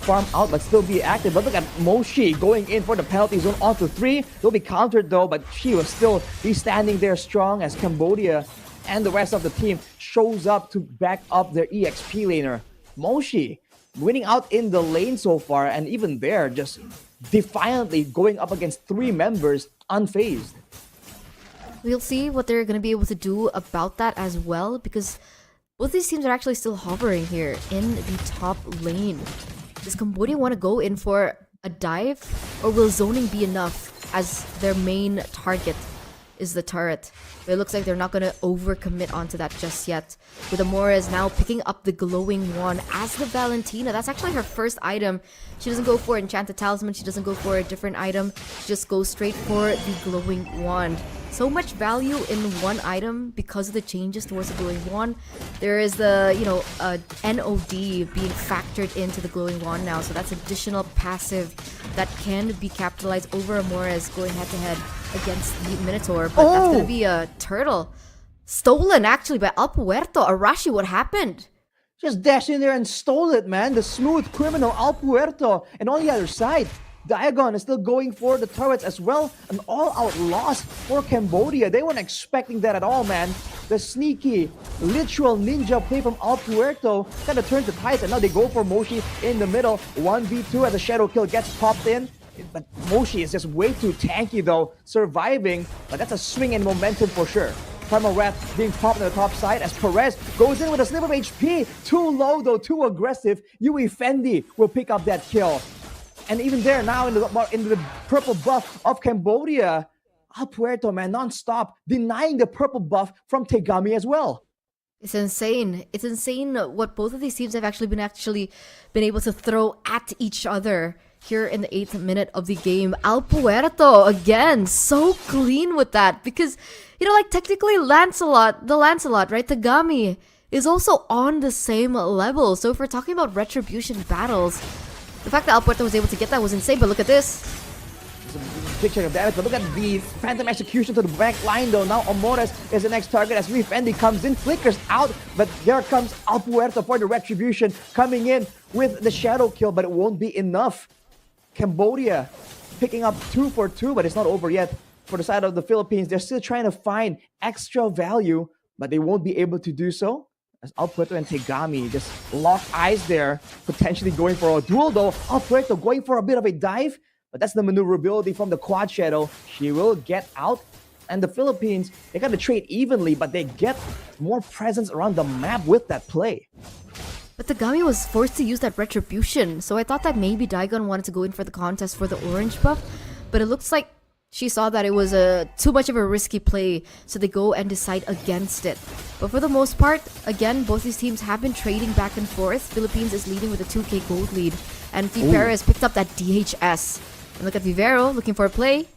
farm out but still be active. But look at Moshi going in for the penalty zone onto 3. They'll be countered though, but she will still be standing there strong as Cambodia and the rest of the team shows up to back up their EXP laner. Moshi winning out in the lane so far, and even there just defiantly going up against 3 members unfazed. We'll see what they're going to be able to do about that as well, because both these teams are actually still hovering here in the top lane. Does Cambodia want to go in for a dive, or will zoning be enough as their main target is the turret? But it looks like they're not going to overcommit onto that just yet. With Amores now picking up the glowing wand as the Valentina. That's actually her first item. She doesn't go for Enchanted Talisman. She doesn't go for a different item. She just goes straight for the glowing wand. So much value in one item because of the changes towards the glowing wand. There is the, NOD being factored into the glowing wand now. So that's additional passive that can be capitalized over Amores going head-to-head against the Minotaur. But that's going to be a turtle. Stolen, actually, by El Puerto. Arashi, what happened? Just dashed in there and stole it, man. The smooth criminal El Puerto. And on the other side, Diagon is still going for the turrets as well. An all-out loss for Cambodia. They weren't expecting that at all, man. The sneaky, literal ninja play from El Puerto kind of turned the tides, and now they go for Moshi in the middle. 1v2 as a shadow kill gets popped in. But Moshi is just way too tanky though, surviving. But that's a swing in momentum for sure. Primal Wrath being popped on the top side as Perez goes in with a sniper of HP. Too low though, too aggressive. Yui Fendi will pick up that kill. And even there now in the purple buff of Cambodia, El Puerto, man, non-stop denying the purple buff from Tegami as well. It's insane. It's insane what both of these teams have actually been able to throw at each other here in the 8th minute of the game. El Puerto, again, so clean with that. Because, technically Lancelot, right? Tegami is also on the same level. So if we're talking about retribution battles, the fact that El Puerto was able to get that was insane. But look at this. Picture of damage, but look at the Phantom Execution to the back line though. Now Amores is the next target as Refendi comes in, flickers out, but there comes El Puerto for the retribution, coming in with the shadow kill, but it won't be enough. Cambodia picking up 2 for 2, but it's not over yet. For the side of the Philippines, they're still trying to find extra value, but they won't be able to do so, as El Puerto and Tegami just lock eyes there, potentially going for a duel though. El Puerto going for a bit of a dive, but that's the maneuverability from the quad shadow. She will get out. And the Philippines, they got to trade evenly, but they get more presence around the map with that play. But Tegami was forced to use that retribution, so I thought that maybe Daigon wanted to go in for the contest for the orange buff, but it looks like she saw that it was too much of a risky play, so they go and decide against it. But for the most part, again, both these teams have been trading back and forth. Philippines is leading with a 2k gold lead, and Perez picked up that DHS. And look at Vivero looking for a play.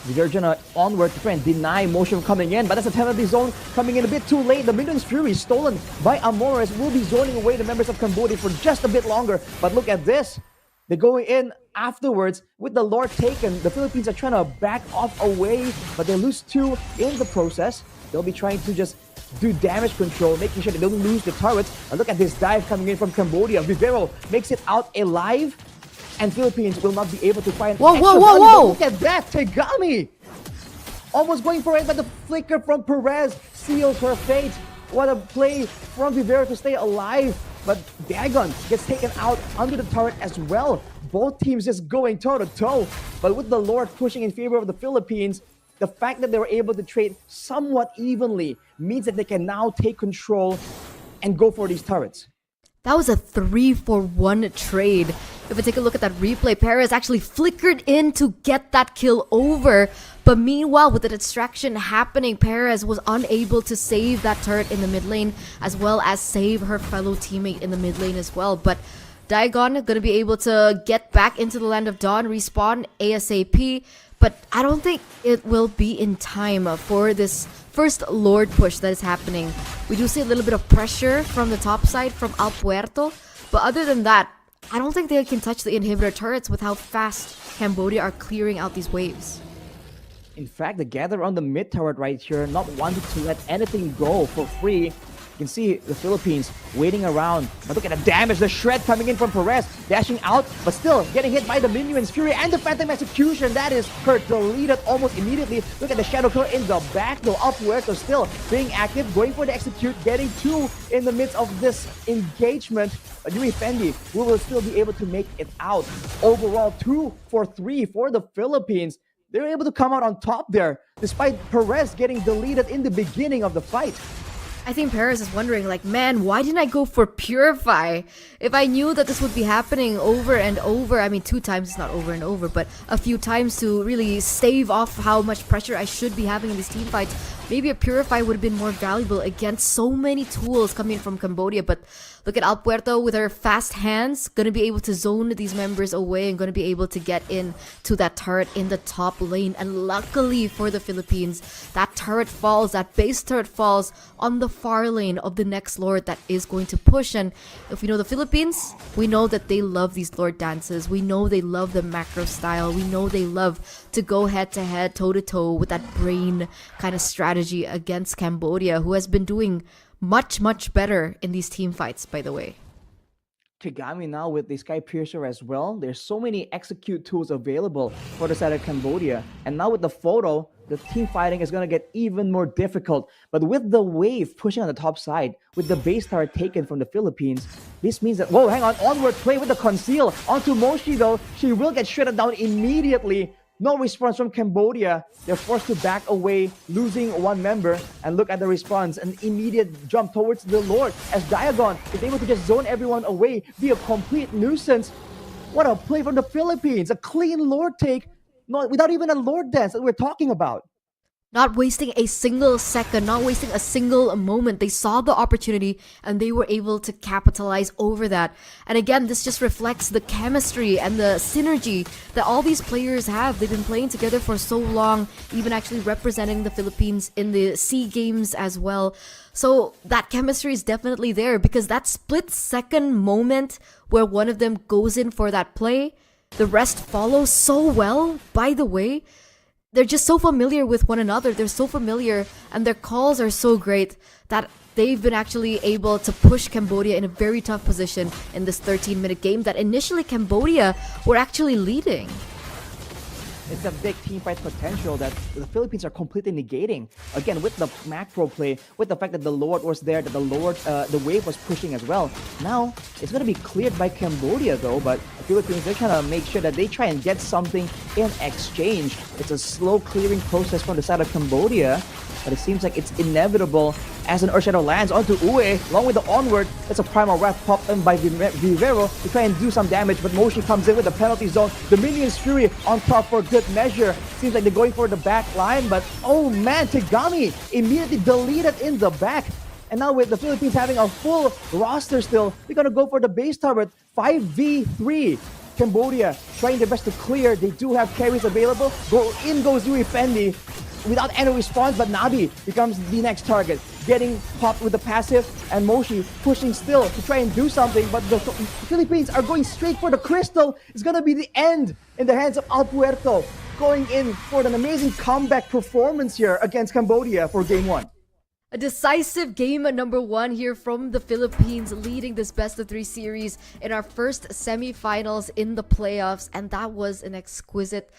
They're gonna onward to try and deny motion coming in, but that's a penalty zone coming in a bit too late. The Minion's Fury stolen by Amores will be zoning away the members of Cambodia for just a bit longer. But look at this. They're going in afterwards with the Lord taken. The Philippines are trying to back off away, but they lose 2 in the process. They'll be trying to just do damage control, making sure they don't lose the turrets. And look at this dive coming in from Cambodia. Vivero makes it out alive. And Philippines will not be able to find whoa! Look at that, Tegami! Almost going for it, but the flicker from Perez seals her fate. What a play from Vivero to stay alive. But Dagon gets taken out under the turret as well. Both teams just going toe-to-toe. But with the Lord pushing in favor of the Philippines, the fact that they were able to trade somewhat evenly means that they can now take control and go for these turrets. That was a 3-for-1 trade. If we take a look at that replay, Perez actually flickered in to get that kill over. But meanwhile, with the distraction happening, Perez was unable to save that turret in the mid lane, as well as save her fellow teammate in the mid lane as well. But Daigon gonna be able to get back into the Land of Dawn, respawn ASAP. But I don't think it will be in time for this first Lord push that is happening. We do see a little bit of pressure from the top side from El Puerto. But other than that, I don't think they can touch the inhibitor turrets with how fast Cambodia are clearing out these waves. In fact, they gather on the mid turret right here, not wanting to let anything go for free. You can see the Philippines waiting around. But look at the damage, the shred coming in from Perez, dashing out, but still getting hit by the Minion's Fury and the Phantom Execution. That is her deleted almost immediately. Look at the Shadow Killer in the back, though. El Puerto still being active, going for the execute, getting 2 in the midst of this engagement. But Yui Fendi will still be able to make it out. Overall, 2 for 3 for the Philippines. They're able to come out on top there, despite Perez getting deleted in the beginning of the fight. I think Paris is wondering, like, man, why didn't I go for Purify? If I knew that this would be happening over and over, I mean, 2 times is not over and over, but a few times to really stave off how much pressure I should be having in these team fights, maybe a Purify would have been more valuable against so many tools coming from Cambodia. But look at Alpuerto with her fast hands, gonna be able to zone these members away and gonna be able to get in to that turret in the top lane. And luckily for the Philippines, that turret falls, that base turret falls on the far lane of the next Lord that is going to push. And if we know the Philippines, we know that they love these Lord dances. We know they love the macro style. We know they love to go head to head, toe to toe with that brain kind of strategy against Cambodia, who has been doing much, much better in these team fights, by the way. Kagami now with the Sky Piercer as well. There's so many execute tools available for the side of Cambodia. And now with the photo, the team fighting is going to get even more difficult. But with the wave pushing on the top side, with the base tower taken from the Philippines, this means that, whoa, hang on, onward play with the conceal. Onto Moshi though, she will get shredded down immediately. No response from Cambodia. They're forced to back away, losing 1 member. And look at the response. An immediate jump towards the Lord as Diagon is able to just zone everyone away, be a complete nuisance. What a play from the Philippines. A clean Lord take, without even a Lord dance that we're talking about. Not wasting a single second, not wasting a single moment. They saw the opportunity and they were able to capitalize over that. And again, this just reflects the chemistry and the synergy that all these players have. They've been playing together for so long, even actually representing the Philippines in the SEA Games as well. So that chemistry is definitely there, because that split-second moment where one of them goes in for that play, the rest follow so well, by the way. They're just so familiar with one another. They're so familiar, and their calls are so great that they've been actually able to push Cambodia in a very tough position in this 13-minute game that initially Cambodia were actually leading. It's a big team fight potential that the Philippines are completely negating. Again, with the macro play, with the fact that the Lord was there, that the wave was pushing as well. Now, it's going to be cleared by Cambodia though, but the Philippines, they're trying to make sure that they try and get something in exchange. It's a slow clearing process from the side of Cambodia, but it seems like it's inevitable as an Earth Shadow lands onto Ue, along with the onward. That's a Primal Wrath popped in by Vivero to try and do some damage, but Moshi comes in with the penalty zone. The Minion's Fury on top for good measure. Seems like they're going for the back line, but oh man, Tegami immediately deleted in the back. And now with the Philippines having a full roster still, they're gonna go for the base tower 5v3. Cambodia trying their best to clear. They do have carries available. In goes Yui Fendi without any response, but Nabi becomes the next target, getting popped with the passive, and Moshi pushing still to try and do something, but the Philippines are going straight for the crystal. It's gonna be the end in the hands of Alpuerto, going in for an amazing comeback performance here against Cambodia for Game 1. A decisive game number 1 here from the Philippines, leading this best-of-3 series in our first semifinals in the playoffs, and that was an exquisite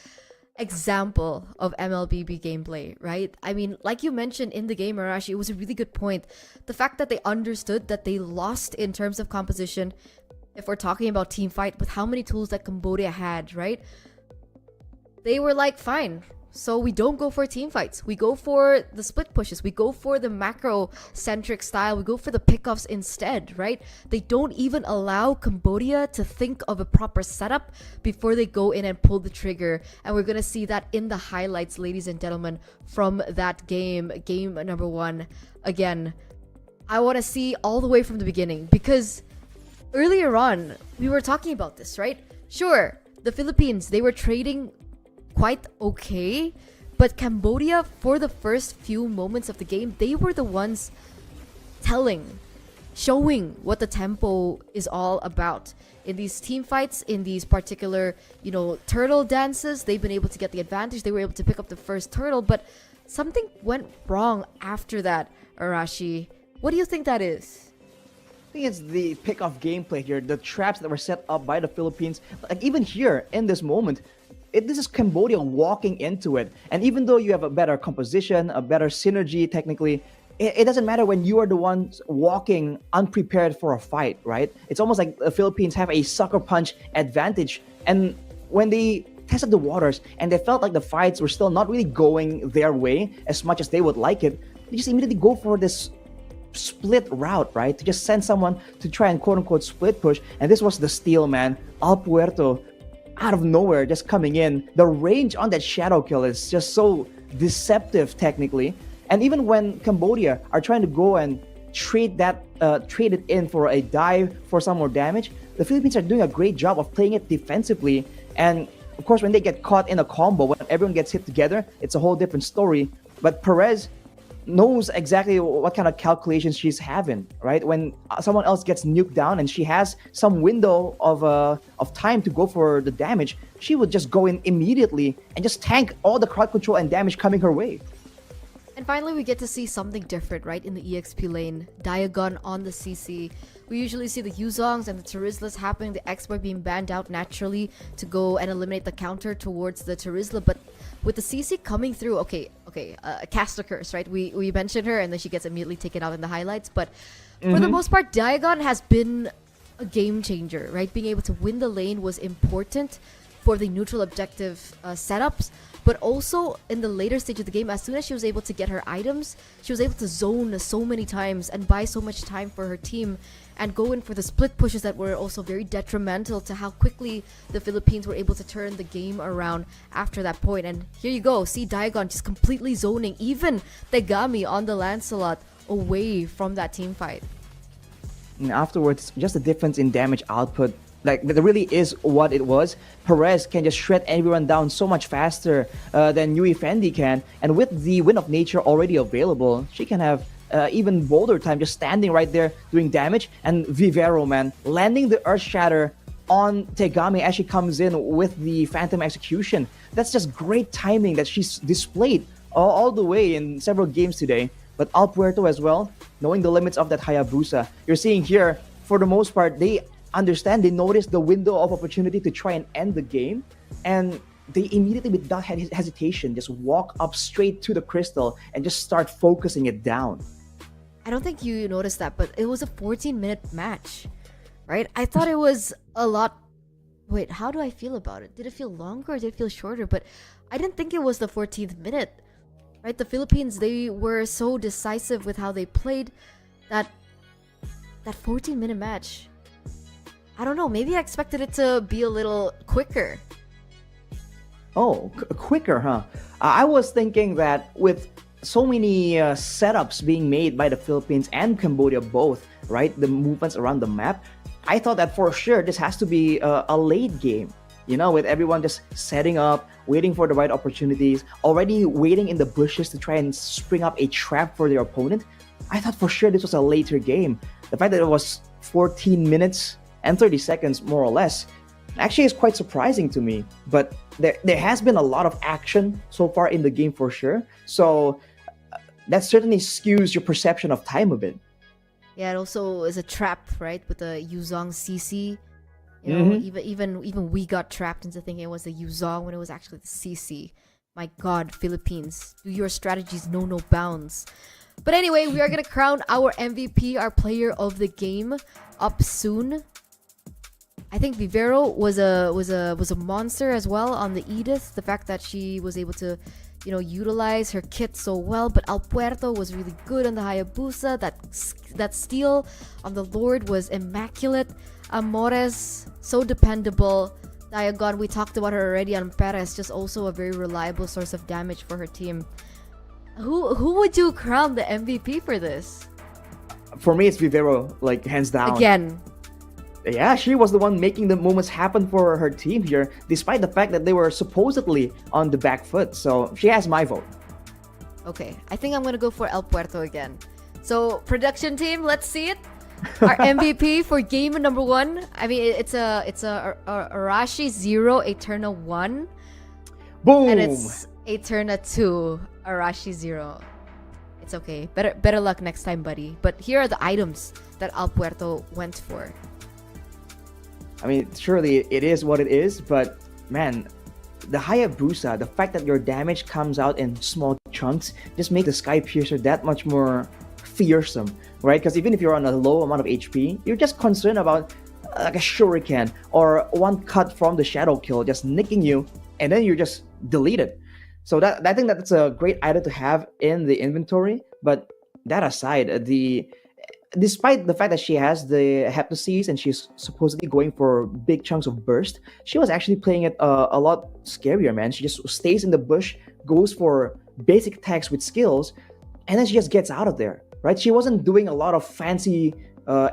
example of Mlbb gameplay, right? I mean, like you mentioned in the game, Arashi, it was a really good point. The fact that they understood that they lost in terms of composition, if we're talking about team fight, with how many tools that Cambodia had, right? They were like, fine, so we don't go for team fights. We go for the split pushes. We go for the macro-centric style. We go for the pickoffs instead, right? They don't even allow Cambodia to think of a proper setup before they go in and pull the trigger. And we're going to see that in the highlights, ladies and gentlemen, from that game number 1. Again, I want to see all the way from the beginning, because earlier on, we were talking about this, right? Sure, the Philippines, they were trading quite okay, but Cambodia, for the first few moments of the game, they were the ones showing what the tempo is all about. In these team fights, in these particular, turtle dances, they've been able to get the advantage. They were able to pick up the first turtle, but something went wrong after that, Arashi. What do you think that is? I think it's the pick-off gameplay here, the traps that were set up by the Philippines. Like even here, in this moment, this is Cambodia walking into it. And even though you have a better composition, a better synergy technically, it doesn't matter when you are the ones walking unprepared for a fight, right? It's almost like the Philippines have a sucker punch advantage. And when they tested the waters and they felt like the fights were still not really going their way as much as they would like it, they just immediately go for this split route, right? To just send someone to try and quote unquote split push. And this was the steal, man. Al Puerto, out of nowhere, just coming in. The range on that shadow kill is just so deceptive technically. And even when Cambodia are trying to go and trade it in for a dive for some more damage, the Philippines are doing a great job of playing it defensively. And of course, when they get caught in a combo, when everyone gets hit together, it's a whole different story. But Perez knows exactly what kind of calculations she's having, right? When someone else gets nuked down and she has some window of time to go for the damage, she would just go in immediately and just tank all the crowd control and damage coming her way. And finally, we get to see something different, right, in the EXP lane. Diagon on the CC. We usually see the Yuzongs and the Terizlas happening, the Expert being banned out naturally to go and eliminate the counter towards the Terizla. But with the CC coming through, Caster Curse, right? We mentioned her and then she gets immediately taken out in the highlights. But for the most part, Diagon has been a game changer, right? Being able to win the lane was important for the neutral objective setups, but also in the later stage of the game, as soon as she was able to get her items, she was able to zone so many times and buy so much time for her team and go in for the split pushes that were also very detrimental to how quickly the Philippines were able to turn the game around after that point. And here you go, see Diagon just completely zoning even Tegami on the Lancelot away from that team fight. And afterwards, just the difference in damage output, like that really is what it was. Perez can just shred everyone down so much faster than Yui Fendi can, and with the Wind of Nature already available, she can have even bolder time just standing right there doing damage. And Vivero, man, landing the Earth Shatter on Tegami as she comes in with the Phantom Execution. That's just great timing that she's displayed all the way in several games today. But Al Puerto as well, knowing the limits of that Hayabusa. You're seeing here, for the most part, they notice the window of opportunity to try and end the game, and they immediately, without hesitation, just walk up straight to the crystal and just start focusing it down. I don't think you noticed that, but it was a 14-minute match, right? I thought it was a lot. Wait, how do I feel about it? Did it feel longer or did it feel shorter? But I didn't think it was the 14th minute, right? The Philippines, they were so decisive with how they played that 14-minute match. I don't know, maybe I expected it to be a little quicker. Oh, quicker, huh? I was thinking that with so many setups being made by the Philippines and Cambodia both, right? The movements around the map, I thought that for sure this has to be a late game. You know, with everyone just setting up, waiting for the right opportunities, already waiting in the bushes to try and spring up a trap for their opponent. I thought for sure this was a later game. The fact that it was 14 minutes and 30 seconds more or less actually is quite surprising to me. But there has been a lot of action so far in the game for sure. So that certainly skews your perception of time a bit. Yeah, it also is a trap, right? With the Yuzong CC. You know, even we got trapped into thinking it was the Yuzong when it was actually the CC. My God, Philippines, do your strategies know no bounds. But anyway, we are gonna crown our MVP, our player of the game, up soon. I think Vivero was a monster as well on the Edith. The fact that she was able to, you know, utilize her kit so well. But Al Puerto was really good on the Hayabusa. That steal on the Lord was immaculate. Amores, so dependable. Diagon, we talked about her already on Perez, just also a very reliable source of damage for her team. Who would you crown the MVP for this? For me, it's Vivero, like hands down. Again. Yeah, she was the one making the moments happen for her team here, despite the fact that they were supposedly on the back foot. So she has my vote. Okay, I think I'm gonna go for El Puerto again. So production team, let's see it. Our MVP for game number 1. I mean, it's a Arashi 0, Eterna 1. Boom! And it's Eterna 2, Arashi 0. It's okay. Better luck next time, buddy. But here are the items that Al Puerto went for. I mean, surely it is what it is, but man, the Hayabusa, the fact that your damage comes out in small chunks, just makes the Sky Piercer that much more fearsome, right? Because even if you're on a low amount of HP, you're just concerned about like a shuriken or one cut from the shadow kill just nicking you, and then you're just deleted. So I think that's a great item to have in the inventory. But that aside, the despite the fact that she has the heptases and she's supposedly going for big chunks of burst, she was actually playing it a lot scarier, man. She just stays in the bush, goes for basic attacks with skills, and then she just gets out of there, right? She wasn't doing a lot of fancy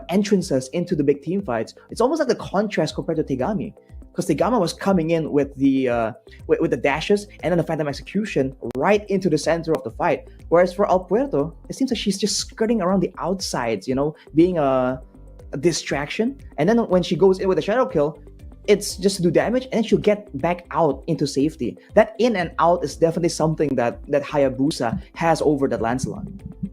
entrances into the big team fights. It's almost like the contrast compared to Tegami, because Tegama was coming in with with the dashes and then the phantom execution right into the center of the fight. Whereas for El Puerto, it seems like she's just skirting around the outsides, being a distraction. And then when she goes in with a shadow kill, it's just to do damage, and then she'll get back out into safety. That in and out is definitely something that Hayabusa has over that Lancelot.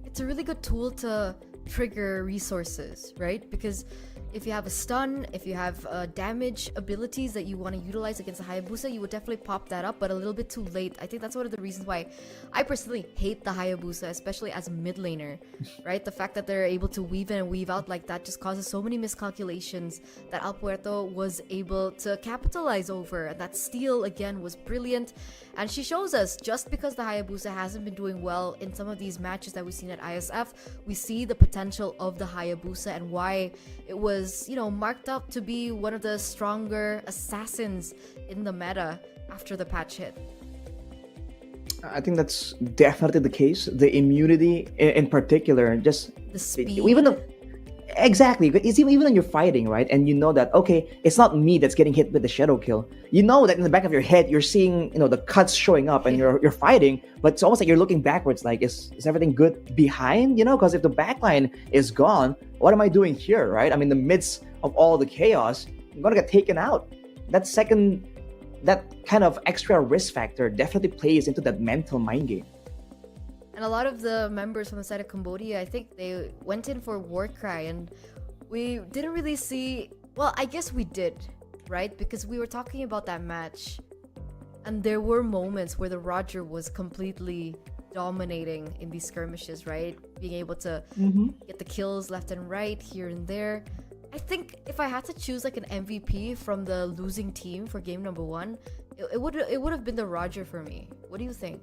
It's a really good tool to trigger resources, right? Because if you have a stun, if you have damage abilities that you want to utilize against a Hayabusa, you would definitely pop that up, but a little bit too late. I think that's one of the reasons why I personally hate the Hayabusa, especially as a mid laner, right? The fact that they're able to weave in and weave out like that just causes so many miscalculations that El Puerto was able to capitalize over. And that steal, again, was brilliant. And she shows us, just because the Hayabusa hasn't been doing well in some of these matches that we've seen at ISF, we see the potential of the Hayabusa and why it was, marked up to be one of the stronger assassins in the meta after the patch hit. I think that's definitely the case. The immunity in particular, just The speed. even though exactly, it's even when you're fighting, right? And you know that, okay, it's not me that's getting hit with the shadow kill. You know that in the back of your head you're seeing, the cuts showing up, and you're fighting, but it's almost like you're looking backwards, like is everything good behind, because if the backline is gone, what am I doing here, right? I'm in the midst of all the chaos, I'm gonna get taken out. That kind of extra risk factor definitely plays into that mental mind game. And a lot of the members from the side of Cambodia, I think they went in for Warcry, and we didn't really see. Well, I guess we did, right? Because we were talking about that match, and there were moments where the Roger was completely dominating in these skirmishes, right? Being able to get the kills left and right, here and there. I think if I had to choose like an MVP from the losing team for game number 1, it would have been the Roger for me. What do you think?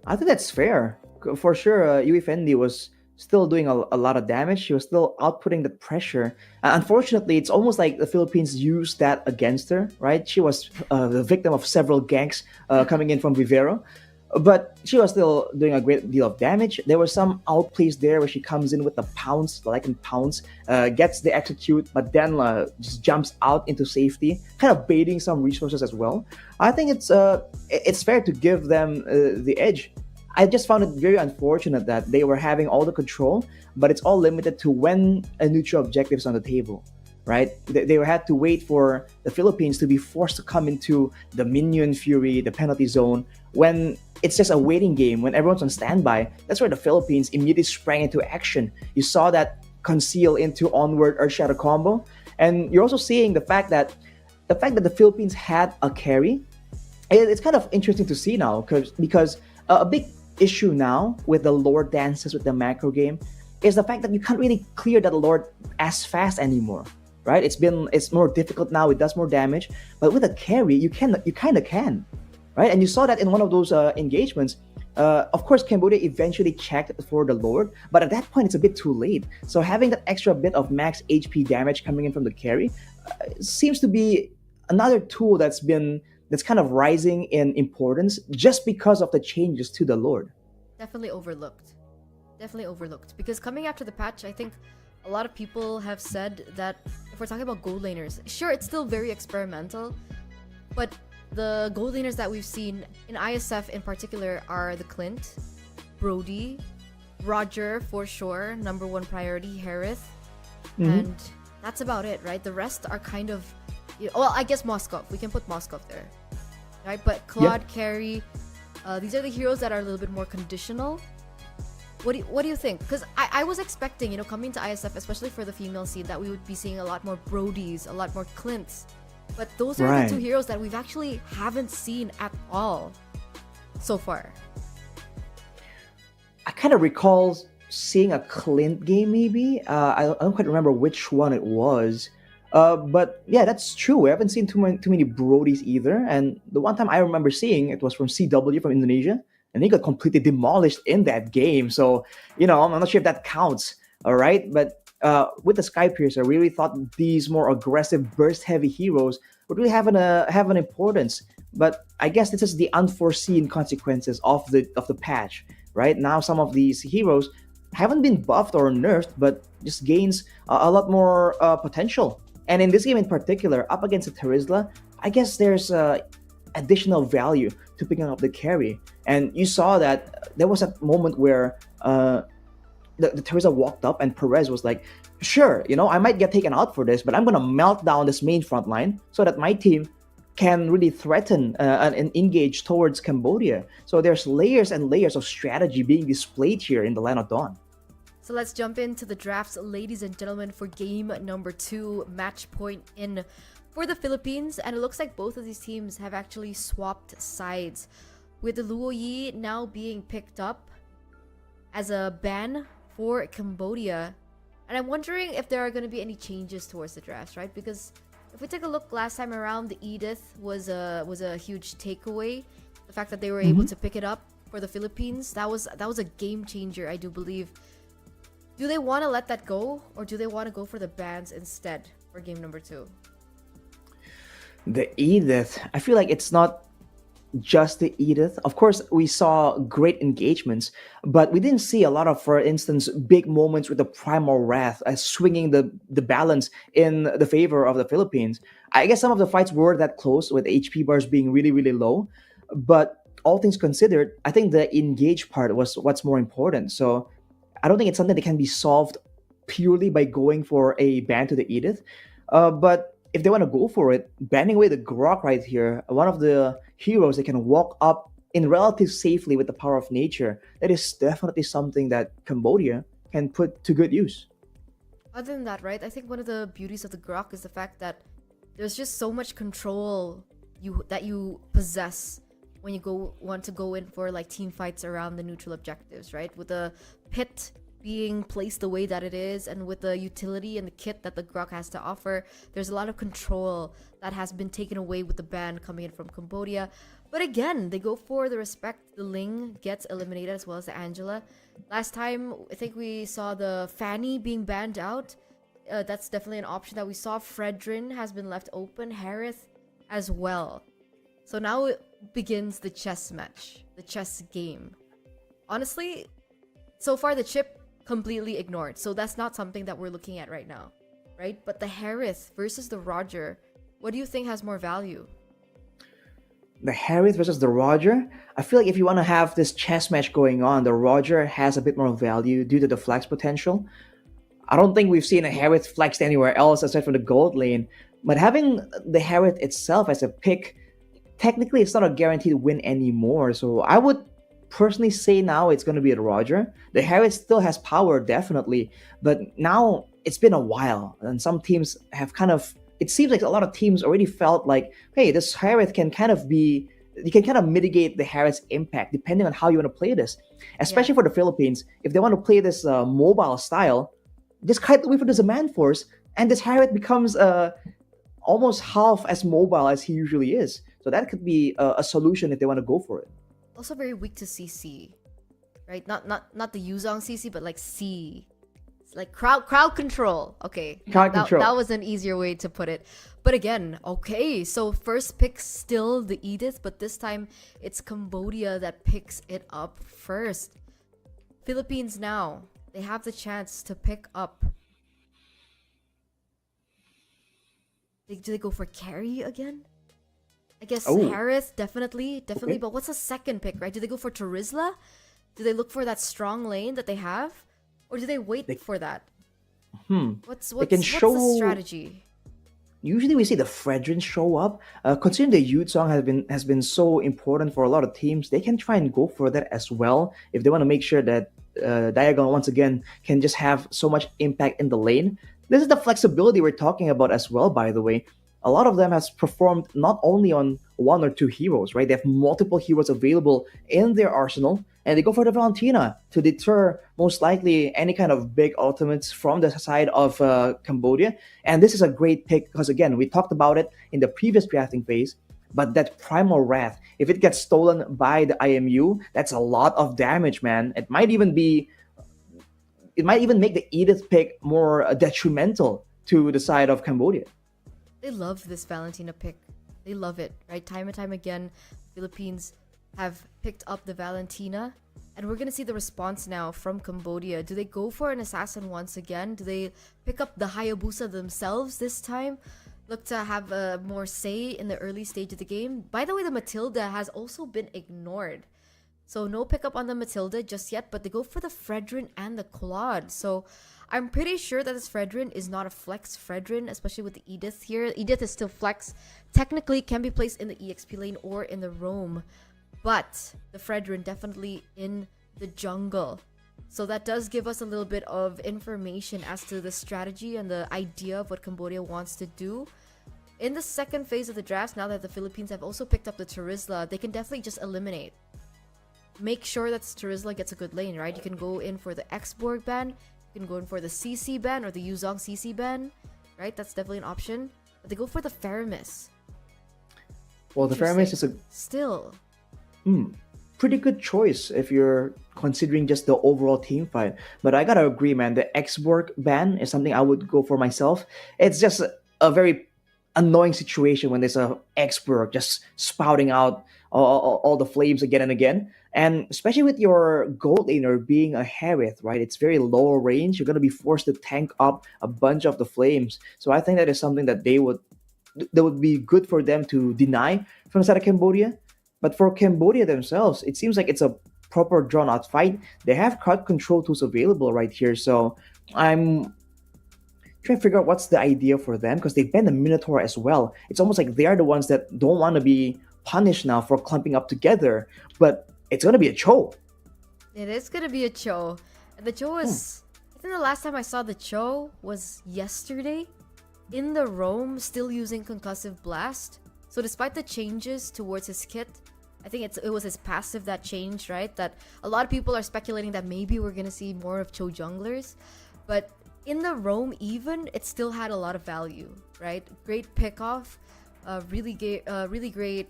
I think that's fair. For sure, Yui Fendi was still doing a lot of damage. She was still outputting the pressure. Unfortunately, it's almost like the Philippines used that against her, right? She was the victim of several ganks coming in from Vivero. But she was still doing a great deal of damage. There were some outplays there where she comes in with the pounce, the Lycan pounce, gets the execute, but then just jumps out into safety, kind of baiting some resources as well. I think it's fair to give them the edge. I just found it very unfortunate that they were having all the control, but it's all limited to when a neutral objective is on the table, right? They had to wait for the Philippines to be forced to come into the minion fury, the penalty zone, when it's just a waiting game, when everyone's on standby. That's where the Philippines immediately sprang into action. You saw that conceal into onward Earth Shadow combo, and you're also seeing the fact that the Philippines had a carry. It's kind of interesting to see now, because a big issue now with the Lord dances with the macro game is the fact that you can't really clear that Lord as fast anymore, right? It's more difficult now. It does more damage, but with a carry, you kind of can, right? And you saw that in one of those engagements. Of course, Cambodia eventually checked for the Lord, but at that point, it's a bit too late. So having that extra bit of max HP damage coming in from the carry seems to be another tool that's kind of rising in importance just because of the changes to the Lord. Definitely overlooked. Because coming after the patch, I think a lot of people have said that if we're talking about gold laners, sure, it's still very experimental, but the gold laners that we've seen in ISF in particular are the Clint, Brody, Roger for sure, number 1 priority, Harith, and that's about it, right? The rest are kind of, well, I guess Moskov. We can put Moskov there, right? But Claude, Carey, these are the heroes that are a little bit more conditional. What do you think? Because I was expecting, coming to ISF, especially for the female scene, that we would be seeing a lot more Brodies, a lot more Clints. But those are the two heroes that we've actually haven't seen at all so far. I kind of recall seeing a Clint game, maybe. I don't quite remember which one it was. But yeah, that's true. We haven't seen too many Brodies either. And the one time I remember seeing it was from CW from Indonesia, and he got completely demolished in that game. So I'm not sure if that counts. all right? But with the Skypiercer, I really thought these more aggressive, burst-heavy heroes would really have an importance. But I guess this is the unforeseen consequences of the patch, right? Now some of these heroes haven't been buffed or nerfed, but just gains a lot more potential. And in this game in particular, up against the Terizla, I guess there's additional value to picking up the carry. And you saw that there was a moment where the Teresa walked up and Perez was like, sure, I might get taken out for this, but I'm going to melt down this main front line so that my team can really threaten and engage towards Cambodia. So there's layers and layers of strategy being displayed here in the Land of Dawn. So let's jump into the drafts, ladies and gentlemen, for game number 2, match point in for the Philippines. And it looks like both of these teams have actually swapped sides, with the Luo Yi now being picked up as a ban for Cambodia. And I'm wondering if there are going to be any changes towards the drafts, right? Because if we take a look last time around, the Edith was a huge takeaway. The fact that they were able to pick it up for the Philippines, that was a game changer, I do believe. Do they want to let that go, or do they want to go for the bans instead for game number 2? The Edith, I feel like it's not just the Edith. Of course, we saw great engagements, but we didn't see a lot of, for instance, big moments with the Primal Wrath as swinging the balance in the favor of the Philippines. I guess some of the fights were that close with HP bars being really, really low, but all things considered, I think the engage part was what's more important. So I don't think it's something that can be solved purely by going for a ban to the Edith. But if they want to go for it, banning away the Grok right here, one of the heroes that can walk up in relative safely with the power of nature, that is definitely something that Cambodia can put to good use. Other than that, right, I think one of the beauties of the Grok is the fact that there's just so much control that you possess when you want to go in for like team fights around the neutral objectives, right? With the pit being placed the way that it is, and with the utility and the kit that the Grok has to offer, there's a lot of control that has been taken away with the ban coming in from Cambodia. But again, they go for the respect. The Ling gets eliminated as well as the Angela. Last time, I think we saw the Fanny being banned out. That's definitely an option that we saw. Fredrin has been left open. Harith as well. So now it begins the chess match, the chess game. Honestly, so far the chip completely ignored. So that's not something that we're looking at right now, right? But the Harith versus the Roger, what do you think has more value? The Harith versus the Roger, I feel like if you want to have this chess match going on, the Roger has a bit more value due to the flex potential. I don't think we've seen a Harith flexed anywhere else aside from the gold lane. But having the Harith itself as a pick, technically it's not a guaranteed win anymore. So I would personally say now it's going to be a Roger. The Harith still has power, definitely. But now it's been a while, and some teams have it seems like a lot of teams already felt like, hey, this Harith can you can kind of mitigate the Harith's impact depending on how you want to play this. Especially for the Philippines, if they want to play this mobile style, just kite away from the Zaman Force, and this Harith becomes almost half as mobile as he usually is. So that could be a solution if they want to go for it. Also very weak to CC, right? Not the Yuzong CC, but like C. It's like crowd control. Okay, Crowd control. That was an easier way to put it. But again, okay, so first pick still the Edith, but this time it's Cambodia that picks it up first. Philippines now, they have the chance to pick up. Do they go for carry again? I guess Harith, definitely. Okay. But what's the second pick, right? Do they go for Terizla? Do they look for that strong lane that they have? Or do they wait for that? What's the strategy? Usually we see the Fredrin show up. Considering the Youth Song has been so important for a lot of teams, they can try and go for that as well if they want to make sure that Diagonal once again can just have so much impact in the lane. This is the flexibility we're talking about as well, by the way. A lot of them has performed not only on one or two heroes, right? They have multiple heroes available in their arsenal, and they go for the Valentina to deter most likely any kind of big ultimates from the side of Cambodia. And this is a great pick because, again, we talked about it in the previous drafting phase, but that Primal Wrath, if it gets stolen by the IMU, that's a lot of damage, man. It might even be it might even make the Edith pick more detrimental to the side of Cambodia. They love this Valentina pick. They love it, right? Time and time again, Philippines have picked up the Valentina. And we're going to see the response now from Cambodia. Do they go for an assassin once again? Do they pick up the Hayabusa themselves this time? Look to have more say in the early stage of the game. By the way, the Matilda has also been ignored. So no pickup on the Matilda just yet, but they go for the Fredrin and the Claude. So I'm pretty sure that this Fredrin is not a flex Fredrin, especially with the Edith here. Edith is still flex. Technically can be placed in the EXP lane or in the roam. But the Fredrin definitely in the jungle. So that does give us a little bit of information as to the strategy and the idea of what Cambodia wants to do. In the second phase of the draft, now that the Philippines have also picked up the Terizla, they can definitely just eliminate. Make sure that Terizla gets a good lane, right? You can go in for the Xborg ban, you can go in for the CC ban or the Yuzong CC ban, right? That's definitely an option. But they go for the Faramis. Well, the Faramis is a still pretty good choice if you're considering just the overall team fight. But I gotta agree, man. The Xborg ban is something I would go for myself. It's just a very annoying situation when there's a Xborg just spouting out all the flames again and again. And especially with your gold laner being a Harith, right? It's very low range. You're gonna be forced to tank up a bunch of the flames. So I think that is something that that would be good for them to deny from the side of Cambodia. But for Cambodia themselves, it seems like it's a proper drawn-out fight. They have crowd control tools available right here, so I'm trying to figure out what's the idea for them because they banned the Minotaur as well. It's almost like they are the ones that don't want to be punished now for clumping up together, but it's going to be a Cho. It is going to be a Cho. And the Cho is... I think the last time I saw the Cho was yesterday in the roam, still using Concussive Blast. So despite the changes towards his kit, I think it was his passive that changed, right? That a lot of people are speculating that maybe we're going to see more of Cho junglers. But in the roam even, it still had a lot of value, right? Great pickoff, really great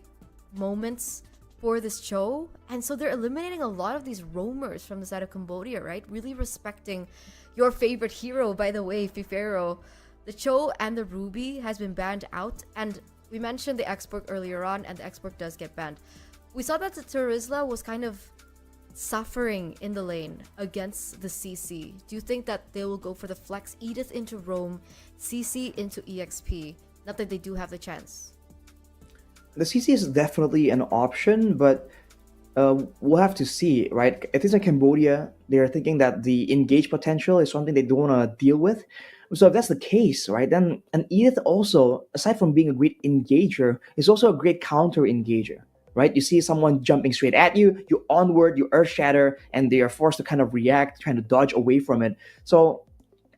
moments for this Cho. And so they're eliminating a lot of these roamers from the side of Cambodia, right? Really respecting your favorite hero, by the way, Fifero. The Cho and the Ruby has been banned out, and we mentioned the Xborg earlier on, and the Xborg does get banned. We saw that the Terizla was kind of suffering in the lane against the CC. Do you think that they will go for the flex Edith into roam, CC into EXP? Not that they do have the chance. The CC is definitely an option, but we'll have to see, right? At least in Cambodia, they're thinking that the engage potential is something they don't want to deal with. So if that's the case, right, then an Edith also, aside from being a great engager, is also a great counter engager, right? You see someone jumping straight at you, you onward, you earth shatter, and they are forced to kind of react, trying to dodge away from it. So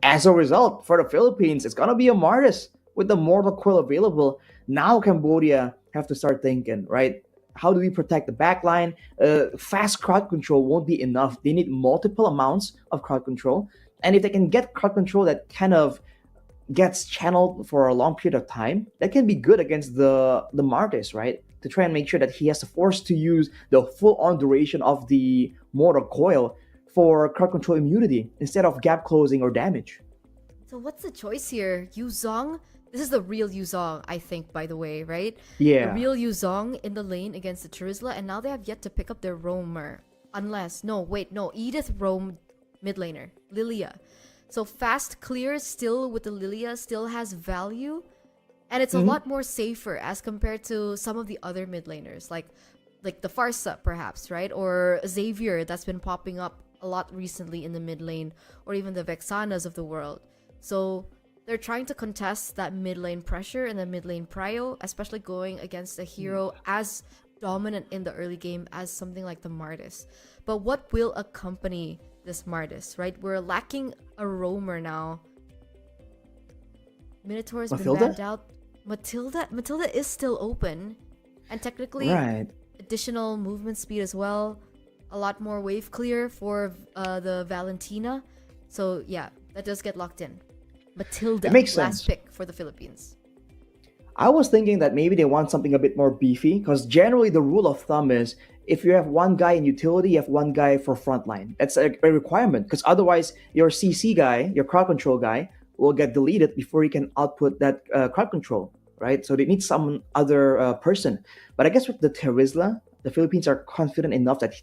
as a result, for the Philippines, it's gonna be a Martis with the Mortal Coil available. Now Cambodia have to start thinking, right? How do we protect the backline? Fast crowd control won't be enough. They need multiple amounts of crowd control. And if they can get crowd control that kind of gets channeled for a long period of time, that can be good against the Martis, right? To try and make sure that he has to force to use the full-on duration of the Mortal Coil for crowd control immunity instead of gap closing or damage. So what's the choice here? Yuzong? This is the real Yuzong, I think, by the way, right? Yeah. The real Yuzong in the lane against the Terizla, and now they have yet to pick up their roamer. Edith roam mid laner, Lilia. So fast clear still with the Lilia still has value, and it's a lot more safer as compared to some of the other mid laners, like the Farsa perhaps, right? Or Xavier that's been popping up a lot recently in the mid lane, or even the Vexanas of the world. So they're trying to contest that mid lane pressure and the mid lane prio, especially going against a hero as dominant in the early game as something like the Martis. But what will accompany this Martis, right? We're lacking a roamer now. Minotaur's been banned out. Matilda is still open, and technically additional movement speed as well. A lot more wave clear for the Valentina. So yeah, that does get locked in. Matilda, last pick for the Philippines. I was thinking that maybe they want something a bit more beefy, because generally the rule of thumb is if you have one guy in utility, you have one guy for frontline. That's a requirement, because otherwise your CC guy, your crowd control guy, will get deleted before he can output that crowd control, right? So they need some other person. But I guess with the Terizla, the Philippines are confident enough that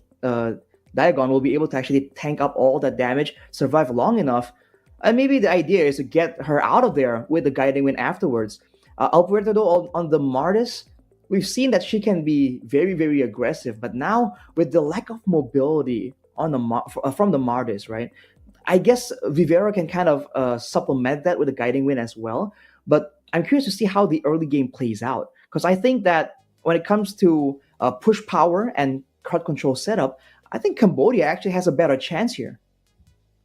Diagon will be able to actually tank up all that damage, survive long enough. And maybe the idea is to get her out of there with the guiding wind afterwards. Alberto, though, on the Martis, we've seen that she can be very, very aggressive. But now, with the lack of mobility on the from the Martis, right? I guess Vivero can kind of supplement that with a guiding wind as well. But I'm curious to see how the early game plays out, because I think that when it comes to push power and crowd control setup, I think Cambodia actually has a better chance here.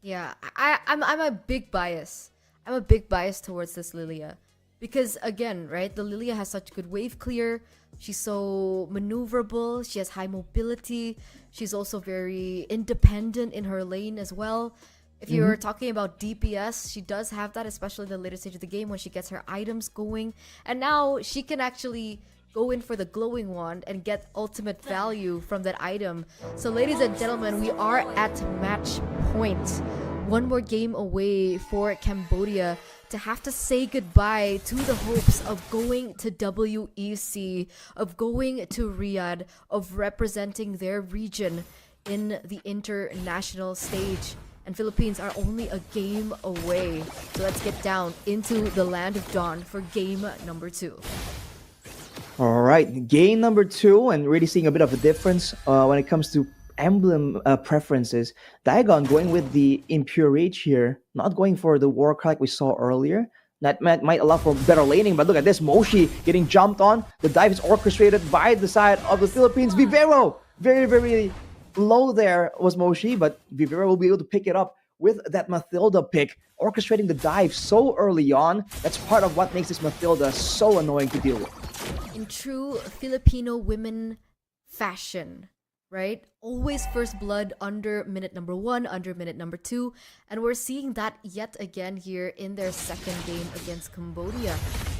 Yeah, I'm a big bias. I'm a big bias towards this Lilia. Because again, right, the Lilia has such good wave clear. She's so maneuverable. She has high mobility. She's also very independent in her lane as well. If you're talking about DPS, she does have that, especially in the later stage of the game when she gets her items going. And now she can actually go in for the glowing wand and get ultimate value from that item. So ladies and gentlemen, we are at match point. One more game away for Cambodia to have to say goodbye to the hopes of going to WEC, of going to Riyadh, of representing their region in the international stage. And Philippines are only a game away. So let's get down into the Land of Dawn for game number 2. All right, game number 2, and really seeing a bit of a difference when it comes to emblem preferences. Diagon going with the Impure Rage here, not going for the Warcry like we saw earlier. That might allow for better laning, but look at this, Moshi getting jumped on. The dive is orchestrated by the side of the Philippines. Vivero, very, very low there was Moshi, but Vivero will be able to pick it up with that Mathilda pick, orchestrating the dive so early on. That's part of what makes this Mathilda so annoying to deal with. In true Filipino women fashion, right? Always first blood under minute number 1, under minute number 2. And we're seeing that yet again here in their second game against Cambodia.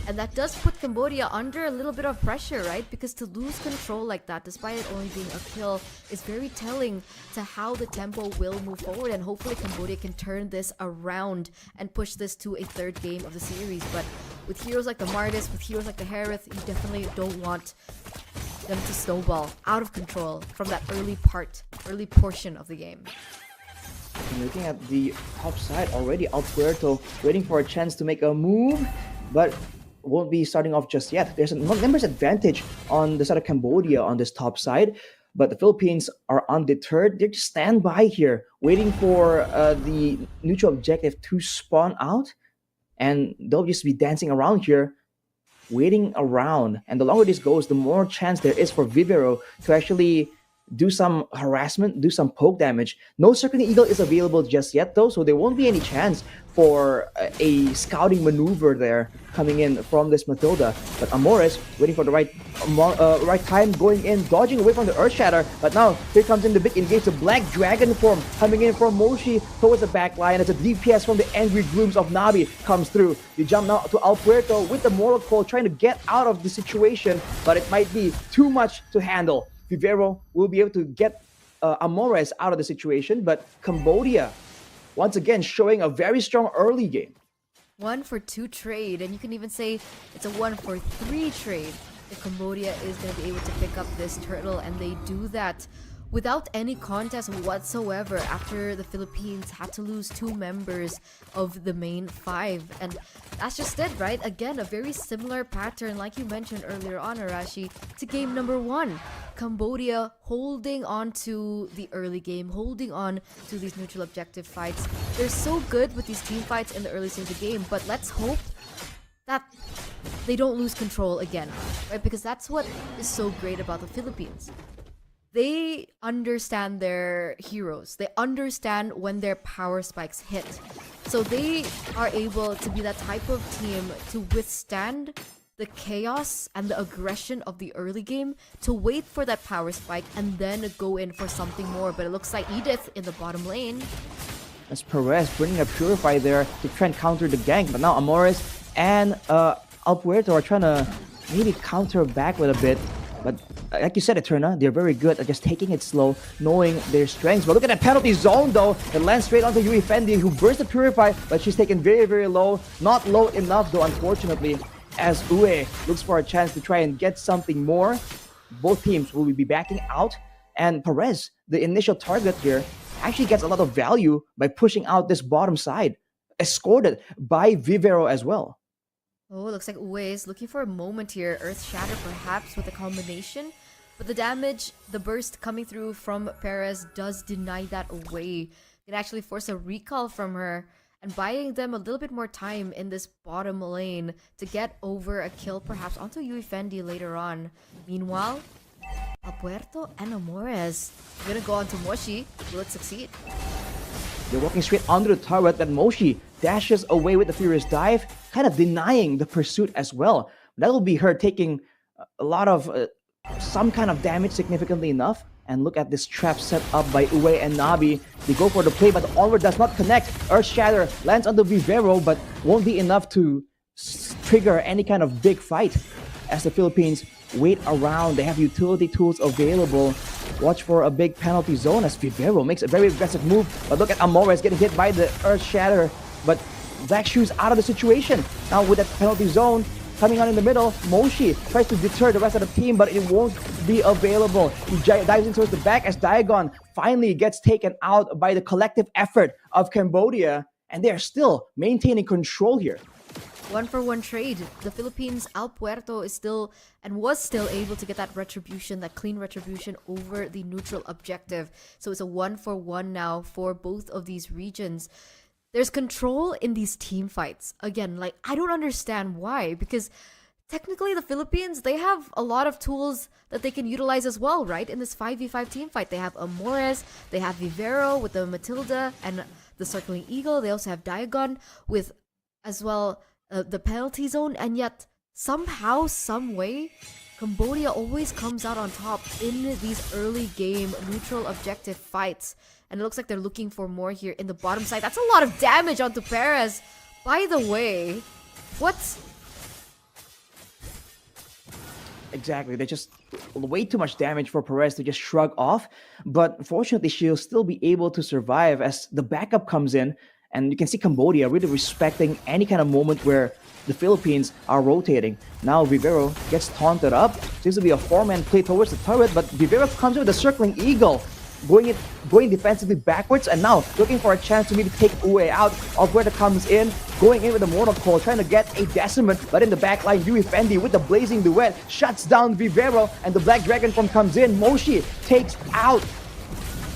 And that does put Cambodia under a little bit of pressure, right? Because to lose control like that, despite it only being a kill, is very telling to how the tempo will move forward. And hopefully Cambodia can turn this around and push this to a third game of the series. But with heroes like the Martis, with heroes like the Harith, you definitely don't want them to snowball out of control from that early portion of the game. And looking at the top side already, Alberto waiting for a chance to make a move, but won't be starting off just yet. There's a numbers advantage on the side of Cambodia on this top side, but the Philippines are undeterred. They just stand by here, waiting for the neutral objective to spawn out, and they'll just be dancing around here, waiting around. And the longer this goes, the more chance there is for Vivero to actually do some harassment, do some poke damage. No Circling Eagle is available just yet though, so there won't be any chance for a scouting maneuver there coming in from this Mathilda. But Amores waiting for the right time, going in, dodging away from the Earth Shatter. But now here comes in the big engage, the Black Dragon form coming in from Moshi towards the back line. It's a DPS from the Angry Glooms of Nabi comes through. You jump now to Alberto with the Moral Call, trying to get out of the situation, but it might be too much to handle. Vivero will be able to get Amores out of the situation, but Cambodia, once again, showing a very strong early game. 1 for 2 trade, and you can even say it's a 1 for 3 trade if Cambodia is going to be able to pick up this turtle, and they do that without any contest whatsoever after the Philippines had to lose 2 members of the main 5. And that's just it, right? Again, a very similar pattern, like you mentioned earlier on, Arashi, to game number 1. Cambodia holding on to the early game, holding on to these neutral objective fights. They're so good with these team fights in the early stage of the game, but let's hope that they don't lose control again, right? Because that's what is so great about the Philippines. They understand their heroes. They understand when their power spikes hit. So they are able to be that type of team to withstand the chaos and the aggression of the early game, to wait for that power spike and then go in for something more. But it looks like Edith in the bottom lane. That's Perez bringing a Purify there to try and counter the gank. But now Amores and Alpuerto are trying to maybe counter back with a bit. But like you said, Eterna, they're very good at just taking it slow, knowing their strengths. But look at that penalty zone, though. It lands straight onto Yui Fendi, who bursts the Purify, but she's taken very, very low. Not low enough, though, unfortunately, as Ue looks for a chance to try and get something more. Both teams will be backing out. And Perez, the initial target here, actually gets a lot of value by pushing out this bottom side, escorted by Vivero as well. Oh, looks like Ue is looking for a moment here. Earth Shatter perhaps with a combination. But the damage, the burst coming through from Perez does deny that away. It actually force a recall from her and buying them a little bit more time in this bottom lane to get over a kill perhaps onto Yui Fendi later on. Meanwhile, Apuerto and Amores are gonna go on to Moshi. Will it succeed? They're walking straight under the turret, that Moshi dashes away with the Furious Dive, kind of denying the pursuit as well. That will be her taking a lot of some kind of damage significantly enough. And look at this trap set up by Ue and Nabi. They go for the play, but the onward does not connect. Earth Shatter lands onto Vivero, but won't be enough to trigger any kind of big fight. As the Philippines wait around, they have utility tools available. Watch for a big penalty zone as Vivero makes a very aggressive move. But look at Amores getting hit by the Earth Shatter. But Black Shoes out of the situation. Now with that penalty zone coming on in the middle, Moshi tries to deter the rest of the team, but it won't be available. He dives in towards the back as Diagon finally gets taken out by the collective effort of Cambodia. And they're still maintaining control here. 1-for-1 trade. The Philippines, Al Puerto is still and was still able to get that retribution, that clean retribution over the neutral objective. So it's a 1-for-1 now for both of these regions. There's control in these team fights. Again, like, I don't understand why, because technically the Philippines, they have a lot of tools that they can utilize as well, right? In this 5v5 team fight, they have Amores, they have Vivero with the Matilda and the Circling Eagle. They also have Diagon with as well the penalty zone, and yet somehow, some way, Cambodia always comes out on top in these early game neutral objective fights. And it looks like they're looking for more here in the bottom side. That's a lot of damage onto Perez. By the way, what's... Exactly, they just way too much damage for Perez to just shrug off. But fortunately, she'll still be able to survive as the backup comes in. And you can see Cambodia really respecting any kind of moment where the Philippines are rotating. Now Vivero gets taunted up. Seems to be a 4-man play towards the turret, but Vivero comes in with the Circling Eagle, going defensively backwards, and now looking for a chance to maybe take Ue out. Alberta comes in, going in with the Mortal Coil, trying to get a Decimate, but in the back line, Yui Fendi with the Blazing Duet shuts down Vivero, and the Black Dragon form comes in. Moshi takes out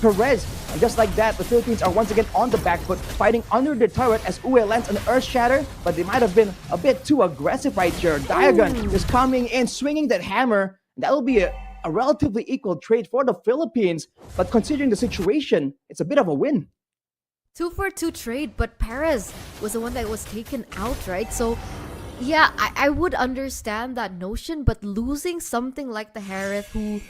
Perez. And just like that, the Philippines are once again on the back foot, fighting under the turret as Ue lands an Earth Shatter, but they might have been a bit too aggressive right here. Diagon is coming in, swinging that hammer. That will be a relatively equal trade for the Philippines, but considering the situation, it's a bit of a win. 2-for-2 trade, but Perez was the one that was taken out, right? So, yeah, I would understand that notion, but losing something like the Harith, who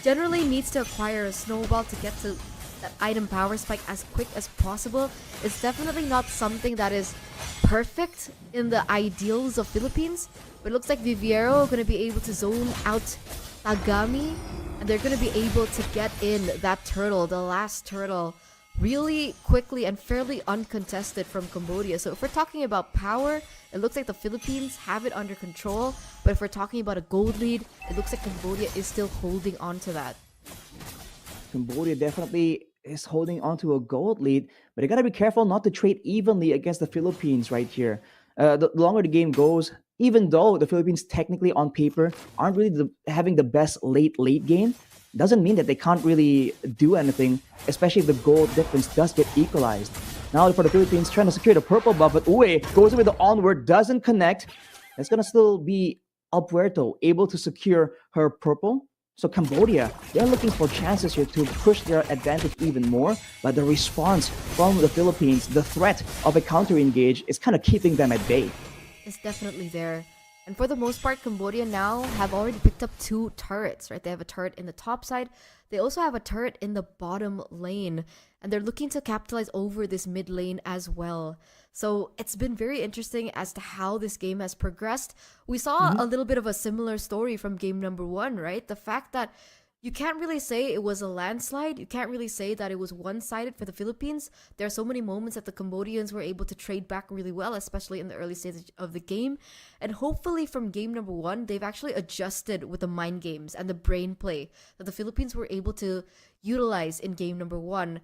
generally needs to acquire a snowball to get to that item power spike as quick as possible, is definitely not something that is perfect in the ideals of Philippines. But it looks like Vivero are going to be able to zone out Tagami, and they're going to be able to get in that turtle, the last turtle, really quickly and fairly uncontested from Cambodia. So if we're talking about power, it looks like the Philippines have it under control. But if we're talking about a gold lead, it looks like Cambodia is still holding on to that. Cambodia definitely is holding on to a gold lead, but they gotta be careful not to trade evenly against the Philippines right here. The longer the game goes, even though the Philippines technically on paper aren't really having the best late game, doesn't mean that they can't really do anything, especially if the gold difference does get equalized. Now for the Philippines, trying to secure the purple buff, but Ue goes in with the onward, doesn't connect. It's gonna still be El Puerto able to secure her purple. So Cambodia, they're looking for chances here to push their advantage even more, but the response from the Philippines, the threat of a counter engage is kind of keeping them at bay. It's definitely there. And for the most part, Cambodia now have already picked up 2 turrets, right? They have a turret in the top side. They also have a turret in the bottom lane. And they're looking to capitalize over this mid lane as well. So it's been very interesting as to how this game has progressed. We saw a little bit of a similar story from game number 1, right? The fact that you can't really say it was a landslide. You can't really say that it was one-sided for the Philippines. There are so many moments that the Cambodians were able to trade back really well, especially in the early stages of the game. And hopefully from game number 1, they've actually adjusted with the mind games and the brain play that the Philippines were able to utilize in game number 1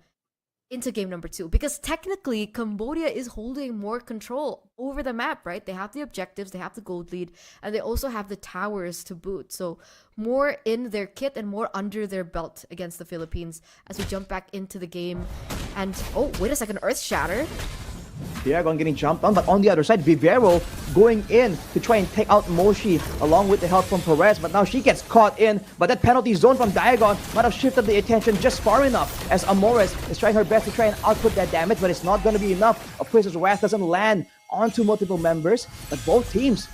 into game number 2, because technically Cambodia is holding more control over the map, right? They have the objectives, they have the gold lead, and they also have the towers to boot. So more in their kit and more under their belt against the Philippines as we jump back into the game. And oh, wait a second, Earth Shatter. Diagon getting jumped on, but on the other side, Vivero going in to try and take out Moshi along with the help from Perez, but now she gets caught in. But that penalty zone from Diagon might have shifted the attention just far enough as Amores is trying her best to try and output that damage, but it's not going to be enough. A Priest's Wrath doesn't land onto multiple members, but both teams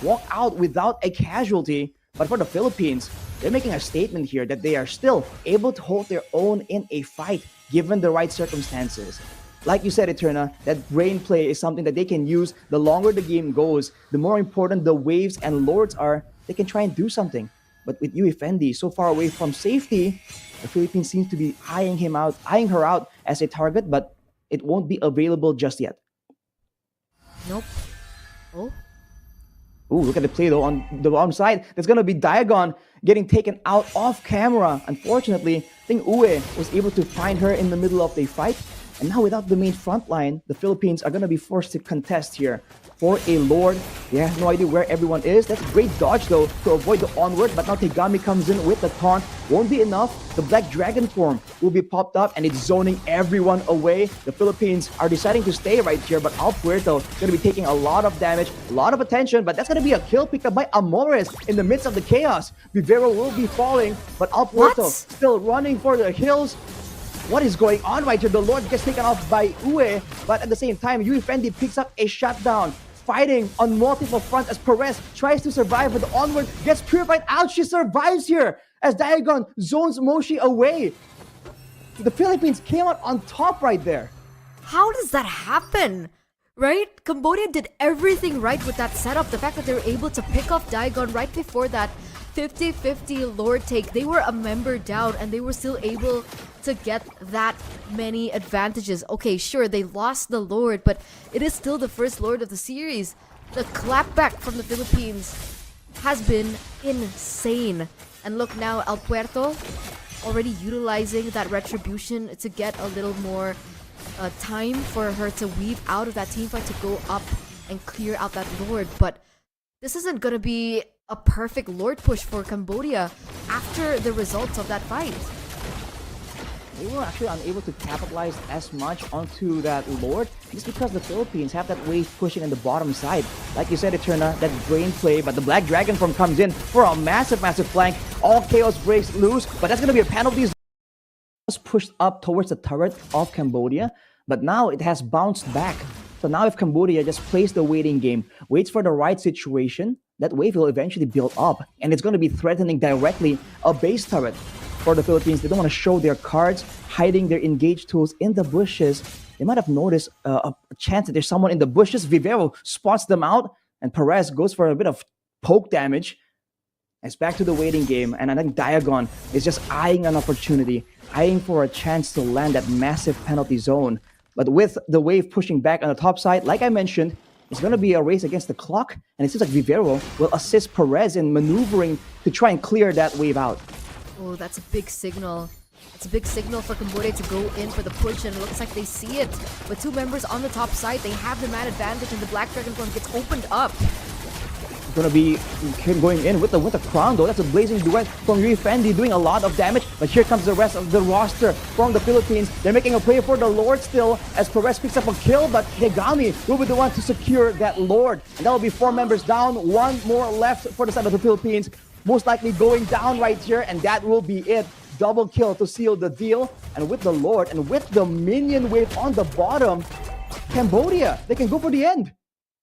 walk out without a casualty. But for the Philippines, they're making a statement here that they are still able to hold their own in a fight given the right circumstances. Like you said, Eterna, that brain play is something that they can use. The longer the game goes, the more important the waves and lords are, they can try and do something. But with Uefendi so far away from safety, the Philippines seems to be eyeing her out as a target, but it won't be available just yet. Nope. Oh. Ooh, look at the play though on the bottom side. There's gonna be Diagon getting taken out off camera. Unfortunately, I think Uwe was able to find her in the middle of the fight. And now without the main front line, the Philippines are going to be forced to contest here for a Lord. They have no idea where everyone is. That's a great dodge though to avoid the onward, but now Tegami comes in with the taunt. Won't be enough. The Black Dragon form will be popped up and it's zoning everyone away. The Philippines are deciding to stay right here, but Al Puerto is going to be taking a lot of damage, a lot of attention, but that's going to be a kill picked up by Amores in the midst of the chaos. Vivero will be falling, but Al Puerto still running for the hills. What is going on right here? The Lord gets taken off by Uwe, but at the same time, Uefendi picks up a shutdown, fighting on multiple fronts as Perez tries to survive with the onward, gets purified out. She survives here as Diagon zones Moshi away. The Philippines came out on top right there. How does that happen? Right? Cambodia did everything right with that setup. The fact that they were able to pick off Diagon right before that 50-50 Lord take. They were a member down and they were still able to get that many advantages. Okay, sure, they lost the Lord, but it is still the first Lord of the series. The clapback from the Philippines has been insane. And look now, El Puerto already utilizing that retribution to get a little more time for her to weave out of that teamfight to go up and clear out that Lord. But this isn't gonna be a perfect Lord push for Cambodia after the results of that fight. They were actually unable to capitalize as much onto that Lord just because the Philippines have that wave pushing on the bottom side. Like you said, Eterna, that brain play, but the Black Dragon form comes in for a massive flank. All chaos breaks loose, but that's going to be a penalty. Pushed up towards the turret of Cambodia, but now it has bounced back. So now if Cambodia just plays the waiting game, waits for the right situation, that wave will eventually build up, and it's going to be threatening directly a base turret. For the Philippines, they don't want to show their cards, hiding their engaged tools in the bushes. They might have noticed a chance that there's someone in the bushes. Vivero spots them out, and Perez goes for a bit of poke damage. It's back to the waiting game, and I think Diagon is just eyeing an opportunity, eyeing for a chance to land that massive penalty zone. But with the wave pushing back on the top side, like I mentioned, it's going to be a race against the clock, and it seems like Vivero will assist Perez in maneuvering to try and clear that wave out. Oh, that's a big signal. It's a big signal for Cambodia to go in for the push, and it looks like they see it. With 2 members on the top side, they have the man advantage, and the Black Dragon form gets opened up. Going to be going in with the crown though. That's a blazing duet from Uefendi doing a lot of damage, but here comes the rest of the roster from the Philippines. They're making a play for the Lord still as Perez picks up a kill, but Tegami will be the one to secure that Lord, and that will be 4 members down, 1 more left for the side of the Philippines, most likely going down right here, and that will be it. Double kill to seal the deal. And with the Lord and with the minion wave on the bottom, Cambodia, they can go for the end.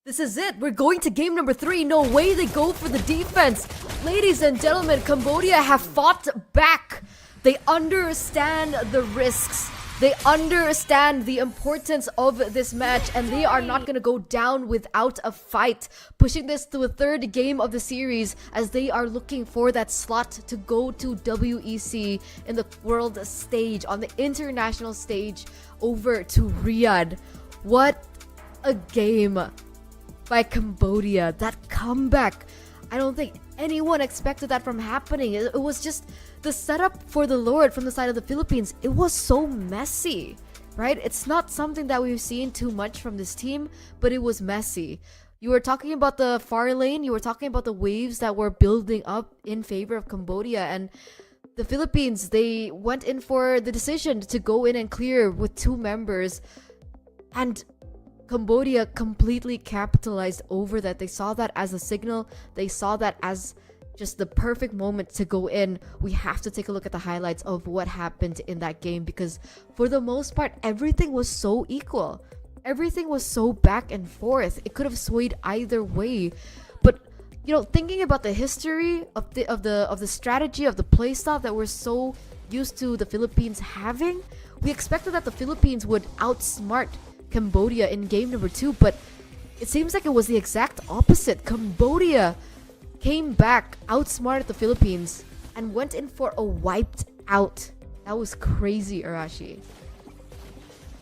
This is it. We're going to game number 3. No way they go for the defense. Ladies and gentlemen, Cambodia have fought back. They understand the risks. They understand the importance of this match, and they are not going to go down without a fight, pushing this to a third game of the series as they are looking for that slot to go to WEC in the world stage, on the international stage, over to Riyadh. What a game by Cambodia. That comeback, I don't think anyone expected that from happening. It was just the setup for the Lord from the side of the Philippines. It was so messy, right? It's not something that we've seen too much from this team, but it was messy. You were talking about the far lane, you were talking about the waves that were building up in favor of Cambodia, and the Philippines, they went in for the decision to go in and clear with 2 members, and Cambodia completely capitalized over that. They saw that as a signal. They saw that as just the perfect moment to go in. We have to take a look at the highlights of what happened in that game, because for the most part, everything was so equal. Everything was so back and forth. It could have swayed either way. But you know, thinking about the history of the strategy of the playstyle that we're so used to the Philippines having, we expected that the Philippines would outsmart Cambodia in game number 2, but it seems like it was the exact opposite. Cambodia came back, outsmarted the Philippines, and went in for a wiped out. That was crazy, Arashi.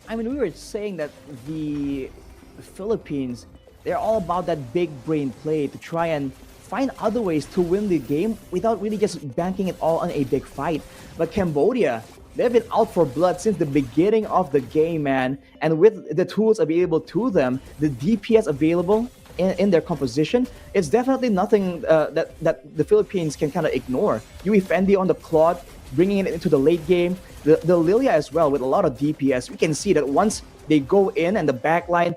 I mean, we were saying that the Philippines, they're all about that big brain play to try and find other ways to win the game without really just banking it all on a big fight. But Cambodia, they've been out for blood since the beginning of the game, man. And with the tools available to them, the DPS available in their composition, it's definitely nothing that the Philippines can kind of ignore. UniPin on the Claude, bringing it into the late game. The Lilia as well, with a lot of DPS. We can see that once they go in and the backline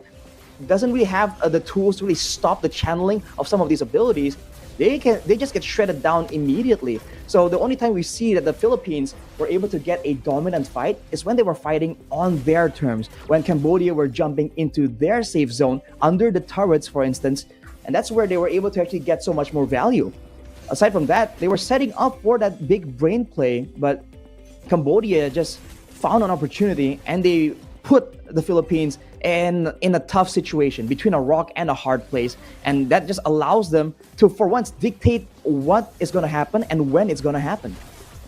doesn't really have the tools to really stop the channeling of some of these abilities, they just get shredded down immediately. So the only time we see that the Philippines were able to get a dominant fight is when they were fighting on their terms, when Cambodia were jumping into their safe zone under the turrets, for instance, and that's where they were able to actually get so much more value. Aside from that, they were setting up for that big brain play, but Cambodia just found an opportunity and they put the Philippines in a tough situation between a rock and a hard place, and that just allows them to, for once, dictate what is going to happen and when it's going to happen.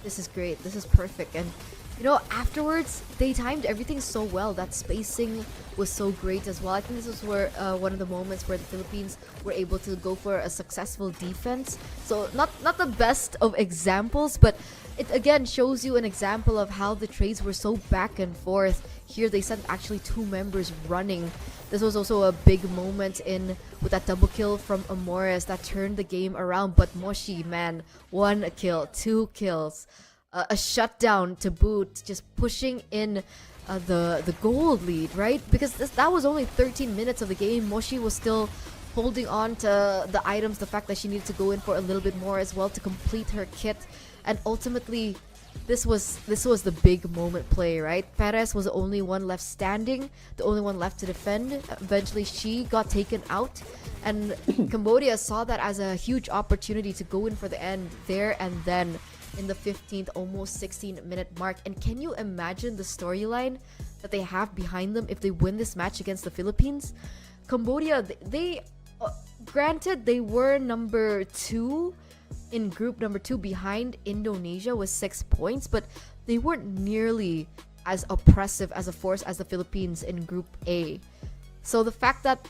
This is great. This is perfect. And you know, afterwards, they timed everything so well. That spacing was so great as well. I think this was where one of the moments where the Philippines were able to go for a successful defense. So not the best of examples, but it again shows you an example of how the trades were so back and forth. Here they sent actually 2 members running. This was also a big moment with that double kill from Amores that turned the game around. But Moshi, man, 1 kill, 2 kills, a shutdown to boot, just pushing in the gold lead, right? Because that was only 13 minutes of the game. Moshi was still holding on to the items, the fact that she needed to go in for a little bit more as well to complete her kit. And ultimately, this was the big moment play, right? Perez was the only one left standing, the only one left to defend. Eventually, she got taken out, and Cambodia saw that as a huge opportunity to go in for the end there and then in the 15th, almost 16-minute mark. And can you imagine the storyline that they have behind them if they win this match against the Philippines? Cambodia, they granted they were number 2 in group number 2 behind Indonesia with 6 points, but they weren't nearly as oppressive as a force as the Philippines in group A. So the fact that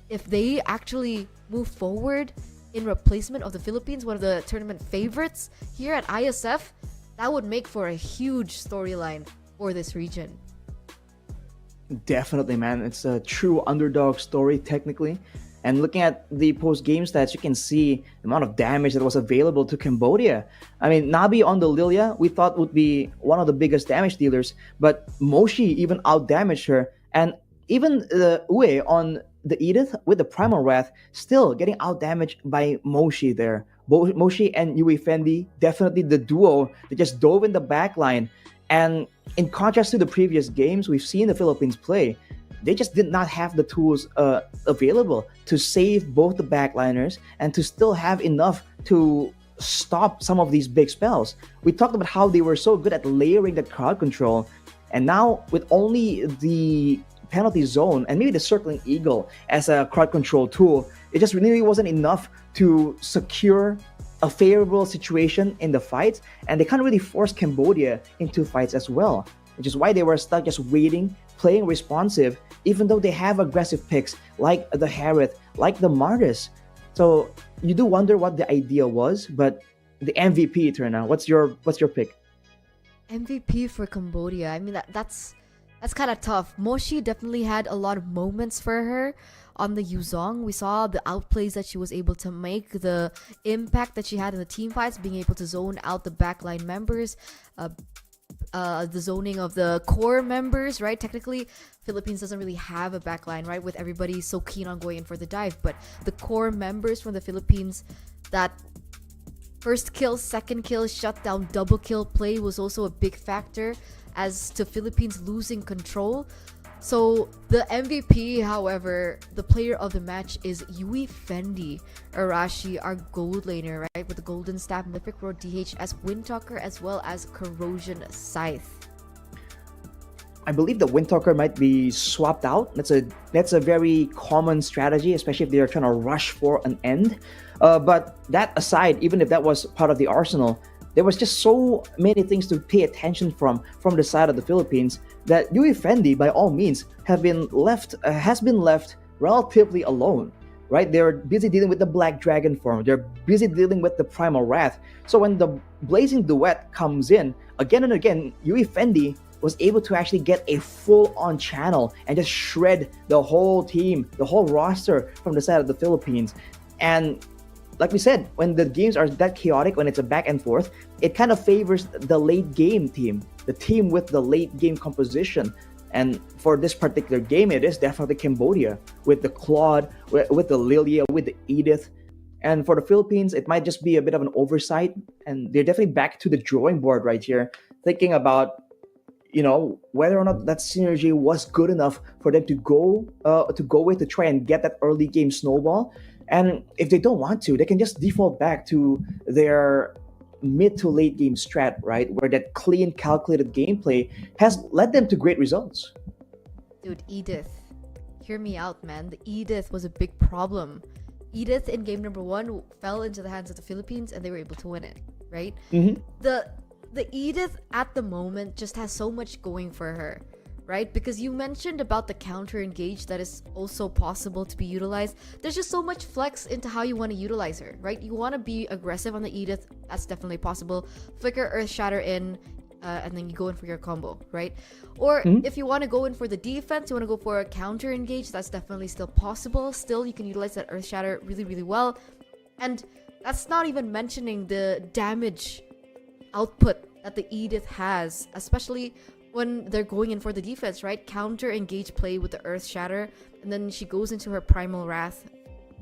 if they actually move forward in replacement of the Philippines, one of the tournament favorites here at Iesf, that would make for a huge storyline for this region. Definitely, man. It's a true underdog story, technically. And looking at the post-game stats, you can see the amount of damage that was available to Cambodia. I mean, Nabi on the Lilia, we thought would be one of the biggest damage dealers, but Moshi even out-damaged her. And even the Ue on the Edith with the Primal Wrath still getting out-damaged by Moshi there. Moshi and Yui Fendi, definitely the duo that just dove in the backline. And in contrast to the previous games we've seen the Philippines play, they just did not have the tools available to save both the backliners and to still have enough to stop some of these big spells. We talked about how they were so good at layering that crowd control, and now with only the penalty zone and maybe the circling eagle as a crowd control tool, it just really wasn't enough to secure a favorable situation in the fights, and they can't really force Cambodia into fights as well, which is why they were stuck just waiting, playing responsive, even though they have aggressive picks like the Harith, like the Martis. So you do wonder what the idea was, but the MVP, Turna, what's your pick? MVP for Cambodia. I mean that's kind of tough. Moshi definitely had a lot of moments for her on the Yuzong. We saw the outplays that she was able to make, the impact that she had in the team fights, being able to zone out the backline members, the zoning of the core members, right? Technically, Philippines doesn't really have a backline, right? With everybody so keen on going in for the dive, but the core members from the Philippines, that first kill, second kill, shutdown, double kill play was also a big factor as to Philippines losing control. So the MVP, however, the player of the match is Yui Fendi Arashi, our gold laner, right? With the Golden Staff, Mythic Road DHS, Windtalker, as well as Corrosion Scythe. I believe the Windtalker might be swapped out. That's a very common strategy, especially if they are trying to rush for an end. But that aside, even if that was part of the arsenal, there was just so many things to pay attention from the side of the Philippines that Yui Fendi, by all means, has been left relatively alone. Right? They're busy dealing with the Black Dragon form. They're busy dealing with the Primal Wrath. So when the Blazing Duet comes in, again and again, Yui Fendi was able to actually get a full-on channel and just shred the whole team, the whole roster from the side of the Philippines. And like we said, when the games are that chaotic, when it's a back and forth, it kind of favors the late game team, the team with the late game composition. And for this particular game, it is definitely Cambodia with the Claude, with the Lilia, with the Edith. And for the Philippines, it might just be a bit of an oversight. And they're definitely back to the drawing board right here, thinking about, whether or not that synergy was good enough for them to go with to try and get that early game snowball. And if they don't want to, they can just default back to their mid to late game strat, right? Where that clean, calculated gameplay has led them to great results. Dude, Edith. Hear me out, man. The Edith was a big problem. Edith in game number 1 fell into the hands of the Philippines and they were able to win it, right? Mm-hmm. The Edith at the moment just has so much going for her, right? Because you mentioned about the counter engage that is also possible to be utilized. There's just so much flex into how you want to utilize her, right? You want to be aggressive on the Edith, that's definitely possible. Flicker, Earth Shatter in, and then you go in for your combo, right? Or if you want to go in for the defense, you want to go for a counter engage, that's definitely still possible. Still, you can utilize that Earth Shatter really, really well. And that's not even mentioning the damage output that the Edith has, especially when they're going in for the defense, right? Counter engage play with the Earth Shatter, and then she goes into her Primal Wrath,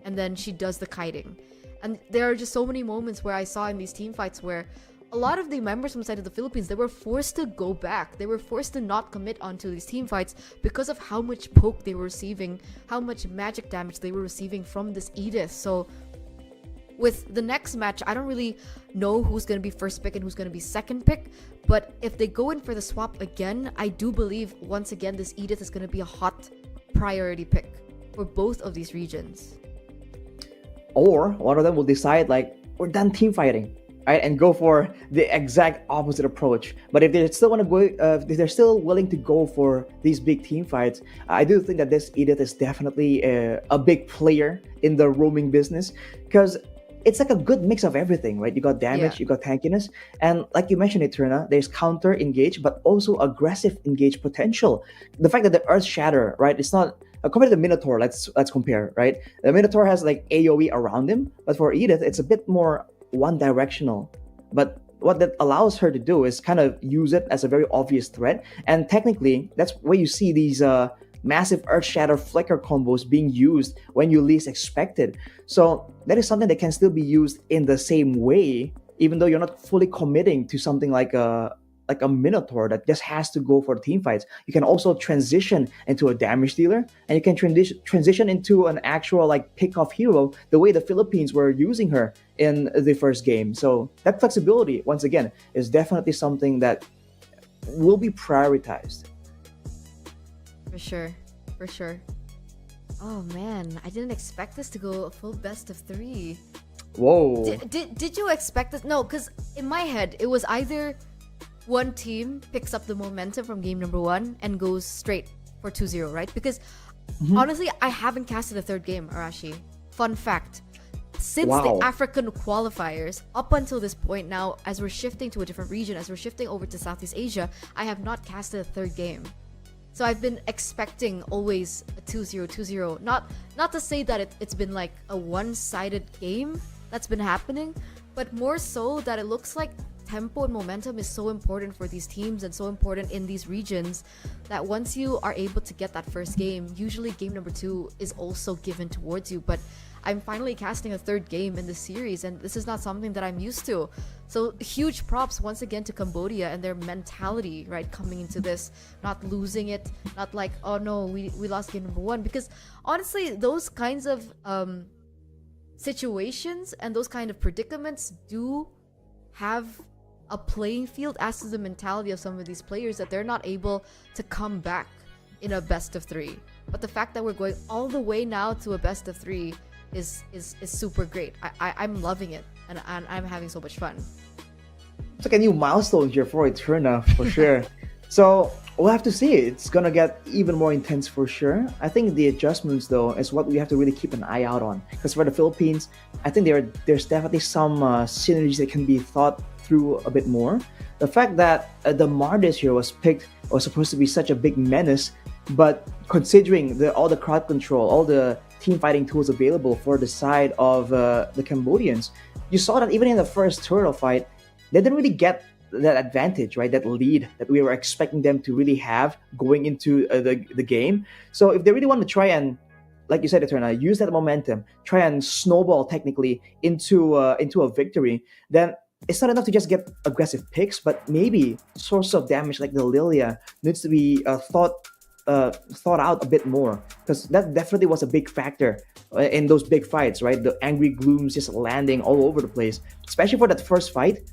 and then she does the kiting. And there are just so many moments where I saw in these team fights where a lot of the members from the side of the Philippines, they were forced to go back. They were forced to not commit onto these team fights because of how much poke they were receiving, how much magic damage they were receiving from this Edith. So with the next match, I don't really know who's going to be first pick and who's going to be second pick. But if they go in for the swap again, I do believe, once again, this Edith is going to be a hot priority pick for both of these regions. Or one of them will decide, like, we're done team fighting, right? And go for the exact opposite approach. But if they still want to go, if they're still willing to go for these big team fights, I do think that this Edith is definitely a big player in the roaming business, because it's like a good mix of everything, right? You got damage, you got tankiness, and like you mentioned, Eterna, there's counter engage, but also aggressive engage potential. The fact that the Earth Shatter, right? It's not compared to the Minotaur. Let's compare, right? The Minotaur has like AOE around him, but for Edith, it's a bit more one-directional. But what that allows her to do is kind of use it as a very obvious threat, and technically, that's where you see these massive Earth Shatter Flicker combos being used when you least expect it. So that is something that can still be used in the same way, even though you're not fully committing to something like a like a minotaur that just has to go for team fights. You can also transition into a damage dealer, and you can transition into an actual like pick-off hero, the way the Philippines were using her in the first game. So that flexibility, once again, is definitely something that will be prioritized. For sure. For sure. Oh man, I didn't expect this to go a full best of 3. Whoa. Did you expect this? No, because in my head, it was either one team picks up the momentum from game number 1 and goes straight for 2-0, right? Because honestly, I haven't casted a third game, Arashi. Fun fact. Since Wow. the African qualifiers, up until this point now, as we're shifting to a different region, as we're shifting over to Southeast Asia, I have not casted a third game. So I've been expecting always a 2-0, 2-0. Not to say that it's been like a one-sided game that's been happening, but more so that it looks like tempo and momentum is so important for these teams and so important in these regions that once you are able to get that first game, usually game number 2 is also given towards you. But I'm finally casting a third game in the series, and this is not something that I'm used to. So huge props once again to Cambodia and their mentality, right, coming into this, not losing it, not like, oh no, we lost game number 1. Because honestly, those kinds of situations and those kind of predicaments do have a playing field as to the mentality of some of these players, that they're not able to come back in a best of 3. But the fact that we're going all the way now to a best of 3 is super great. I'm loving it, and I'm having so much fun. It's like a new milestone here for Eterna, for sure. So we'll have to see. It's gonna get even more intense for sure. I think the adjustments, though, is what we have to really keep an eye out on. Because for the Philippines, I think there's definitely some synergies that can be thought through a bit more. The fact that the Mardis here was supposed to be such a big menace, but considering all the crowd control, all the team fighting tools available for the side of the Cambodians, you saw that even in the first turtle fight, they didn't really get that advantage, right? That lead that we were expecting them to really have going into the game. So if they really want to try and, like you said, Eterna, use that momentum, try and snowball technically into a victory, then it's not enough to just get aggressive picks, but maybe source of damage like the Lilia needs to be thought out a bit more, because that definitely was a big factor in those big fights, right? The angry glooms just landing all over the place, especially for that first fight.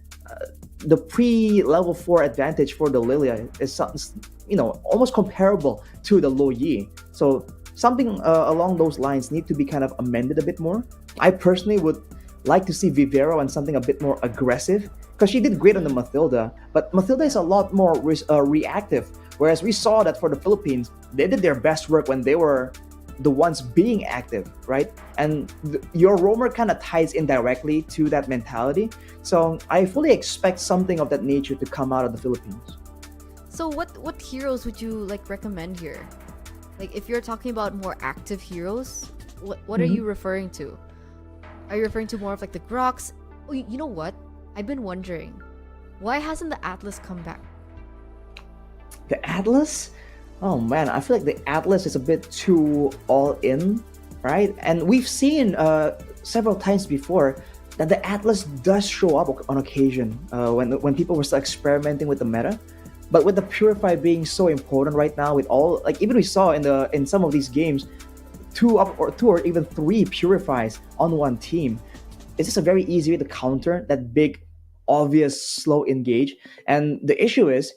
The pre-level 4 advantage for the Lilia is something, almost comparable to the Lo Yi. So something along those lines need to be kind of amended a bit more. I personally would like to see Vivero and something a bit more aggressive, because she did great on the Mathilda, but Mathilda is a lot more reactive. Whereas we saw that for the Philippines, they did their best work when they were the ones being active, right? And your roamer kind of ties in directly to that mentality. So I fully expect something of that nature to come out of the Philippines. So what heroes would you like recommend here? Like if you're talking about more active heroes, what are you referring to? Are you referring to more of like the Grox? Oh, you know what? I've been wondering, why hasn't the Atlas come back? The Atlas? Oh man, I feel like the Atlas is a bit too all in, right? And we've seen several times before that the Atlas does show up on occasion when people were still experimenting with the meta. But with the Purify being so important right now, with all, like, even we saw in some of these games, two or even 3 Purifies on one team. It's just a very easy way to counter that big, obvious slow engage. And the issue is,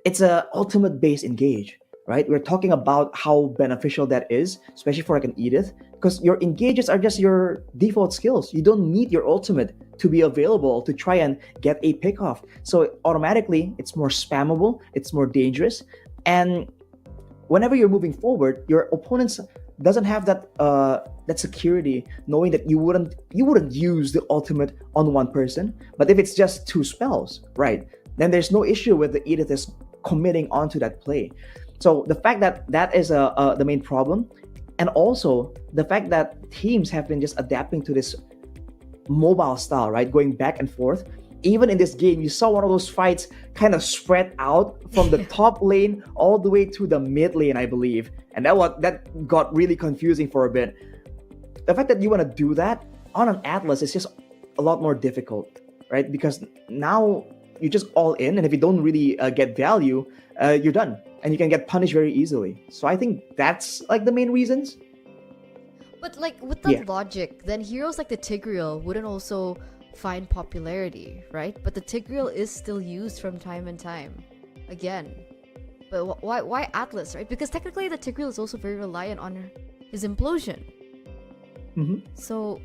it's a ultimate based engage, right? We're talking about how beneficial that is, especially for like an Edith, because your engages are just your default skills. You don't need your ultimate to be available to try and get a pick off. So automatically, it's more spammable, it's more dangerous, and whenever you're moving forward, your opponents doesn't have that security, knowing that you wouldn't use the ultimate on one person. But if it's just 2 spells, right, then there's no issue with the Edith is committing onto that play. So the fact that is the main problem, and also the fact that teams have been just adapting to this mobile style, right, going back and forth. Even in this game, you saw one of those fights kind of spread out from the top lane all the way to the mid lane, I believe. And that got really confusing for a bit. The fact that you want to do that on an Atlas is just a lot more difficult, right? Because now you just all in, and if you don't really get value, you're done, and you can get punished very easily. So I think that's like the main reasons. But like with that Yeah. logic, then heroes like the Tigreal wouldn't also find popularity, right? But the Tigreal is still used from time and time again. But why Atlas, right? Because technically the Tigreal is also very reliant on his implosion. Hmm. So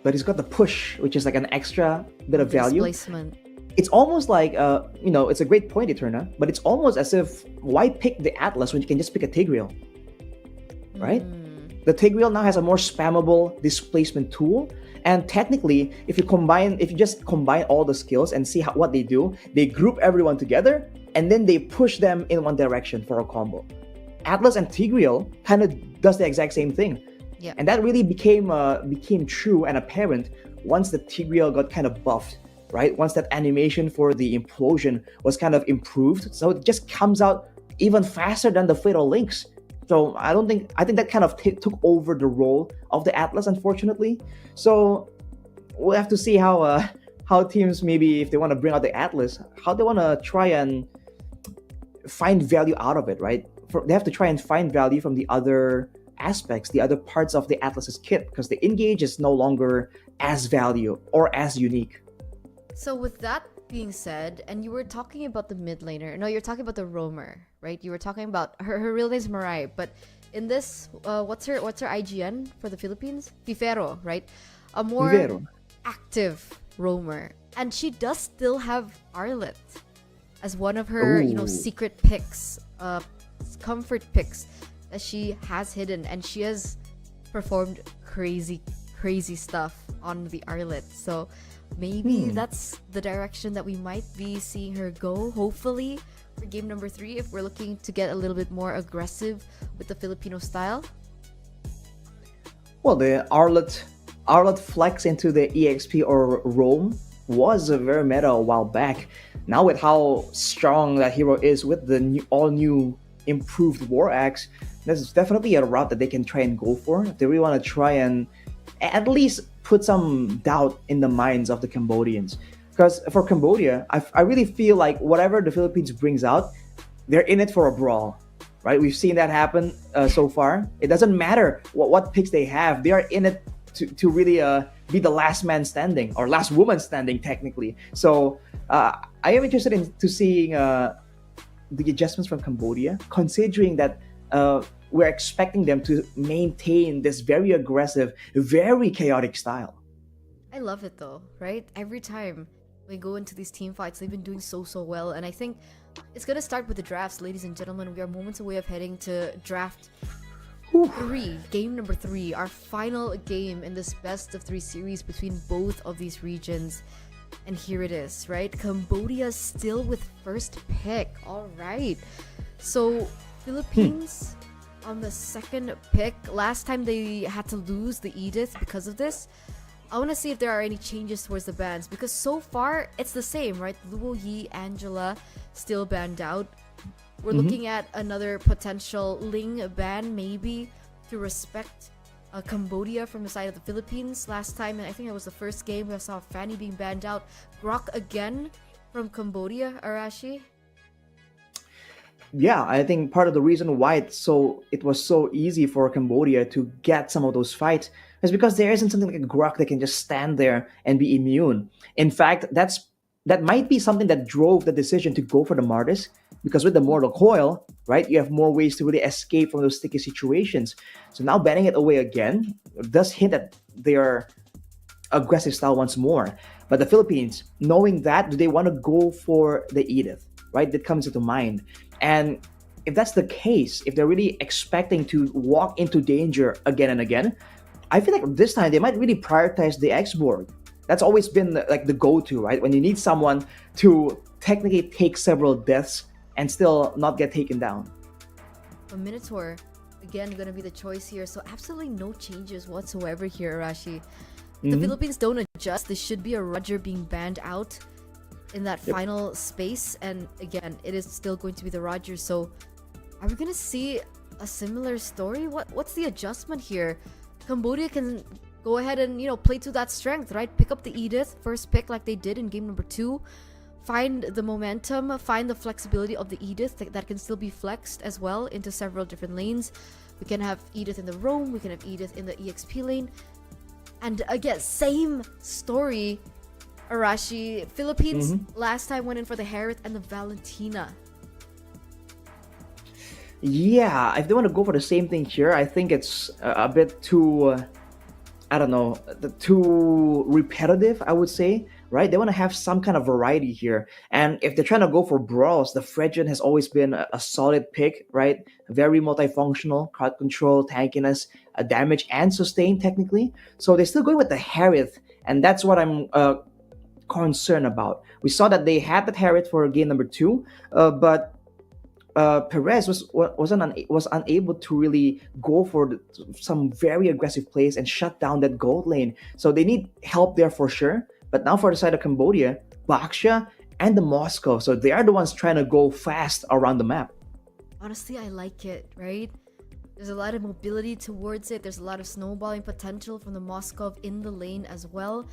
But he's got the push, which is like an extra bit of value. displacement. It's almost like it's a great point, Eterna, but it's almost as if why pick the Atlas when you can just pick a Tigreal, right? Mm. The Tigreal now has a more spammable displacement tool, and technically, if you just combine all the skills and see what they do, they group everyone together and then they push them in one direction for a combo. Atlas and Tigreal kind of does the exact same thing. Yeah. And that really became true and apparent once the Tigreal got kind of buffed, right? Once that animation for the implosion was kind of improved, so it just comes out even faster than the Fatal Links. So I think that kind of took over the role of the Atlas, unfortunately. So we'll have to see how teams, maybe if they want to bring out the Atlas, how they want to try and find value out of it, right? They have to try and find value from the other aspects, the other parts of the Atlas's kit, because the engage is no longer as value or as unique. So with that being said, and you were talking about the mid laner. No, you're talking about the roamer, right? You were talking about her real name's Marai, but in this, what's her IGN for the Philippines? Fifero, right? A more Vivero. active roamer, and she does still have Arlet as one of her, Ooh. secret picks, comfort picks that she has hidden, and she has performed crazy stuff on the Arlet. So maybe that's the direction that we might be seeing her go, hopefully, for game number 3, if we're looking to get a little bit more aggressive with the Filipino style. Well, the Arlet flex into the EXP or roam was a very meta a while back. Now with how strong that hero is with the all new improved War Axe, this is definitely a route that they can try and go for. If they really want to try and at least put some doubt in the minds of the Cambodians. Because for Cambodia, I really feel like whatever the Philippines brings out, they're in it for a brawl, right? We've seen that happen so far. It doesn't matter what picks they have. They are in it to really be the last man standing, or last woman standing, technically. So I am interested in seeing the adjustments from Cambodia, considering that we're expecting them to maintain this very aggressive, very chaotic style. I love it though, right? Every time we go into these team fights, they've been doing so well, and I think it's gonna start with the drafts, ladies and gentlemen. We are moments away of heading to draft 3, game number 3, our final game in this best of 3 series between both of these regions. And here it is, right? Cambodia still with first pick. All right. So Philippines on the second pick. Last time they had to lose the Edith because of this. I want to see if there are any changes towards the bans, because so far it's the same, right? Luo Yi, Angela still banned out. We're looking at another potential Ling ban, maybe, to respect Cambodia from the side of the Philippines. Last time, and I think it was the first game, we saw Fanny being banned out. Grok again from Cambodia, Arashi. Yeah, I think part of the reason why it was so easy for Cambodia to get some of those fights is because there isn't something like a Grok that can just stand there and be immune. In fact, that might be something that drove the decision to go for the Martis, because with the Mortal Coil, right, you have more ways to really escape from those sticky situations. So now banning it away again does hint at their aggressive style once more. But the Philippines, knowing that, do they want to go for the Edith, right? That comes into mind. And if that's the case, if they're really expecting to walk into danger again and again, I feel like this time they might really prioritize the X-Borg. That's always been the go-to, right? When you need someone to technically take several deaths and still not get taken down. A Minotaur, again, gonna be the choice here. So absolutely no changes whatsoever here, Arashi. If the Philippines don't adjust, this should be a Roger being banned out in that final space. And again, it is still going to be the Roger. So are we gonna see a similar story? What's the adjustment here? Cambodia can go ahead and, play to that strength, right? Pick up the Edith, first pick like they did in game number 2. Find the momentum, find the flexibility of the Edith that can still be flexed as well into several different lanes. We can have Edith in the roam, we can have Edith in the EXP lane. And again, same story, Arashi. Philippines last time went in for the Harith and the Valentina. Yeah, if they want to go for the same thing here, I think it's a bit too, I don't know, too repetitive, I would say, right? They want to have some kind of variety here. And if they're trying to go for brawls, the Fredgen has always been a solid pick, right? Very multifunctional, crowd control, tankiness, damage, and sustain technically. So they're still going with the Harith, and that's what I'm concerned about. We saw that they had that Harith for game number 2, but Perez was unable to really go for some very aggressive plays and shut down that gold lane. So they need help there for sure. But now for the side of Cambodia, Baksha and the Moscow. So they are the ones trying to go fast around the map. Honestly, I like it, right? There's a lot of mobility towards it. There's a lot of snowballing potential from the Moskov in the lane as well.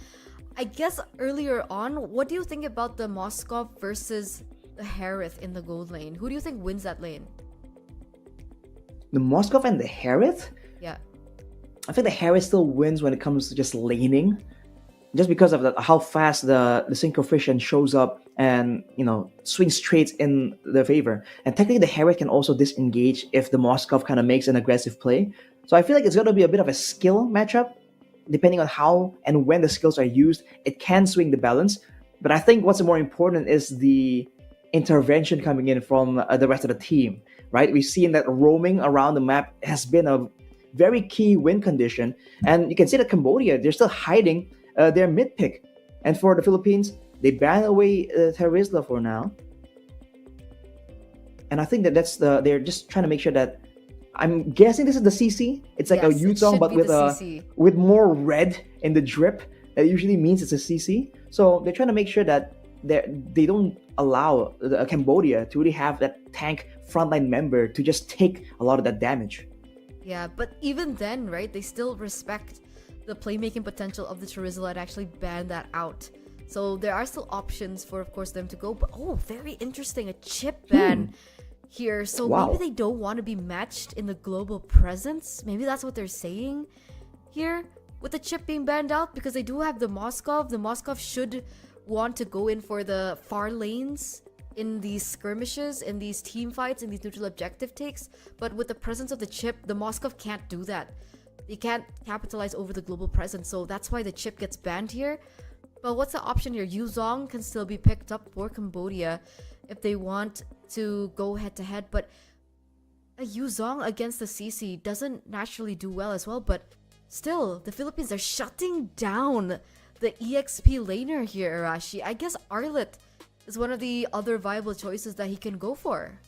I guess earlier on, what do you think about the Moskov versus the Harith in the gold lane? Who do you think wins that lane? The Moskov and the Harith? Yeah. I think the Harith still wins when it comes to just laning. Just because of how fast the Synchro Fission shows up and, swings traits in their favor. And technically the Harith can also disengage if the Moskov kind of makes an aggressive play. So I feel like it's going to be a bit of a skill matchup. Depending on how and when the skills are used, it can swing the balance. But I think what's more important is the intervention coming in from the rest of the team, right? We've seen that roaming around the map has been a very key win condition. And you can see that Cambodia, they're still hiding their mid pick. And for the Philippines, they ban away Terizla for now. And I think that they're just trying to make sure that, I'm guessing this is the CC. It's like a Yuzong, but with more red in the drip. That usually means it's a CC. So they're trying to make sure that they don't allow Cambodia to really have that tank frontline member to just take a lot of that damage. Yeah, but even then, right, they still respect the playmaking potential of the Terizla and actually ban that out. So there are still options for, of course, them to go. But very interesting, a chip ban here. So maybe they don't want to be matched in the global presence. Maybe that's what they're saying here with the chip being banned out, because they do have the Moskov. The Moskov should want to go in for the far lanes in these skirmishes, in these team fights, in these neutral objective takes. But with the presence of the chip, the Moskov can't do that. They can't capitalize over the global presence. So that's why the chip gets banned here. But what's the option here? Yuzong can still be picked up for Cambodia if they want to go head to head. But a Yuzong against the CC doesn't naturally do well as well. But still, the Philippines are shutting down the EXP laner here, Arashi. I guess Arlet is one of the other viable choices that he can go for.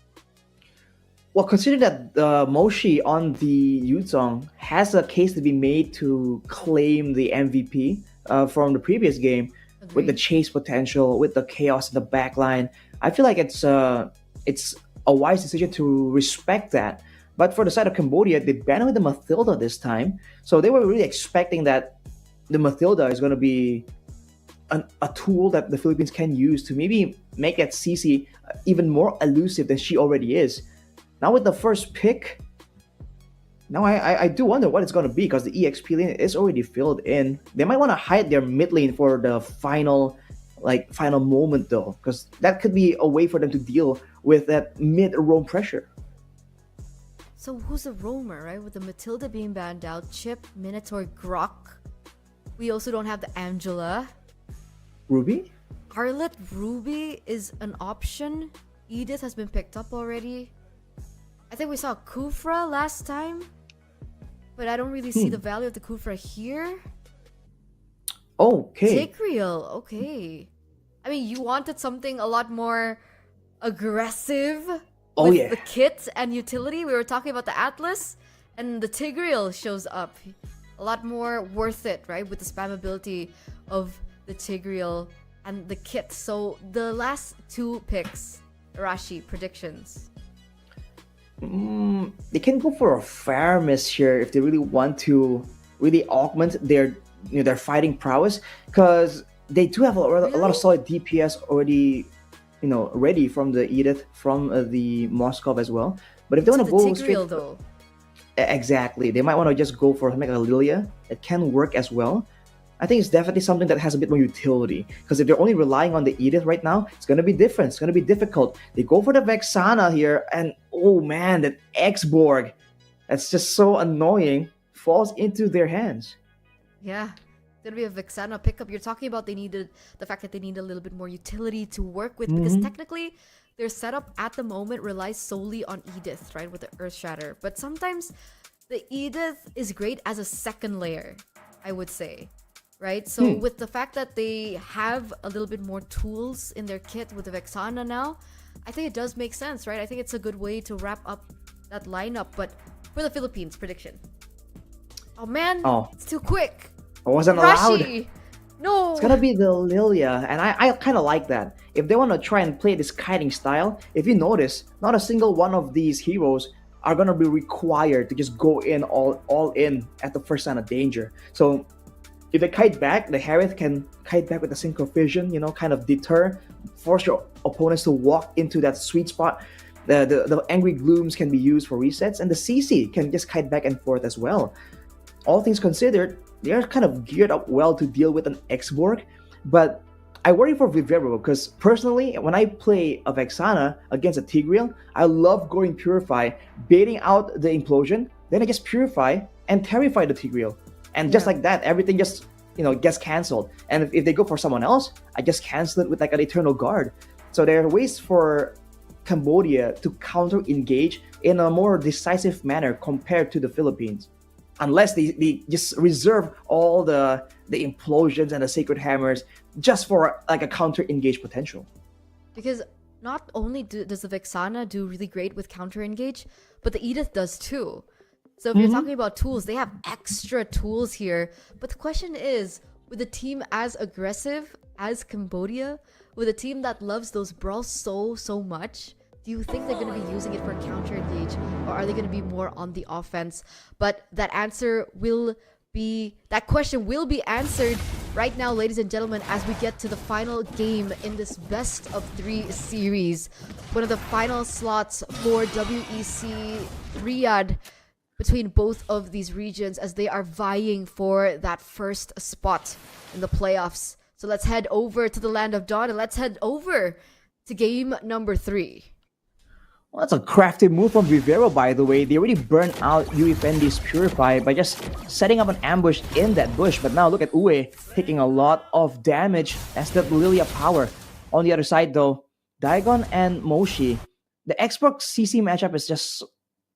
Well, consider that Moshi on the Yuzong has a case to be made to claim the MVP from the previous game. Agreed. With the chase potential, with the chaos in the backline. I feel like it's a wise decision to respect that. But for the side of Cambodia, they banned away the Mathilda this time. So they were really expecting that the Mathilda is going to be a tool that the Philippines can use to maybe make that CC even more elusive than she already is. Now with the first pick, now I do wonder what it's going to be, because the EXP lane is already filled in. They might want to hide their mid lane for the final moment though, because that could be a way for them to deal with that mid roam pressure. So who's the roamer, right? With the Matilda being banned out, Chip, Minotaur, Grok. We also don't have the Angela. Ruby? Arlet, Ruby is an option. Edith has been picked up already. I think we saw Kufra last time, but I don't really see the value of the Kufra here. Okay. Tigreal, okay. I mean, you wanted something a lot more aggressive with the kit and utility. We were talking about the Atlas, and the Tigreal shows up. A lot more worth it, right? With the spam ability of the Tigreal and the kit. So the last two picks, Arashi, predictions. They can go for a Faramis here if they really want to really augment their fighting prowess, because they do have a lot of Really? solid DPS already, ready from the Edith, from the Moskov as well. But if they To want to the go straight, Tigreal though. exactly, they might want to just go for something like a Lilia. It can work as well. I think it's definitely something that has a bit more utility, because if they're only relying on the Edith right now, it's going to be different. It's going to be difficult. They go for the Vexana here, and oh man, that X-Borg, that's just so annoying, falls into their hands. Yeah. Gonna be a Vexana pickup. You're talking about the fact that they need a little bit more utility to work with, because technically their setup at the moment relies solely on Edith, right, with the Earth Shatter. But sometimes the Edith is great as a second layer, I would say. Right? So with the fact that they have a little bit more tools in their kit with the Vexana now, I think it does make sense, right? I think it's a good way to wrap up that lineup. But for the Philippines, prediction. Oh man, it's too quick. I wasn't allowed. Rashi! No! It's gonna be the Lilia, and I kind of like that. If they want to try and play this kiting style, if you notice, not a single one of these heroes are gonna be required to just go in all in at the first sign of danger. So if they kite back, the Harith can kite back with a Synchrovision, kind of deter, force your opponents to walk into that sweet spot. The Angry Glooms can be used for resets, and the CC can just kite back and forth as well. All things considered, they are kind of geared up well to deal with an X-Borg, but I worry for Vivero, because personally, when I play a Vexana against a Tigreal, I love going Purify, baiting out the implosion, then I just Purify and terrify the Tigreal. And just like that, everything just gets cancelled. And if they go for someone else, I just cancel it with like an Eternal Guard. So there are ways for Cambodia to counter engage in a more decisive manner compared to the Philippines, unless they just reserve all the implosions and the sacred hammers just for like a counter engage potential. Because not only does the Vexana do really great with counter engage, but the Edith does too. So if you're talking about tools, they have extra tools here. But the question is, with a team as aggressive as Cambodia, with a team that loves those brawls so much, do you think they're going to be using it for counter engage, or are they going to be more on the offense? But that question will be answered right now, ladies and gentlemen, as we get to the final game in this best of 3 series. One of the final slots for WEC Riyadh, between both of these regions, as they are vying for that first spot in the playoffs. So let's head over to the Land of Dawn, and let's head over to game number 3. Well, that's a crafty move from Vivero, by the way. They already burned out UniPin's Purify by just setting up an ambush in that bush. But now look at Uwe taking a lot of damage. That's the Lilia power. On the other side though, Daigon and Moshi, the Xbox CC matchup is just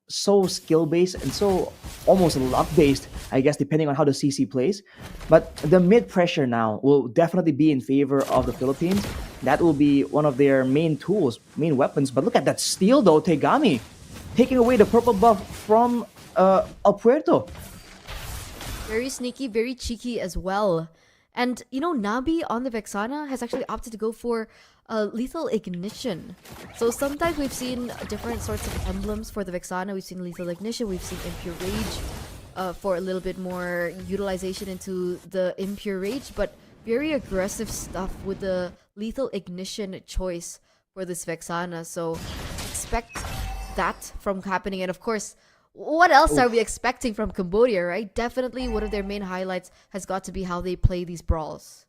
so skill-based and so almost luck-based, I guess, depending on how the CC plays. But the mid-pressure now will definitely be in favor of the Philippines. That will be one of their main tools, main weapons. But look at that steal though, Tegami, taking away the purple buff from El Puerto. Very sneaky, very cheeky as well. And, Nabi on the Vexana has actually opted to go for Lethal Ignition. So sometimes we've seen different sorts of emblems for the Vexana. We've seen Lethal Ignition, we've seen Impure Rage for a little bit more utilization into the Impure Rage, but very aggressive stuff with the Lethal Ignition choice for this Vexana. So expect that from happening. And of course, what else are we expecting from Cambodia, right? Definitely one of their main highlights has got to be how they play these brawls.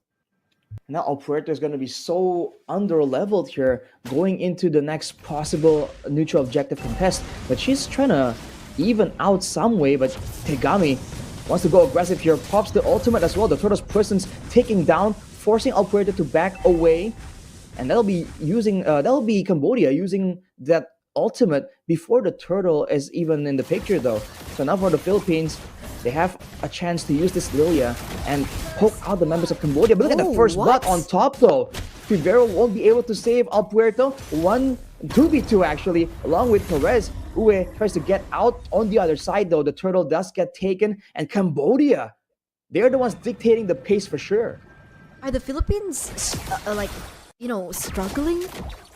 Now El Puerto is going to be so under-leveled here going into the next possible neutral objective contest. But she's trying to even out some way, but Tegami wants to go aggressive here, pops the ultimate as well. The Turtle's Presence taking down, forcing El Puerto to back away. And that'll be Cambodia using that ultimate before the Turtle is even in the picture though. So now for the Philippines, they have a chance to use this Lilia and poke out the members of Cambodia. But look at the first blood on top though. Rivero won't be able to save El Puerto. 2v2 actually, along with Perez. Uwe tries to get out on the other side though. The Turtle does get taken, and Cambodia, they're the ones dictating the pace for sure. Are the Philippines struggling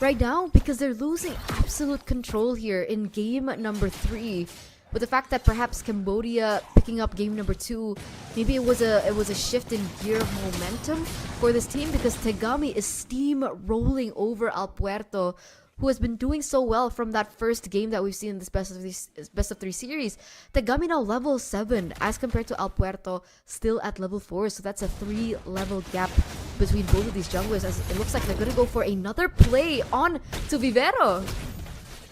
right now? Because they're losing absolute control here in game number 3. But the fact that perhaps Cambodia picking up game number 2, maybe it was a shift in gear of momentum for this team, because Tegami is steamrolling over Al Puerto, who has been doing so well from that first game that we've seen in this best of 3 series. Tegami now level 7 as compared to Al Puerto still at level 4, so that's a 3 level gap between both of these junglers, as it looks like they're gonna go for another play on to Vivero.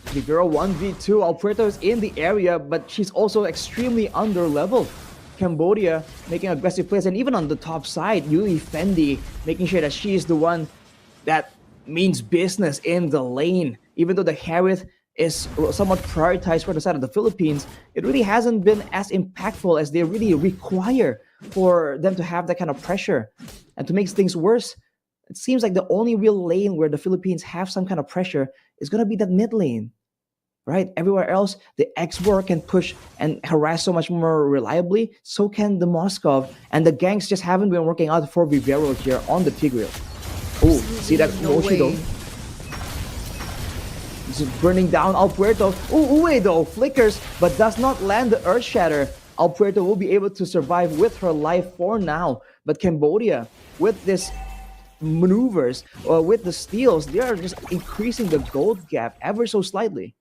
Vivero 1v2. Al Puerto is in the area, but she's also extremely under-leveled. Cambodia making aggressive plays, and even on the top side, Yuli Fendi making sure that she is the one that means business in the lane. Even though the Harith is somewhat prioritized for the side of the Philippines, it really hasn't been as impactful as they really require for them to have that kind of pressure. And to make things worse, it seems like the only real lane where the Philippines have some kind of pressure is going to be that mid lane. Right? Everywhere else, the X-War can push and harass so much more reliably. So can the Moskov. And the ganks just haven't been working out for Vivero here on the Tigreal. Oh, see that Moshi though? This is burning down Al Puerto. Oh, Uwe though flickers, but does not land the Earth Shatter. Al Puerto will be able to survive with her life for now. But Cambodia, with this maneuvers, with the steals, they are just increasing the gold gap ever so slightly.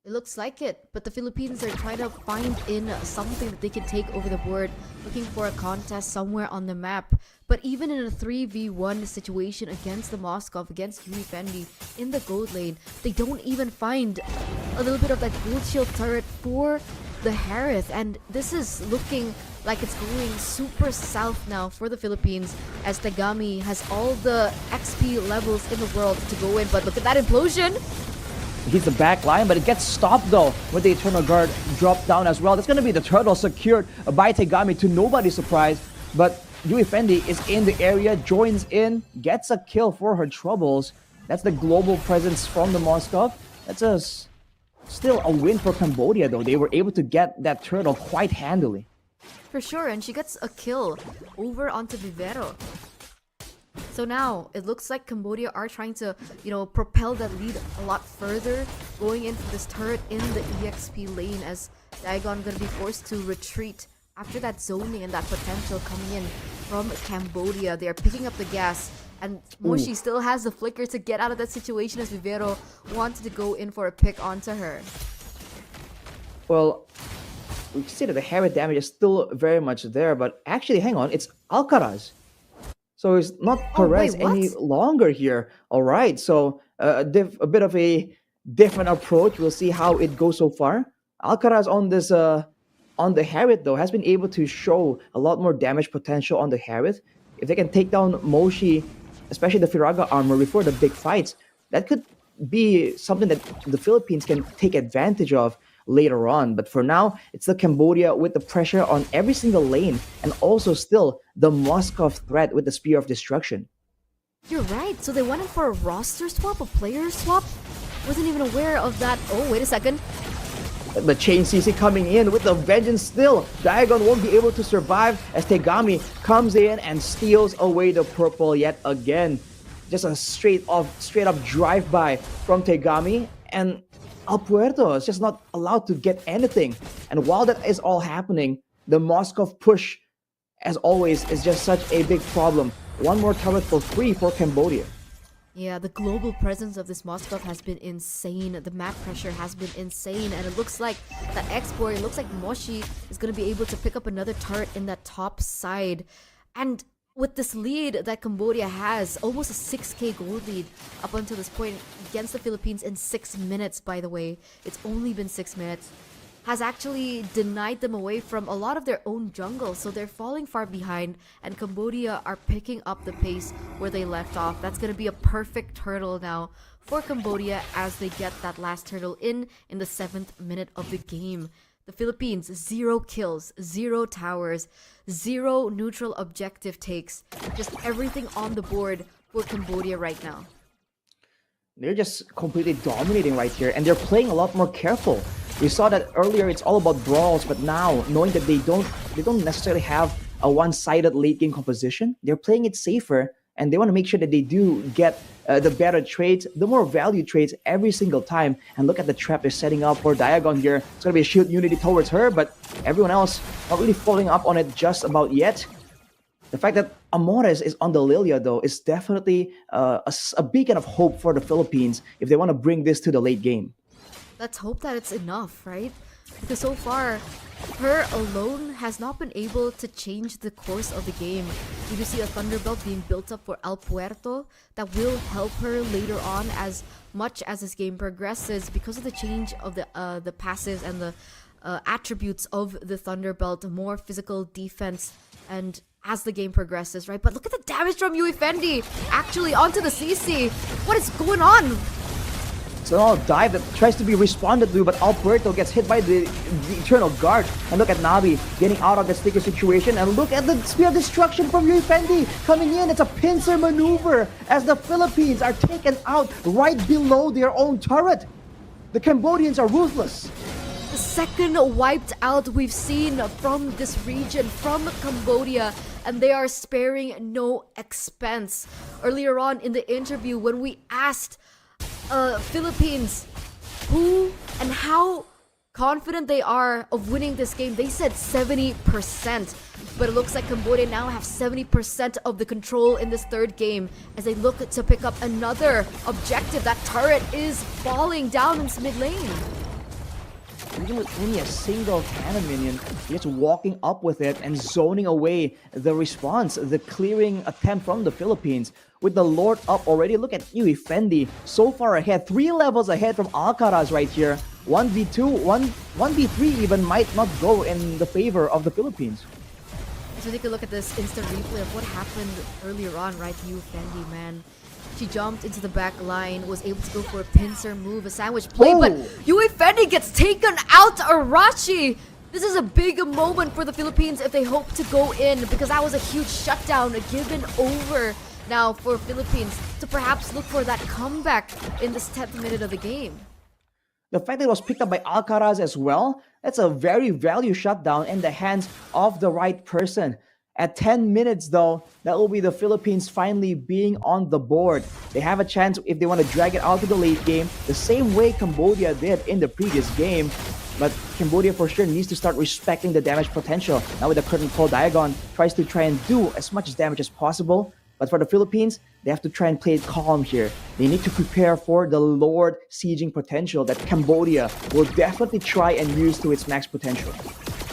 It looks like it, but the Philippines are trying to find in something that they can take over the board, looking for a contest somewhere on the map. But even in a 3v1 situation against the Moskov, against Yuri Fendi in the gold lane, they don't even find a little bit of that gold shield turret for the Harith. And this is looking like it's going super south now for the Philippines, as Tegami has all the XP levels in the world to go in. But look at that implosion! He's the back line, but it gets stopped though with the Eternal Guard dropped down as well. That's going to be the turtle secured by Tegami to nobody's surprise. But Yui Fendi is in the area, joins in, gets a kill for her troubles. That's the global presence from the Moskov. That's still a win for Cambodia though. They were able to get that turtle quite handily. For sure, and she gets a kill over onto Vivero. So now, it looks like Cambodia are trying to, propel that lead a lot further, going into this turret in the EXP lane, as Dagon gonna be forced to retreat after that zoning and that potential coming in from Cambodia. They are picking up the gas, and Moshi still has the flicker to get out of that situation, as Vivero wanted to go in for a pick onto her. Well, we can see that the Harith damage is still very much there, but actually, hang on, it's Alcaraz. So it's not Perez any longer here. All right, so a bit of a different approach. We'll see how it goes so far. Alcaraz on this on the Harith though has been able to show a lot more damage potential on the Harith. If they can take down Moshi, especially the Firaga armor before the big fights, that could be something that the Philippines can take advantage of later on. But for now, it's the Cambodia with the pressure on every single lane, and also still the Moskov threat with the Spear of Destruction. You're right, so they went in for a roster swap, a player swap? Wasn't even aware of that. Oh, wait a second. The Chain CC coming in with the vengeance still. Diagon won't be able to survive as Tegami comes in and steals away the purple yet again. Just a straight up drive-by from Tegami, and Al Puerto is just not allowed to get anything. And while that is all happening, the Moskov push, as always, is just such a big problem. One more turret for free for Cambodia. Yeah, the global presence of this Moskov has been insane. The map pressure has been insane. And it looks like that export, it looks like Moshi is going to be able to pick up another turret in that top side. And with this lead that Cambodia has, almost a 6k gold lead up until this point against the Philippines in 6 minutes, by the way. It's only been 6 minutes. Has actually denied them away from a lot of their own jungle, so they're falling far behind, and Cambodia are picking up the pace where they left off. That's going to be a perfect turtle now for Cambodia as they get that last turtle in the 7th minute of the game. The Philippines, 0 kills, 0 towers, 0 neutral objective takes. Just everything on the board for Cambodia right now. They're just completely dominating right here, and they're playing a lot more careful. We saw that earlier, it's all about brawls, but now, knowing that they don't necessarily have a one-sided late game composition, they're playing it safer, and they want to make sure that they do get the better trades, the more value trades every single time. And look at the trap they're setting up for Diagon here. It's going to be a shield unity towards her, but everyone else not really following up on it just about yet. The fact that Amores is on the Lilia, though, is definitely a beacon of hope for the Philippines if they want to bring this to the late game. Let's hope that it's enough, right? Because so far, her alone has not been able to change the course of the game. We do see a Thunderbelt being built up for El Puerto that will help her later on as much as this game progresses because of the change of the passives and the attributes of the Thunderbelt, more physical defense and as the game progresses, right? But look at the damage from Uefendi actually onto the CC. What is going on? It's an all dive that tries to be responded to, but Alberto gets hit by the Eternal Guard. And look at Navi getting out of the sticky situation. And look at the Spear of Destruction from Uefendi coming in. It's a pincer maneuver as the Philippines are taken out right below their own turret. The Cambodians are ruthless. The second wiped out we've seen from this region, from Cambodia, and they are sparing no expense. Earlier on in the interview, when we asked Philippines who and how confident they are of winning this game, they said 70%. But it looks like Cambodia now have 70% of the control in this third game as they look to pick up another objective. That turret is falling down in mid lane. Even with only a single cannon minion, just walking up with it and zoning away the response, the clearing attempt from the Philippines. With the Lord up already, look at Uefendi, so far ahead, 3 levels ahead from Alcaraz right here. 1v2, 1v3 even might not go in the favor of the Philippines. So take a look at this instant replay of what happened earlier on, right? Uefendi, man. She jumped into the back line, was able to go for a pincer move, a sandwich play, but Uefendi gets taken out. Arashi! This is a big moment for the Philippines if they hope to go in, because that was a huge shutdown given over now for Philippines to perhaps look for that comeback in this 10th minute of the game. The fact that it was picked up by Alcaraz as well, that's a very value shutdown in the hands of the right person. At 10 minutes though, that will be the Philippines finally being on the board. They have a chance if they want to drag it out to the late game, the same way Cambodia did in the previous game. But Cambodia for sure needs to start respecting the damage potential. Now with the curtain call, Diagon tries to try and do as much damage as possible. But for the Philippines, they have to try and play it calm here. They need to prepare for the Lord sieging potential that Cambodia will definitely try and use to its max potential.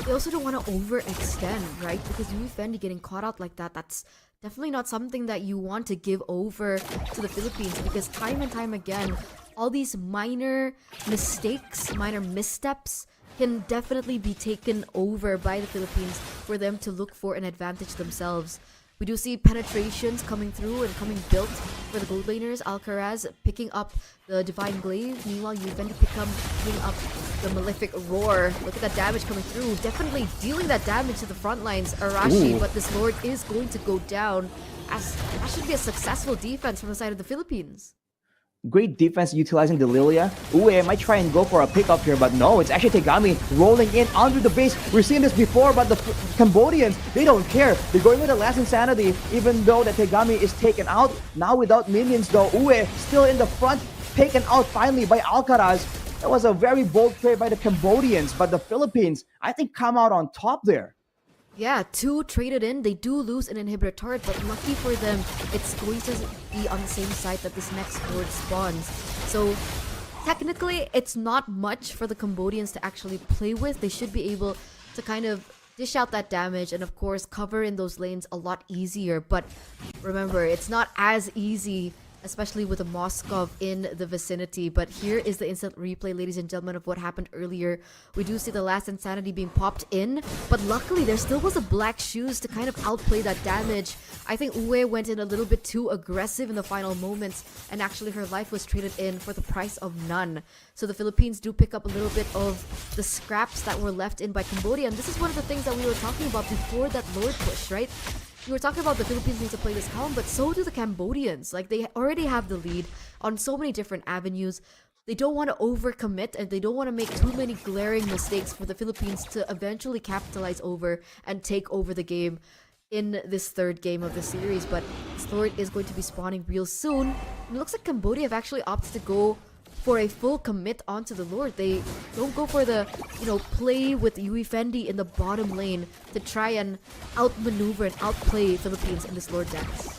They also don't want to overextend, right? Because Uefendi getting caught out like that, that's definitely not something that you want to give over to the Philippines, because time and time again, all these minor mistakes, minor missteps can definitely be taken over by the Philippines for them to look for an advantage themselves. We do see penetrations coming through and coming built for the gold laners. Alcaraz picking up the Divine Glaive. Meanwhile, Uefendi picking up the Malefic Roar. Look at that damage coming through. Definitely dealing that damage to the front lines. Arashi, but this Lord is going to go down. As that should be a successful defense from the side of the Philippines. Great defense utilizing the Lilia. Ue might try and go for a pickup here, but no, it's actually Tegami rolling in under the base. We've seen this before, but the Cambodians, they don't care. They're going with the last insanity, even though the Tegami is taken out. Now without minions though, Ue still in the front, taken out finally by Alcaraz. That was a very bold play by the Cambodians, but the Philippines, I think, come out on top there. Yeah, 2 traded in. They do lose an inhibitor turret, but lucky for them, it's going to be on the same side that this next board spawns. So technically, it's not much for the Cambodians to actually play with. They should be able to kind of dish out that damage and of course cover in those lanes a lot easier. But remember, it's not as easy, especially with a Moskov in the vicinity. But here is the instant replay, ladies and gentlemen, of what happened earlier. We do see the last insanity being popped in, but luckily there still was a Black Shoes to kind of outplay that damage. I think Ue went in a little bit too aggressive in the final moments, and actually her life was traded in for the price of none. So the Philippines do pick up a little bit of the scraps that were left in by Cambodia, and this is one of the things that we were talking about before that Lord push, right? We were talking about the Philippines need to play this calm, but so do the Cambodians. Like, they already have the lead on so many different avenues. They don't want to overcommit, and they don't want to make too many glaring mistakes for the Philippines to eventually capitalize over and take over the game. in this third game of the series, but this Lord is going to be spawning real soon. And it looks like Cambodia have actually opted to go for a full commit onto the Lord. They don't go for the, play with Yui Fendi in the bottom lane to try and outmaneuver and outplay Philippines in this Lord dance.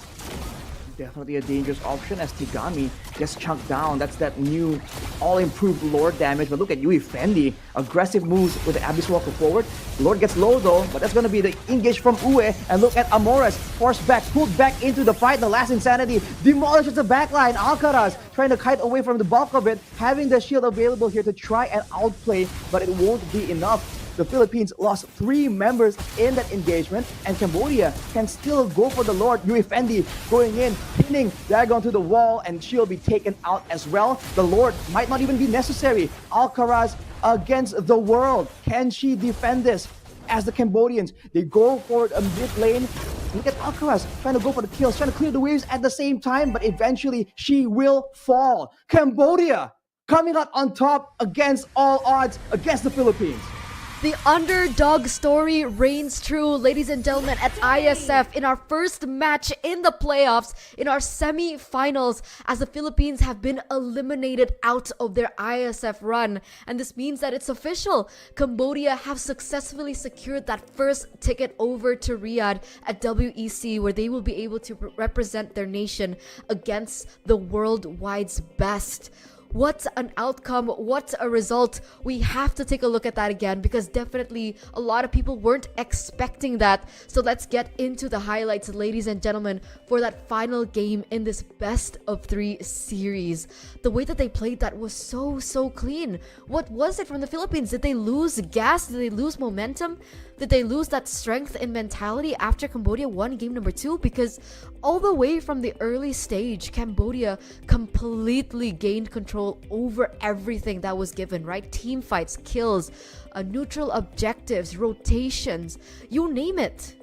Definitely a dangerous option as Tigami gets chunked down. That's that new all-improved Lord damage. But look at Yui Fendi. Aggressive moves with the Abyss Walker forward. Lord gets low though, but that's going to be the engage from Uwe. And look at Amores. Forced back, pulled back into the fight. The last Insanity demolishes the backline. Alcaraz trying to kite away from the bulk of it. Having the shield available here to try and outplay, but it won't be enough. The Philippines lost 3 members in that engagement, and Cambodia can still go for the Lord. Yui Fendi going in, pinning Dagon to the wall, and she'll be taken out as well. The Lord might not even be necessary. Alcaraz against the world. Can she defend this? As the Cambodians, they go for a mid lane. Look at Alcaraz trying to go for the kills, trying to clear the waves at the same time, but eventually she will fall. Cambodia coming out on top against all odds against the Philippines. The underdog story reigns true, ladies and gentlemen, at Iesf in our first match in the playoffs, in our semi-finals, as the Philippines have been eliminated out of their Iesf run. And this means that it's official. Cambodia have successfully secured that first ticket over to Riyadh at WEC, where they will be able to represent their nation against the worldwide's best. What an outcome, what a result. We have to take a look at that again because definitely a lot of people weren't expecting that. So let's get into the highlights, ladies and gentlemen, for that final game in this best of 3 series. The way that they played that was so clean. What was it from the Philippines? Did they lose gas? Did they lose momentum? Did they lose that strength and mentality after Cambodia won game number 2? Because all the way from the early stage, Cambodia completely gained control over everything that was given, right? Team fights, kills, neutral objectives, rotations, you name it.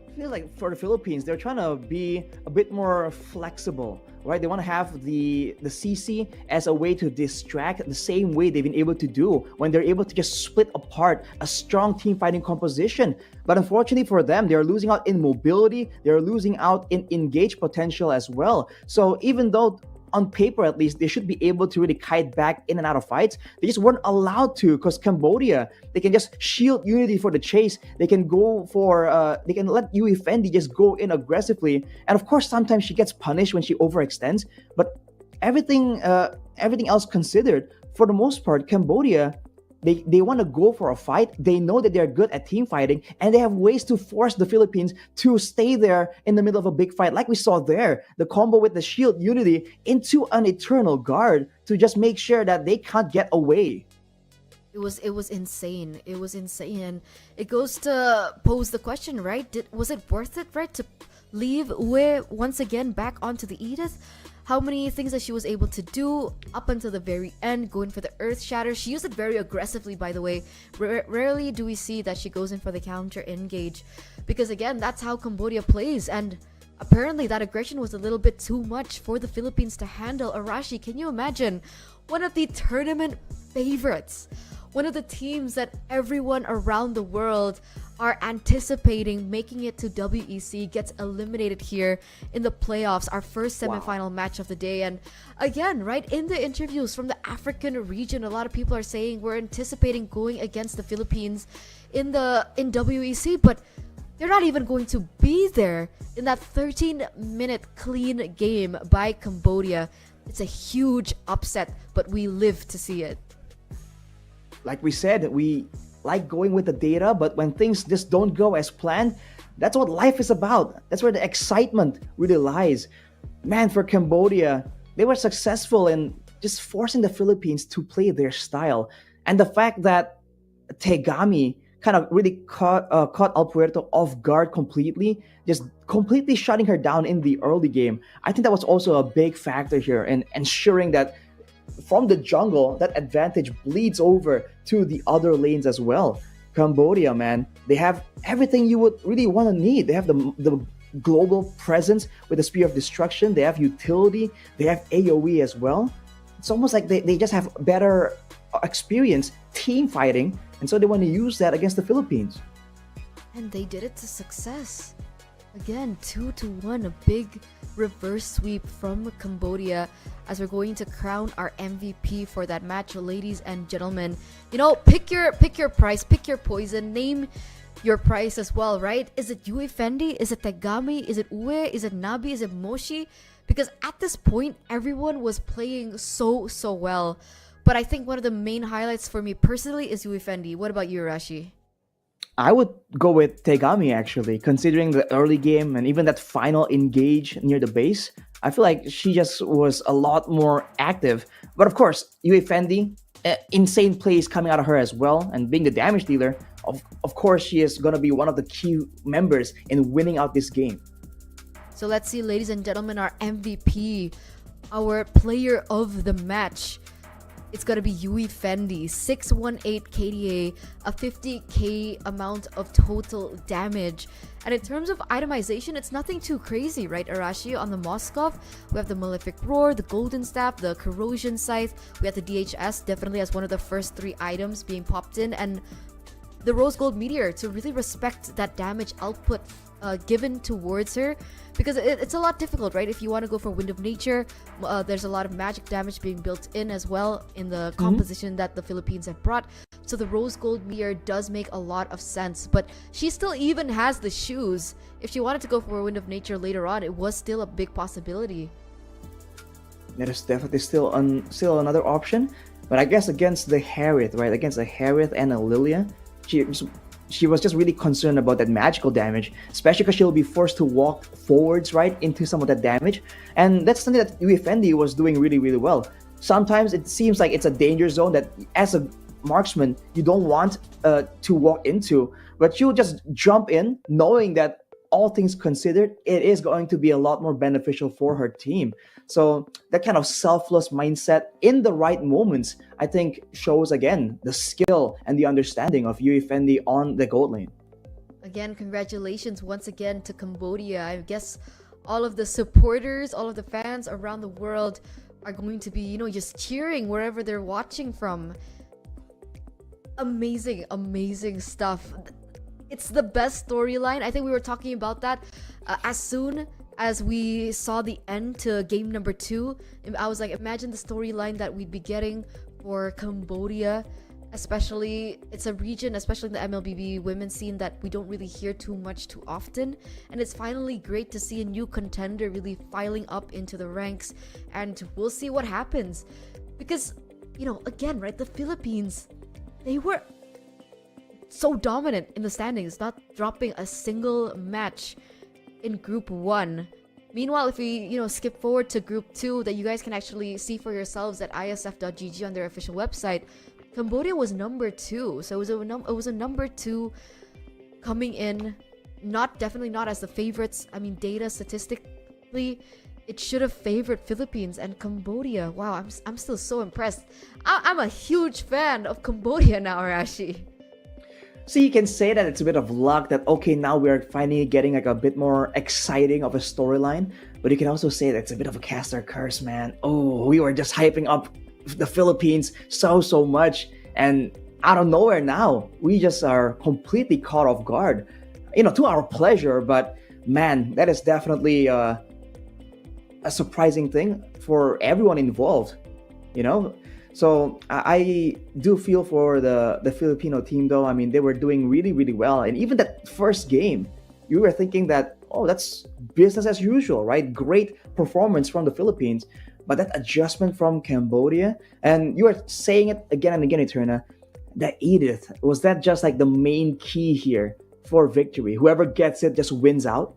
I feel like for the Philippines, they're trying to be a bit more flexible, right? They want to have the CC as a way to distract the same way they've been able to do when they're able to just split apart a strong team fighting composition. But unfortunately for them, they're losing out in mobility, they're losing out in engage potential as well. So even though on paper at least, they should be able to really kite back in and out of fights. They just weren't allowed to because Cambodia, they can just shield Unity for the chase. They can go for, they can let Yui Fendi just go in aggressively. And of course, sometimes she gets punished when she overextends. But everything else considered, for the most part, Cambodia, they want to go for a fight. They know that they're good at team fighting, and they have ways to force the Philippines to stay there in the middle of a big fight. Like we saw there, the combo with the shield Unity into an eternal guard to just make sure that they can't get away. It was insane. It was insane. It goes to pose the question, right? Was it worth it, right, to leave Uwe once again back onto the Edith? How many things that she was able to do up until the very end, going for the Earth Shatter. She used it very aggressively, by the way. Rarely do we see that she goes in for the counter engage. Because again, that's how Cambodia plays. And apparently that aggression was a little bit too much for the Philippines to handle. Arashi, can you imagine? One of the tournament favorites. One of the teams that everyone around the world are anticipating making it to WEC gets eliminated here in the playoffs, our first semifinal match of the day. And again, right, in the interviews from the African region, a lot of people are saying we're anticipating going against the Philippines in WEC, but they're not even going to be there in that 13-minute clean game by Cambodia. It's a huge upset, but we live to see it. Like we said, we like going with the data, but when things just don't go as planned, that's what life is about. That's where the excitement really lies. Man, for Cambodia, they were successful in just forcing the Philippines to play their style. And the fact that Tegami kind of really caught El Puerto off guard completely, just completely shutting her down in the early game. I think that was also a big factor here in ensuring that from the jungle, that advantage bleeds over to the other lanes as well. Cambodia, man, they have everything you would really want to need. They have the global presence with the Spear of Destruction. They have utility. They have AoE as well. It's almost like they just have better experience team fighting, and so they want to use that against the Philippines. And they did it to success. Again, 2-1, a big reverse sweep from Cambodia as we're going to crown our MVP for that match. Ladies and gentlemen, you know, pick your price, pick your poison, name your price as well, right? Is it Yui Fendi? Is it Tegami? Is it Ue? Is it Nabi? Is it Moshi? Because at this point, everyone was playing so well. But I think one of the main highlights for me personally is Yui Fendi. What about you, Rashi? I would go with Tegami actually, considering the early game and even that final engage near the base. I feel like she just was a lot more active. But of course, Yui Fendi, insane plays coming out of her as well, and being the damage dealer, of course, she is going to be one of the key members in winning out this game. So let's see, ladies and gentlemen, our MVP, our player of the match. It's gonna be Yui Fendi, 618 KDA, a 50k amount of total damage. And in terms of itemization, it's nothing too crazy, right, Arashi? On the Moskov, we have the Malefic Roar, the Golden Staff, the Corrosion Scythe, we have the DHS, definitely as one of the first 3 items being popped in, and the Rose Gold Meteor to really respect that damage output given towards her, because it's a lot difficult, right? If you want to go for Wind of Nature, there's a lot of magic damage being built in as well in the composition that the Philippines have brought. So the Rose Gold Meteor does make a lot of sense, but she still even has the shoes. If she wanted to go for Wind of Nature later on, it was still a big possibility. That is definitely still another option, but I guess against the Harith, right? Against the Harith and a Lilia, she was just really concerned about that magical damage, especially because she'll be forced to walk forwards, right, into some of that damage. And that's something that Yui Fendi was doing really well. Sometimes it seems like it's a danger zone that as a marksman, you don't want to walk into, but you'll just jump in knowing that all things considered, it is going to be a lot more beneficial for her team. So that kind of selfless mindset in the right moments, I think, shows again the skill and the understanding of Yui Fendi on the gold lane. Again, congratulations once again to Cambodia. I guess all of the supporters, all of the fans around the world are going to be, you know, just cheering wherever they're watching from. Amazing stuff. It's the best storyline. I think we were talking about that as soon as we saw the end to game number 2. I was like, imagine the storyline that we'd be getting for Cambodia. Especially, it's a region, especially in the Mlbb women's scene, that we don't really hear too much too often. And it's finally great to see a new contender really filing up into the ranks. And we'll see what happens. Because, you know, again, right, the Philippines, they were so dominant in the standings, not dropping a single match in Group 1. Meanwhile, if we, you know, skip forward to Group 2, that you guys can actually see for yourselves at isf.gg on their official website, Cambodia was number 2. So it was a number 2 coming in, definitely not as the favorites. I mean, data statistically, it should have favored Philippines and Cambodia. Wow, I'm still so impressed. I'm a huge fan of Cambodia now, Arashi. So you can say that it's a bit of luck that, okay, now we're finally getting like a bit more exciting of a storyline, but you can also say that it's a bit of a caster curse, man. Oh, we were just hyping up the Philippines so much, and out of nowhere now, we just are completely caught off guard, you know, to our pleasure. But man, that is definitely a surprising thing for everyone involved, you know. So I do feel for the Filipino team, though. I mean, they were doing really well. And even that first game, you were thinking that, oh, that's business as usual, right? Great performance from the Philippines. But that adjustment from Cambodia, and you are saying it again and again, Eterna, that Edith, was that just like the main key here for victory? Whoever gets it just wins out?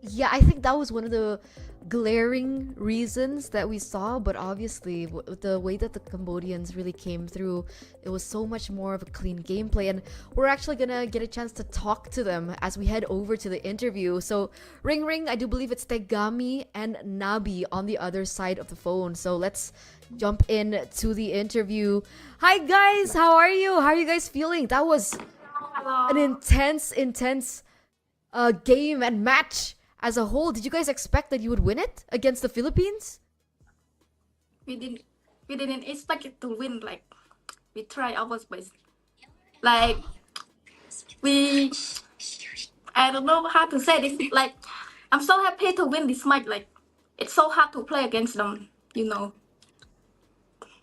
Yeah, I think that was one of the glaring reasons that we saw, but obviously with the way that the Cambodians really came through, it was so much more of a clean gameplay, and we're actually gonna get a chance to talk to them as we head over to the interview. So ring, I do believe it's Tegami and Nabi on the other side of the phone, so let's jump in to the interview. Hi guys, how are you? How are you guys feeling? That was an intense game and match as a whole. Did you guys expect that you would win it against the Philippines? We didn't expect it to win. Like, we try our best. Like, we I don't know how to say this. Like, I'm so happy to win this match. Like, it's so hard to play against them. You know.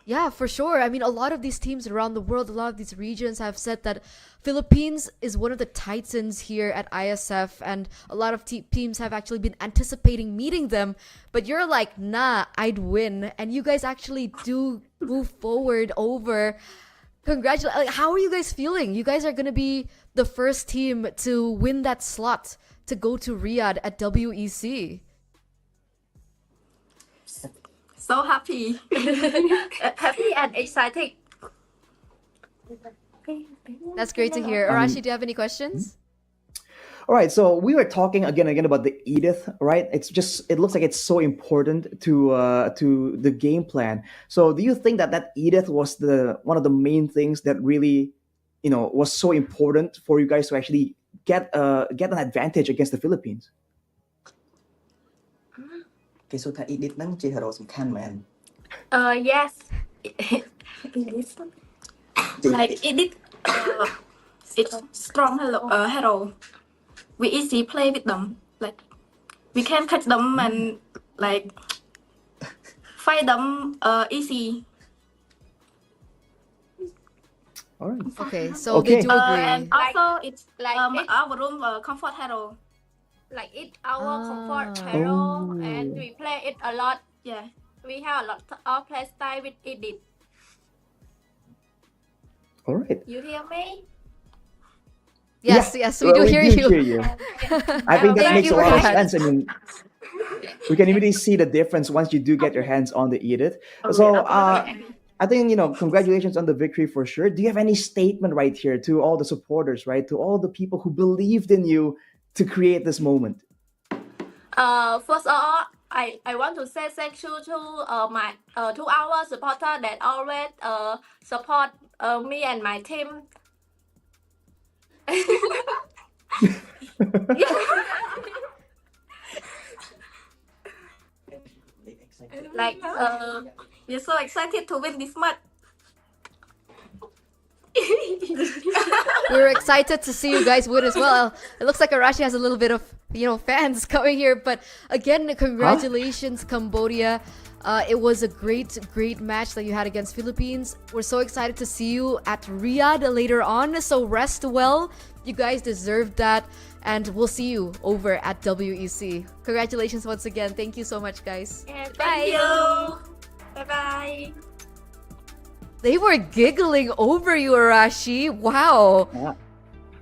Yeah, for sure. I mean, a lot of these teams around the world, a lot of these regions have said that Philippines is one of the titans here at ISF, and a lot of teams have actually been anticipating meeting them. But you're like, nah, I'd win, and you guys actually do move forward over. Congratulations! Like, how are you guys feeling? You guys are gonna be the first team to win that slot to go to Riyadh at WEC. So happy. Happy and excited. That's great to hear. Arashi, do you have any questions? All right, so we were talking again about the Edith, right? It looks like it's so important to the game plan. So do you think that Edith was one of the main things that really, was so important for you guys to actually get an advantage against the Philippines? គេសួរថា edit ហ្នឹងជា hero សំខាន់មែន Yes. Like it. It's strong hero. We easy play with them. Like, we can catch them and like fight them easy. All right. Okay, so Okay. they do agree. And also it's Like it, our room comfort hero. like it our comfort hero, Oh. and we play it a lot. Yeah. We have a lot of play style with it. All right. You hear me? Yes, yes, we do hear you. I think that Thank makes you a lot very of much. sense. I mean, we can really see the difference once you do get your hands on the Edith. So, I think, congratulations on the victory for sure. Do you have any statement right here to all the supporters, right? To all the people who believed in you to create this moment? First of all, I want to say thank you to my to our supporter that always support me and my team. Like We're so excited to win this match. We're excited to see you guys win as well. It looks like Arashi has a little bit of, fans coming here. But again, congratulations, Cambodia. It was a great match that you had against Philippines. We're so excited to see you at Riyadh later on. So rest well. You guys deserve that. And we'll see you over at WEC. Congratulations once again. Thank you so much, guys. yeah, Thank bye. you. Bye bye. They were giggling over you, Arashi. Wow. Yeah.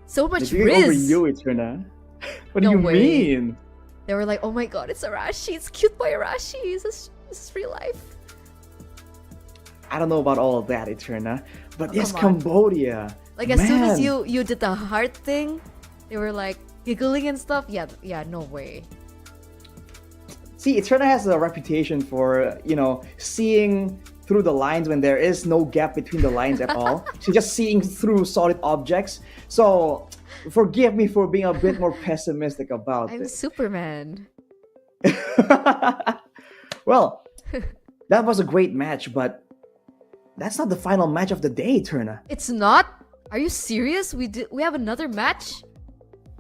So much They're doing over riz. you, Eterna. What No do you way. mean? They were like, oh my god, it's Arashi. It's cute boy Arashi. This is real life. I don't know about all of that, Eterna. But Oh, yes, come on. Cambodia. Like as soon as Man. you did the heart thing, they were like giggling and stuff. Yeah, no way. See, Eterna has a reputation for, seeing through the lines when there is no gap between the lines at all. She's just seeing through solid objects. So, forgive me for being a bit more pessimistic about I'm it. Superman. Well, that was a great match, but that's not the final match of the day, Eterna. It's not? Are you serious? We have another match?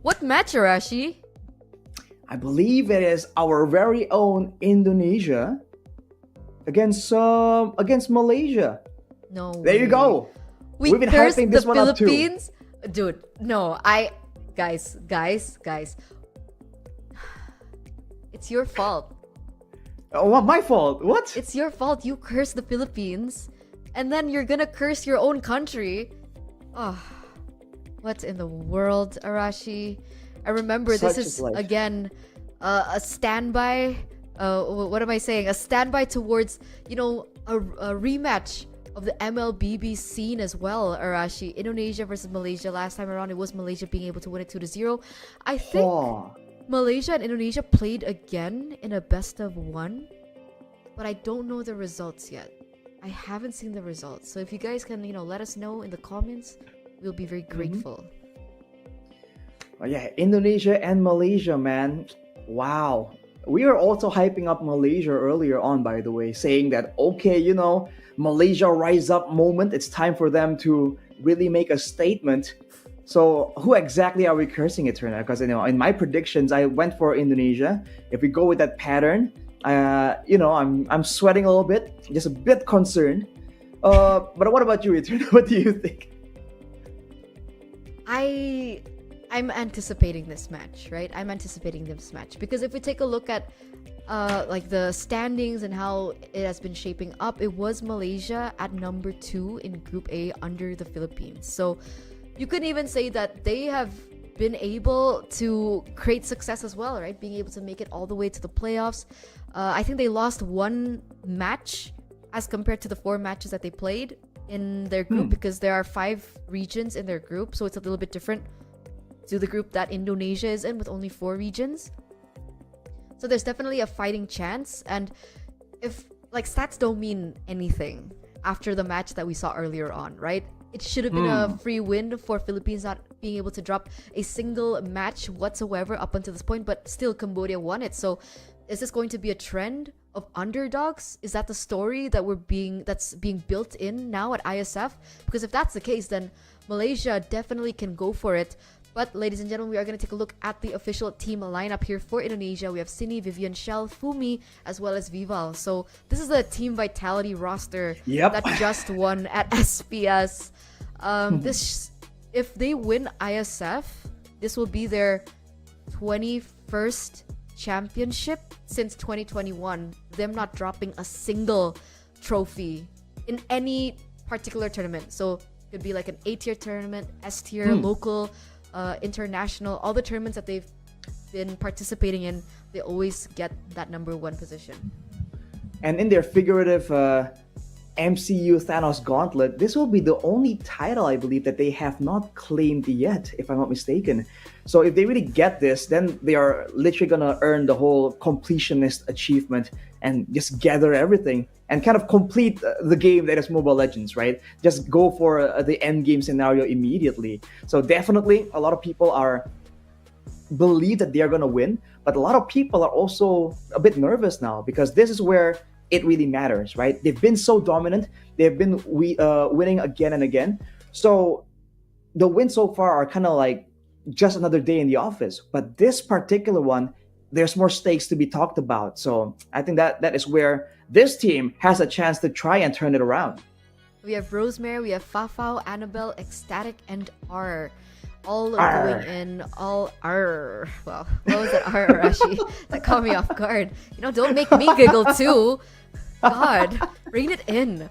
What match, Arashi? I believe it is our very own Indonesia against Malaysia. No. There you way. go. We We've been cursed hyping the this one up too. Philippines? Dude, no. Guys. It's your fault. Oh, what? My fault. What? It's your fault. You cursed the Philippines. And then you're gonna curse your own country. Oh, what in the world, Arashi? I remember Such this is is, life. again, a standby. What am I saying? A standby towards, a rematch of the Mlbb scene as well, Arashi. Indonesia versus Malaysia. Last time around, it was Malaysia being able to win it 2-0. I think Oh. Malaysia and Indonesia played again in a best of one, but I don't know the results yet. I haven't seen the results. So if you guys can, let us know in the comments, we'll be very grateful. Oh, yeah, Indonesia and Malaysia, man. Wow. We were also hyping up Malaysia earlier on, by the way, saying that, okay, Malaysia rise up moment. It's time for them to really make a statement. So who exactly are we cursing, Eterna? Because in my predictions, I went for Indonesia. If we go with that pattern, I'm sweating a little bit, just a bit concerned. But what about you, Eterna? What do you think? I'm anticipating this match, right? I'm anticipating this match because if we take a look at like the standings and how it has been shaping up, it was Malaysia at number 2 in Group A under the Philippines. So you could even say that they have been able to create success as well, right? Being able to make it all the way to the playoffs. I think they lost one match as compared to the 4 matches that they played in their group because there are 5 regions in their group, so it's a little bit different to the group that Indonesia is in with only 4 regions. So there's definitely a fighting chance, and if like stats don't mean anything after the match that we saw earlier on, right? It should have been a free win for Philippines not being able to drop a single match whatsoever up until this point, but still Cambodia won it. So is this going to be a trend of underdogs? Is that the story that's being built in now at ISF? Because if that's the case, then Malaysia definitely can go for it. But ladies and gentlemen, we are going to take a look at the official team lineup here for Indonesia. We have Sini, Vivian, Shell, Fumi, as well as Vival. So this is the Team Vitality roster that just won at SPS. If they win ISF, this will be their 21st championship since 2021. Them not dropping a single trophy in any particular tournament. So it could be like an A-tier tournament, S-tier, local, international, all the tournaments that they've been participating in, they always get that number 1 position. And in their figurative MCU Thanos Gauntlet, this will be the only title, I believe, that they have not claimed yet, if I'm not mistaken. So if they really get this, then they are literally gonna earn the whole completionist achievement and just gather everything and kind of complete the game that is Mobile Legends, right? Just go for the end game scenario immediately. So definitely a lot of people believe that they are gonna win, but a lot of people are also a bit nervous now because this is where it really matters, right? They've been so dominant. They've been winning again and again. So the wins so far are kind of like just another day in the office. But this particular one, there's more stakes to be talked about. So I think that is where this team has a chance to try and turn it around. We have Rosemary, we have Fafao, Annabelle, Ecstatic, and R. All going in, all R. Well, what was that R, Arashi? That caught me off guard. Don't make me giggle too. God, rein it in.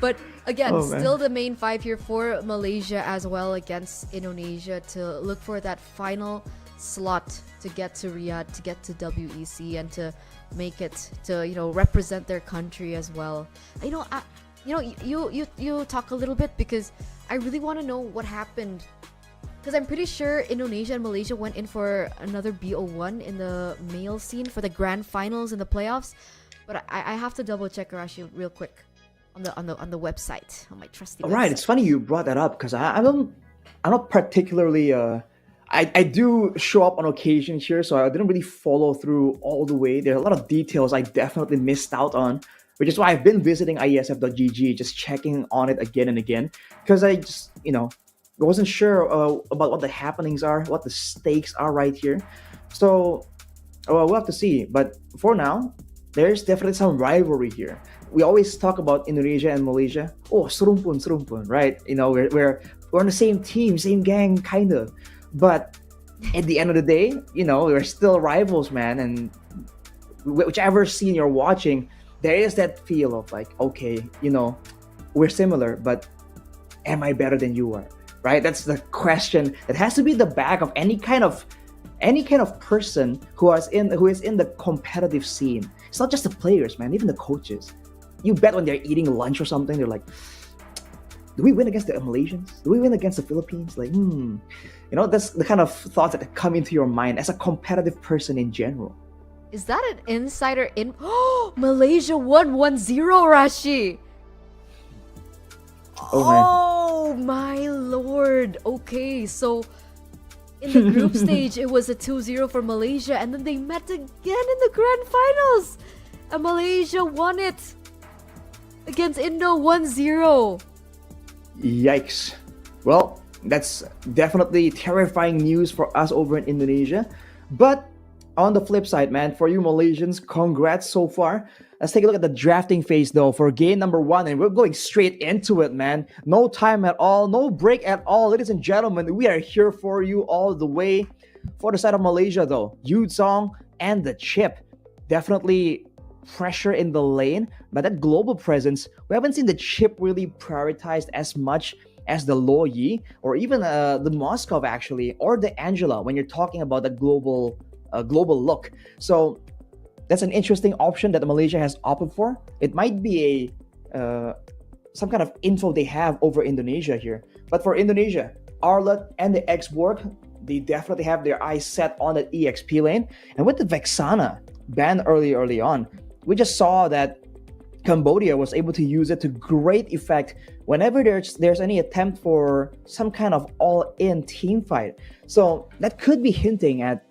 But again, still the main 5 here for Malaysia as well against Indonesia to look for that final slot to get to Riyadh, to get to WEC, and to make it to represent their country as well. You talk a little bit because I really want to know what happened. Because I'm pretty sure Indonesia and Malaysia went in for another BO1 in the male scene for the grand finals in the playoffs. But I have to double check, Arashi, real quick on the website, on my trusty website. Right, it's funny you brought that up because I'm not particularly I do show up on occasion here, so I didn't really follow through all the way. There are a lot of details I definitely missed out on, which is why I've been visiting iesf.gg, just checking on it again and again, because I just wasn't sure about what the happenings are, what the stakes are right here. So we'll have to see. But for now, there's definitely some rivalry here. We always talk about Indonesia and Malaysia. Oh, serumpun, right? We're on the same team, same gang, kind of. But at the end of the day, we're still rivals, man. And whichever scene you're watching, there is that feel of like, okay, we're similar, but am I better than you are? Right? That's the question that has to be the back of any kind of person who is in the competitive scene. It's not just the players, man, even the coaches. You bet when they're eating lunch or something, they're like, do we win against the Malaysians? Do we win against the Philippines? Like, that's the kind of thoughts that come into your mind as a competitive person in general. Is that an insider in Malaysia won 1-0, Rashi? Oh my lord. Okay, so in the group stage it was a 2-0 for Malaysia, and then they met again in the grand finals, and Malaysia won it against Indo 1-0. Yikes. Well, That's definitely terrifying news for us over in Indonesia. But on the flip side, man, for you Malaysians, congrats so far. Let's take a look at the drafting phase though for game number 1, and we're going straight into it, man. No time at all, no break at all. Ladies and gentlemen, we are here for you all the way. For the side of Malaysia though, Yu Zong and the Chip. Definitely pressure in the lane, but that global presence, we haven't seen the Chip really prioritized as much as the Lo Yi, or even the Moskov actually, or the Angela when you're talking about the global look. So that's an interesting option that Malaysia has opted for. It might be a some kind of info they have over Indonesia here. But for Indonesia, Arlet and the X-Borg, they definitely have their eyes set on that EXP lane. And with the Vexana banned early on, we just saw that Cambodia was able to use it to great effect whenever there's any attempt for some kind of all-in team fight. So that could be hinting at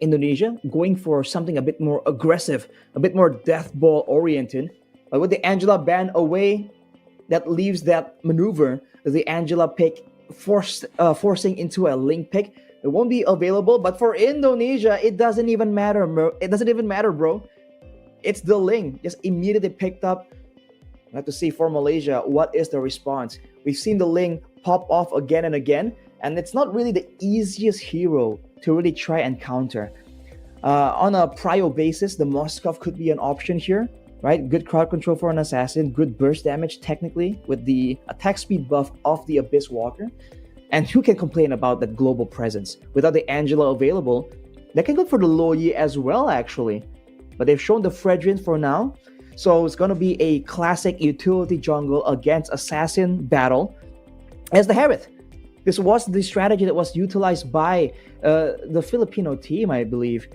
Indonesia going for something a bit more aggressive, a bit more death ball oriented. But with the Angela ban away, that leaves that maneuver, the Angela pick forcing into a Link pick. It won't be available, but for Indonesia, it doesn't even matter, bro. It doesn't even matter, bro. It's the Ling, just immediately picked up. We have to see for Malaysia, what is the response? We've seen the Ling pop off again and again, and it's not really the easiest hero to really try and counter. On a prio basis, the Moskov could be an option here, right? Good crowd control for an assassin, good burst damage technically with the attack speed buff of the Abyss Walker. And who can complain about that global presence? Without the Angela available, they can go for the Lo Yi as well actually. But they've shown the Fredrin for now. So it's going to be a classic utility jungle against assassin battle as the Harith. This was the strategy that was utilized by the Filipino team, I believe.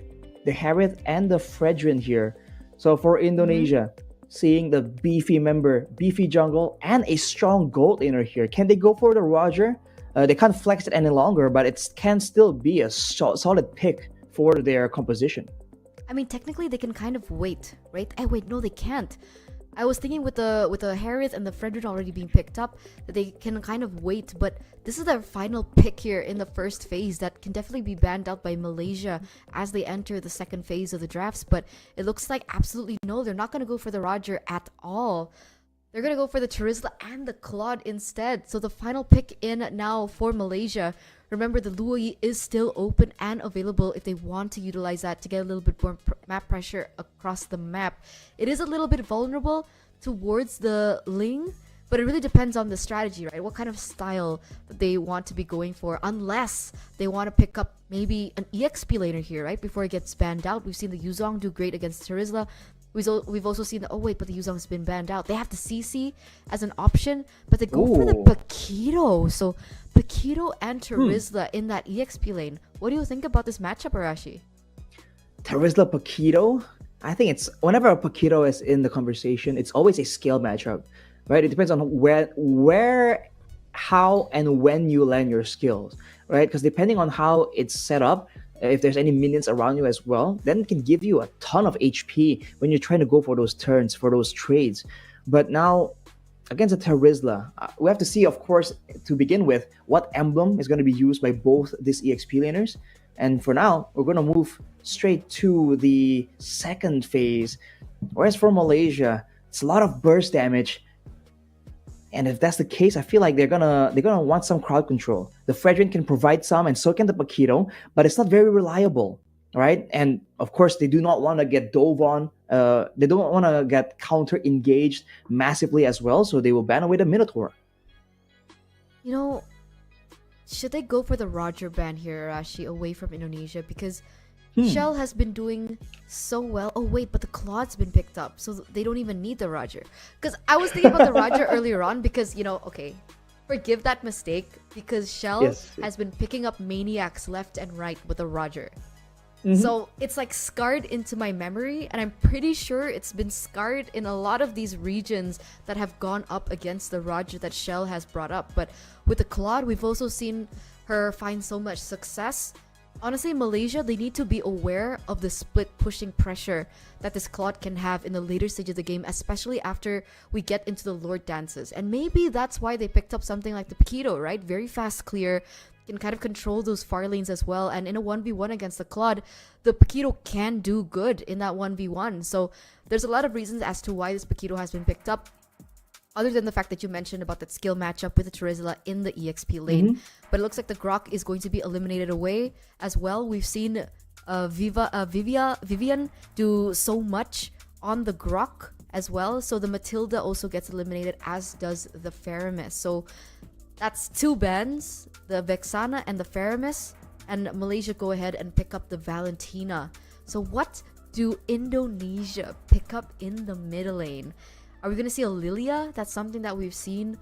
The Harith and the Fredrin here. So for Indonesia, seeing the beefy jungle, and a strong gold inner here. Can they go for the Roger? They can't flex it any longer, but it can still be a solid pick for their composition. I mean, technically they can kind of wait, right? Wait, no, they can't. I was thinking with the Harith and the Fredrin already being picked up, that they can kind of wait, but this is their final pick here in the first phase that can definitely be banned out by Malaysia as they enter the second phase of the drafts. But it looks like absolutely no, they're not going to go for the Roger at all. They're going to go for the Charizla and the Claude instead. So the final pick in now for Malaysia. Remember, the Luo Yi is still open and available if they want to utilize that to get a little bit more map pressure across the map. It is a little bit vulnerable towards the Ling, but it really depends on the strategy, right? What kind of style that they want to be going for, unless they want to pick up maybe an EXP laner here, right? Before it gets banned out. We've seen the Yuzong do great against Charizla. We've also seen oh wait, but the Yuzong's been banned out. They have the CC as an option, but they go for the Paquito. So Paquito and Charizla in that EXP lane. What do you think about this matchup, Arashi? Charizla Paquito? I think it's whenever a Paquito is in the conversation, it's always a scale matchup, right? It depends on where, how, and when you land your skills, right? Because depending on how it's set up, if there's any minions around you as well, then it can give you a ton of HP when you're trying to go for those turns, for those trades. But now, against a Charizla, we have to see, of course, to begin with, what emblem is going to be used by both these EXP laners. And for now, we're going to move straight to the second phase. Whereas for Malaysia, it's a lot of burst damage. And if that's the case, I feel like they're gonna want some crowd control. The Fredrin can provide some, and so can the Paquito, but it's not very reliable, right? And of course, they do not want to get dove on. They don't want to get counter engaged massively as well, so they will ban away the Minotaur. You know, should they go for the Roger ban here, Arashi, away from Indonesia? Because Shell has been doing so well. Oh wait, but the Claude's been picked up, so they don't even need the Roger. Because I was thinking about the Roger earlier on, because, you know, okay, forgive that mistake, because Shell has been picking up Maniacs left and right with the Roger. So it's like scarred into my memory, and I'm pretty sure it's been scarred in a lot of these regions that have gone up against the Roger that Shell has brought up. But with the Claude, we've also seen her find so much success Honestly, Malaysia, they need to be aware of the split pushing pressure that this Claude can have in the later stage of the game, especially after we get into the Lord dances. And maybe that's why they picked up something like the Paquito, right? Very fast clear, can kind of control those far lanes as well. And in a 1v1 against the Claude, the Paquito can do good in that 1v1. So there's a lot of reasons as to why this Paquito has been picked up, other than the fact that you mentioned about that skill matchup with the Terizla in the EXP lane. But it looks like the Grok is going to be eliminated away as well. We've seen Vivian do so much on the Grok as well. So the Matilda also gets eliminated, as does the Faramis. So that's 2 bans, the Vexana and the Faramis. And Malaysia go ahead and pick up the Valentina. So what do Indonesia pick up in the mid lane? Are we going to see a Lilia? That's something that we've seen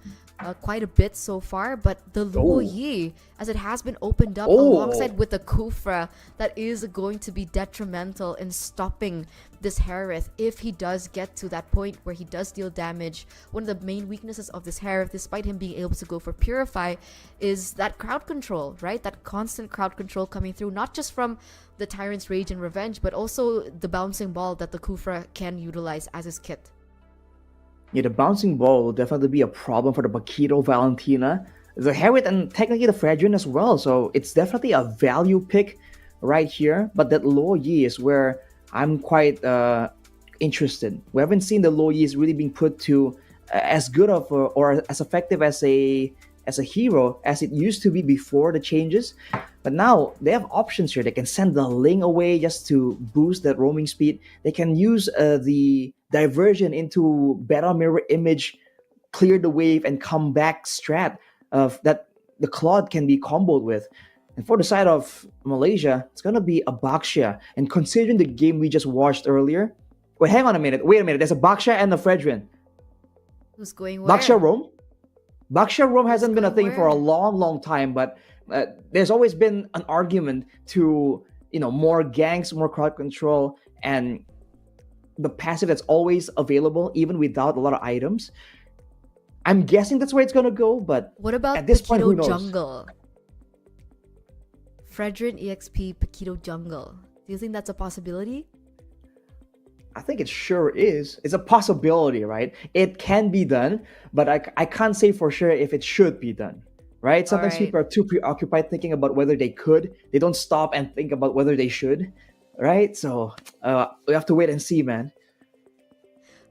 quite a bit so far. But the Luo Yi, as it has been opened up alongside with the Kufra, that is going to be detrimental in stopping this Harith if he does get to that point where he does deal damage. One of the main weaknesses of this Harith, despite him being able to go for Purify, is that crowd control, right? That constant crowd control coming through, not just from the Tyrant's Rage and Revenge, but also the bouncing ball that the Kufra can utilize as his kit. Yeah, the bouncing ball will definitely be a problem for the Paquito, Valentina, the Harriet, and technically the Fredrin as well. So it's definitely a value pick right here. But that Luo Yi is where I'm quite interested. We haven't seen the Luo Yi really being put to as good of or as effective as a hero as it used to be before the changes. But now they have options here. They can send the Ling away just to boost that roaming speed. They can use the diversion into better mirror image, clear the wave, and come back strat of that the Claude can be comboed with. And for the side of Malaysia, it's gonna be a Baxia. And considering the game we just watched earlier, wait a minute. There's a Baxia and a Fredrin. Who's going where? Baxia Rome? Baxia Rome hasn't been a thing for a long time, but there's always been an argument to, more ganks, more crowd control, and the passive that's always available, even without a lot of items. I'm guessing that's where it's gonna go, but what about at this point, who knows? Jungle? Fredrin EXP Paquito Jungle. Do you think that's a possibility? I think it sure is. It's a possibility, right? It can be done, but I can't say for sure if it should be done, right? Sometimes people are too preoccupied thinking about whether they could. They don't stop and think about whether they should, right? So we have to wait and see, man.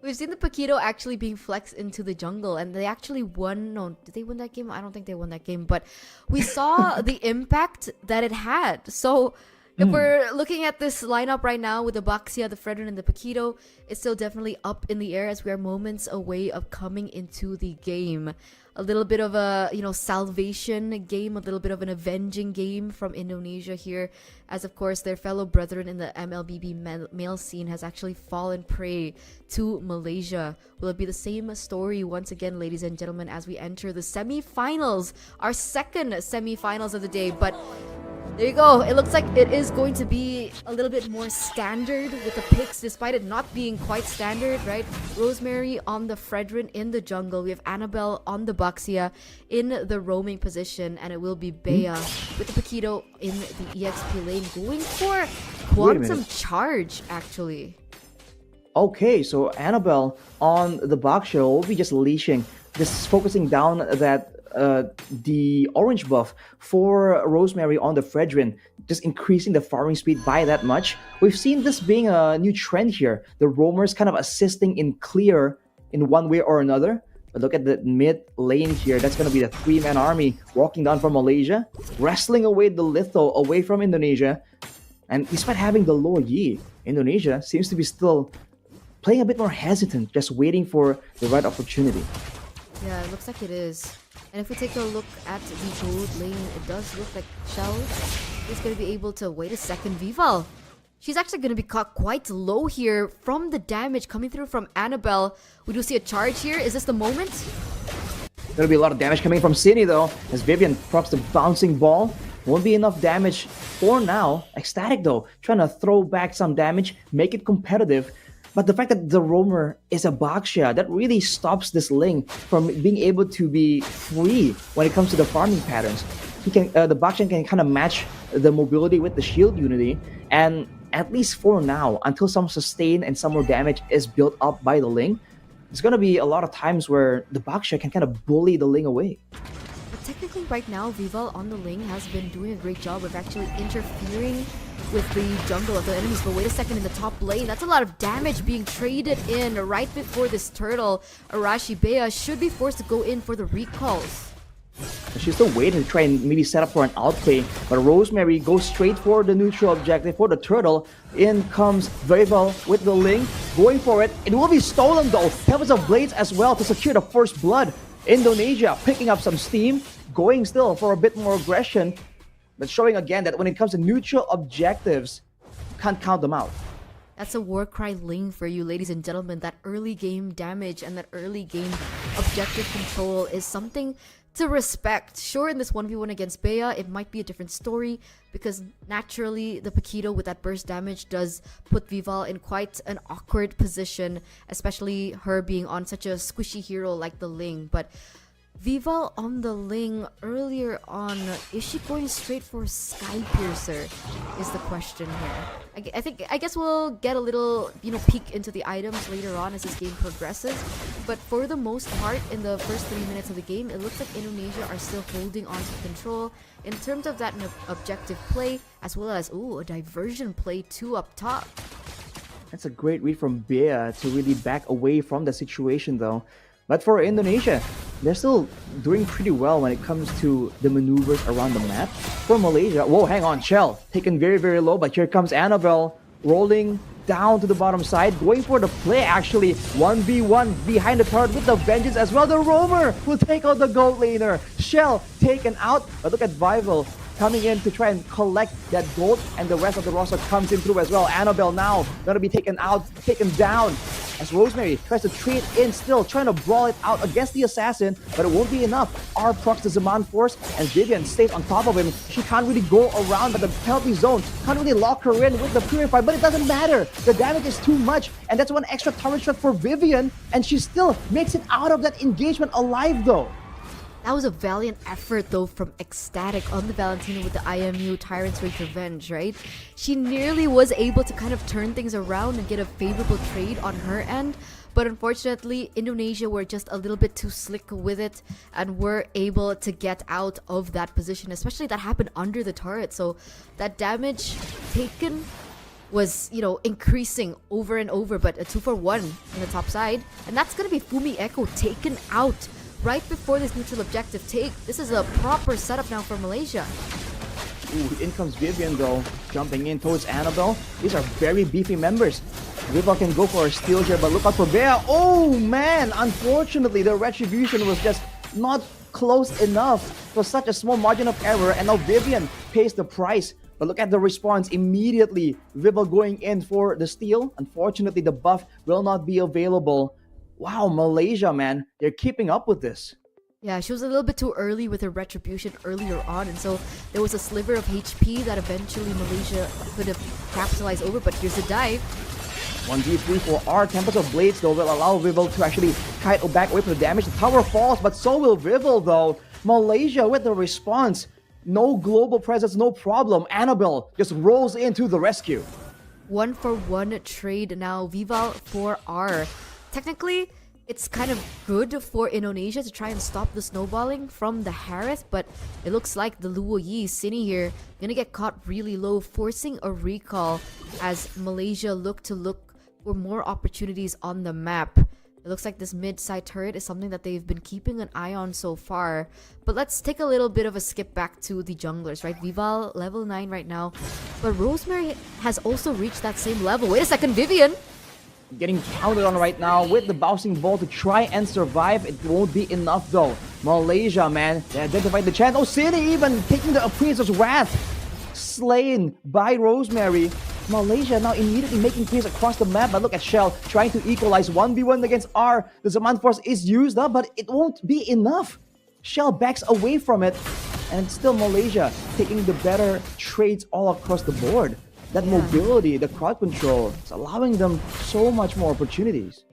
We've seen the Paquito actually being flexed into the jungle, and they actually won. No, did they win that game? I don't think they won that game, but we saw the impact that it had. So if we're looking at this lineup right now with the Baxia, the Fredrin, and the Paquito, it's still definitely up in the air as we are moments away of coming into the game. A little bit of a, salvation game, a little bit of an avenging game from Indonesia here, as of course their fellow brethren in the Mlbb male scene has actually fallen prey to Malaysia. Will it be the same story once again, ladies and gentlemen, as we enter the semi-finals, our second semi-finals of the day? But there you go. It looks like it is going to be a little bit more standard with the picks, despite it not being quite standard, right? Rosemary on the Fredrin in the jungle. We have Annabelle on the Baxia in the roaming position, and it will be Bea with the Paquito in the EXP lane going for Quantum Charge, actually. Okay, so Annabelle on the Baxia will be just leashing, just focusing down that the orange buff for Rosemary on the Fredrin, just increasing the farming speed by that much. We've seen this being a new trend here. The roamers kind of assisting in clear in one way or another. But look at the mid lane here. That's going to be the 3-man army walking down from Malaysia, wrestling away the Litho away from Indonesia. And despite having the Luo Yi, Indonesia seems to be still playing a bit more hesitant, just waiting for the right opportunity. Yeah, it looks like it is. And if we take a look at the gold lane, it does look like Shell is going to be able to... Wait a second, Vival. She's actually going to be caught quite low here from the damage coming through from Annabelle. We do see a charge here. Is this the moment? There'll be a lot of damage coming from Cine though, as Vivian props the bouncing ball. Won't be enough damage for now. Ecstatic though, trying to throw back some damage, make it competitive. But the fact that the roamer is a Baxia, that really stops this Ling from being able to be free when it comes to the farming patterns. the Bakshan can kind of match the mobility with the shield unity, and at least for now, until some sustain and some more damage is built up by the Ling, there's gonna be a lot of times where the Baksha can kind of bully the Ling away. But technically right now, Vival on the Ling has been doing a great job of actually interfering with the jungle of the enemies. But wait a second, in the top lane, that's a lot of damage being traded in right before this turtle. Arashi Bea should be forced to go in for the recalls. She's still waiting to try and maybe set up for an outplay, but Rosemary goes straight for the neutral objective for the turtle. In comes Vival with the Ling, going for it. It will be stolen though. Tempest of Blades as well to secure the first blood. Indonesia picking up some steam, going still for a bit more aggression, but showing again that when it comes to neutral objectives, can't count them out. That's a Warcry Ling for you, ladies and gentlemen. That early game damage and that early game objective control is something to respect. Sure, in this 1v1 against Bea, it might be a different story because naturally the Paquito with that burst damage does put Vival in quite an awkward position, especially her being on such a squishy hero like the Ling. But Vival on the Ling earlier on, is she going straight for Sky Piercer is the question here. I guess we'll get a little, peek into the items later on as this game progresses. But for the most part, in the first 3 minutes of the game, it looks like Indonesia are still holding on to control in terms of that objective play, as well as, a diversion play too up top. That's a great read from Bea to really back away from the situation though. But for Indonesia, they're still doing pretty well when it comes to the maneuvers around the map. For Malaysia, whoa, hang on, Shell taken very, very low, but here comes Annabelle rolling down to the bottom side, going for the play actually. 1v1 behind the turret with the vengeance as well. The roamer will take out the gold laner. Shell taken out, but look at Vival coming in to try and collect that gold, and the rest of the roster comes in through as well. Annabelle now gonna be taken out, taken down, as Rosemary tries to trade in still, trying to brawl it out against the assassin, but it won't be enough. R procs the Zaman Force, and Vivian stays on top of him. She can't really go around, but the penalty zone can't really lock her in with the Purify, but it doesn't matter. The damage is too much, and that's one extra turret shot for Vivian, and she still makes it out of that engagement alive though. That was a valiant effort though from Ecstatic on the Valentina with the IMU Tyrant's Rage Revenge, right? She nearly was able to kind of turn things around and get a favorable trade on her end, but unfortunately Indonesia were just a little bit too slick with it and were able to get out of that position, especially that happened under the turret. So that damage taken was, increasing over and over, but a 2-for-1 in the top side, and that's gonna be Fumi Echo taken out right before this neutral objective take. This is a proper setup now for Malaysia. Ooh, in comes Vivian though, jumping in towards Annabelle. These are very beefy members. Vival can go for a steal here, but look out for Bea. Oh man, unfortunately the retribution was just not close enough. It was such a small margin of error, and now Vivian pays the price. But look at the response immediately. Vival going in for the steal. Unfortunately, the buff will not be available. Wow, Malaysia, man, they're keeping up with this. Yeah, she was a little bit too early with her retribution earlier on, and so there was a sliver of HP that eventually Malaysia could have capitalized over, but here's a dive. 1v3 for R. Tempest of Blades though will allow Vival to actually kite back away from the damage. The tower falls, but so will Vival though. Malaysia with the response. No global presence, no problem. Annabelle just rolls into the rescue. 1-for-1 trade now. Vival for R. Technically, it's kind of good for Indonesia to try and stop the snowballing from the Harith, but it looks like the Luo Yi, Cine here, gonna get caught really low, forcing a recall as Malaysia look for more opportunities on the map. It looks like this mid-side turret is something that they've been keeping an eye on so far. But let's take a little bit of a skip back to the junglers, right? Vival, level 9 right now. But Rosemary has also reached that same level. Wait a second, Vivian! Getting counted on right now with the bouncing ball to try and survive. It won't be enough though. Malaysia, man, they identified the chance. Oh, City even taking the Appraiser's Wrath. Slain by Rosemary. Malaysia now immediately making plays across the map, but look at Shell trying to equalize 1v1 against R. The Zaman Force is used up, but it won't be enough. Shell backs away from it, and still Malaysia taking the better trades all across the board. That mobility, the crowd control, it's allowing them so much more opportunities.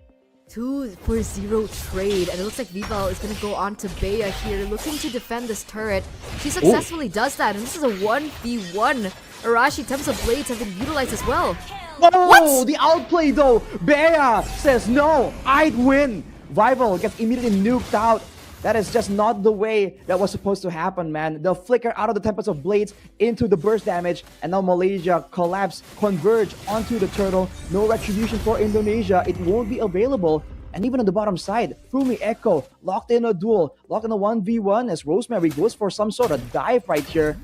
2-0 trade, and it looks like Vival is going to go on to Bea here, looking to defend this turret. She successfully does that, and this is a 1v1. Arashi attempts of blades have been utilized as well. Oh, the outplay though. Bea says no, I'd win. Vival gets immediately nuked out. That is just not the way that was supposed to happen, man. The flicker out of the Tempest of Blades into the burst damage, and now Malaysia collapse, converge onto the turtle. No retribution for Indonesia. It won't be available. And even on the bottom side, Fumi Echo locked in a duel, locked in a 1v1 as Rosemary goes for some sort of dive right here.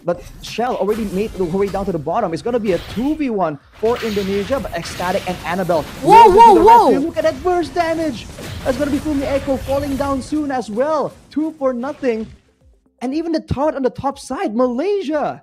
But Shell already made her way down to the bottom. It's going to be a 2v1 for Indonesia, but Ecstatic and Annabelle. Whoa! Look at that burst damage. That's going to be Fumi Echo falling down soon as well. 2-0. And even the turret on the top side, Malaysia.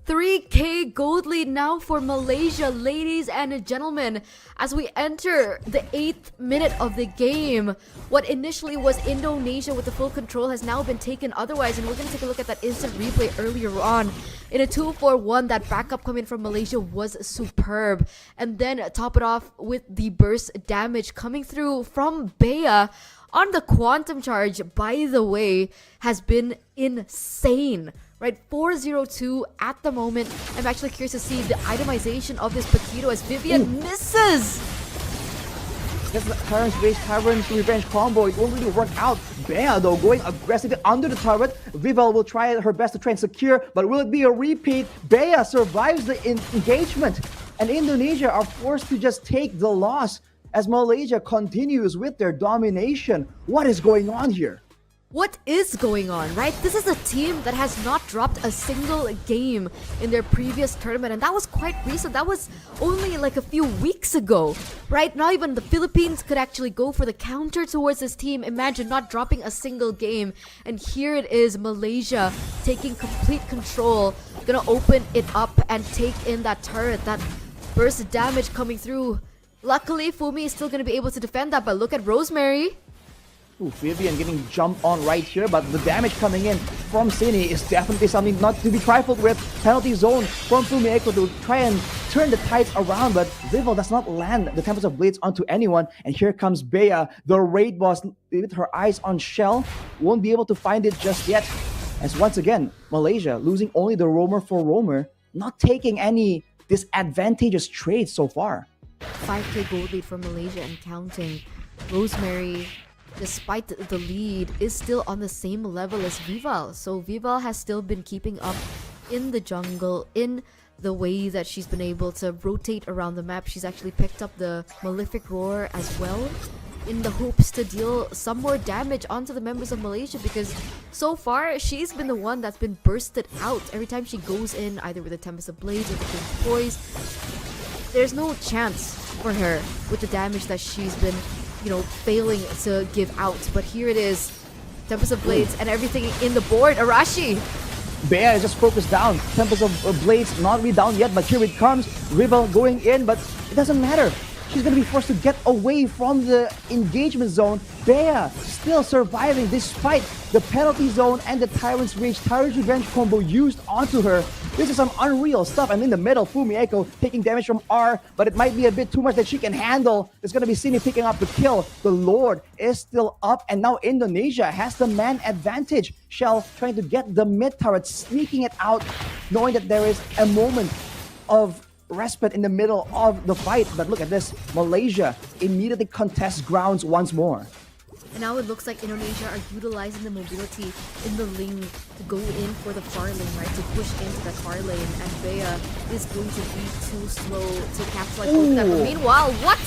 3k gold lead now for Malaysia, ladies and gentlemen, as we enter the 8th minute of the game. What initially was Indonesia with the full control has now been taken otherwise, and we're going to take a look at that instant replay earlier on. In a 2-4-1, that backup coming from Malaysia was superb, and then top it off with the burst damage coming through from Bea on the quantum charge, by the way, has been insane. Right, 402 at the moment. I'm actually curious to see the itemization of this Paquito as Vivian misses. That's the Tyrant's Revenge combo. It won't really work out. Bea, though, going aggressively under the turret. Vival will try her best to try and secure, but will it be a repeat? Bea survives the engagement, and Indonesia are forced to just take the loss as Malaysia continues with their domination. What is going on here? What is going on, right? This is a team that has not dropped a single game in their previous tournament, and that was quite recent. That was only like a few weeks ago, right? Not even the Philippines could actually go for the counter towards this team. Imagine not dropping a single game, and here it is, Malaysia taking complete control, gonna open it up and take in that turret, that burst of damage coming through. Luckily, Fumi is still gonna be able to defend that, but look at Rosemary. Ooh, Vivian getting jumped on right here, but the damage coming in from Cine is definitely something not to be trifled with. Penalty zone from Fumi Echo to try and turn the tides around, but Vival does not land the Tempest of Blades onto anyone. And here comes Bea, the raid boss, with her eyes on Shell. Won't be able to find it just yet. As once again, Malaysia losing only the roamer for roamer, not taking any disadvantageous trades so far. 5k gold lead for Malaysia and counting. Rosemary, despite the lead, is still on the same level as Vival. So Vival has still been keeping up in the jungle, in the way that she's been able to rotate around the map. She's actually picked up the Malefic Roar as well, in the hopes to deal some more damage onto the members of Malaysia, because so far she's been the one that's been bursted out every time she goes in, either with the Tempest of Blades or the King's Poise. There's no chance for her with the damage that she's been, you know, failing to give out. But here it is, Tempest of Blades and everything in the board. Arashi! Bea is just focused down. Tempest of Blades not really down yet, but here it comes. Rival going in, but it doesn't matter. She's going to be forced to get away from the engagement zone. Bea still surviving despite the penalty zone and the Tyrant's Rage, Tyrant's Revenge combo used onto her. This is some unreal stuff. And in the middle, Fumi Echo taking damage from R, but it might be a bit too much that she can handle. It's going to be Cine picking up the kill. The Lord is still up, and now Indonesia has the man advantage. Shell trying to get the mid turret, sneaking it out, knowing that there is a moment of respite in the middle of the fight. But look at this, Malaysia immediately contests grounds once more. And now it looks like Indonesia are utilizing the mobility in the lane to go in for the far lane, right? To push into the far lane, and Bea is going to be too slow to capitalize on that. But meanwhile, what?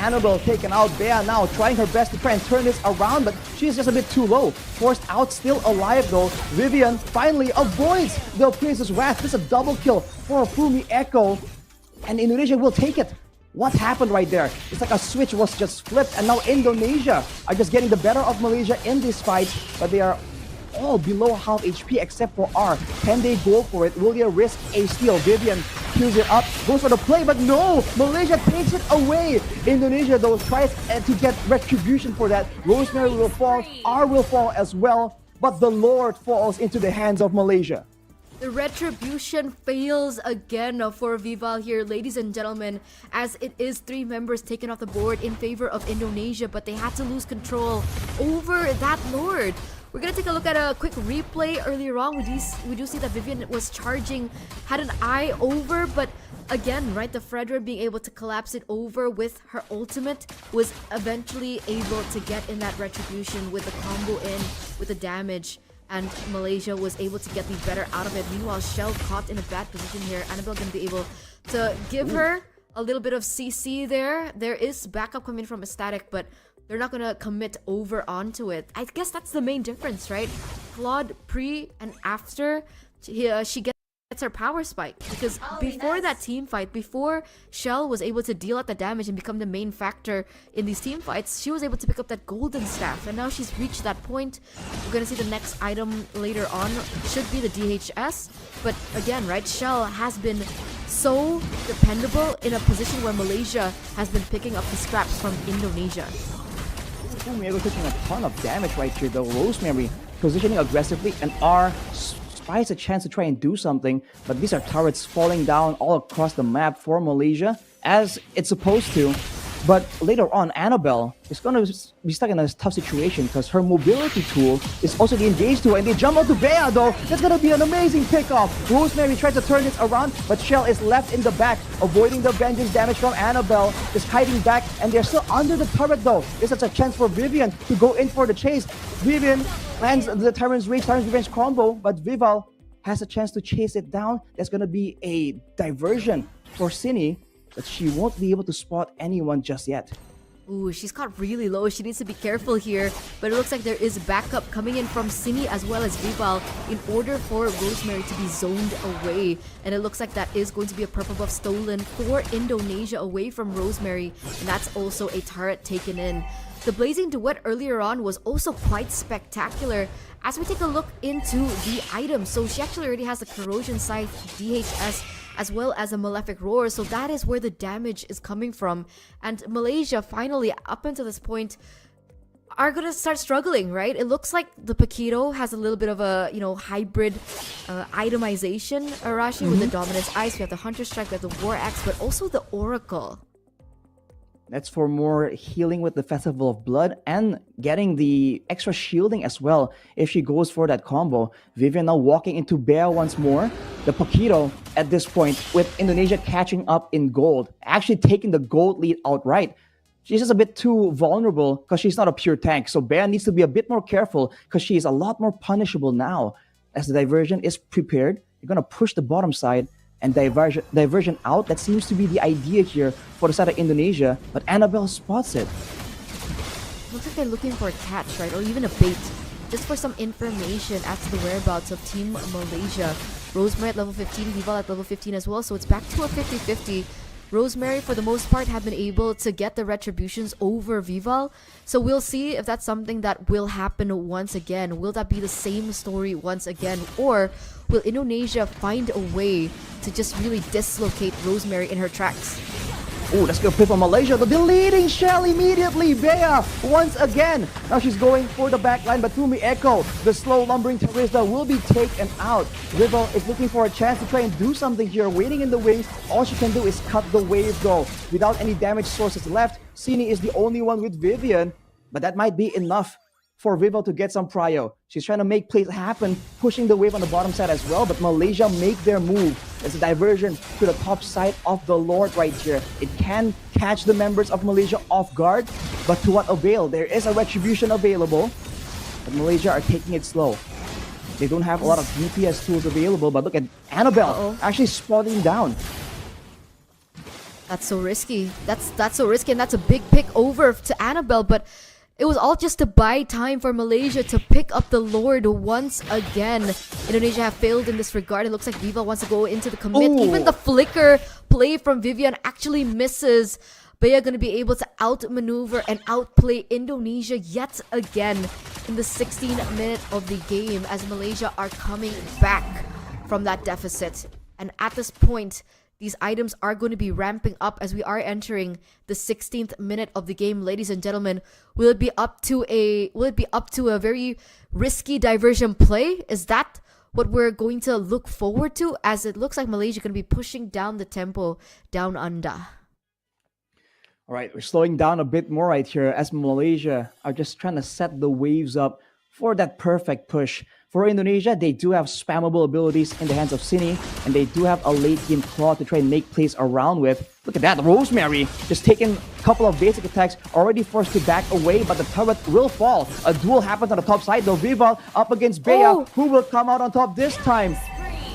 Annabelle taken out. Bea now trying her best to try and turn this around, but she's just a bit too low. Forced out, still alive though. Vivian finally avoids the Prince's Wrath. This is a double kill for Fumi Echo, and Indonesia will take it. What happened right there? It's like a switch was just flipped, and now Indonesia are just getting the better of Malaysia in this fight, but they are all below half HP except for R. Can they go for it? Will they risk a steal? Vivian kills it up, goes for the play, but no! Malaysia takes it away! Indonesia though tries to get retribution for that. Rosemary will fall, R will fall as well, but the Lord falls into the hands of Malaysia. The retribution fails again for Vival here, ladies and gentlemen, as it is 3 members taken off the board in favor of Indonesia, but they had to lose control over that Lord. We're gonna take a look at a quick replay earlier on. We do see that Vivian was charging, had an eye over, but again, right, the Fredra being able to collapse it over with her ultimate was eventually able to get in that retribution with the combo in, with the damage. And Malaysia was able to get the better out of it. Meanwhile, Shell caught in a bad position here. Annabelle gonna be able to give her a little bit of CC there. There is backup coming from a static, but they're not gonna commit over onto it. I guess that's the main difference, right? Claude pre and after, she gets her power spike, because before that team fight, before Shell was able to deal out the damage and become the main factor in these team fights, she was able to pick up that golden staff, and now she's reached that point. We're gonna see the next item later on should be the DHS, but again, right, Shell has been so dependable in a position where Malaysia has been picking up the scraps from Indonesia. Fumiego taking a ton of damage right here, though. Rosemary positioning aggressively, and R spies a chance to try and do something, but these are turrets falling down all across the map for Malaysia, as it's supposed to. But later on, Annabelle is going to be stuck in a tough situation because her mobility tool is also the engaged tool, and they jump onto Bea, though. That's going to be an amazing pickoff. Rosemary tries to turn this around, but Shell is left in the back, avoiding the vengeance damage from Annabelle, just hiding back, and they're still under the turret, though. This is a chance for Vivian to go in for the chase. Vivian lands the Tyrant's Revenge combo, but Vival has a chance to chase it down. That's going to be a diversion for Cine, but she won't be able to spot anyone just yet. Ooh, she's got really low. She needs to be careful here. But it looks like there is backup coming in from Cine as well as Vival in order for Rosemary to be zoned away. And it looks like that is going to be a purple buff stolen for Indonesia away from Rosemary. And that's also a turret taken in. The Blazing Duet earlier on was also quite spectacular. As we take a look into the items, so she actually already has the Corrosion Scythe, DHS, as well as a Malefic Roar, so that is where the damage is coming from. And Malaysia finally, up until this point, are gonna start struggling, right? It looks like the Paquito has a little bit of a, hybrid itemization, Arashi, with the Dominance Ice. We have the Hunter Strike, we have the War Axe, but also the Oracle. That's for more healing with the Festival of Blood and getting the extra shielding as well if she goes for that combo. Vivian now walking into Bea once more. The Paquito at this point, with Indonesia catching up in gold, actually taking the gold lead outright. She's just a bit too vulnerable because she's not a pure tank. So Bea needs to be a bit more careful because she is a lot more punishable now. As the diversion is prepared, you're going to push the bottom side and diversion out. That seems to be the idea here for the side of Indonesia, but Annabelle spots it. Looks like they're looking for a catch, right? Or even a bait, just for some information as to the whereabouts of Team Malaysia. Rosemary at level 15, Vival at level 15 as well, so it's back to a 50-50. Rosemary, for the most part, have been able to get the retributions over Vival. So we'll see if that's something that will happen once again. Will that be the same story once again? Or will Indonesia find a way to just really dislocate Rosemary in her tracks? Oh, that's good play from Malaysia. The deleting Shell immediately. Bea once again. Now she's going for the backline, but Fumi Echo, the slow lumbering Teresa, will be taken out. Rival is looking for a chance to try and do something here, waiting in the wings. All she can do is cut the wave though. Without any damage sources left, Cine is the only one with Vivian, but that might be enough for Vival to get some prio. She's trying to make plays happen, pushing the wave on the bottom side as well, but Malaysia make their move. There's a diversion to the top side of the Lord right here. It can catch the members of Malaysia off guard, but to what avail? There is a retribution available, but Malaysia are taking it slow. They don't have a lot of DPS tools available, but look at Annabelle actually spotting down. That's so risky. That's so risky, and that's a big pick over to Annabelle, but it was all just to buy time for Malaysia to pick up the Lord once again. Indonesia have failed in this regard. It looks like Viva wants to go into the commit. Ooh. Even the flicker play from Vivian actually misses. Bea going to be able to outmaneuver and outplay Indonesia yet again in the 16th minute of the game as Malaysia are coming back from that deficit. And at this point, these items are going to be ramping up as we are entering the 16th minute of the game, ladies and gentlemen. Will it be up to a very risky diversion play? Is that what we're going to look forward to, as it looks like Malaysia going to be pushing down the tempo down under. All right, we're slowing down a bit more right here as Malaysia are just trying to set the waves up for that perfect push. For Indonesia, they do have spammable abilities in the hands of Cine, and they do have a late game claw to try and make plays around with. Look at that, Rosemary just taking a couple of basic attacks, already forced to back away, but the turret will fall. A duel happens on the top side, though. Vival up against Bea, who will come out on top this time.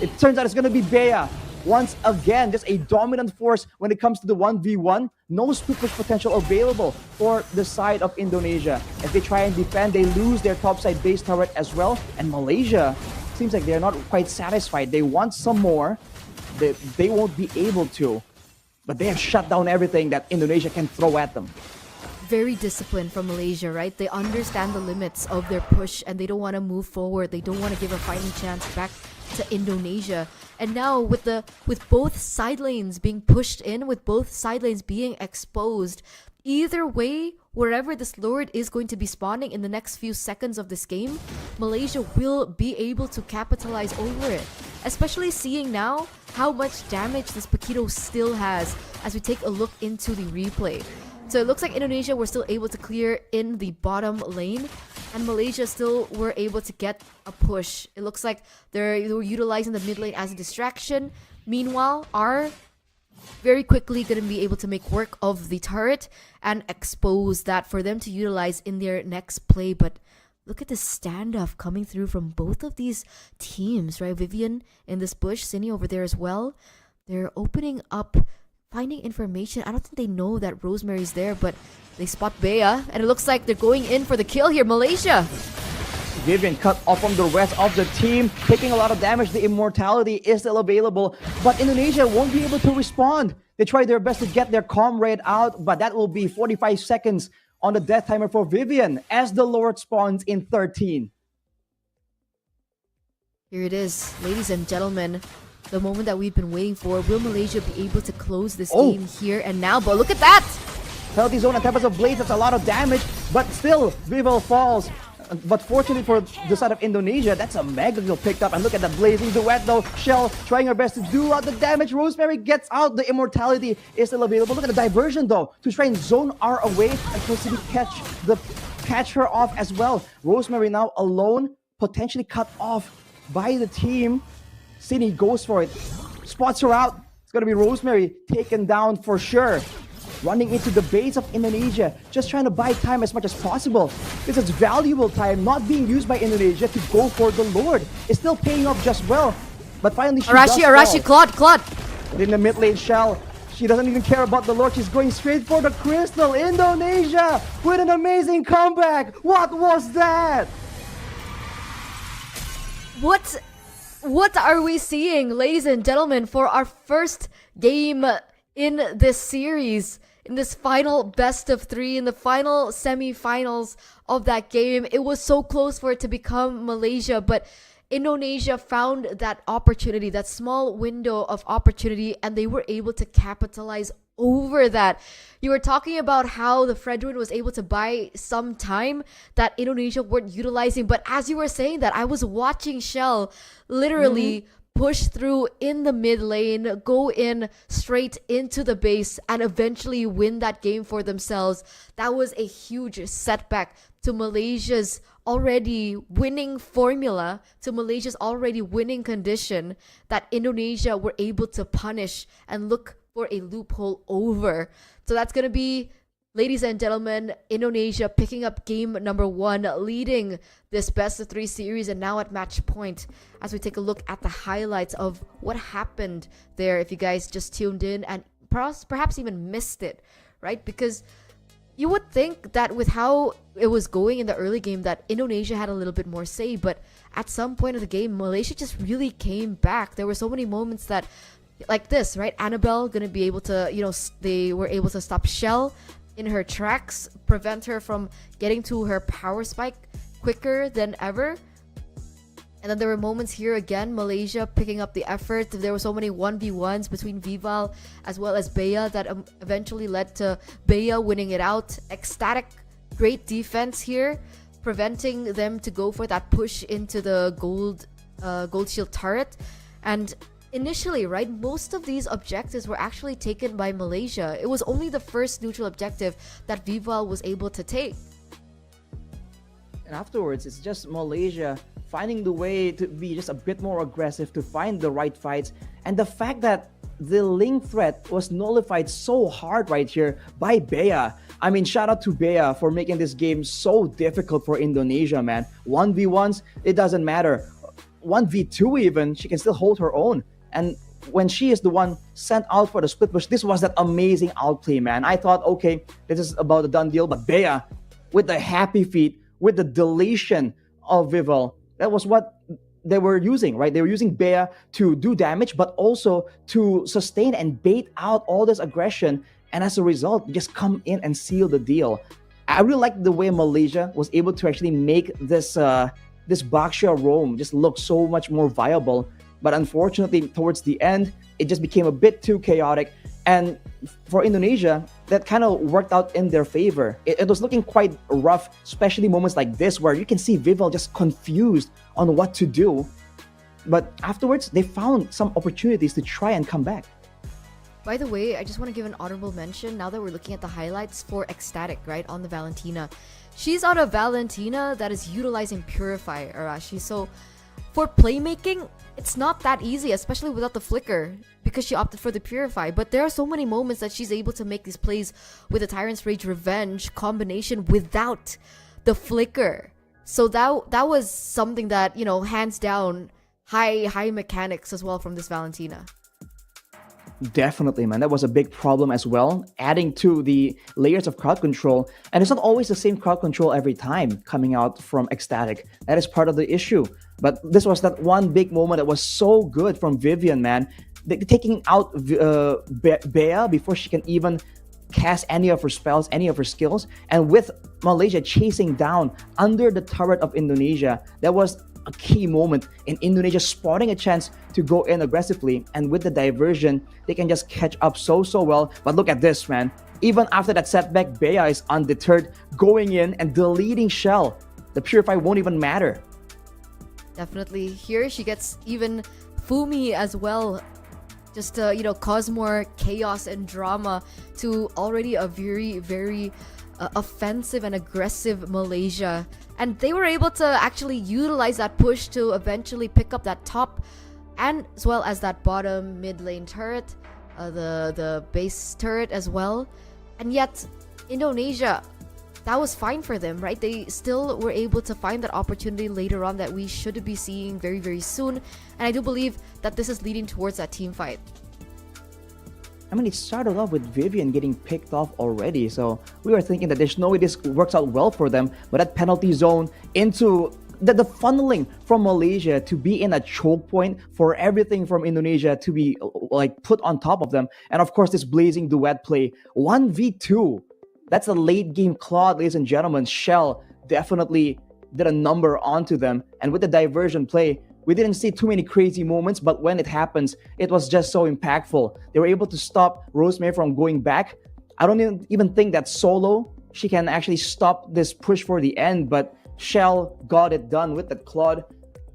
It turns out it's going to be Bea. Once again, just a dominant force when it comes to the 1v1. No split push potential available for the side of Indonesia. If they try and defend, they lose their topside base turret as well. And Malaysia seems like they're not quite satisfied. They want some more. They won't be able to. But they have shut down everything that Indonesia can throw at them. Very disciplined from Malaysia, right? They understand the limits of their push and they don't want to move forward. They don't want to give a fighting chance back to Indonesia. And now with both side lanes being pushed in, with both side lanes being exposed, either way, wherever this Lord is going to be spawning in the next few seconds of this game, Malaysia will be able to capitalize over it. Especially seeing now how much damage this Paquito still has as we take a look into the replay. So it looks like Indonesia were still able to clear in the bottom lane, and Malaysia still were able to get a push. It looks like they were utilizing the mid lane as a distraction. Meanwhile, are very quickly going to be able to make work of the turret and expose that for them to utilize in their next play. But look at the standoff coming through from both of these teams, right? Vivian in this bush, Cine over there as well. They're opening up, finding information. I don't think they know that Rosemary's there, but they spot Bea, and it looks like they're going in for the kill here. Malaysia. Vivian cut off from the rest of the team, taking a lot of damage. The immortality is still available, but Indonesia won't be able to respond. They try their best to get their comrade out, but that will be 45 seconds on the death timer for Vivian as the Lord spawns in 13. Here it is, ladies and gentlemen. The moment that we've been waiting for. Will Malaysia be able to close this game here and now? But look at that! Penalty zone and Tempest of Blades, that's a lot of damage, but still, Vival falls. But fortunately for the side of Indonesia, that's a mega kill picked up. And look at that blazing duet though. Shell trying her best to do out the damage. Rosemary gets out. The immortality is still available. Look at the diversion though, to try and zone R away and possibly catch her off as well. Rosemary now alone, potentially cut off by the team. Cine goes for it, spots her out. It's gonna be Rosemary taken down for sure. Running into the base of Indonesia, just trying to buy time as much as possible. This is valuable time not being used by Indonesia to go for the Lord. It's still paying off just well. But finally she Arashi, Claude. In the mid lane, Shell, she doesn't even care about the Lord. She's going straight for the crystal. Indonesia with an amazing comeback. What was that? What are we seeing, ladies and gentlemen, for our first game in this series, in this final best of 3, in the final semi-finals of that game? It was so close for it to become Malaysia, but Indonesia found that opportunity, that small window of opportunity, and they were able to capitalize over that. You were talking about how the Fredwin was able to buy some time that Indonesia weren't utilizing, but as you were saying that, I was watching Shell literally push through in the mid lane, go in straight into the base, and eventually win that game for themselves. That was a huge setback to Malaysia's already winning formula, to Malaysia's already winning condition, that Indonesia were able to punish and look for a loophole over. So that's going to be, ladies and gentlemen, Indonesia picking up game number 1, leading this best of 3 series, and now at match point as we take a look at the highlights of what happened there. If you guys just tuned in and perhaps even missed it, right? Because you would think that with how it was going in the early game that Indonesia had a little bit more say, but at some point of the game, Malaysia just really came back. There were so many moments that, like this, right? Annabelle gonna be able to, they were able to stop Shell in her tracks, prevent her from getting to her power spike quicker than ever. And then there were moments here again, Malaysia picking up the effort. There were so many 1v1s between Vival as well as Bea that eventually led to Bea winning it out. Ecstatic, great defense here, preventing them to go for that push into the gold gold shield turret. And initially, right, most of these objectives were actually taken by Malaysia. It was only the first neutral objective that Vival was able to take. And afterwards, it's just Malaysia finding the way to be just a bit more aggressive, to find the right fights. And the fact that the Ling threat was nullified so hard right here by Bea. I mean, shout out to Bea for making this game so difficult for Indonesia, man. 1v1s, it doesn't matter. 1v2 even, she can still hold her own. And when she is the one sent out for the split push, this was that amazing outplay, man. I thought, okay, this is about a done deal. But Bea, with the happy feet, with the deletion of Vival, that was what they were using, right? They were using Bea to do damage, but also to sustain and bait out all this aggression. And as a result, just come in and seal the deal. I really like the way Malaysia was able to actually make this Baxia roam just look so much more viable. But unfortunately, towards the end, it just became a bit too chaotic. And for Indonesia, that kind of worked out in their favor. It was looking quite rough, especially moments like this where you can see Vival just confused on what to do. But afterwards, they found some opportunities to try and come back. By the way, I just want to give an honorable mention now that we're looking at the highlights for Ecstatic, right, on the Valentina. She's on a Valentina that is utilizing Purify, Arashi. So for playmaking, it's not that easy, especially without the flicker, because she opted for the Purify. But there are so many moments that she's able to make these plays with the Tyrant's Rage Revenge combination without the flicker. So that was something that, you know, hands down, high mechanics as well from this Valentina. Definitely, man. That was a big problem as well, adding to the layers of crowd control. And it's not always the same crowd control every time coming out from Ecstatic. That is part of the issue. But this was that one big moment that was so good from Vivian, man. Taking out Bea before she can even cast any of her spells, any of her skills. And with Malaysia chasing down under the turret of Indonesia, that was a key moment in Indonesia spotting a chance to go in aggressively. And with the diversion, they can just catch up so well. But look at this, man. Even after that setback, Bea is undeterred, going in and deleting Shell. The Purify won't even matter. Definitely. Here she gets even Fumi as well, just to, you know, cause more chaos and drama to already a very offensive and aggressive Malaysia. And they were able to actually utilize that push to eventually pick up that top and as well as that bottom mid lane turret, the base turret as well. And yet Indonesia, that was fine for them, right? They still were able to find that opportunity later on that we should be seeing very soon. And I do believe that this is leading towards that team fight. I mean, it started off with Vivian getting picked off already, so we were thinking that there's no way this works out well for them. But that penalty zone into the funneling from Malaysia to be in a choke point for everything from Indonesia to be like put on top of them. And of course, this blazing duet play, 1v2. That's a late game Claude, ladies and gentlemen. Shell definitely did a number onto them. And with the diversion play, we didn't see too many crazy moments, but when it happens, it was just so impactful. They were able to stop Rosemary from going back. I don't even think that solo, she can actually stop this push for the end, but Shell got it done with that Claude.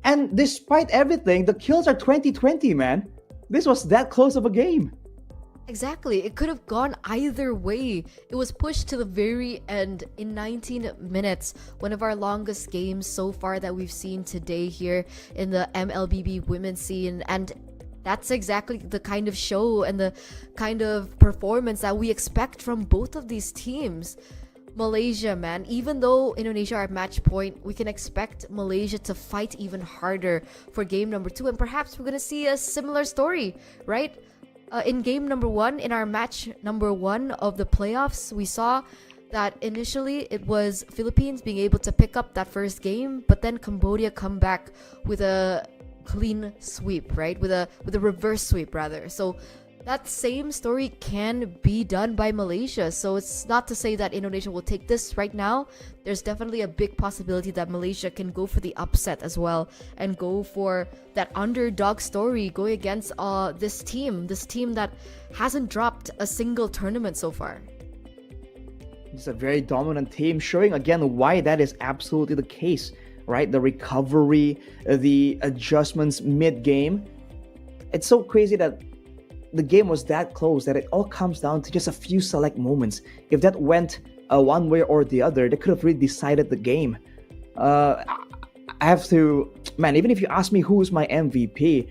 And despite everything, the kills are 20-20, man. This was that close of a game. Exactly. It could have gone either way. It was pushed to the very end in 19 minutes. One of our longest games so far that we've seen today here in the Mlbb women's scene. And that's exactly the kind of show and the kind of performance that we expect from both of these teams. Malaysia, man, even though Indonesia are at match point, we can expect Malaysia to fight even harder for game number 2. And perhaps we're going to see a similar story, right? In game number 1, in our match number 1 of the playoffs, we saw that initially it was Philippines being able to pick up that first game, but then Cambodia come back with a clean sweep, right? With a reverse sweep rather. So that same story can be done by Malaysia. So it's not to say that Indonesia will take this right now. There's definitely a big possibility that Malaysia can go for the upset as well and go for that underdog story going against this team that hasn't dropped a single tournament so far. It's a very dominant team, showing again why that is absolutely the case. right? The recovery, the adjustments mid-game. It's so crazy that the game was that close that it all comes down to just a few select moments. If that went one way or the other, they could have really decided the game. I have to, man, even if you ask me who's my MVP,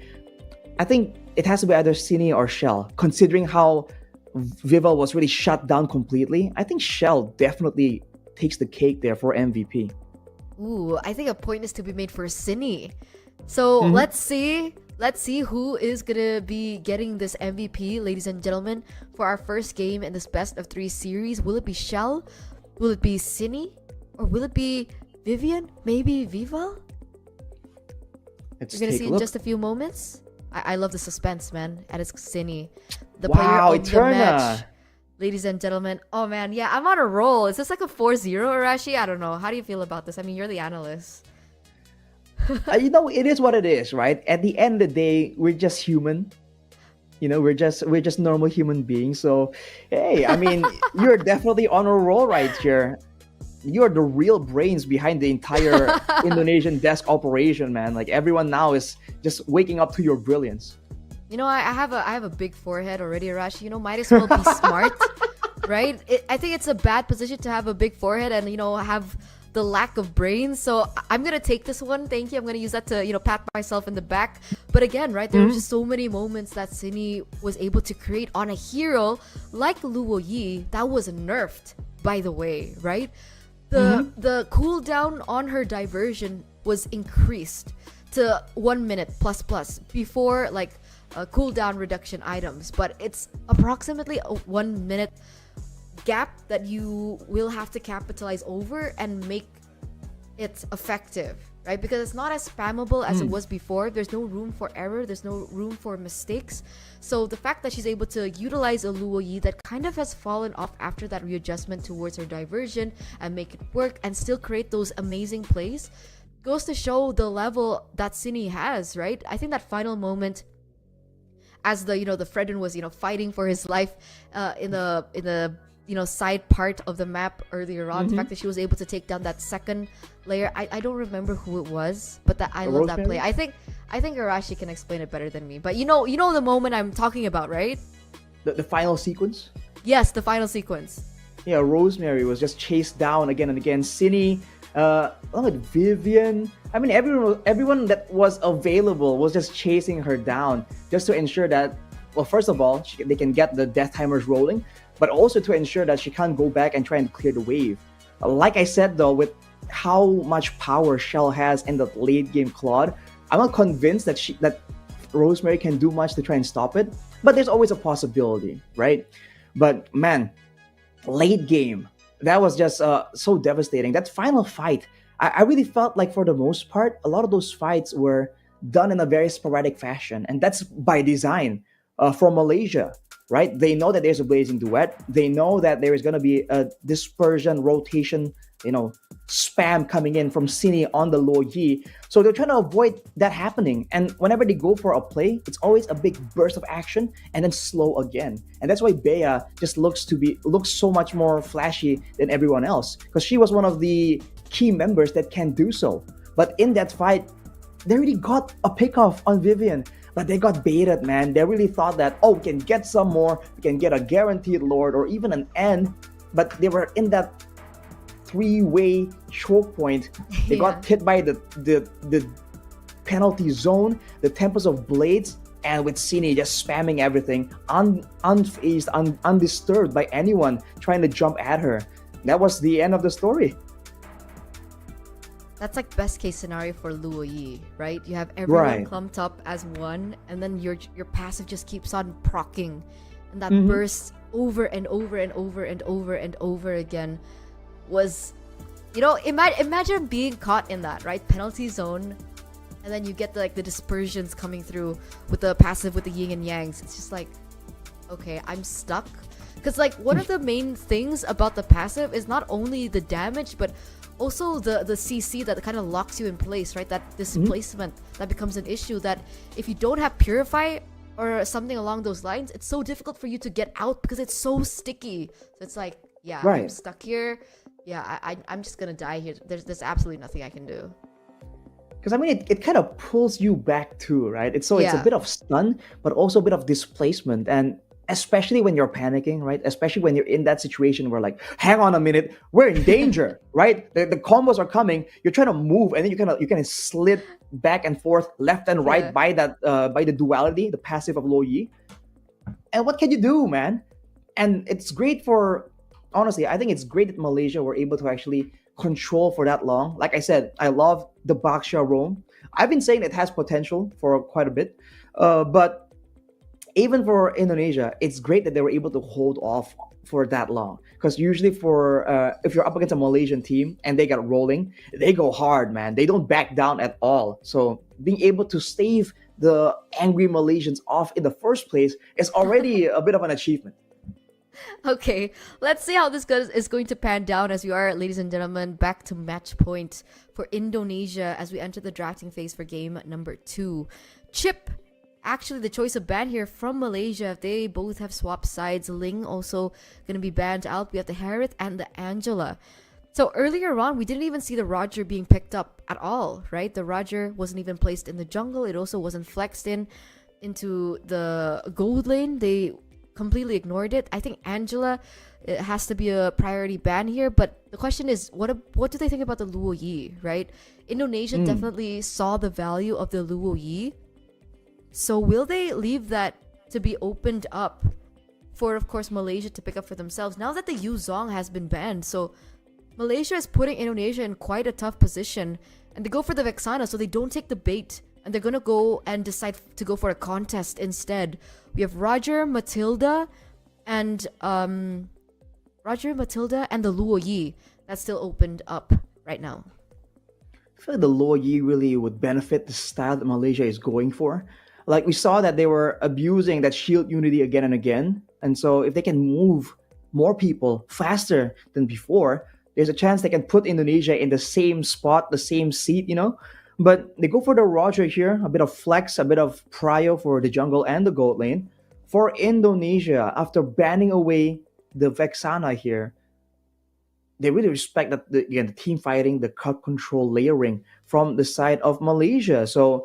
I think it has to be either Cine or Shell. Considering how Vival was really shut down completely, I think Shell definitely takes the cake there for MVP. Ooh, I think a point is to be made for Cine. So let's see who is gonna be getting this MVP, ladies and gentlemen, for our first game in this best of 3 series. Will it be Shell? Will it be Cine? Or will it be Vivian? Maybe Vival? Let's We're gonna take see a in look. just a few moments. I love the suspense, man. And it's Cine, the Wow, player of the match. Eterna. Ladies and gentlemen, oh man, yeah, I'm on a roll. Is this like a 4-0, Arashi? I don't know. How do you feel about this? I mean, you're the analyst. It is what it is, right? At the end of the day, we're just human. We're just normal human beings. So, hey, I mean, you're definitely on a roll right here. You're the real brains behind the entire Indonesian desk operation, man. Like everyone now is just waking up to your brilliance. I have a big forehead already, Arashi. Might as well be smart, right? I think it's a bad position to have a big forehead and have the lack of brains. So I'm gonna take this one. Thank you. I'm gonna use that to pat myself in the back. But again, right, there were just so many moments that Cine was able to create on a hero like Luo Yi that was nerfed, by the way, right? The cooldown on her diversion was increased to 1 minute plus before cooldown reduction items, but it's approximately a 1 minute gap that you will have to capitalize over and make it effective, right? Because it's not as spammable as it was before. There's no room for error, there's no room for mistakes. So the fact that she's able to utilize a Luo Yi that kind of has fallen off after that readjustment towards her diversion and make it work and still create those amazing plays goes to show the level that Cine has, right? I think that final moment as the Fredden was fighting for his life in the side part of the map earlier on, the fact that she was able to take down that second layer, I don't remember who it was, but I love that play. I think Arashi can explain it better than me, but you know the moment I'm talking about, right? The final sequence. Yes, the final sequence. Yeah, Rosemary was just chased down again and again. Cine, along with Vivian. I mean, everyone that was available was just chasing her down just to ensure that, well, first of all, they can get the death timers rolling, but also to ensure that she can't go back and try and clear the wave. Like I said, though, with how much power Shell has in the late game Claude, I'm not convinced that Rosemary can do much to try and stop it, but there's always a possibility, right? But man, late game, that was just so devastating. That final fight, I really felt like for the most part, a lot of those fights were done in a very sporadic fashion, and that's by design from Malaysia, right? They know that there's a blazing duet. They know that there is going to be a dispersion, rotation, spam coming in from Cine on the Luo Yi. So they're trying to avoid that happening. And whenever they go for a play, it's always a big burst of action and then slow again. And that's why Bea just looks so much more flashy than everyone else, because she was one of the key members that can do so. But in that fight, they really got a pick off on Vivian, but they got baited, man. They really thought that, we can get some more, we can get a guaranteed Lord or even an end, but they were in that three-way choke point. They got hit by the penalty zone, the Tempest of Blades, and with Cine just spamming everything, unfazed, undisturbed by anyone trying to jump at her. That was the end of the story. That's like best case scenario for Luo Yi, right? You have everyone Right. clumped up as one, and then your passive just keeps on proccing, and that burst over and over and over and over and over again was, imagine being caught in that, right? Penalty zone, and then you get the dispersions coming through with the passive with the yin and yangs. It's just like, okay, I'm stuck. Because one of the main things about the passive is not only the damage, but also the CC that kind of locks you in place, right? That displacement that becomes an issue, that if you don't have Purify or something along those lines, it's so difficult for you to get out because it's so sticky. So it's like, yeah, Right. I'm stuck here. Yeah, I'm just gonna die here. There's absolutely nothing I can do. Because I mean, it kind of pulls you back too, right? It's a Yeah. bit of stun, but also a bit of displacement, and especially when you're panicking, right? Especially when you're in that situation where like, hang on a minute, we're in danger, right? The combos are coming. You're trying to move, and then you kind of slid back and forth, left and right Yeah. by the duality, the passive of Lo Yi. And what can you do, man? And it's great for, honestly, I think it's great that Malaysia were able to actually control for that long. Like I said, I love the Baksha roam. I've been saying it has potential for quite a bit, but even for Indonesia, it's great that they were able to hold off for that long. Because usually, for if you're up against a Malaysian team and they get rolling, they go hard, man. They don't back down at all. So being able to stave the angry Malaysians off in the first place is already a bit of an achievement. Okay, let's see how is going to pan down as we are, ladies and gentlemen, back to match point for Indonesia as we enter the drafting phase for game number 2. Chip, actually the choice of ban here from Malaysia. They both have swapped sides. Ling also going to be banned out. We have the Harith and the Angela. So earlier on, we didn't even see the Roger being picked up at all, right? The Roger wasn't even placed in the jungle. It also wasn't flexed into the gold lane. They completely ignored it. I think Angela, it has to be a priority ban here, but the question is, what do they think about the Luo Yi, right? Indonesia definitely saw the value of the Luo Yi. So will they leave that to be opened up for, of course, Malaysia to pick up for themselves now that the Yu Zong has been banned? So Malaysia is putting Indonesia in quite a tough position, and they go for the Vexana, so they don't take the bait, and they're gonna go and decide to go for a contest instead. We have Roger, Matilda, and the Luo Yi that's still opened up right now. I feel like the Lo Yi really would benefit the style that Malaysia is going for. Like we saw that they were abusing that shield unity again and again. And so if they can move more people faster than before, there's a chance they can put Indonesia in the same spot, the same seat, But they go for the Roger here, a bit of flex, a bit of prio for the jungle and the gold lane. For Indonesia, after banning away the Vexana here, they really respect that the team fighting, the crowd control layering from the side of Malaysia. So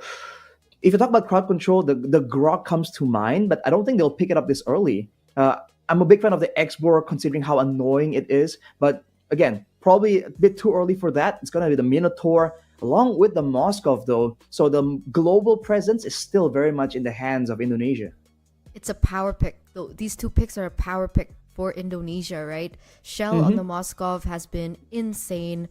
if you talk about crowd control, the Grok comes to mind, but I don't think they'll pick it up this early. I'm a big fan of the X-Bor considering how annoying it is. But again, probably a bit too early for that. It's going to be the Minotaur along with the Moskov though. So the global presence is still very much in the hands of Indonesia. It's a power pick. Though these two picks are a power pick for Indonesia, right? Shell on the Moskov has been insane.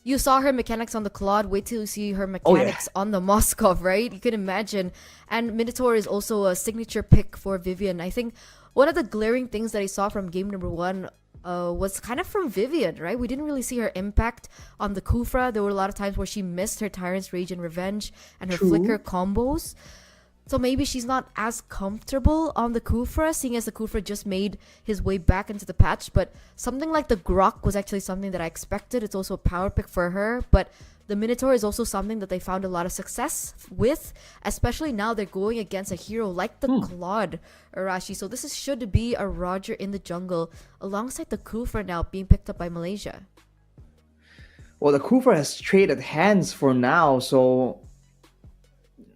You saw her mechanics on the Claude. Wait till you see her mechanics on the Moskov, right? You can imagine. And Minotaur is also a signature pick for Vivian. I think one of the glaring things that I saw from game number 1 was kind of from Vivian, right? We didn't really see her impact on the Kufra. There were a lot of times where she missed her Tyrant's Rage and Revenge and her Flicker combos. So maybe she's not as comfortable on the Kufra, seeing as the Kufra just made his way back into the patch. But something like the Grok was actually something that I expected. It's also a power pick for her. But the Minotaur is also something that they found a lot of success with, especially now they're going against a hero like the Claude Arashi. So this should be a Roger in the jungle alongside the Kufra now being picked up by Malaysia. Well, the Kufra has traded hands for now, so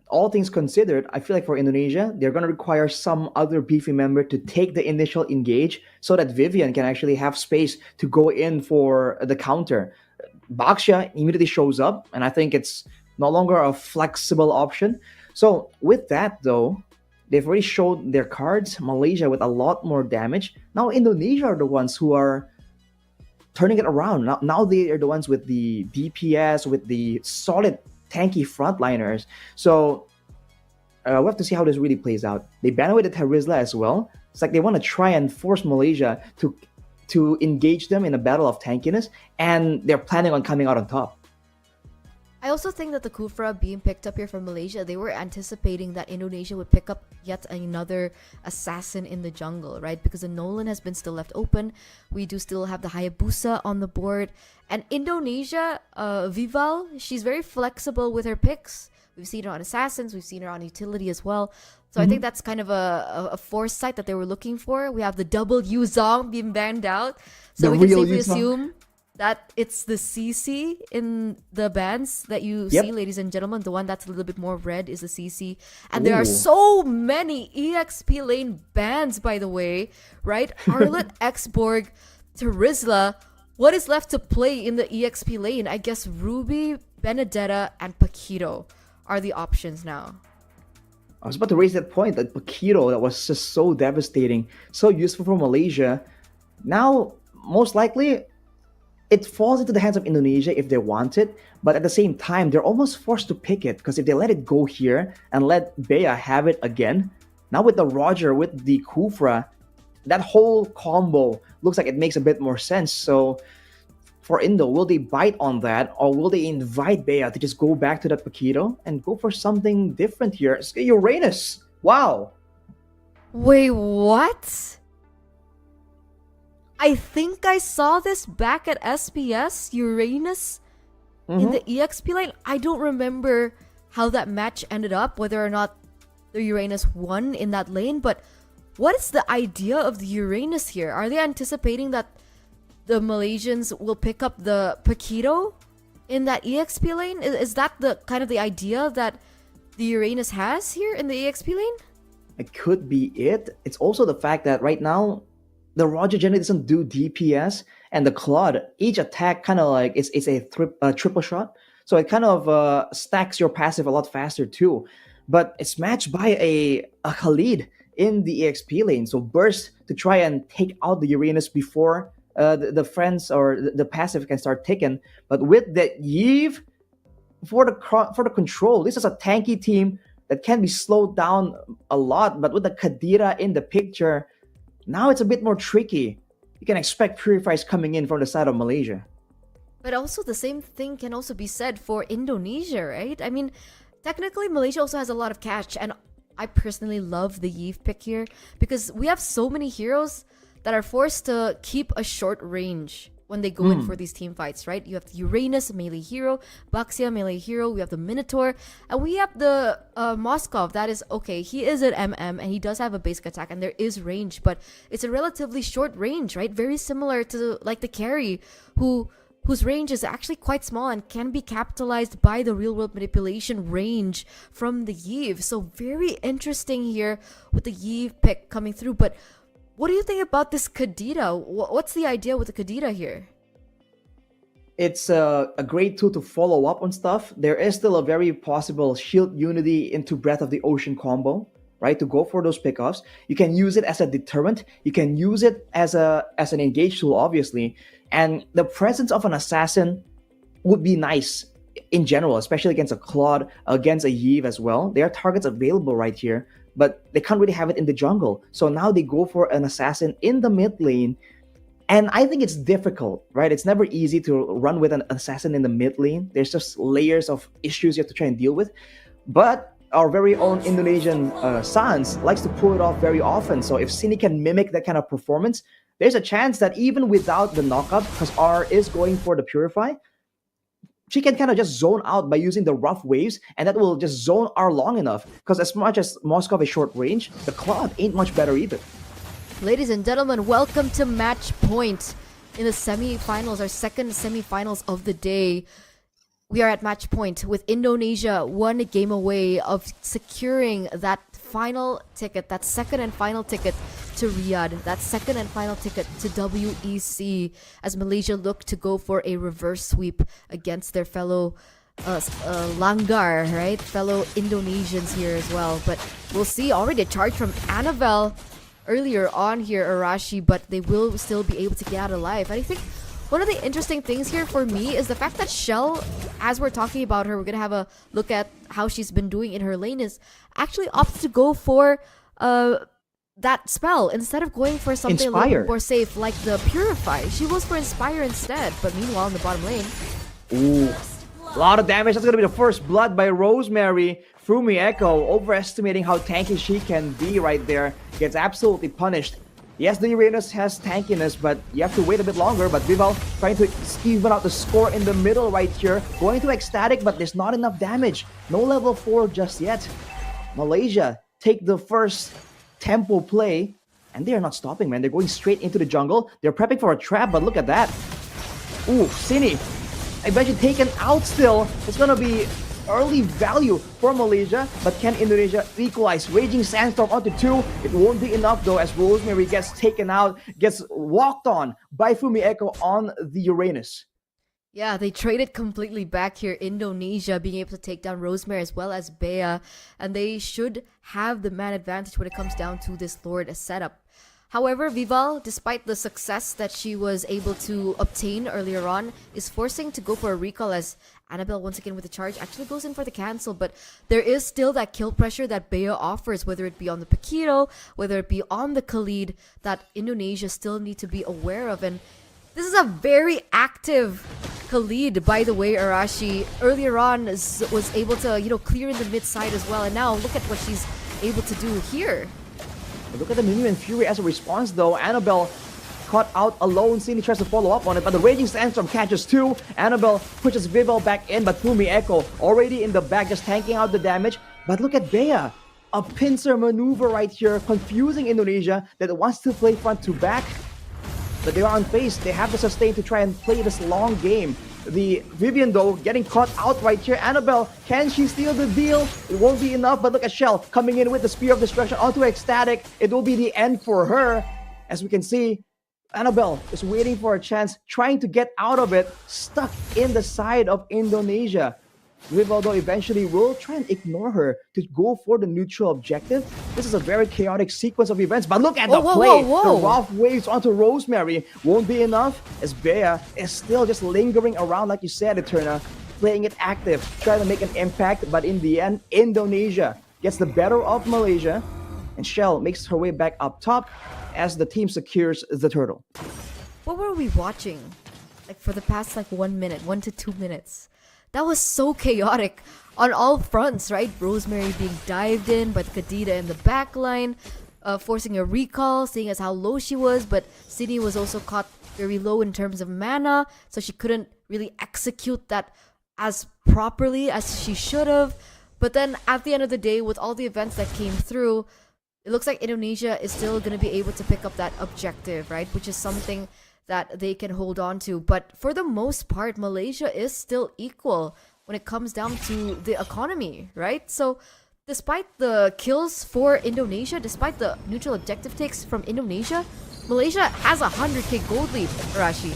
all things considered, I feel like for Indonesia, they're going to require some other beefy member to take the initial engage so that Vivian can actually have space to go in for the counter. Baksha immediately shows up, and I think it's no longer a flexible option. So with that, though, they've already showed their cards, Malaysia with a lot more damage. Now Indonesia are the ones who are turning it around. Now they are the ones with the DPS, with the solid tanky frontliners. So we have to see how this really plays out. They ban away the Terizla as well. It's like they want to try and force Malaysia to engage them in a battle of tankiness, and they're planning on coming out on top. I also think that the Kufra being picked up here from Malaysia, they were anticipating that Indonesia would pick up yet another assassin in the jungle, right? Because the Nolan has been still left open. We do still have the Hayabusa on the board. And Indonesia, Vival, she's very flexible with her picks. We've seen her on assassins. We've seen her on utility as well. So I think that's kind of a foresight that they were looking for. We have the double Yu Zong being banned out. So The we can real safely Yu Zong. assume that it's the CC in the bands that you Yep. see, ladies and gentlemen. The one that's a little bit more red is the CC. And there are Ooh. so many EXP lane bands, by the way, right? Arlet, Xborg, Terizla. What is left to play in the EXP lane? I guess Ruby, Benedetta, and Paquito are the options now. I was about to raise that point that Paquito, that was just so devastating, so useful for Malaysia. Now, most likely, it falls into the hands of Indonesia if they want it, but at the same time, they're almost forced to pick it because if they let it go here and let Bea have it again, now with the Roger, with the Kufra, that whole combo looks like it makes a bit more sense. So for Indo, will they bite on that or will they invite Bea to just go back to that Paquito and go for something different here? It's Uranus! Wow! Wait, what? I think I saw this back at SBS, Uranus in the EXP lane. I don't remember how that match ended up, whether or not the Uranus won in that lane, but what is the idea of the Uranus here? Are they anticipating that the Malaysians will pick up the Paquito in that EXP lane? Is that the kind of the idea that the Uranus has here in the EXP lane? It could be it. It's also the fact that right now, the Roger generally doesn't do DPS, and the Claude, each attack kind of like it's a triple shot, so it kind of stacks your passive a lot faster too. But it's matched by a Khalid in the EXP lane, so Burst to try and take out the Uranus before the friends or the passive can start ticking. But with the Iesf for the control, this is a tanky team that can be slowed down a lot. But with the Kadira in the picture, now it's a bit more tricky. You can expect Purifiers coming in from the side of Malaysia. But also the same thing can also be said for Indonesia, right? I mean, technically Malaysia also has a lot of cash, and I personally love the Iesf pick here because we have so many heroes that are forced to keep a short range when they go in for these team fights, right? You have the Uranus, melee hero, Baxia, melee hero, we have the Minotaur, and we have the Moskov. That is, okay, he is an MM, and he does have a basic attack, and there is range, but it's a relatively short range, right? Very similar to, like, the carry, whose range is actually quite small and can be capitalized by the real-world manipulation range from the Iesf. So very interesting here with the Iesf pick coming through, but what do you think about this Kadita? What's the idea with the Kadita here? It's a great tool to follow up on stuff. There is still a very possible Shield Unity into Breath of the Ocean combo, right? To go for those pickoffs. You can use it as a deterrent. You can use it as an engage tool, obviously. And the presence of an assassin would be nice in general, especially against a Claude, against a Iesf as well. There are targets available right here, but they can't really have it in the jungle. So now they go for an assassin in the mid lane. And I think it's difficult, right? It's never easy to run with an assassin in the mid lane. There's just layers of issues you have to try and deal with. But our very own Indonesian Sans likes to pull it off very often. So if Sini can mimic that kind of performance, there's a chance that even without the knockup, because R is going for the Purify, she can kind of just zone out by using the rough waves, and that will just zone R long enough. Because as much as Moskov is short range, the Claude ain't much better either. Ladies and gentlemen, welcome to Match Point in the semifinals, our second semifinals of the day. We are at Match Point with Indonesia one game away of securing that final ticket, that second and final ticket to Riyadh, that second and final ticket to WEC, as Malaysia look to go for a reverse sweep against their fellow Langgar, right? Fellow Indonesians here as well. But we'll see, already a charge from Annabelle earlier on here, Arashi, but they will still be able to get out alive. And I think one of the interesting things here for me is the fact that Shell, as we're talking about her, we're going to have a look at how she's been doing in her lane, is actually opted to go for that spell instead of going for something a little Inspire. bit more safe like the Purify. She goes for Inspire instead, but meanwhile in the bottom lane, Ooh, a lot of damage. That's going to be the first blood by Rosemary. Fumi Echo, overestimating how tanky she can be right there, gets absolutely punished. Yes, the Uranus has tankiness, but you have to wait a bit longer. But Vival trying to even out the score in the middle right here. Going to Ecstatic, but there's not enough damage. No level 4 just yet. Malaysia take the first tempo play, and they are not stopping, man. They're going straight into the jungle. They're prepping for a trap, but look at that. Ooh, Cine eventually taken out still. It's gonna be early value for Malaysia, but can Indonesia equalize? Raging Sandstorm onto 2. It won't be enough though, as Rosemary gets taken out, gets walked on by Fumi Echo on the Uranus. Yeah, they traded completely back here. Indonesia being able to take down Rosemary as well as Bea, and they should have the man advantage when it comes down to this Lord setup. However, Vival, despite the success that she was able to obtain earlier on, is forcing to go for a recall as Annabelle, once again with the charge, actually goes in for the cancel. But there is still that kill pressure that Bea offers, whether it be on the Paquito, whether it be on the Khalid, that Indonesia still need to be aware of. And this is a very active Khalid, by the way. Arashi earlier on was able to, clear in the mid side as well. And now look at what she's able to do here. Look at the Minu and Fury as a response though. Annabelle caught out alone. Cindy tries to follow up on it, but the Raging Sandstorm catches 2. Annabelle pushes Vival back in, but Fumi Echo already in the back, just tanking out the damage. But look at Bea. A pincer maneuver right here, confusing Indonesia that wants to play front to back. But they are on pace. They have the sustain to try and play this long game. The Vivian though getting caught out right here. Annabelle, can she steal the deal? It won't be enough, but look at Shell coming in with the Spear of Destruction onto Ecstatic. It will be the end for her. As we can see, Annabelle is waiting for a chance, trying to get out of it, stuck in the side of Indonesia. Rivaldo eventually will try and ignore her to go for the neutral objective. This is a very chaotic sequence of events, but look at the play. The rough waves onto Rosemary won't be enough, as Bea is still just lingering around, like you said, Eterna, playing it active, trying to make an impact, but in the end, Indonesia gets the better of Malaysia, and Shell makes her way back up top as the team secures the turtle. What were we watching? Like for the past 1 minute, 1 to 2 minutes. That was so chaotic on all fronts, right? Rosemary being dived in by the Kadita in the back line, forcing a recall, seeing as how low she was, but Sydney was also caught very low in terms of mana, so she couldn't really execute that as properly as she should have. But then at the end of the day, with all the events that came through, it looks like Indonesia is still going to be able to pick up that objective, right? Which is something that they can hold on to. But for the most part, Malaysia is still equal when it comes down to the economy, right? So despite the kills for Indonesia, despite the neutral objective takes from Indonesia, Malaysia has a 100k gold lead, Rashi.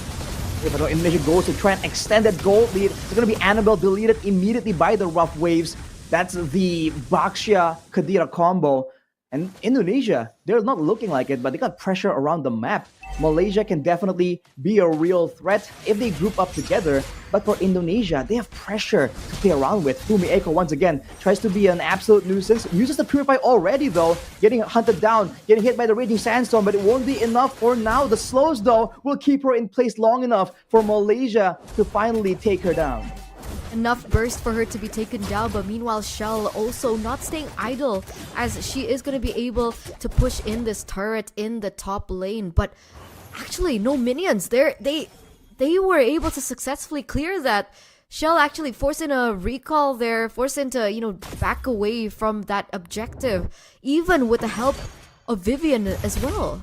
If Indonesia goes to try and extend that gold lead, it's going to be Annabelle deleted immediately by the rough waves. That's the Baxia Kadira combo. And Indonesia, they're not looking like it, but they got pressure around the map. Malaysia can definitely be a real threat if they group up together. But for Indonesia, they have pressure to play around with. Fumi Echo once again tries to be an absolute nuisance. Uses the Purify already though, getting hunted down, getting hit by the Raging Sandstorm, but it won't be enough for now. The slows though will keep her in place long enough for Malaysia to finally take her down. Enough burst for her to be taken down, but meanwhile Shell also not staying idle, as she is going to be able to push in this turret in the top lane. But actually no minions there. They were able to successfully clear that. Shell actually forced in a recall there, forced in to back away from that objective, even with the help of Vivian as well.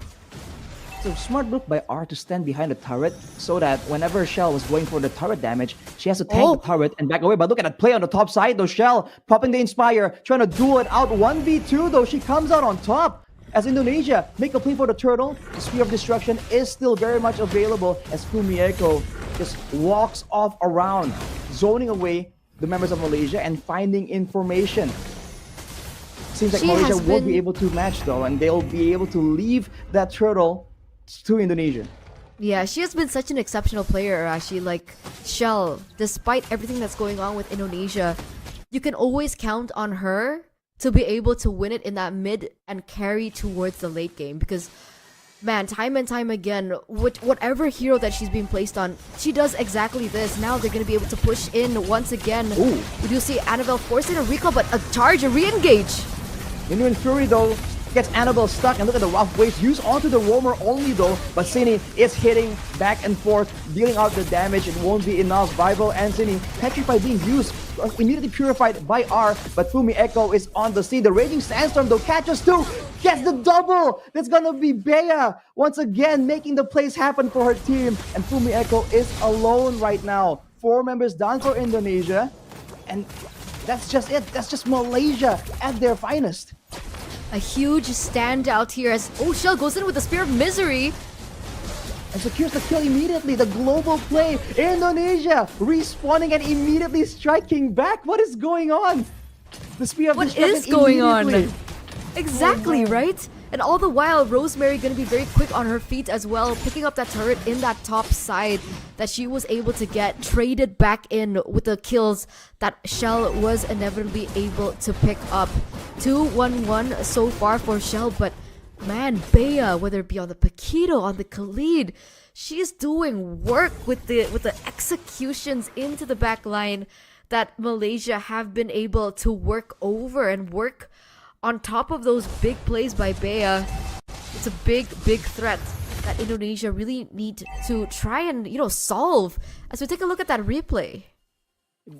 So smart move by R to stand behind the turret so that whenever Shell was going for the turret damage, she has to tank the turret and back away. But look at that play on the top side though. Shell popping the Inspire, trying to duel it out 1v2 though. She comes out on top as Indonesia make a play for the turtle. The Spear of Destruction is still very much available as Fumi Echo just walks off around, zoning away the members of Malaysia and finding information. Seems like Malaysia won't be able to match though, and they'll be able to leave that turtle to Indonesia. Yeah, she has been such an exceptional player, Arashi. Like Shell, despite everything that's going on with Indonesia, you can always count on her to be able to win it in that mid and carry towards the late game. Because, man, time and time again, whatever hero that she's being placed on, she does exactly this. Now they're going to be able to push in once again. Ooh. We do see Annabelle forcing a recall, but a charge, a re-engage. Genuine Fury though gets Annabelle stuck, and look at the rough waves used onto the roamer only though, but Cine is hitting back and forth, dealing out the damage. It won't be enough. Vival and Cine, Petrify being used immediately purified by R, but Fumi Echo is on the scene. The Raging Sandstorm though catches two, gets the double. That's gonna be Bea once again making the plays happen for her team, and Fumi Echo is alone right now. 4 members down for Indonesia, and that's just it. That's just Malaysia at their finest. A huge standout here as Shell goes in with the Spear of Misery. And secures the kill immediately. The global play. Indonesia respawning and immediately striking back. What is going on? The Spear of What Destruction is going on? immediately. Exactly, right? And all the while, Rosemary gonna be very quick on her feet as well, picking up that turret in that top side that she was able to get traded back in with the kills that Shell was inevitably able to pick up. 2-1-1 so far for Shell, but man, Bea, whether it be on the Paquito, on the Khalid, she's doing work with the executions into the back line that Malaysia have been able to work over and work on top of those big plays by Bea. It's a big threat that Indonesia really need to try and, solve as we take a look at that replay.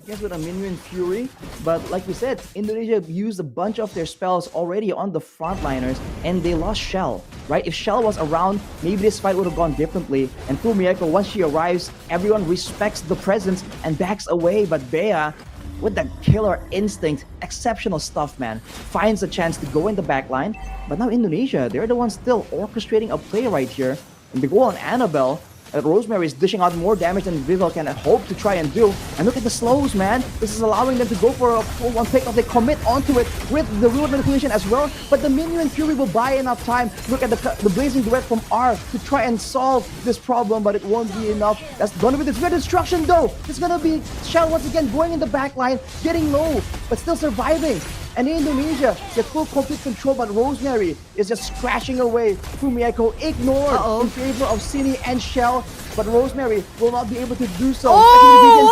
Guess with a Minion Fury, but like we said, Indonesia used a bunch of their spells already on the frontliners and they lost Shell, right? If Shell was around, maybe this fight would have gone differently. And Fumi Echo, once she arrives, everyone respects the presence and backs away, but Bea, with that killer instinct, exceptional stuff, man, finds a chance to go in the backline. But now Indonesia, they're the ones still orchestrating a play right here. And they go on Annabelle. Rosemary is dishing out more damage than Vivel can hope to try and do. And look at the slows, man. This is allowing them to go for a full one takeoff. They commit onto it with the Reward Manipulation as well. But the Minion Fury will buy enough time. Look at the Blazing Duet from R to try and solve this problem, but it won't be enough. That's gonna be the Dread Destruction though. It's gonna be Shell once again going in the back line, getting low, but still surviving. And Indonesia get full complete control, but Rosemary is just crashing away. Fumi Echo ignored in favor of Cine and Shell, but Rosemary will not be able to do so.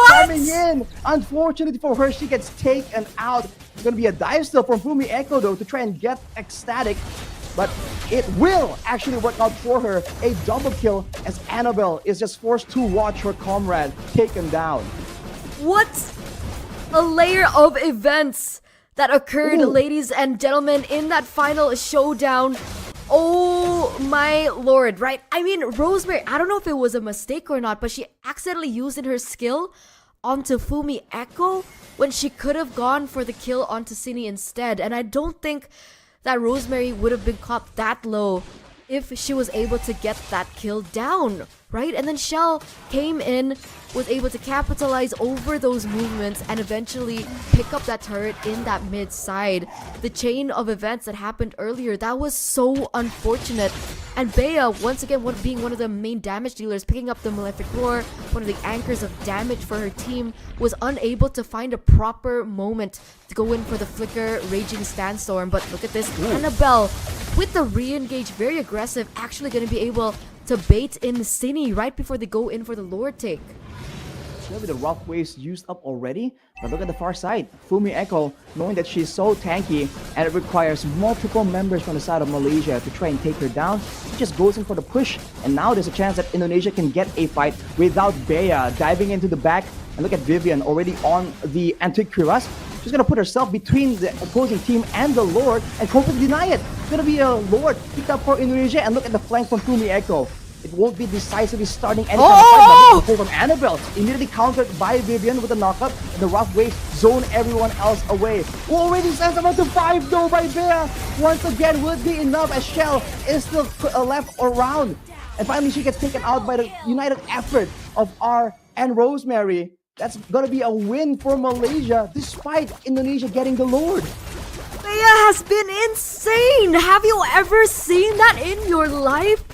Coming in. Unfortunately for her, she gets taken out. It's going to be a dive still from Fumi Echo though to try and get ecstatic, but it will actually work out for her. A double kill as Annabelle is just forced to watch her comrade taken down. What a layer of events that occurred, ladies and gentlemen, in that final showdown. Oh my lord, right? I mean, Rosemary, I don't know if it was a mistake or not, but she accidentally used her skill onto Fumi Echo when she could have gone for the kill onto Cine instead. And I don't think that Rosemary would have been caught that low if she was able to get that kill down, right? And then Shell came in, was able to capitalize over those movements and eventually pick up that turret in that mid side. The chain of events that happened earlier, that was so unfortunate. And Bea, once again, being one of the main damage dealers, picking up the Malefic Roar, one of the anchors of damage for her team, was unable to find a proper moment to go in for the Flicker Raging Sandstorm. But look at this, Annabelle with the re-engage, very aggressive, actually going to be able to bait in Cine right before they go in for the Lord take. Maybe the rough waves used up already, but look at the far side. Fumi Echo, knowing that she's so tanky and it requires multiple members from the side of Malaysia to try and take her down, she just goes in for the push. And now there's a chance that Indonesia can get a fight without Bea diving into the back. And look at Vivian already on the Antique Cuirass. She's gonna put herself between the opposing team and the Lord and completely deny it. It's gonna be a Lord picked up for Indonesia, and look at the flank from Fumi Echo. It won't be decisively starting any kind of fight, but from Annabelle, immediately countered by Vivian with a knockup, and the rough waves zone everyone else away. Already sends about to 5 though by Bea. Once again, will it be enough as Shell is still left around? And finally, she gets taken out by the united effort of R and Rosemary. That's gonna be a win for Malaysia, despite Indonesia getting the Lord. Bea has been insane! Have you ever seen that in your life?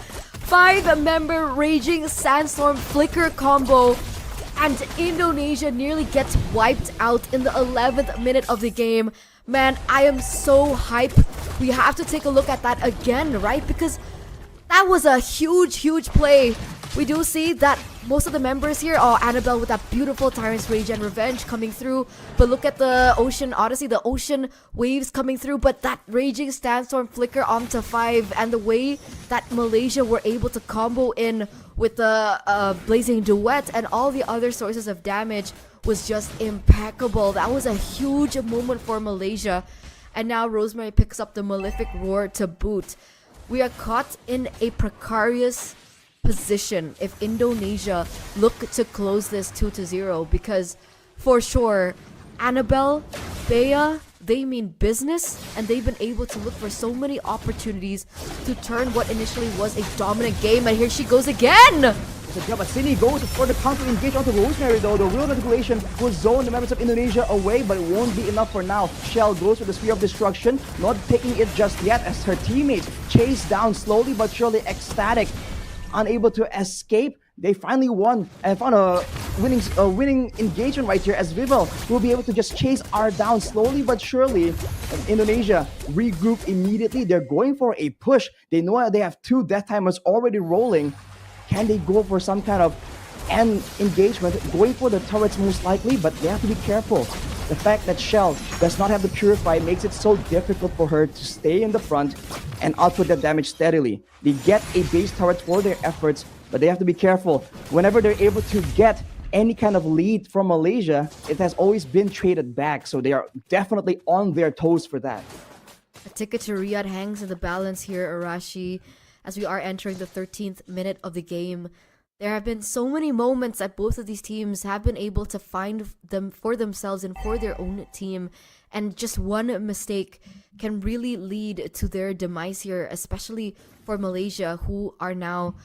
5-member Raging Sandstorm Flicker combo, and Indonesia nearly gets wiped out in the 11th minute of the game. Man, I am so hyped. We have to take a look at that again, right? Because that was a huge play. We do see that most of the members here are Annabelle with that beautiful Tyrant's Rage and Revenge coming through. But look at the Ocean Odyssey, the Ocean Waves coming through. But that Raging Sandstorm Flicker onto 5, and the way that Malaysia were able to combo in with the Blazing Duet and all the other sources of damage was just impeccable. That was a huge moment for Malaysia. And now Rosemary picks up the Malefic Roar to boot. We are caught in a precarious position if Indonesia look to close this 2-0, because for sure, Annabelle, Bea, they mean business, and they've been able to look for so many opportunities to turn what initially was a dominant game. And here she goes again! But Sydney goes for the counter engage onto Rosemary though. The real manipulation will zone the members of Indonesia away, but it won't be enough for now. Shell goes for the Sphere of Destruction, not taking it just yet as her teammates chase down slowly but surely. Ecstatic, unable to escape. They finally won and found a winning engagement right here, as Vivel will be able to just chase R down slowly but surely. And Indonesia regroup immediately. They're going for a push. They know they have 2 death timers already rolling. Can they go for some kind of end engagement? Going for the turrets most likely, but they have to be careful. The fact that Shell does not have the Purify makes it so difficult for her to stay in the front and output that damage steadily. They get a base turret for their efforts, but they have to be careful. Whenever they're able to get any kind of lead from Malaysia, it has always been traded back, so they are definitely on their toes for that. A ticket to Riyadh hangs in the balance here, Arashi, as we are entering the 13th minute of the game. There have been so many moments that both of these teams have been able to find them for themselves and for their own team, and just one mistake can really lead to their demise here, especially for Malaysia, who are now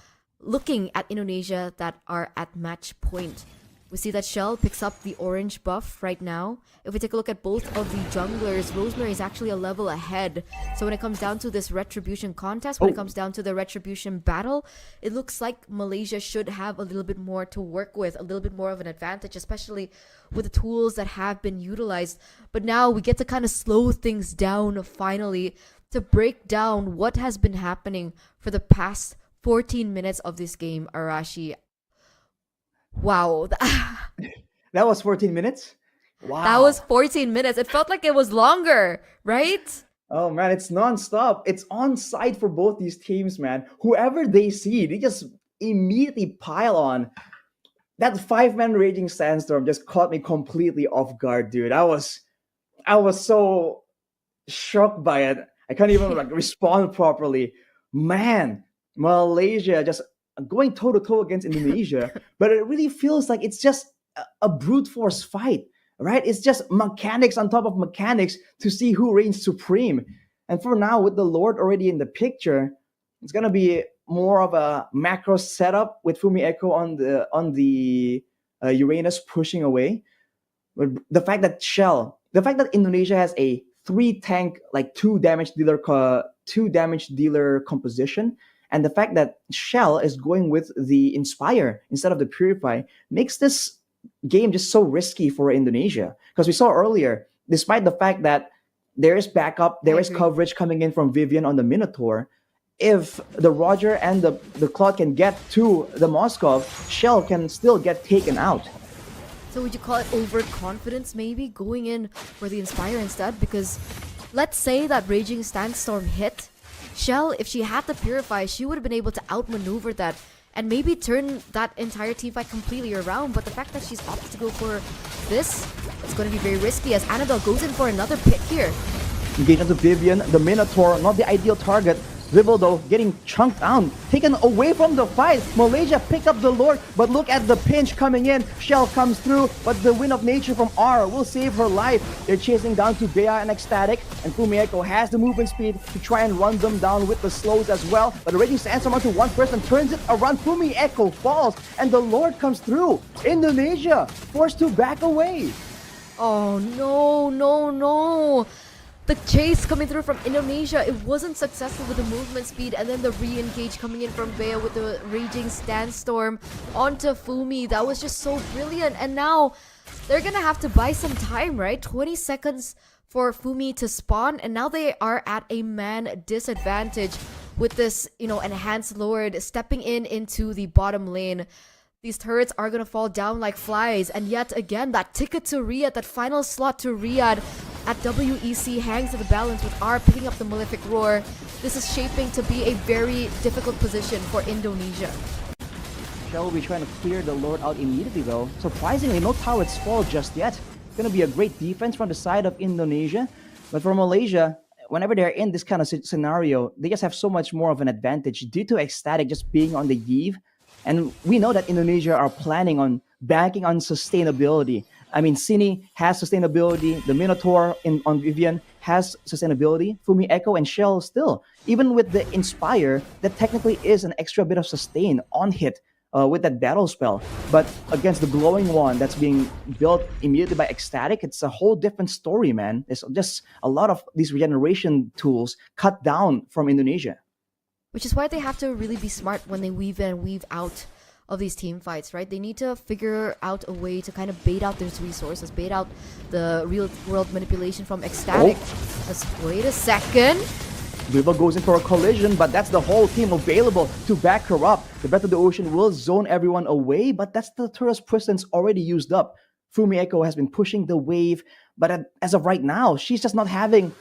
looking at Indonesia that are at match point. We see that Shell picks up the orange buff right now. If we take a look at both of the junglers, Rosemary is actually a level ahead. So when it comes down to this Retribution contest, when it comes down to the Retribution battle, it looks like Malaysia should have a little bit more to work with, a little bit more of an advantage, especially with the tools that have been utilized. But now we get to kind of slow things down finally to break down what has been happening for the past 14 minutes of this game, Arashi. Wow. That was 14 minutes? Wow. That was 14 minutes. It felt like it was longer, right? Oh man, it's non-stop. It's on site for both these teams, man. Whoever they see, they just immediately pile on. That 5-man Raging Sandstorm just caught me completely off guard, dude. I was so shocked by it. I can't even respond properly. Man, Malaysia just going toe-to-toe against Indonesia, but it really feels like it's just a brute force fight, right? It's just mechanics on top of mechanics to see who reigns supreme. And for now, with the Lord already in the picture, it's gonna be more of a macro setup with Fumi Echo on the Uranus pushing away. But the fact that Indonesia has a 3-tank, like 2 damage dealer composition, and the fact that Shell is going with the Inspire instead of the Purify makes this game just so risky for Indonesia. Because we saw earlier, despite the fact that there is backup, there is coverage coming in from Vivian on the Minotaur, if the Roger and the Claude can get to the Moskov, Shell can still get taken out. So would you call it overconfidence maybe, going in for the Inspire instead? Because let's say that Raging Sandstorm hit, Shell, if she had the Purify, she would have been able to outmaneuver that and maybe turn that entire teamfight completely around. But the fact that she's opted to go for this, it's going to be very risky as Annabelle goes in for another pick here. Engage onto Vivian, the Minotaur, not the ideal target. Vivel though getting chunked down, taken away from the fight. Malaysia pick up the Lord, but look at the pinch coming in. Shell comes through, but the Wind of Nature from R will save her life. They're chasing down to Bea and Ecstatic, and Fumieko has the movement speed to try and run them down with the slows as well. But the Raging Sandstorm onto one person turns it around. Fumieko falls, and the Lord comes through. Indonesia forced to back away. Oh no. The chase coming through from Indonesia, it wasn't successful with the movement speed, and then the re-engage coming in from Bea with the Raging Sandstorm onto Fumi. That was just so brilliant. And now they're gonna have to buy some time, right? 20 seconds for Fumi to spawn, and now they are at a man disadvantage with this, enhanced Lord stepping into the bottom lane. These turrets are gonna fall down like flies, and yet again, that ticket to Riyadh, that final slot to Riyadh at WEC hangs to the balance with R picking up the Malefic Roar. This is shaping to be a very difficult position for Indonesia. Shell will be trying to clear the Lord out immediately though. Surprisingly, no turrets fall just yet. It's gonna be a great defense from the side of Indonesia. But for Malaysia, whenever they're in this kind of scenario, they just have so much more of an advantage due to Ecstatic just being on the Eve. And we know that Indonesia are planning on banking on sustainability. I mean, Cine has sustainability. The Minotaur on Vivian has sustainability. Fumi Echo and Shell still. Even with the Inspire, that technically is an extra bit of sustain on hit with that battle spell. But against the Glowing One that's being built immediately by Ecstatic, it's a whole different story, man. There's just a lot of these regeneration tools cut down from Indonesia. Which is why they have to really be smart when they weave in and weave out of these team fights, right? They need to figure out a way to kind of bait out these resources, bait out the real world manipulation from Ecstatic. Let's wait a second. Viva goes in for a collision, but that's the whole team available to back her up. The Breath of the Ocean will zone everyone away, but that's the Turret's Presence already used up. Fumi Echo has been pushing the wave, but as of right now, she's just not having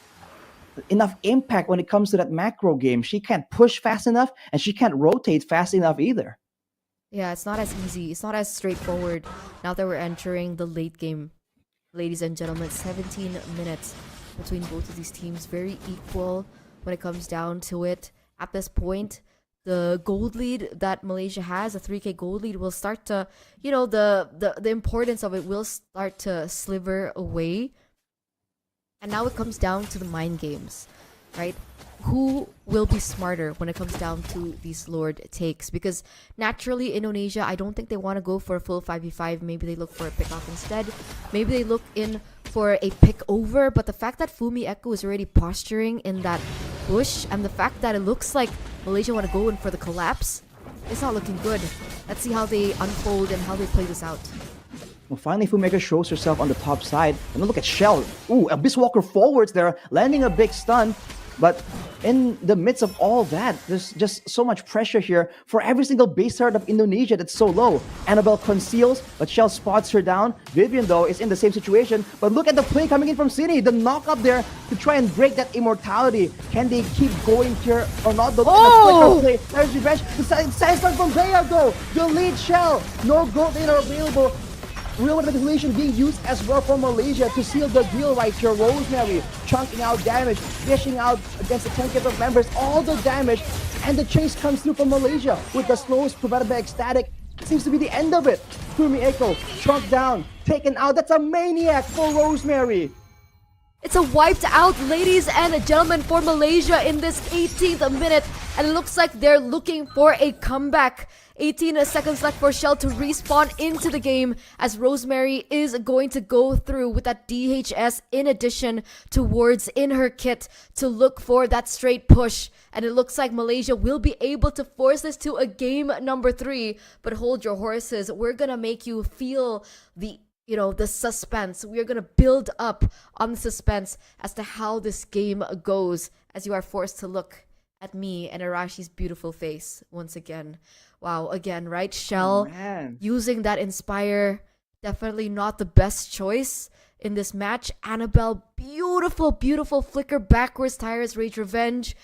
enough impact when it comes to that macro game. She can't push fast enough, and she can't rotate fast enough either. Yeah, it's not as easy. It's not as straightforward now that we're entering the late game. Ladies and gentlemen, 17 minutes between both of these teams. Very equal when it comes down to it. At this point, the gold lead that Malaysia has, a 3k gold lead, will start to, the importance of it will start to sliver away. And now it comes down to the mind games, right? Who will be smarter when it comes down to these Lord takes? Because naturally, Indonesia, I don't think they want to go for a full 5v5. Maybe they look for a pick off instead. Maybe they look in for a pick over. But the fact that Fumi Echo is already posturing in that push, and the fact that it looks like Malaysia want to go in for the collapse, it's not looking good. Let's see how they unfold and how they play this out. Well, finally, Fumeka shows herself on the top side. And look at Shell. Ooh, Abyss Walker forwards there, landing a big stun. But in the midst of all that, there's just so much pressure here for every single base card of Indonesia that's so low. Annabelle conceals, but Shell spots her down. Vivian, though, is in the same situation. But look at the play coming in from Cine. The knock up there to try and break that immortality. Can they keep going here or not? Look at the play. There's revenge. The Sandstorm from Bea, though. The lead Shell. No gold in available. Real manipulation being used as well for Malaysia to seal the deal right here. Rosemary chunking out damage, dishing out against the 10k of members, all the damage, and the chase comes through from Malaysia with the slows provided by Ecstatic. It seems to be the end of it. Fumi Echo chunked down, taken out. That's a maniac for Rosemary. It's a wiped out, ladies and gentlemen, for Malaysia in this 18th minute. And it looks like they're looking for a comeback. 18 seconds left for Shell to respawn into the game as Rosemary is going to go through with that DHS in addition to wards in her kit to look for that straight push. And it looks like Malaysia will be able to force this to a game number 3. But hold your horses. We're gonna make you feel the suspense. We're gonna build up on the suspense as to how this game goes as you are forced to look at me and Arashi's beautiful face once again. Wow, again, right? Shell using that Inspire, definitely not the best choice in this match. Annabelle, beautiful flicker backwards, Tyrus Rage Revenge.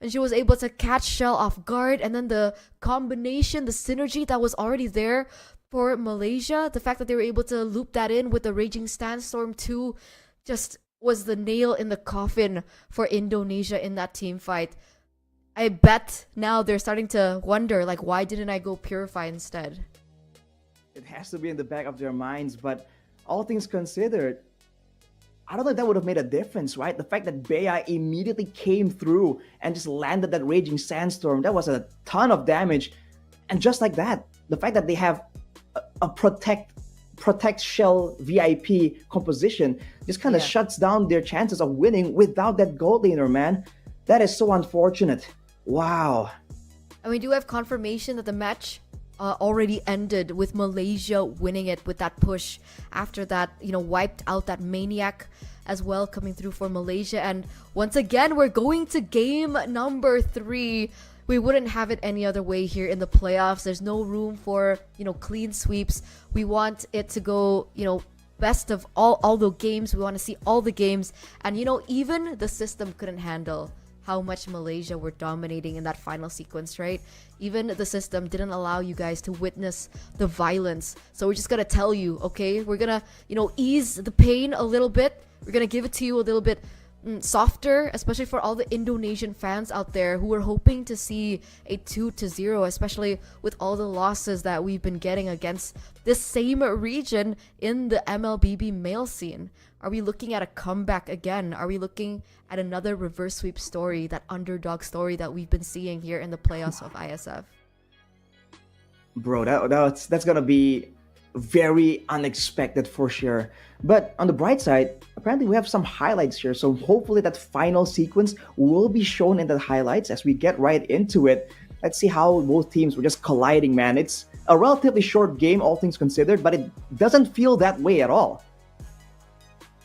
And she was able to catch Shell off guard. And then the combination, the synergy that was already there for Malaysia, the fact that they were able to loop that in with the Raging Sandstorm 2 just was the nail in the coffin for Indonesia in that team fight. I bet now they're starting to wonder, like, why didn't I go Purify instead? It has to be in the back of their minds, but all things considered, I don't know if that would have made a difference, right? The fact that Bea immediately came through and just landed that Raging Sandstorm, that was a ton of damage. And just like that, the fact that they have a protect Shell VIP composition just kind of shuts down their chances of winning without that gold laner, man. That is so unfortunate. Wow. And we do have confirmation that the match already ended with Malaysia winning it with that push. After that, wiped out that maniac as well coming through for Malaysia. And once again, we're going to game number 3. We wouldn't have it any other way here in the playoffs. There's no room for, clean sweeps. We want it to go, best of all the games. We want to see all the games. And, even the system couldn't handle how much Malaysia were dominating in that final sequence, right? Even the system didn't allow you guys to witness the violence. So we're just gonna tell you, okay? We're gonna, ease the pain a little bit. We're gonna give it to you a little bit softer, especially for all the Indonesian fans out there who were hoping to see a 2-0, especially with all the losses that we've been getting against this same region in the MLBB male scene. Are we looking at a comeback again? Are we looking at another reverse sweep story, that underdog story that we've been seeing here in the playoffs of ISF? Bro, that's gonna be very unexpected for sure. But on the bright side, apparently we have some highlights here. So hopefully that final sequence will be shown in the highlights as we get right into it. Let's see how both teams were just colliding, man. It's a relatively short game, all things considered, but it doesn't feel that way at all.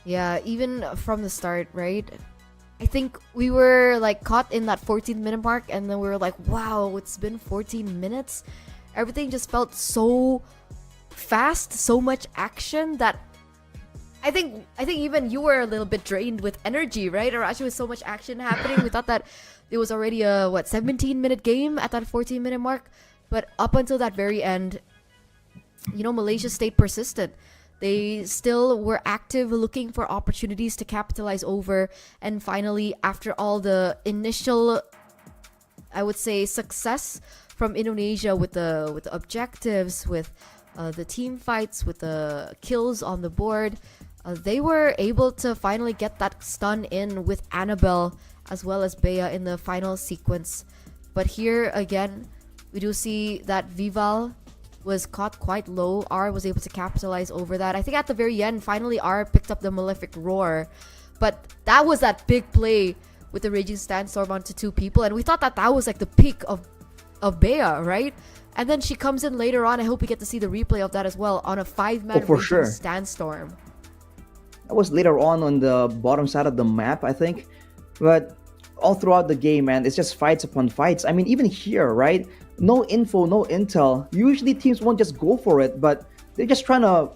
Yeah, even from the start, right? I think we were like caught in that 14-minute mark, and then we were like, wow, it's been 14 minutes. Everything just felt so fast, so much action that I think even you were a little bit drained with energy, right? Arashi, with so much action happening, we thought that it was already a 17-minute game at that 14-minute mark. But up until that very end, Malaysia stayed persistent. They still were active, looking for opportunities to capitalize over. And finally, after all the initial, I would say, success from Indonesia with the objectives, with the team fights, with the kills on the board, they were able to finally get that stun in with Annabelle as well as Bea in the final sequence. But here again, we do see that Vival was caught quite low. R was able to capitalize over that. I think at the very end, finally R picked up the Malefic Roar. But that was that big play with the Raging Sandstorm onto two people. And we thought that was like the peak of Bea, right? And then she comes in later on. I hope we get to see the replay of that as well on a 5-man for Raging sure. Sandstorm. That was later on the bottom side of the map, I think. But all throughout the game, man, it's just fights upon fights. I mean, even here, right? No info, no intel. Usually teams won't just go for it, but they're just trying to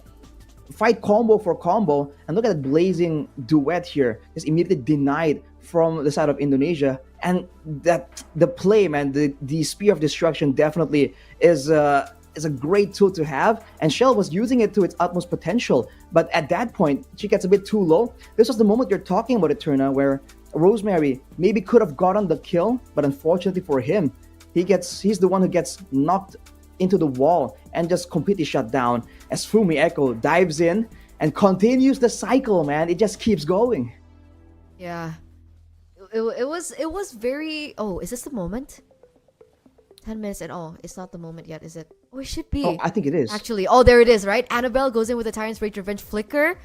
fight combo for combo. And look at that blazing duet here. Just immediately denied from the side of Indonesia. And that the play, man, the Spear of Destruction definitely is a great tool to have. And Shell was using it to its utmost potential. But at that point, she gets a bit too low. This was the moment you're talking about, Eterna, where Rosemary maybe could have gotten the kill, but unfortunately for him, he's the one who gets knocked into the wall and just completely shut down as Fumi Echo dives in and continues the cycle, man. It just keeps going. Yeah. It was very... Oh, is this the moment? 10 minutes and it's not the moment yet, is it? Oh, it should be. Oh, I think it is. Actually, there it is, right? Annabelle goes in with a Tyrant's Rage Revenge Flicker.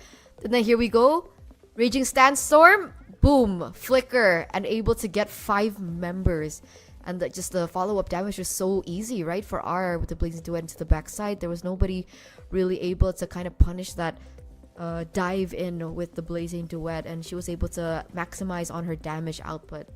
And then here we go. Raging Sandstorm. Boom. Flicker. And able to get 5 members. And just the follow-up damage was so easy, right? For R with the Blazing Duet into the backside. There was nobody really able to kind of punish that dive in with the Blazing Duet. And she was able to maximize on her damage output.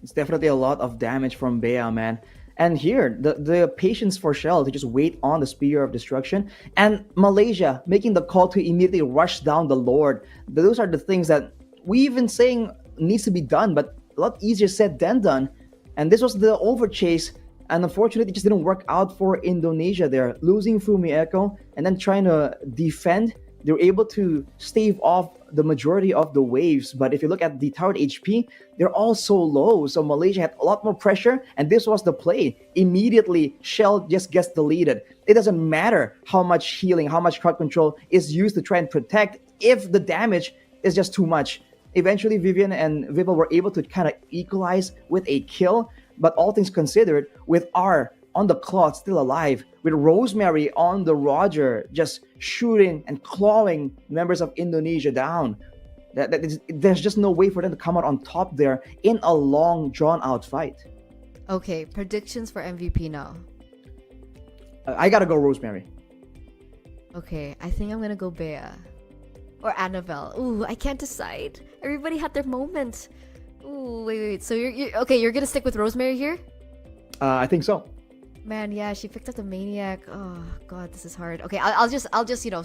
It's definitely a lot of damage from Bea, man. And here, the patience for Shell to just wait on the Spear of Destruction. And Malaysia making the call to immediately rush down the Lord. Those are the things that we've been saying needs to be done, but a lot easier said than done. And this was the overchase, and unfortunately it just didn't work out for Indonesia there. Losing Fumi Echo and then trying to defend, they were able to stave off the majority of the waves. But if you look at the towered HP, they're all so low. So Malaysia had a lot more pressure, and this was the play. Immediately, Shell just gets deleted. It doesn't matter how much healing, how much crowd control is used to try and protect if the damage is just too much. Eventually, Vivian and Vival were able to kind of equalize with a kill. But all things considered, with R on the clock still alive, with Rosemary on the Roger just shooting and clawing members of Indonesia down, there's just no way for them to come out on top there in a long, drawn-out fight. Okay, predictions for MVP now. I gotta go Rosemary. Okay, I think I'm gonna go Bea. Or Annabelle. Ooh, I can't decide. Everybody had their moment. Ooh, wait. So you're gonna stick with Rosemary here? I think so. Man, yeah, she picked up the Maniac. Oh god, this is hard. Okay, I'll just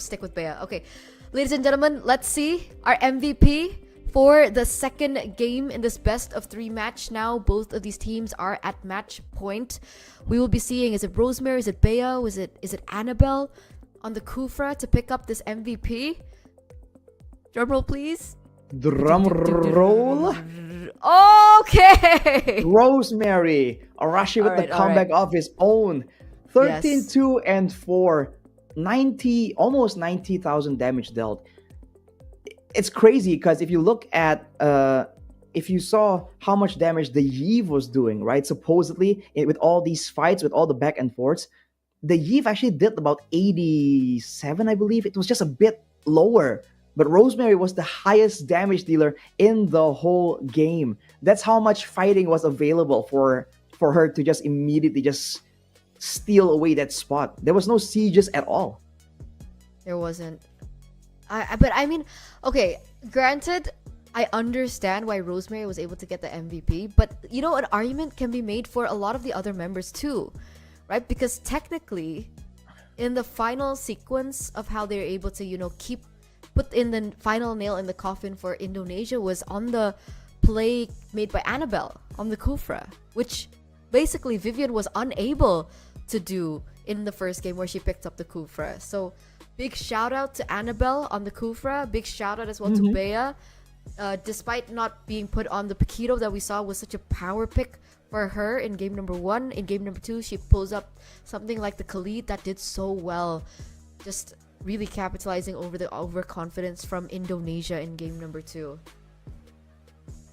stick with Bea. Okay, ladies and gentlemen, let's see our MVP For the second game in this best of 3 match now, both of these teams are at match point. We will be seeing, is it Rosemary, is it Bea, is it Annabelle on the Kufra to pick up this MVP? Drumroll, please. Drum roll. Okay. Rosemary Arashi with Alright, the comeback of his own. 13-2 and 4. 90, almost 90,000 damage dealt. It's crazy because if you look at if you saw how much damage the Iesf was doing, right? Supposedly, with all these fights, with all the back and forths, the Iesf actually did about 87, I believe. It was just a bit lower. But Rosemary was the highest damage dealer in the whole game. That's how much fighting was available for her to just immediately just steal away that spot. There was no sieges at all. There wasn't. But I mean, okay, granted, I understand why Rosemary was able to get the MVP, but you know, an argument can be made for a lot of the other members too, right? Because technically, in the final sequence of how they're able to, you know, put in the final nail in the coffin for Indonesia was on the play made by Annabelle on the Kufra, which basically Vivian was unable to do in the first game where she picked up the Kufra. So big shout out to Annabelle on the Kufra. Big shout out as well to Bea. Despite not being put on the Paquito that we saw was such a power pick for her in game number 1. In game number 2, she pulls up something like the Khalid that did so well. Just really capitalizing over the overconfidence from Indonesia in game number 2.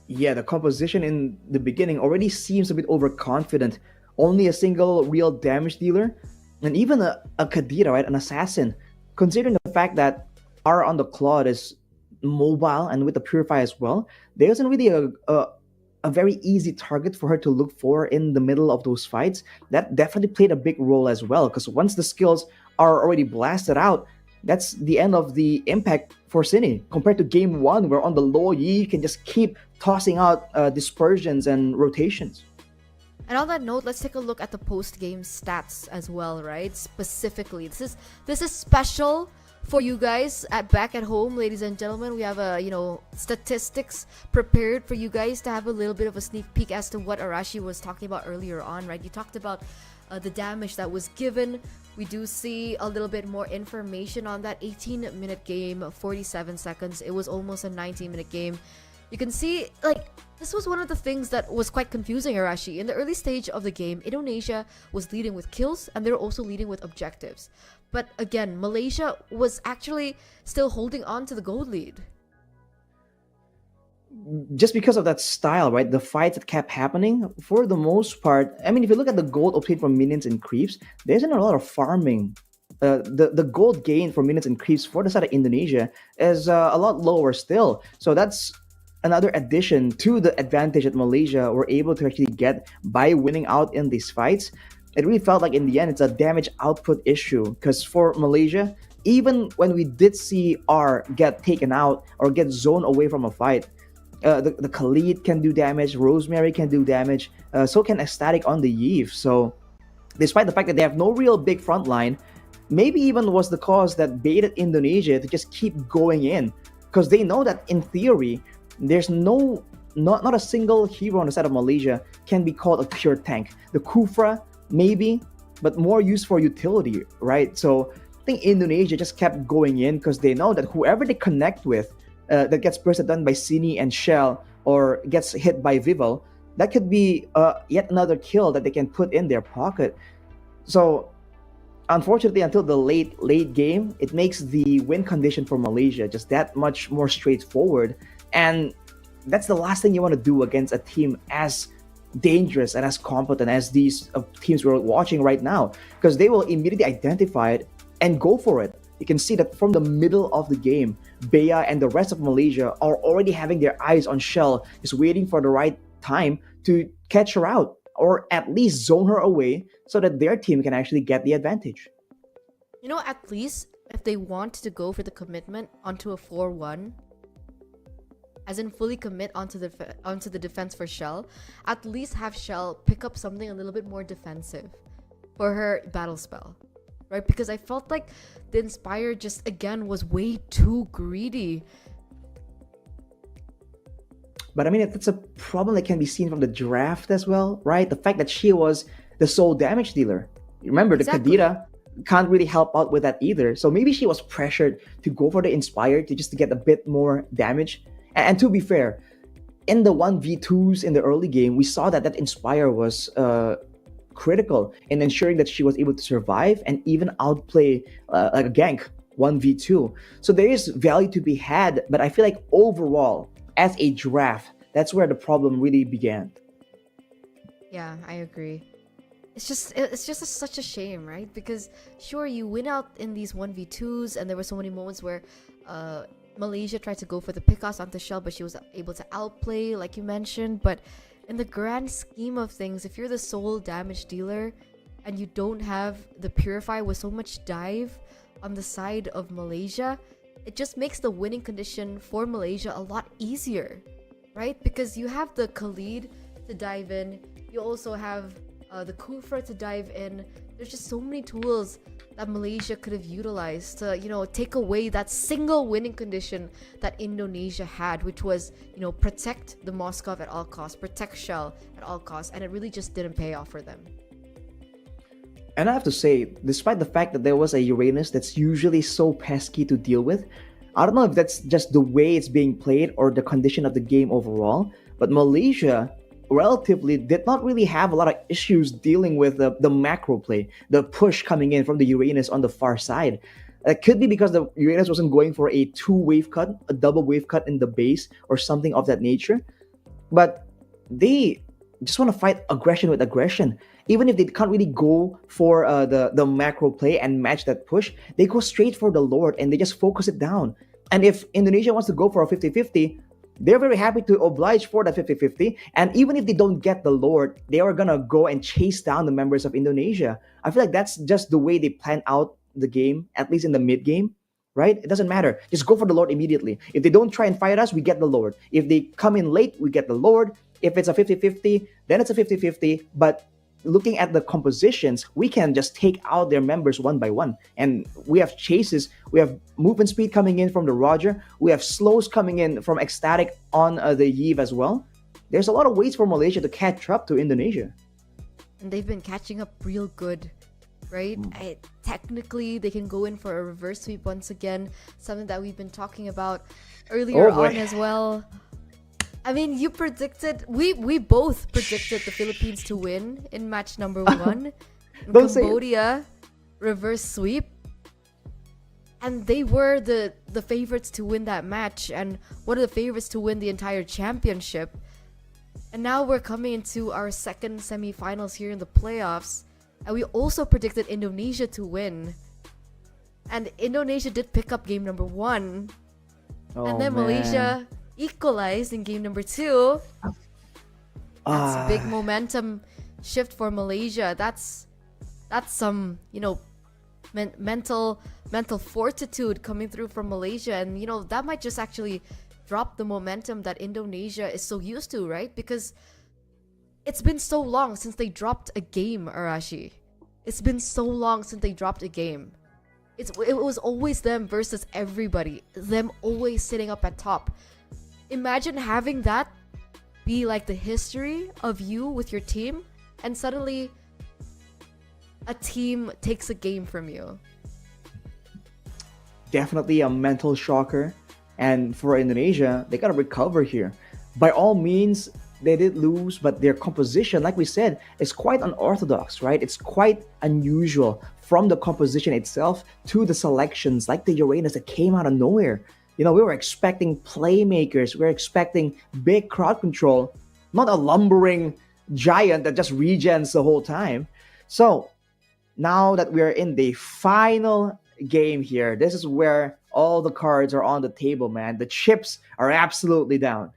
Yeah, the composition in the beginning already seems a bit overconfident. Only a single real damage dealer, and even a Kadira, right, an assassin. Considering the fact that R on the Claude is mobile and with the Purify as well, there isn't really a very easy target for her to look for in the middle of those fights. That definitely played a big role as well, because once the skills are already blasted out, that's the end of the impact for Cine. Compared to game 1, where on the low you can just keep tossing out dispersions and rotations. And on that note, let's take a look at the post-game stats as well, right? Specifically, this is special for you guys back at home, ladies and gentlemen. We have statistics prepared for you guys to have a little bit of a sneak peek as to what Arashi was talking about earlier on, right? You talked about the damage that was given. We do see a little bit more information on that 18-minute game, 47 seconds. It was almost a 19-minute game. You can see, like, this was one of the things that was quite confusing, Arashi. In the early stage of the game, Indonesia was leading with kills, and they were also leading with objectives. But again, Malaysia was actually still holding on to the gold lead. Just because of that style, right? The fights that kept happening, for the most part, I mean, if you look at the gold obtained from minions and creeps, there isn't a lot of farming. The gold gain for minions and creeps for the side of Indonesia is a lot lower still. So that's another addition to the advantage that Malaysia were able to actually get by winning out in these fights. It really felt like in the end it's a damage output issue, because for Malaysia, even when we did see R get taken out or get zoned away from a fight, the Khalid can do damage, Rosemary can do damage, so can Ecstatic on the Iesf. So despite the fact that they have no real big front line, maybe even was the cause that baited Indonesia to just keep going in, because they know that in theory there's not a single hero on the side of Malaysia can be called a pure tank. The Kufra maybe, but more used for utility, right? So I think Indonesia just kept going in because they know that whoever they connect with that gets bursted done by Cine and Shell, or gets hit by Vival, that could be yet another kill that they can put in their pocket. So unfortunately, until the late game, it makes the win condition for Malaysia just that much more straightforward. And that's the last thing you want to do against a team as dangerous and as competent as these teams we're watching right now, because they will immediately identify it and go for it. You can see that from the middle of the game, Bea and the rest of Malaysia are already having their eyes on Shell, just waiting for the right time to catch her out, or at least zone her away so that their team can actually get the advantage. You know, at least if they want to go for the commitment onto a 4-1, as in fully commit onto the defense for Shell, at least have Shell pick up something a little bit more defensive for her battle spell, right? Because I felt like the Inspire just again was way too greedy. But I mean, that's a problem that can be seen from the draft as well, right? The fact that she was the sole damage dealer. Remember, the Exactly. Kadira can't really help out with that either. So maybe she was pressured to go for the Inspired to get a bit more damage. And to be fair, in the 1v2s in the early game, we saw that Inspire was critical in ensuring that she was able to survive and even outplay like a gank 1v2. So there is value to be had, but I feel like overall, as a draft, that's where the problem really began. Yeah, I agree. It's just such a shame, right? Because sure, you win out in these 1v2s, and there were so many moments where Malaysia tried to go for the pickoffs onto Shell, but she was able to outplay, like you mentioned. But in the grand scheme of things, if you're the sole damage dealer and you don't have the Purify with so much dive on the side of Malaysia, it just makes the winning condition for Malaysia a lot easier, right? Because you have the Khalid to dive in, you also have the Kufra to dive in. There's just so many tools that Malaysia could have utilized to, take away that single winning condition that Indonesia had, which was, protect the Moskov at all costs, protect Shell at all costs, and it really just didn't pay off for them. And I have to say, despite the fact that there was a Uranus that's usually so pesky to deal with, I don't know if that's just the way it's being played or the condition of the game overall, but Malaysia relatively did not really have a lot of issues dealing with the macro play, the push coming in from the Uranus on the far side. It could be because the Uranus wasn't going for a 2-wave cut, a double wave cut in the base, or something of that nature. But they just want to fight aggression with aggression. Even if they can't really go for the macro play and match that push, they go straight for the Lord and they just focus it down. And if Indonesia wants to go for a 50-50, they're very happy to oblige for that 50-50. And even if they don't get the Lord, they are going to go and chase down the members of Indonesia. I feel like that's just the way they plan out the game, at least in the mid game, right? It doesn't matter. Just go for the Lord immediately. If they don't try and fight us, we get the Lord. If they come in late, we get the Lord. If it's a 50-50, then it's a 50-50. But looking at the compositions, we can just take out their members one by one. And we have chases, we have movement speed coming in from the Roger, we have slows coming in from Ecstatic on the Iesf as well. There's a lot of ways for Malaysia to catch up to Indonesia. And they've been catching up real good, right? Technically, they can go in for a reverse sweep once again, something that we've been talking about earlier on as well. I mean, you predicted, we both predicted the Philippines to win in match number 1. Don't Cambodia reverse sweep. And they were the favorites to win that match, and one of the favorites to win the entire championship. And now we're coming into our second semifinals here in the playoffs, and we also predicted Indonesia to win. And Indonesia did pick up game number 1. And then Malaysia equalized in game number 2. That's a big momentum shift for Malaysia. That's some, mental fortitude coming through from Malaysia, and that might just actually drop the momentum that Indonesia is so used to, right? Because it's been so long since they dropped a game, Arashi. It's been so long since they dropped a game. It was always them versus everybody, them always sitting up at top. Imagine having that be like the history of you with your team, and suddenly a team takes a game from you. Definitely a mental shocker. And for Indonesia, they got to recover here. By all means, they did lose, but their composition, like we said, is quite unorthodox, right? It's quite unusual, from the composition itself to the selections like the Uranus that came out of nowhere. We were expecting playmakers, we were expecting big crowd control, not a lumbering giant that just regens the whole time. So now that we're in the final game here, this is where all the cards are on the table, man. The chips are absolutely down.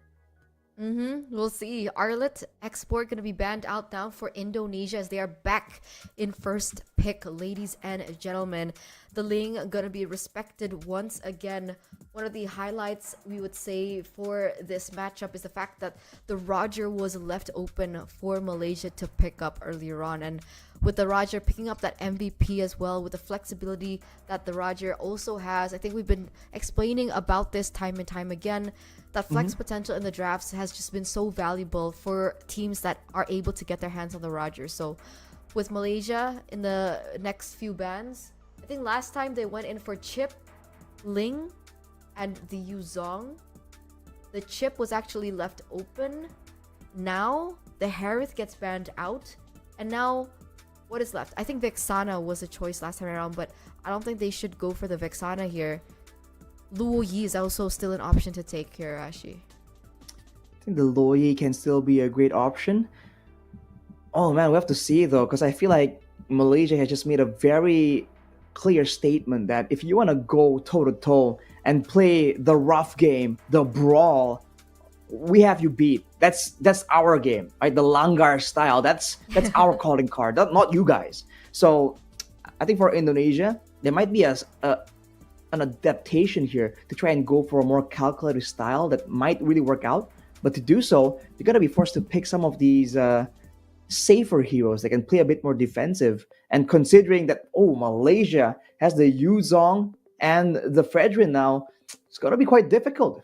We'll see. Arlet export gonna be banned out now for Indonesia as they are back in first pick, ladies and gentlemen. The Ling gonna be respected once again. one of the highlights we would say for this matchup is the fact that the Roger was left open for Malaysia to pick up earlier on. And with the Roger picking up that MVP as well, with the flexibility that the Roger also has, I think we've been explaining about this time and time again. That flex potential in the drafts has just been so valuable for teams that are able to get their hands on the Roger. So with Malaysia in the next few bans, I think last time they went in for Chip, Ling, and the Yuzong. The Chip was actually left open. Now the Harith gets banned out, and now what is left? I think Vexana was a choice last time around, but I don't think they should go for the Vexana here. Luo Yi is also still an option to take here, Rashi. I think the Luo can still be a great option. Oh man, we have to see though, because I feel like Malaysia has just made a very clear statement that if you want to go toe to toe and play the rough game, the brawl, we have you beat. That's our game, right? The Langgar style. That's our calling card, not you guys. So I think for Indonesia, there might be an adaptation here to try and go for a more calculated style that might really work out. But to do so, you're gonna be forced to pick some of these safer heroes that can play a bit more defensive. And considering that, Malaysia has the Yuzong and the Fredrin now, it's gonna be quite difficult.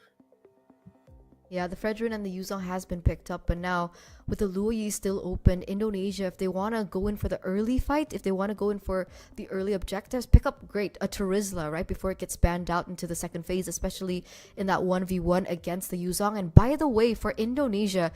Yeah, the Fredrin and the Yuzong has been picked up, but now with the Luo Yi still open, Indonesia, if they want to go in for the early fight, if they want to go in for the early objectives, pick up a Terizla right before it gets banned out into the second phase, especially in that 1v1 against the Yuzong. And by the way, for Indonesia,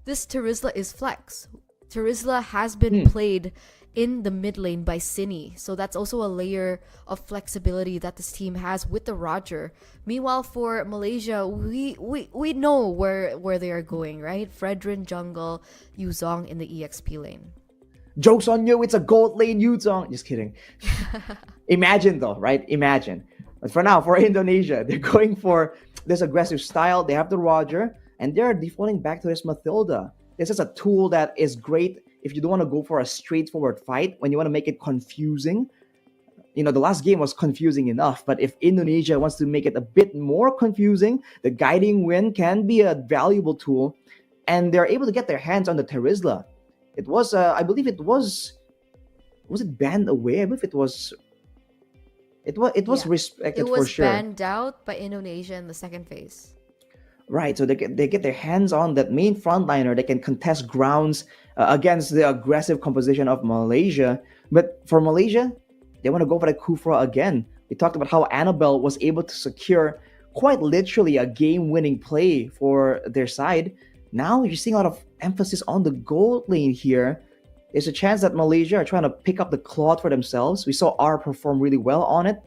this Terizla is flex. Terizla has been played in the mid lane by Cine, so that's also a layer of flexibility that this team has with the Roger. Meanwhile, for Malaysia, we know where they are going, right? Fredrin jungle, Yuzong in the EXP lane. Joke's on you, it's a gold lane Yuzong. Just kidding. Imagine though, right? Imagine. But for now, for Indonesia, they're going for this aggressive style. They have the Roger, and they're defaulting back to this Mathilda. This is a tool that is great if you don't want to go for a straightforward fight, when you want to make it confusing. The last game was confusing enough, but if Indonesia wants to make it a bit more confusing, the Guiding Wind can be a valuable tool, and they're able to get their hands on the Terizla. It was, I believe it was it banned away? I believe it was respected for sure. It was banned out by Indonesia in the second phase. Right, so they get their hands on that main frontliner. They can contest grounds against the aggressive composition of Malaysia. But for Malaysia, they want to go for the Kufra again. We talked about how Annabelle was able to secure quite literally a game-winning play for their side. Now you're seeing a lot of emphasis on the gold lane here. There's a chance that Malaysia are trying to pick up the Claude for themselves. We saw R perform really well on it.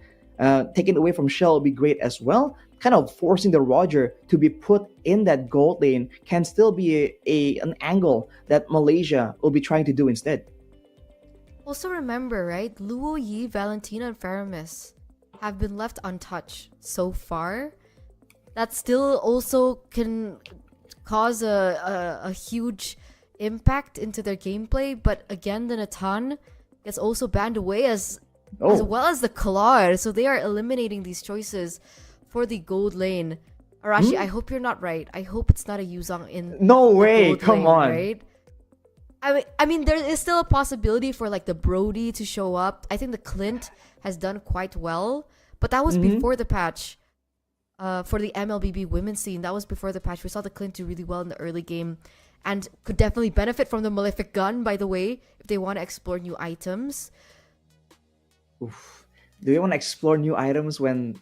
Taking it away from Shell will be great as well. Kind of forcing the Roger to be put in that gold lane can still be an angle that Malaysia will be trying to do instead. Also remember, right? Luo Yi, Valentina, and Faramis have been left untouched so far. That still also can cause a huge impact into their gameplay. But again, the Natan gets also banned away as well as the Claude. So they are eliminating these choices for the gold lane. Arashi, I hope you're not right. I hope it's not a Yuzong in No way, gold come lane, on. right? I mean, there is still a possibility for like the Brody to show up. I think the Clint has done quite well, but that was before the patch. For the Mlbb women's scene, that was before the patch. We saw the Clint do really well in the early game, and could definitely benefit from the Malefic gun. By the way, if they want to explore new items. Oof. Do you want to explore new items when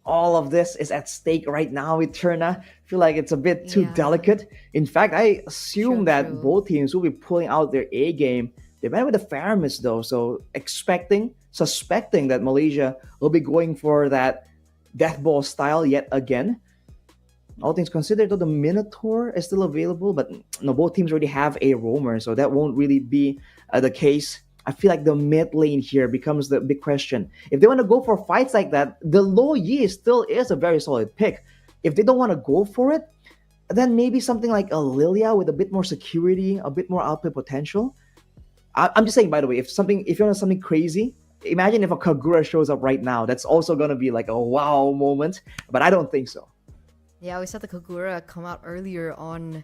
all of this is at stake right now, Eterna? I feel like it's a bit too delicate. In fact, I assume that both teams will be pulling out their A game. They went with the Faramis though, so suspecting that Malaysia will be going for that death ball style yet again. All things considered, though, the Minotaur is still available, but no, both teams already have a roamer, so that won't really be the case. I feel like the mid lane here becomes the big question. If they want to go for fights like that, the Luo Yi still is a very solid pick. If they don't want to go for it, then maybe something like a Lilia with a bit more security, a bit more outplay potential. I'm just saying, by the way, if you want something crazy, imagine if a Kagura shows up right now. That's also gonna be like a wow moment, but I don't think so. Yeah, we saw the Kagura come out earlier on,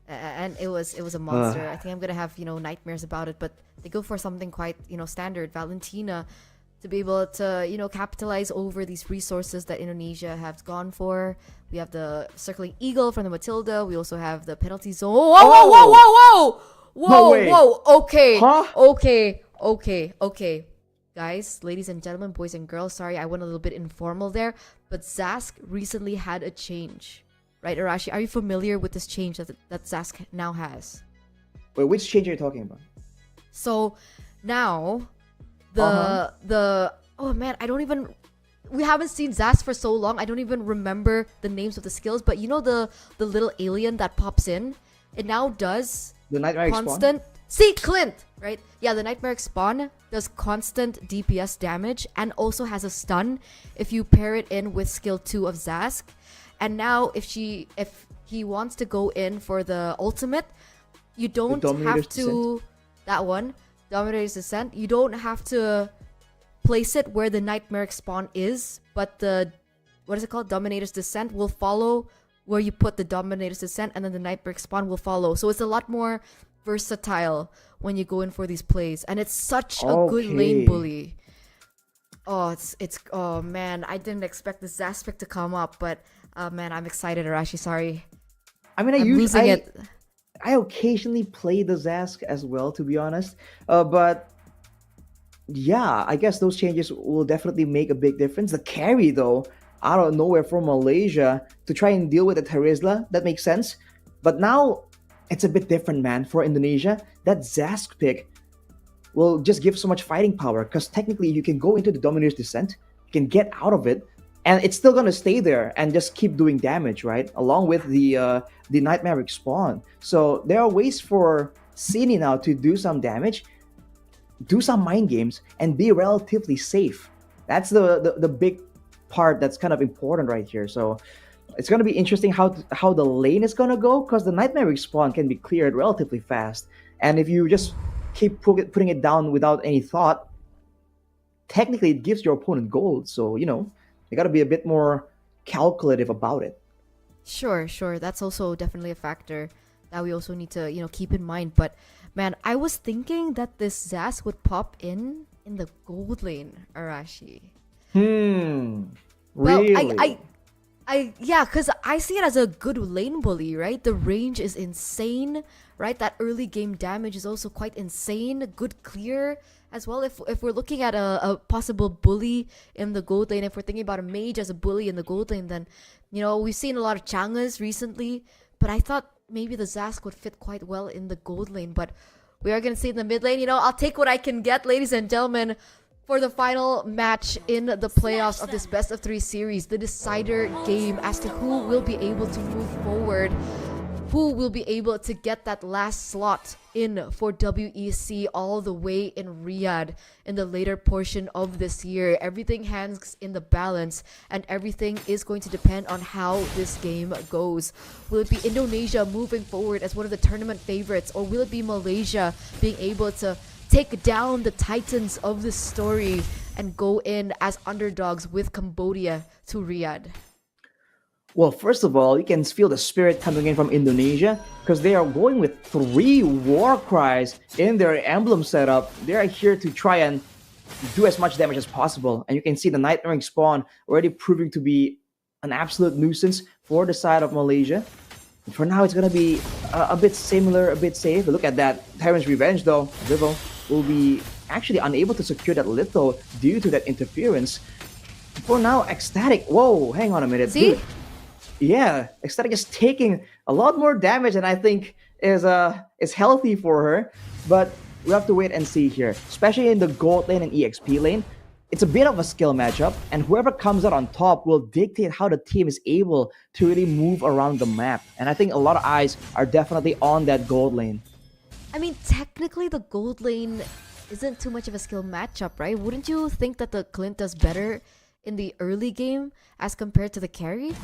and it was a monster. I think I'm gonna have nightmares about it. But they go for something quite standard. Valentina, to be able to capitalize over these resources that Indonesia has gone for. We have the circling eagle from the Matilda. We also have the penalty zone. Whoa! No way. Okay, Huh? okay. Guys, ladies and gentlemen, boys and girls, sorry, I went a little bit informal there, but Zask recently had a change. Right, Arashi? Are you familiar with this change that Zask now has? Wait, which change are you talking about? So, now, oh man, we haven't seen Zask for so long, I don't even remember the names of the skills, but the little alien that pops in, it now does The Nightmare constant... See, Clint, right? Yeah, the Nightmare Spawn does constant DPS damage and also has a stun if you pair it in with skill 2 of Zask. And now if he wants to go in for the ultimate, you don't have to... That one, Dominator's Descent, you don't have to place it where the Nightmare Spawn is, but the... What is it called? Dominator's Descent will follow where you put the Dominator's Descent, and then the Nightmare Spawn will follow. So it's a lot more versatile when you go in for these plays, and it's such a good lane bully. Oh, oh man, I didn't expect this aspect to come up, but man, I'm excited, Arashi. Sorry, I mean, I occasionally play the Zask as well, to be honest. But yeah, I guess those changes will definitely make a big difference. The carry, though, out of nowhere from Malaysia to try and deal with the Terizla, that makes sense. But now it's a bit different, man. For Indonesia, that Zask pick will just give so much fighting power, because technically you can go into the Dominator's Descent, you can get out of it, and it's still gonna stay there and just keep doing damage, right? Along with the Nightmare Spawn. So there are ways for Cine now to do some damage, do some mind games, and be relatively safe. That's the big part that's kind of important right here. So it's going to be interesting how the lane is going to go, because the Nightmare Spawn can be cleared relatively fast. And if you just keep putting it down without any thought, technically it gives your opponent gold. So, you got to be a bit more calculative about it. Sure. That's also definitely a factor that we also need to, keep in mind. But man, I was thinking that this Zask would pop in the gold lane, Arashi. Really? Well, yeah, because I see it as a good lane bully, right? The range is insane, right? That early game damage is also quite insane. Good clear as well. If we're looking at a possible bully in the gold lane, if we're thinking about a mage as a bully in the gold lane, then, we've seen a lot of Changas recently, but I thought maybe the Zask would fit quite well in the gold lane. But we are going to see in the mid lane, I'll take what I can get, ladies and gentlemen. For the final match in the playoffs of this best of 3 series, the decider game as to who will be able to move forward, who will be able to get that last slot in for WEC all the way in Riyadh in the later portion of this year. Everything hangs in the balance, and everything is going to depend on how this game goes. Will it be Indonesia moving forward as one of the tournament favorites, or will it be Malaysia being able to take down the titans of this story and go in as underdogs with Cambodia to Riyadh? Well, first of all, you can feel the spirit coming in from Indonesia, because they are going with 3 war cries in their emblem setup. They are here to try and do as much damage as possible. And you can see the Nightmare Spawn already proving to be an absolute nuisance for the side of Malaysia. For now, it's going to be a bit similar, a bit safe. But look at that. Tyrant's Revenge, though. Vivo will be actually unable to secure that litho due to that interference. For now, Ecstatic. Whoa, hang on a minute. See? Dude. Yeah, Ecstatic is taking a lot more damage than I think is healthy for her. But we have to wait and see here. Especially in the gold lane and EXP lane. It's a bit of a skill matchup, and whoever comes out on top will dictate how the team is able to really move around the map. And I think a lot of eyes are definitely on that gold lane. I mean, technically the gold lane isn't too much of a skill matchup, right? Wouldn't you think that the Clint does better in the early game as compared to the carry?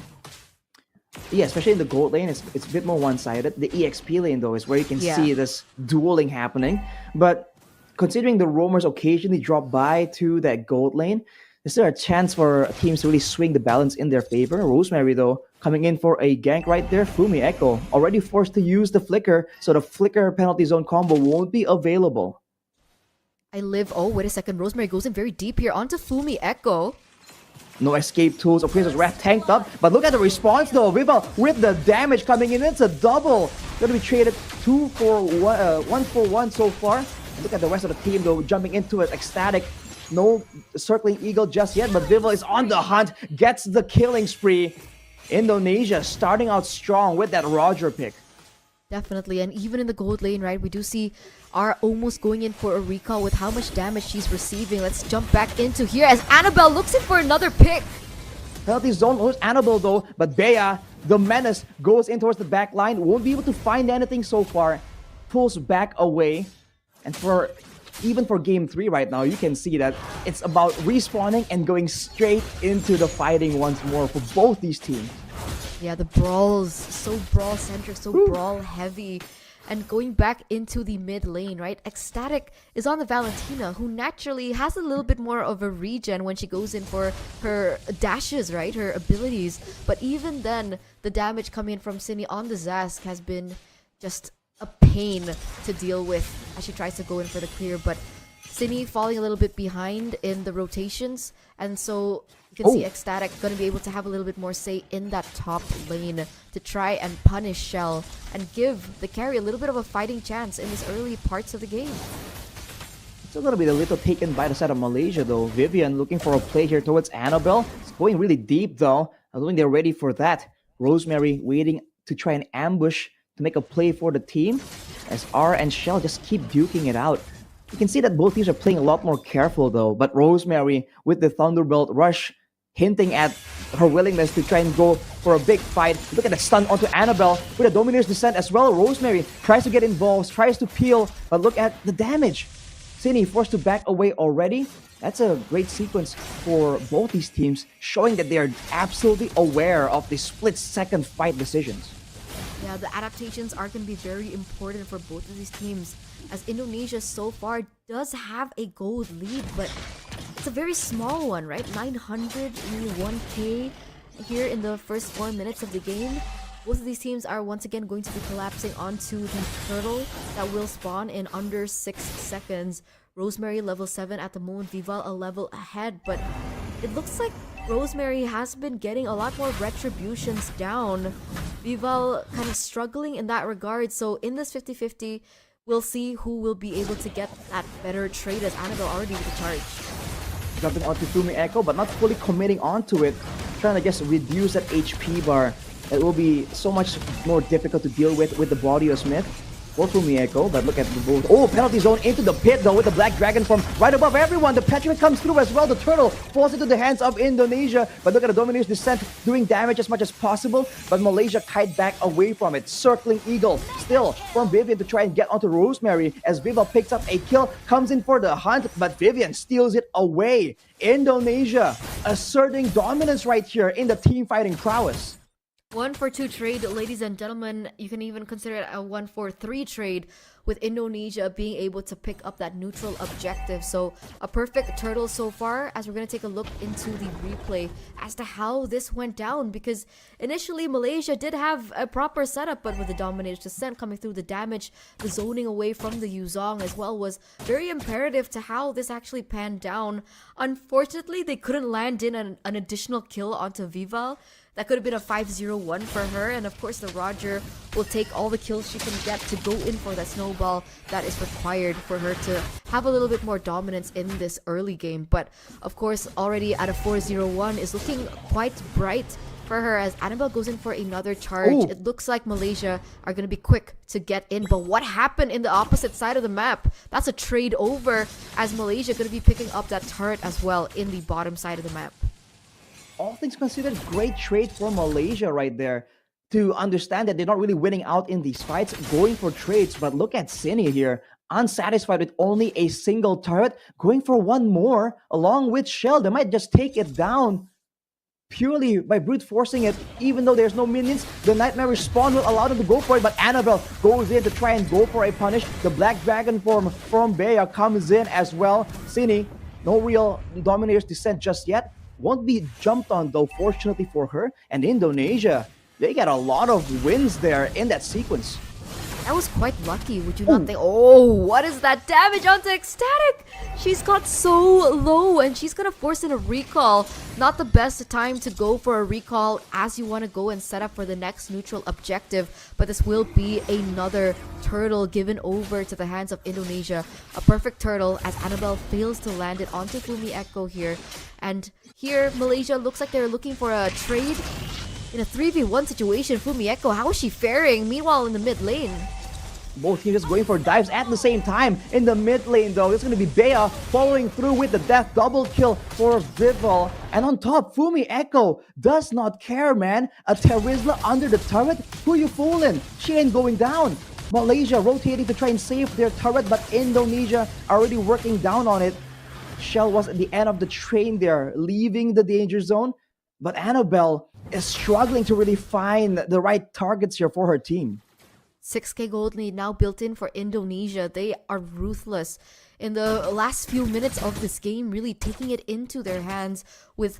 Yeah, especially in the gold lane, it's a bit more one-sided. The EXP lane, though, is where you can see this dueling happening. But considering the roamers occasionally drop by to that gold lane, is there a chance for teams to really swing the balance in their favor? Rosemary, though, coming in for a gank right there. Fumi Echo already forced to use the flicker, so the flicker penalty zone combo won't be available. I live. Oh, wait a second. Rosemary goes in very deep here onto Fumi Echo. No escape tools. Princess Wrath tanked up, but look at the response though. Viva with the damage coming in. It's a double. Going to be traded 2 for 1, 1 for 1 so far. Look at the rest of the team though, jumping into it, ecstatic. No circling eagle just yet, but Viva is on the hunt, gets the killing spree. Indonesia starting out strong with that Roger pick. Definitely, and even in the gold lane, right, we do see R almost going in for a recall with how much damage she's receiving. Let's jump back into here as Annabelle looks in for another pick. Penalty zone owns Annabelle though, but Bea, the menace, goes in towards the back line. Won't be able to find anything so far. Pulls back away. And even for game 3 right now, you can see that it's about respawning and going straight into the fighting once more for both these teams. Yeah, the brawls, so brawl-centric, so brawl-heavy. And going back into the mid lane, right? Ecstatic is on the Valentina, who naturally has a little bit more of a regen when she goes in for her dashes, right? Her abilities. But even then, the damage coming in from Cindy on the Zask has been just a pain to deal with as she tries to go in for the clear. But Cindy falling a little bit behind in the rotations, and so you can see Ecstatic going to be able to have a little bit more say in that top lane to try and punish Shell and give the carry a little bit of a fighting chance in these early parts of the game. Still going to be a little taken by the side of Malaysia though. Vivian looking for a play here towards Annabelle. It's going really deep though. I don't think they're ready for that. Rosemary waiting to try and ambush to make a play for the team as R and Shell just keep duking it out. You can see that both teams are playing a lot more careful though, but Rosemary with the Thunderbolt rush hinting at her willingness to try and go for a big fight. Look at the stun onto Annabelle with a Domineer's Descent as well. Rosemary tries to get involved, tries to peel, but look at the damage. Cine forced to back away already. That's a great sequence for both these teams, showing that they are absolutely aware of the split-second fight decisions. Yeah, the adaptations are going to be very important for both of these teams, as Indonesia so far does have a gold lead, but it's a very small one, right? 901k here in the first 4 minutes of the game. Both of these teams are once again going to be collapsing onto the turtle that will spawn in under 6 seconds. Rosemary level 7 at the moment, Vival a level ahead, but it looks like Rosemary has been getting a lot more retributions down. Vival kind of struggling in that regard, so in this 50-50, we'll see who will be able to get that better trade as Annabelle already with the charge. Jumping onto Fumi Echo, but not fully committing onto it. Trying to just reduce that HP bar. It will be so much more difficult to deal with the body of Smith or Fumi Echo, but look at the both. Oh, penalty zone into the pit though with the Black Dragon from right above everyone. The Petrific comes through as well. The turtle falls into the hands of Indonesia, but look at the Domineer's Descent doing damage as much as possible, but Malaysia kite back away from it. Circling Eagle still from Vivian to try and get onto Rosemary as Viva picks up a kill, comes in for the hunt, but Vivian steals it away. Indonesia asserting dominance right here in the team fighting prowess. 1-for-2 trade, ladies and gentlemen. You can even consider it a 1-for-3 trade, with Indonesia being able to pick up that neutral objective. So a perfect turtle so far, as we're going to take a look into the replay as to how this went down, because initially Malaysia did have a proper setup, but with the Domineer's Descent coming through, the damage, the zoning away from the Yuzong as well was very imperative to how this actually panned down. Unfortunately, they couldn't land in an additional kill onto Vival. That could have been a 5-0-1 for her, and of course the Roger will take all the kills she can get to go in for that snowball that is required for her to have a little bit more dominance in this early game. But of course, already at a 4-0-1 is looking quite bright for her as Annabelle goes in for another charge. Ooh. It looks like Malaysia are going to be quick to get in, but what happened in the opposite side of the map? That's a trade over, as Malaysia going to be picking up that turret as well in the bottom side of the map. All things considered, great trade for Malaysia right there to understand that they're not really winning out in these fights, going for trades. But look at Cine here, unsatisfied with only a single turret, going for one more along with Shell. They might just take it down. purely by brute forcing it. Even though there's no minions, the Nightmare Respawn will allow them to go for it, but Annabelle goes in to try and go for a punish. The Black Dragon form from Bea comes in as well. Cine, no real Dominator's Descent just yet. Won't be jumped on though, fortunately for her. And Indonesia, they got a lot of wins there in that sequence. That was quite lucky, would you not think? Oh, what is that damage onto Ecstatic? She's got so low and she's gonna force in a recall. Not the best time to go for a recall as you want to go and set up for the next neutral objective. But this will be another turtle given over to the hands of Indonesia. A perfect turtle as Annabelle fails to land it onto Fumi Echo here. And here, Malaysia looks like they're looking for a trade. In a 3v1 situation, Fumi Echo, how is she faring? Meanwhile, in the mid lane, both teams just going for dives at the same time. In the mid lane though, it's going to be Bea following through with the death double kill for Vival. And on top, Fumi Echo does not care, man. A Terizla under the turret? Who you fooling? She ain't going down. Malaysia rotating to try and save their turret, but Indonesia already working down on it. Shell was at the end of the train there, leaving the danger zone. But Annabelle is struggling to really find the right targets here for her team. 6k gold lead now built in for Indonesia. They are ruthless in the last few minutes of this game, really taking it into their hands with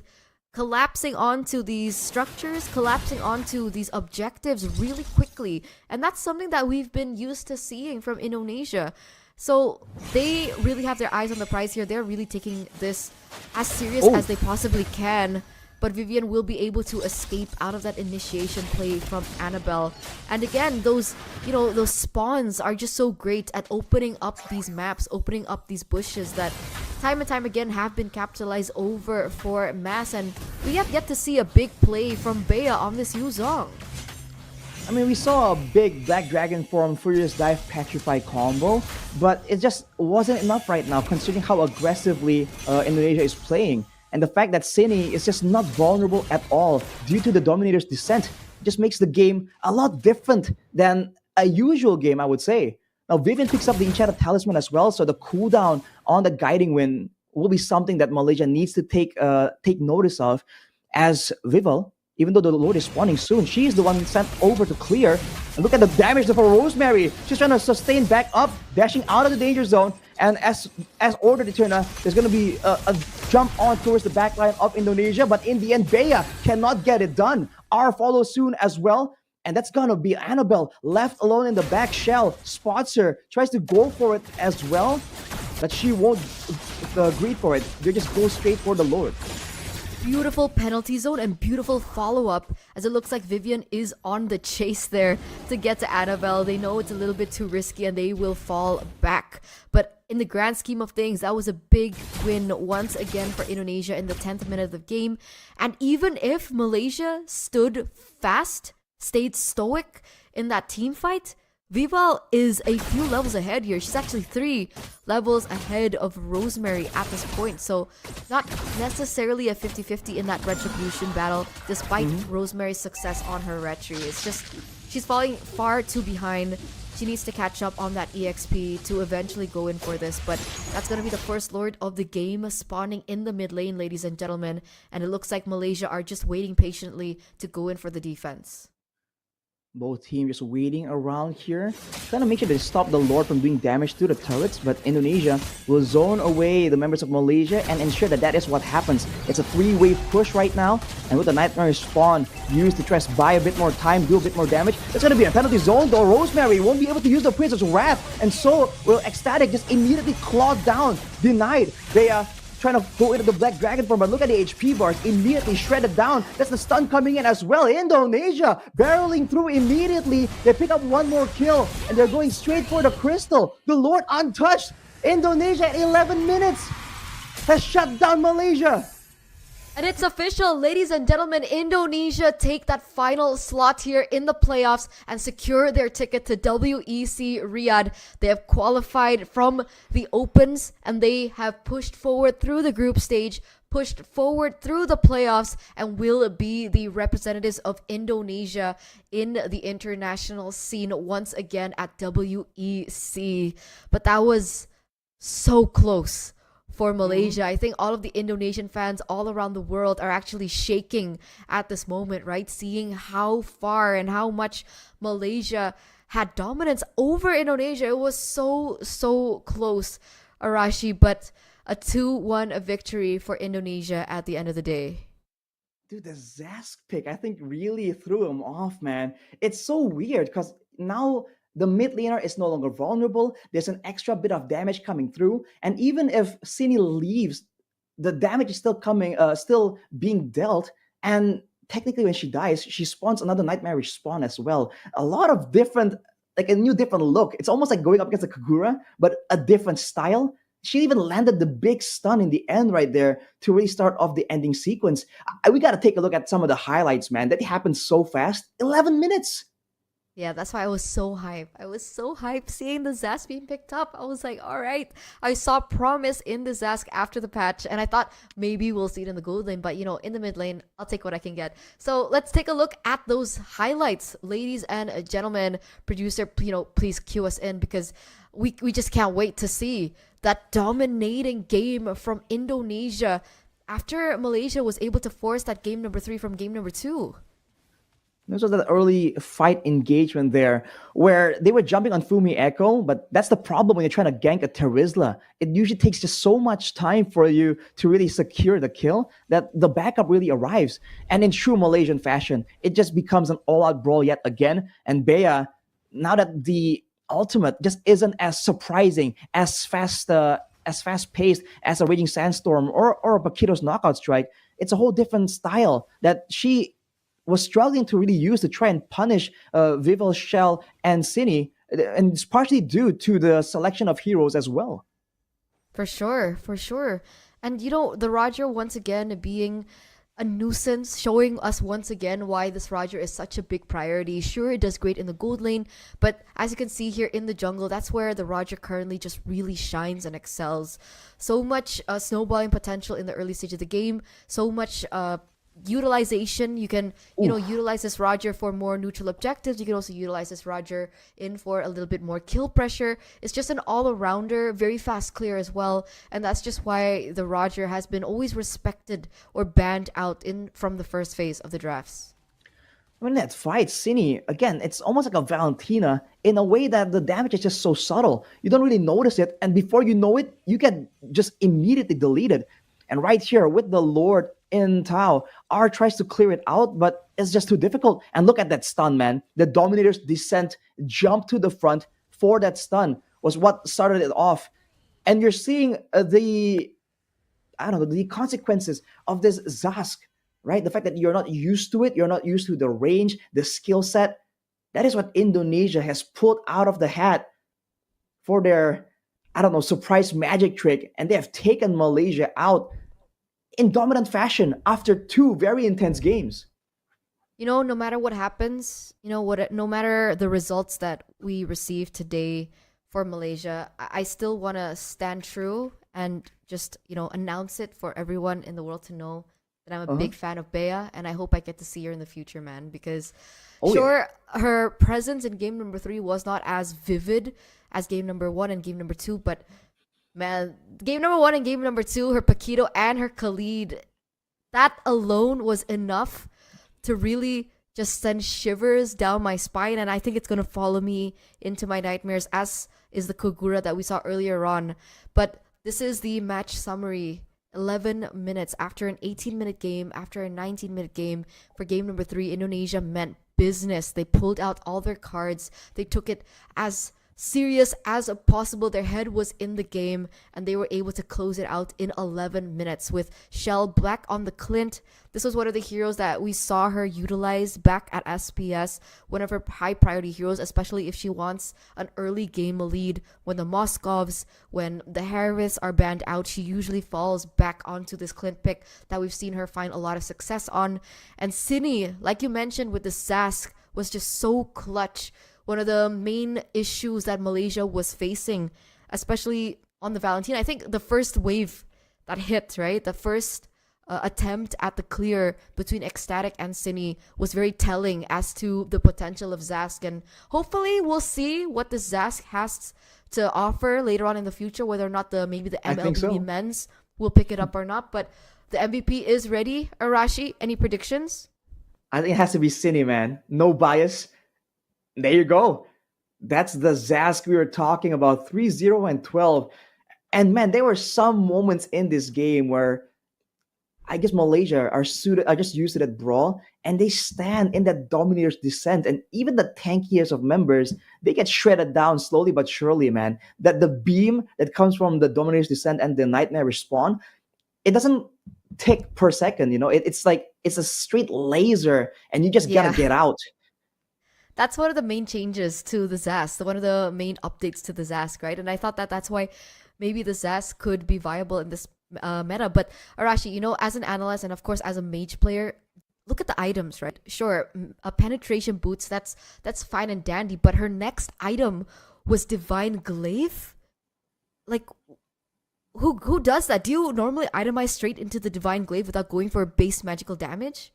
collapsing onto these structures, collapsing onto these objectives really quickly. And that's something that we've been used to seeing from Indonesia. So they really have their eyes on the prize here. They're really taking this as serious as they possibly can. But Vivian will be able to escape out of that initiation play from Annabelle. And again, those spawns are just so great at opening up these maps, opening up these bushes that time and time again have been capitalized over for Mass. And we have yet to see a big play from Bea on this Yuzong. I mean, we saw a big Black Dragon form Furious Dive Petrify combo, but it just wasn't enough right now considering how aggressively Indonesia is playing. And the fact that Cine is just not vulnerable at all due to the Dominator's Descent just makes the game a lot different than a usual game, I would say. Now, Vivian picks up the Enchanted Talisman as well, so the cooldown on the Guiding Wind will be something that Malaysia needs to take notice of, as Vival, even though the Lord is spawning soon, she is the one sent over to clear. And look at the damage for Rosemary. She's trying to sustain back up, dashing out of the danger zone. And as ordered, Eterna, there's going to be a jump on towards the backline of Indonesia. But in the end, Bea cannot get it done. R follows soon as well. And that's going to be Annabelle left alone in the back. Shell spots her, tries to go for it as well. But she won't agree for it. They just go straight for the Lord. Beautiful penalty zone and beautiful follow-up as it looks like Vivian is on the chase there to get to Annabelle. They know it's a little bit too risky and they will fall back. But in the grand scheme of things, that was a big win once again for Indonesia in the 10th minute of the game. And even if Malaysia stood fast, stayed stoic in that team fight, Vival is a few levels ahead here. She's actually 3 levels ahead of Rosemary at this point. So not necessarily a 50-50 in that Retribution battle, despite Rosemary's success on her Retri. It's just, she's falling far too behind. She needs to catch up on that EXP to eventually go in for this. But that's going to be the first Lord of the game spawning in the mid lane, ladies and gentlemen. And it looks like Malaysia are just waiting patiently to go in for the defense. Both teams just waiting around here, trying to make sure they stop the Lord from doing damage to the turrets, but Indonesia will zone away the members of Malaysia and ensure that that is what happens. It's a 3-wave push right now, and with the Nightmare spawn used to try to buy a bit more time, do a bit more damage, it's going to be a penalty zone though. Rosemary won't be able to use the Princess Wrath, and so will Ecstatic just immediately clawed down, denied. They are trying to go into the Black Dragon form, but look at the HP bars, immediately shredded down. That's the stun coming in as well. Indonesia barreling through immediately. They pick up one more kill, and they're going straight for the crystal. The Lord untouched. Indonesia at 11 minutes has shut down Malaysia. And it's official, ladies and gentlemen, Indonesia take that final slot here in the playoffs and secure their ticket to WEC Riyadh. They have qualified from the Opens and they have pushed forward through the group stage, pushed forward through the playoffs, and will be the representatives of Indonesia in the international scene once again at WEC. But that was so close for Malaysia. I think all of the Indonesian fans all around the world are actually shaking at this moment, right? Seeing how far and how much Malaysia had dominance over Indonesia. It was so close, Arashi, but a 2-1 victory for Indonesia at the end of the day. Dude, the Zask pick, I think, really threw him off, man. It's so weird because now the mid laner is no longer vulnerable. There's an extra bit of damage coming through. And even if Cine leaves, the damage is still coming, still being dealt. And technically, when she dies, she spawns another nightmarish spawn as well. A lot of different, like a new different look. It's almost like going up against a Kagura, but a different style. She even landed the big stun in the end right there to really start off the ending sequence. We got to take a look at some of the highlights, man. That happened so fast. 11 minutes. Yeah, that's why I was so hyped. I was so hyped seeing the Zask being picked up. I was like, all right. I saw promise in the Zask after the patch, and I thought maybe we'll see it in the gold lane, but in the mid lane, I'll take what I can get. So let's take a look at those highlights, ladies and gentlemen. Producer, please cue us in because we just can't wait to see that dominating game from Indonesia after Malaysia was able to force that game number 3 from game number 2. This was that early fight engagement there where they were jumping on Fumi Echo, but that's the problem when you're trying to gank a Terizla. It usually takes just so much time for you to really secure the kill that the backup really arrives. And in true Malaysian fashion, it just becomes an all-out brawl yet again. And Bea, now that the ultimate just isn't as surprising, as fast-paced as a Raging Sandstorm or a Paquito's Knockout Strike, it's a whole different style that she was struggling to really use to try and punish Vivel, Shell, and Cine, and it's partially due to the selection of heroes as well. For sure. And the Roger once again being a nuisance, showing us once again why this Roger is such a big priority. Sure, it does great in the gold lane, but as you can see here in the jungle, that's where the Roger currently just really shines and excels. So much snowballing potential in the early stage of the game, so much utilization. You can utilize this Roger for more neutral objectives. You can also utilize this Roger in for a little bit more kill pressure. It's just an all-arounder, very fast clear as well, and that's just why the Roger has been always respected or banned out from the first phase of the drafts. When that fight, Cine, again, it's almost like a Valentina in a way that the damage is just so subtle. You don't really notice it, and before you know it, you get just immediately deleted. And right here with the Lord in Tao, R tries to clear it out, but it's just too difficult. And look at that stun, man. The Dominator's descent jump to the front for that stun was what started it off. And you're seeing the consequences of this Zask, right? The fact that you're not used to it, you're not used to the range, the skill set. That is what Indonesia has pulled out of the hat for their, surprise magic trick. And they have taken Malaysia out in dominant fashion after 2 very intense games. No matter what happens, no matter the results that we receive today for Malaysia, I still want to stand true and just, announce it for everyone in the world to know that I'm a big fan of Bea, and I hope I get to see her in the future, man, because her presence in game number 3 was not as vivid as game number 1 and game number 2, but man, game number 1 and game number 2, her Paquito and her Khalid, that alone was enough to really just send shivers down my spine, and I think it's going to follow me into my nightmares, as is the Kogura that we saw earlier on. But this is the match summary. 11 minutes after an 18-minute game, after a 19-minute game for game number 3, Indonesia meant business. They pulled out all their cards. They took it as serious as possible. Their head was in the game, and they were able to close it out in 11 minutes with Shell Black on the Clint. This was one of the heroes that we saw her utilize back at SPS, one of her high priority heroes, especially if she wants an early game lead. When the Moscovs, when the Harris are banned out, she usually falls back onto this Clint pick that we've seen her find a lot of success on. And Cine, like you mentioned with the Zask, was just so clutch. One of the main issues that Malaysia was facing, especially on the Valentina, I think the first wave that hit, right? The first attempt at the clear between Ecstatic and Cine was very telling as to the potential of Zask, and hopefully we'll see what the Zask has to offer later on in the future, whether or not maybe the I think MLB so. men's will pick it up or not. But the MVP is ready. Arashi, any predictions? I think it has to be Cine, man. No bias. There you go. That's the Zask we were talking about, 3-0 and 12. And man, there were some moments in this game where I guess Malaysia are just used to that brawl, and they stand in that Domineer's descent. And even the tankiest of members, they get shredded down slowly but surely, man. That the beam that comes from the Domineer's descent and the Nightmare respawn, it doesn't tick per second, you know. It's like it's a straight laser, and you just Yeah. gotta get out. That's one of the main changes to the Zask, one of the main updates to the Zask, right? And I thought that that's why maybe the Zask could be viable in this meta. But Arashi, you know, as an analyst and of course as a mage player, look at the items, right? Sure, a penetration boots, that's fine and dandy, but her next item was Divine Glaive. Like, who does that? Do you normally itemize straight into the Divine Glaive without going for base magical damage?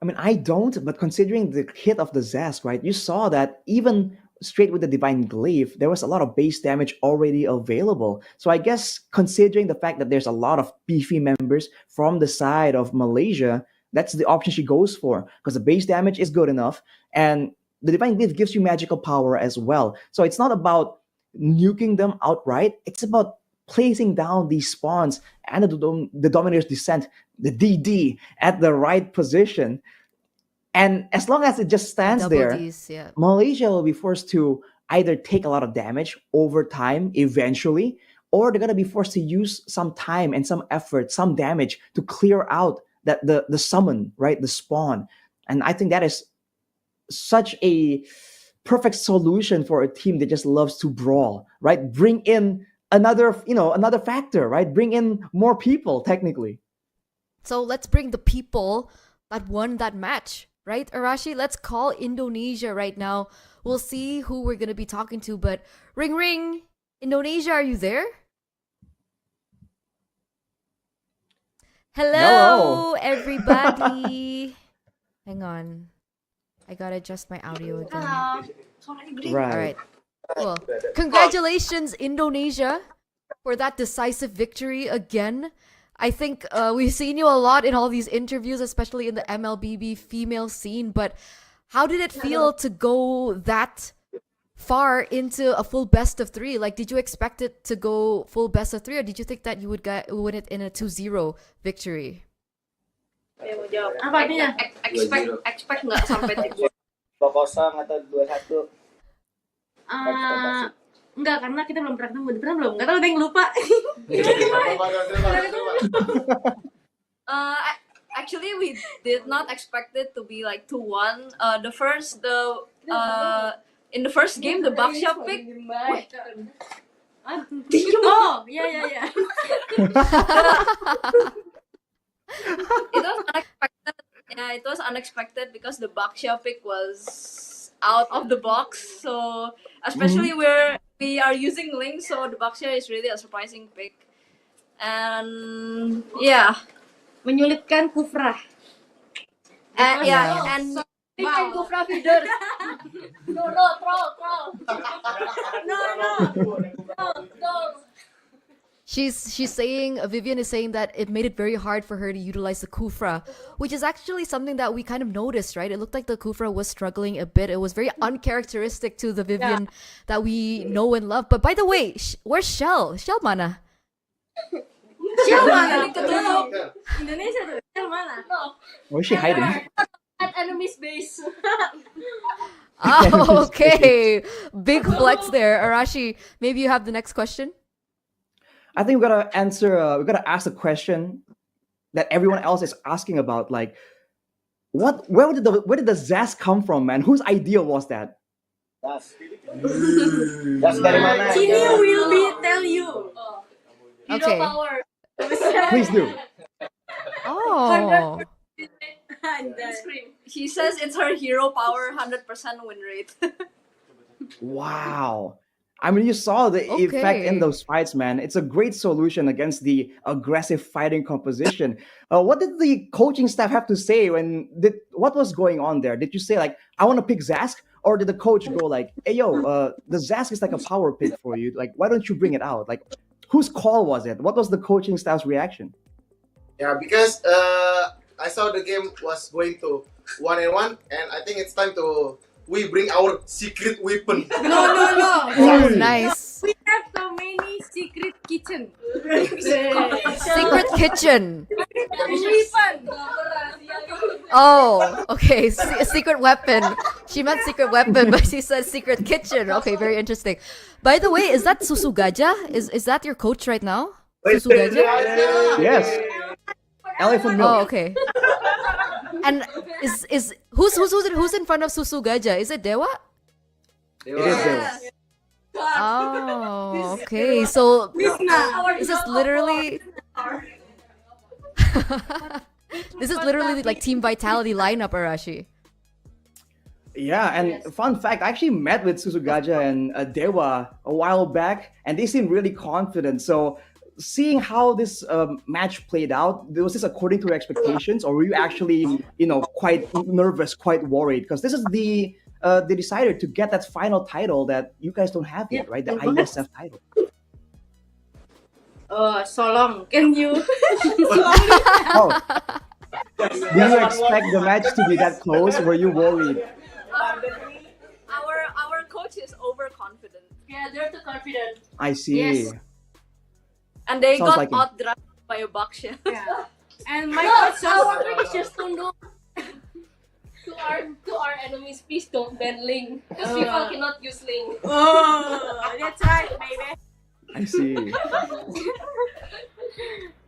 I mean, I don't, but considering the hit of the Zask, right? You saw that even straight with the Divine Glaive, there was a lot of base damage already available. So I guess considering the fact that there's a lot of beefy members from the side of Malaysia, that's the option she goes for, because the base damage is good enough, and the Divine Glaive gives you magical power as well. So it's not about nuking them outright. It's about placing down these spawns and the Domineer's Descent, the DD, at the right position. And as long as it just stands Double there, Ds, yeah. Malaysia will be forced to either take a lot of damage over time eventually, or they're gonna be forced to use some time and some effort, some damage to clear out that the summon, right? The spawn. And I think that is such a perfect solution for a team that just loves to brawl, right? Bring in another factor, right? Bring in more people, technically. So let's bring the people that won that match, right, Arashi? Let's call Indonesia right now. We'll see who we're going to be talking to, but ring ring, Indonesia, are you there? Hello, Hello. everybody. Hang on. I got to adjust my audio again. Right. All right. Cool. Congratulations, Indonesia, for that decisive victory again. I think we've seen you a lot in all these interviews, especially in the MLBB female scene. But how did it feel to go that far into a full best of 3? Like, did you expect it to go full best of 3, or did you think that you would win it in a 2-0 victory? Apa artinya? Expect nggak sampai 2-0 atau 2-1? Enggak, karena kita belum pernah ketemu. Pernah belum? Enggak tahu, ada yang lupa. Actually, we did not expect it to be like 2-1. In the first game, the Baksha pick. Oh, yeah. It was unexpected. Yeah, it was unexpected because the Baksha pick was out of the box. So especially where we are using Link, so the Baksha is really a surprising pick. And yeah, Menyulitkan Kufra. yeah, and Wow. Kufra feeder. No, troll. No. She's saying, Vivian is saying that it made it very hard for her to utilize the Kufra, which is actually something that we kind of noticed, right? It looked like the Kufra was struggling a bit. It was very uncharacteristic to the Vivian that we know and love. But by the way, where's Shell? Shell mana? Shell mana? Indonesia tuh. Shell mana? Where's she hiding? at enemy's base. Oh, okay. Big flex there. Arashi, maybe you have the next question? I think we gotta ask a question that everyone else is asking about. Like, where did the Zask come from, man? Whose idea was that? Das dari mana? Chini will tell you. Hero Okay. power. Please do. Oh. And She says it's her hero power, 100% win rate. Wow. I mean, you saw the effect in Okay. those fights, man. It's a great solution against the aggressive fighting composition. What did the coaching staff have to say what was going on there? Did you say like, I want to pick Zask, or did the coach go like, hey yo, the Zask is like a power pick for you. Like, why don't you bring it out? Like, whose call was it? What was the coaching staff's reaction? Yeah, because I saw the game was going to 1-1, and I think it's time to we bring our secret weapon. No. Oh, nice. We have so many secret kitchen. Secret kitchen. Weapon. Oh, okay. Secret weapon. She meant secret weapon, but she said secret kitchen. Okay, very interesting. By the way, is that Susu Gajah? Is that your coach right now? Susu Gajah? Yes. Elephant milk. Oh, okay. And is who's in front of Susu Gajah? Is it Dewa? It is there. Oh, okay. So this is literally this is literally like Team Vitality lineup, Arashi. Yeah, and fun fact, I actually met with Susugaja and Dewa a while back, and they seemed really confident. So, seeing how this match played out, was this according to your expectations, or were you actually, quite nervous, quite worried? Because this is they decided to get that final title that you guys don't have yet, right? The Iesf title. So long. Can you? Oh, do you expect the match to be that close? Were you worried? Our coach is overconfident. Yeah, they're too confident. I see. Yes. And they Sounds got like it. outdrafted by a buckshot. Yeah. And my No, coach our trick is just to know to our enemies, please don't ban Ling. Because people cannot use Ling. Oh, that's right, baby. I see.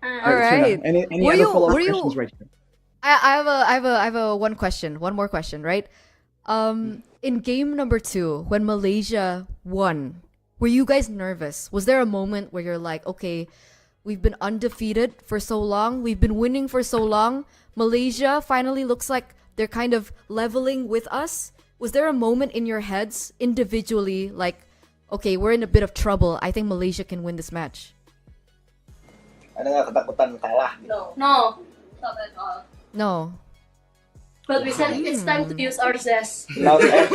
All right. Any Were other you- follow-up were you- questions right here? I have a one more question, right? In game number 2, when Malaysia won, were you guys nervous? Was there a moment where you're like, okay, we've been undefeated for so long, we've been winning for so long, Malaysia finally looks like they're kind of leveling with us? Was there a moment in your heads individually like, okay, we're in a bit of trouble, I think Malaysia can win this match? Ada nggak ketakutan kalah? No, No. not at all. No. But we said it's time to use our zest. Loud and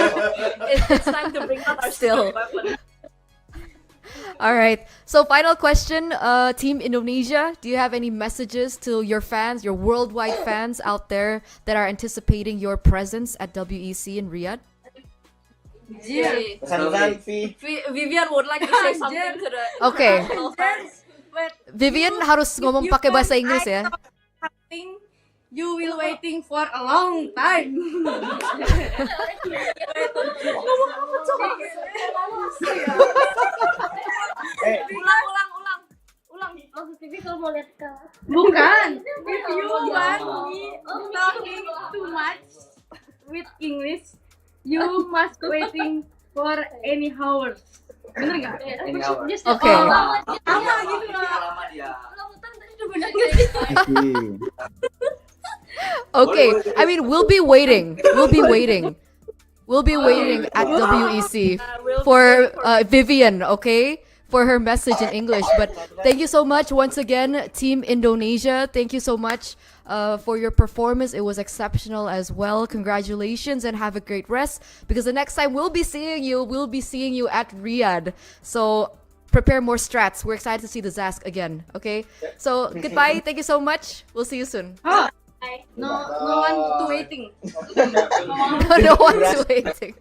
It's time to bring out our Still. secret weapon. All right. So final question, Team Indonesia, do you have any messages to your fans, your worldwide fans out there that are anticipating your presence at WEC in Riyadh? Yeah. pesan-pesan Vi. Vivian would like to say something to the Okay. international fans. But Vivian harus ngomong pakai bahasa Inggris ya. I think you will waiting for a long time. Ulang. Maksud Vivi kalau mau lihat kalah. Bukan. If you want me talking too much with English, you must waiting for any hours. Bener nggak? Just Okay. Sama gitu lah. Ulang tadi udah benar I see. Okay. I mean, we'll be waiting. We'll be waiting at WEC for Vivian, okay? For her message in English. But thank you so much once again, Team Indonesia. Thank you so much for your performance. It was exceptional as well. Congratulations and have a great rest. Because the next time we'll be seeing you at Riyadh. So prepare more strats. We're excited to see the Zask again. Okay? So goodbye. Thank you so much. We'll see you soon. No one to waiting. No one's waiting.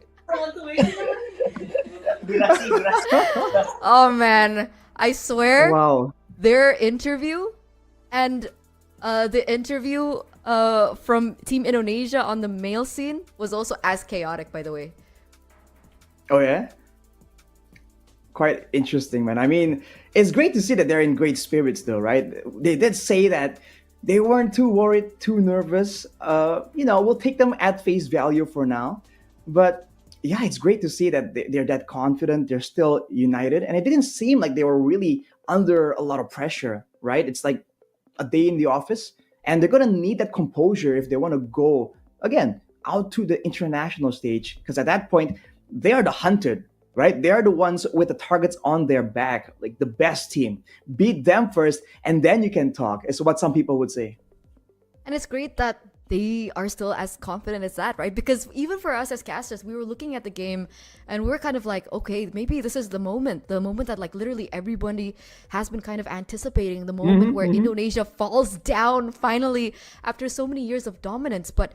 Durasi. Oh man, I swear Wow. their interview and the interview from Team Indonesia on the male scene was also as chaotic, by the way. Oh yeah? Quite interesting, man. I mean, it's great to see that they're in great spirits though, right? They did say that they weren't too worried, too nervous. We'll take them at face value for now. But yeah, it's great to see that they're that confident. They're still united. And it didn't seem like they were really under a lot of pressure, right? It's like a day in the office. And they're going to need that composure if they want to go, again, out to the international stage. Because at that point, they are the hunted, right? They are the ones with the targets on their back, like the best team. Beat them first, and then you can talk, is what some people would say. And it's great that they are still as confident as that, right? Because even for us as casters, we were looking at the game and we are kind of like, okay, maybe this is the moment that like literally everybody has been kind of anticipating, the moment where Indonesia falls down finally after so many years of dominance. But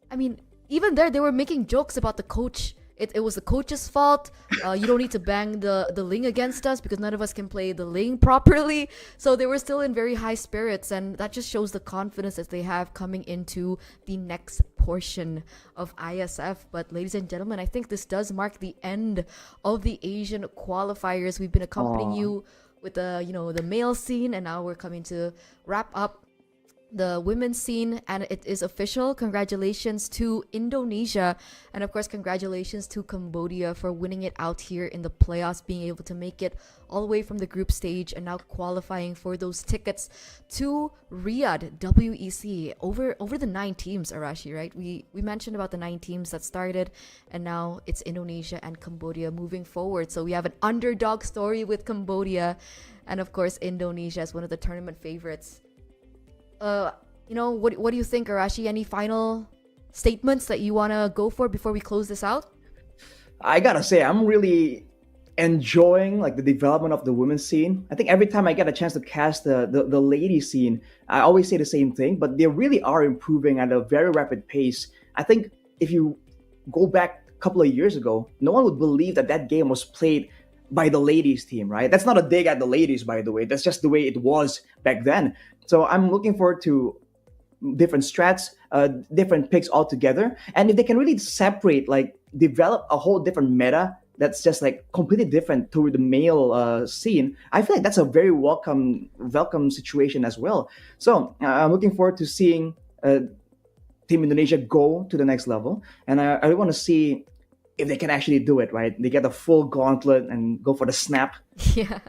I mean, even there, they were making jokes about the coach. It was the coach's fault. You don't need to bang the Ling against us because none of us can play the Ling properly. So they were still in very high spirits, and that just shows the confidence that they have coming into the next portion of ISF. But ladies and gentlemen, I think this does mark the end of the Asian qualifiers. We've been accompanying you with the male scene, and now we're coming to wrap up the women's scene, and it is official. Congratulations to Indonesia, and of course congratulations to Cambodia for winning it out here in the playoffs, being able to make it all the way from the group stage and now qualifying for those tickets to Riyadh WEC over the 9 teams, Arashi, right? We mentioned about the 9 teams that started, and now it's Indonesia and Cambodia moving forward. So we have an underdog story with Cambodia, and of course Indonesia as one of the tournament favorites. What do you think, Arashi? Any final statements that you want to go for before we close this out? I gotta say, I'm really enjoying like the development of the women's scene. I think every time I get a chance to cast the lady scene, I always say the same thing, but they really are improving at a very rapid pace. I think if you go back a couple of years ago, no one would believe that game was played by the ladies team, right? That's not a dig at the ladies, by the way. That's just the way it was back then. So I'm looking forward to different strats, different picks altogether. And if they can really separate, like develop a whole different meta that's just like completely different to the male scene, I feel like that's a very welcome situation as well. So I'm looking forward to seeing Team Indonesia go to the next level. And I really want to see if they can actually do it, right? They get the full gauntlet and go for the snap. Yeah.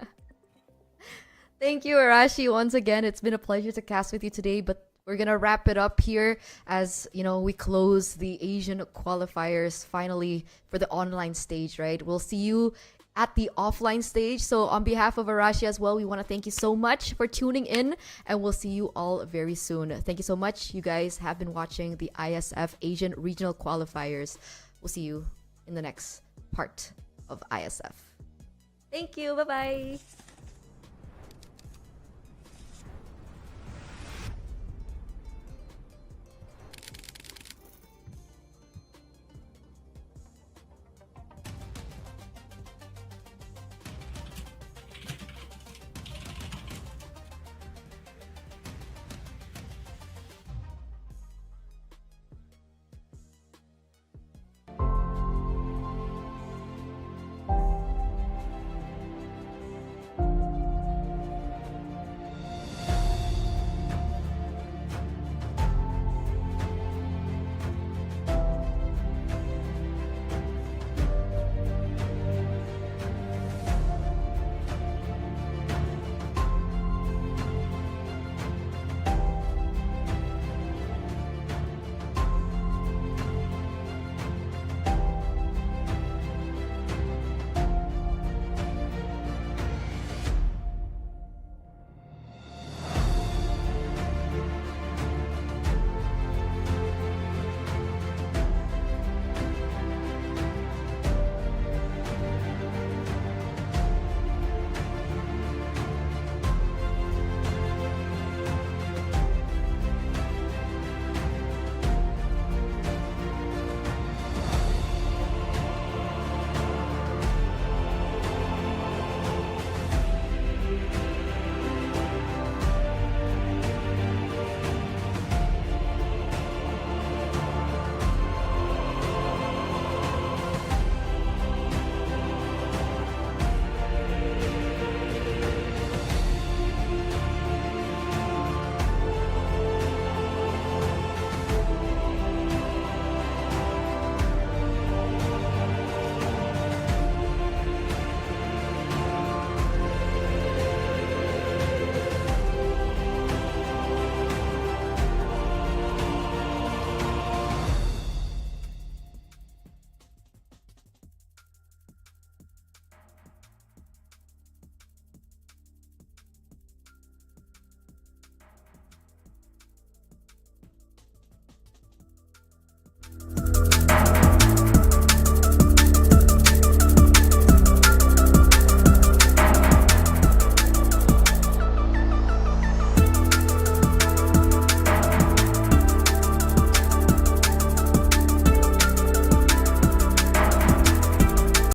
Thank you, Arashi. Once again, it's been a pleasure to cast with you today, but we're going to wrap it up here as, we close the Asian qualifiers finally for the online stage, right? We'll see you at the offline stage. So on behalf of Arashi as well, we want to thank you so much for tuning in, and we'll see you all very soon. Thank you so much. You guys have been watching the ISF Asian Regional Qualifiers. We'll see you in the next part of ISF. Thank you. Bye-bye.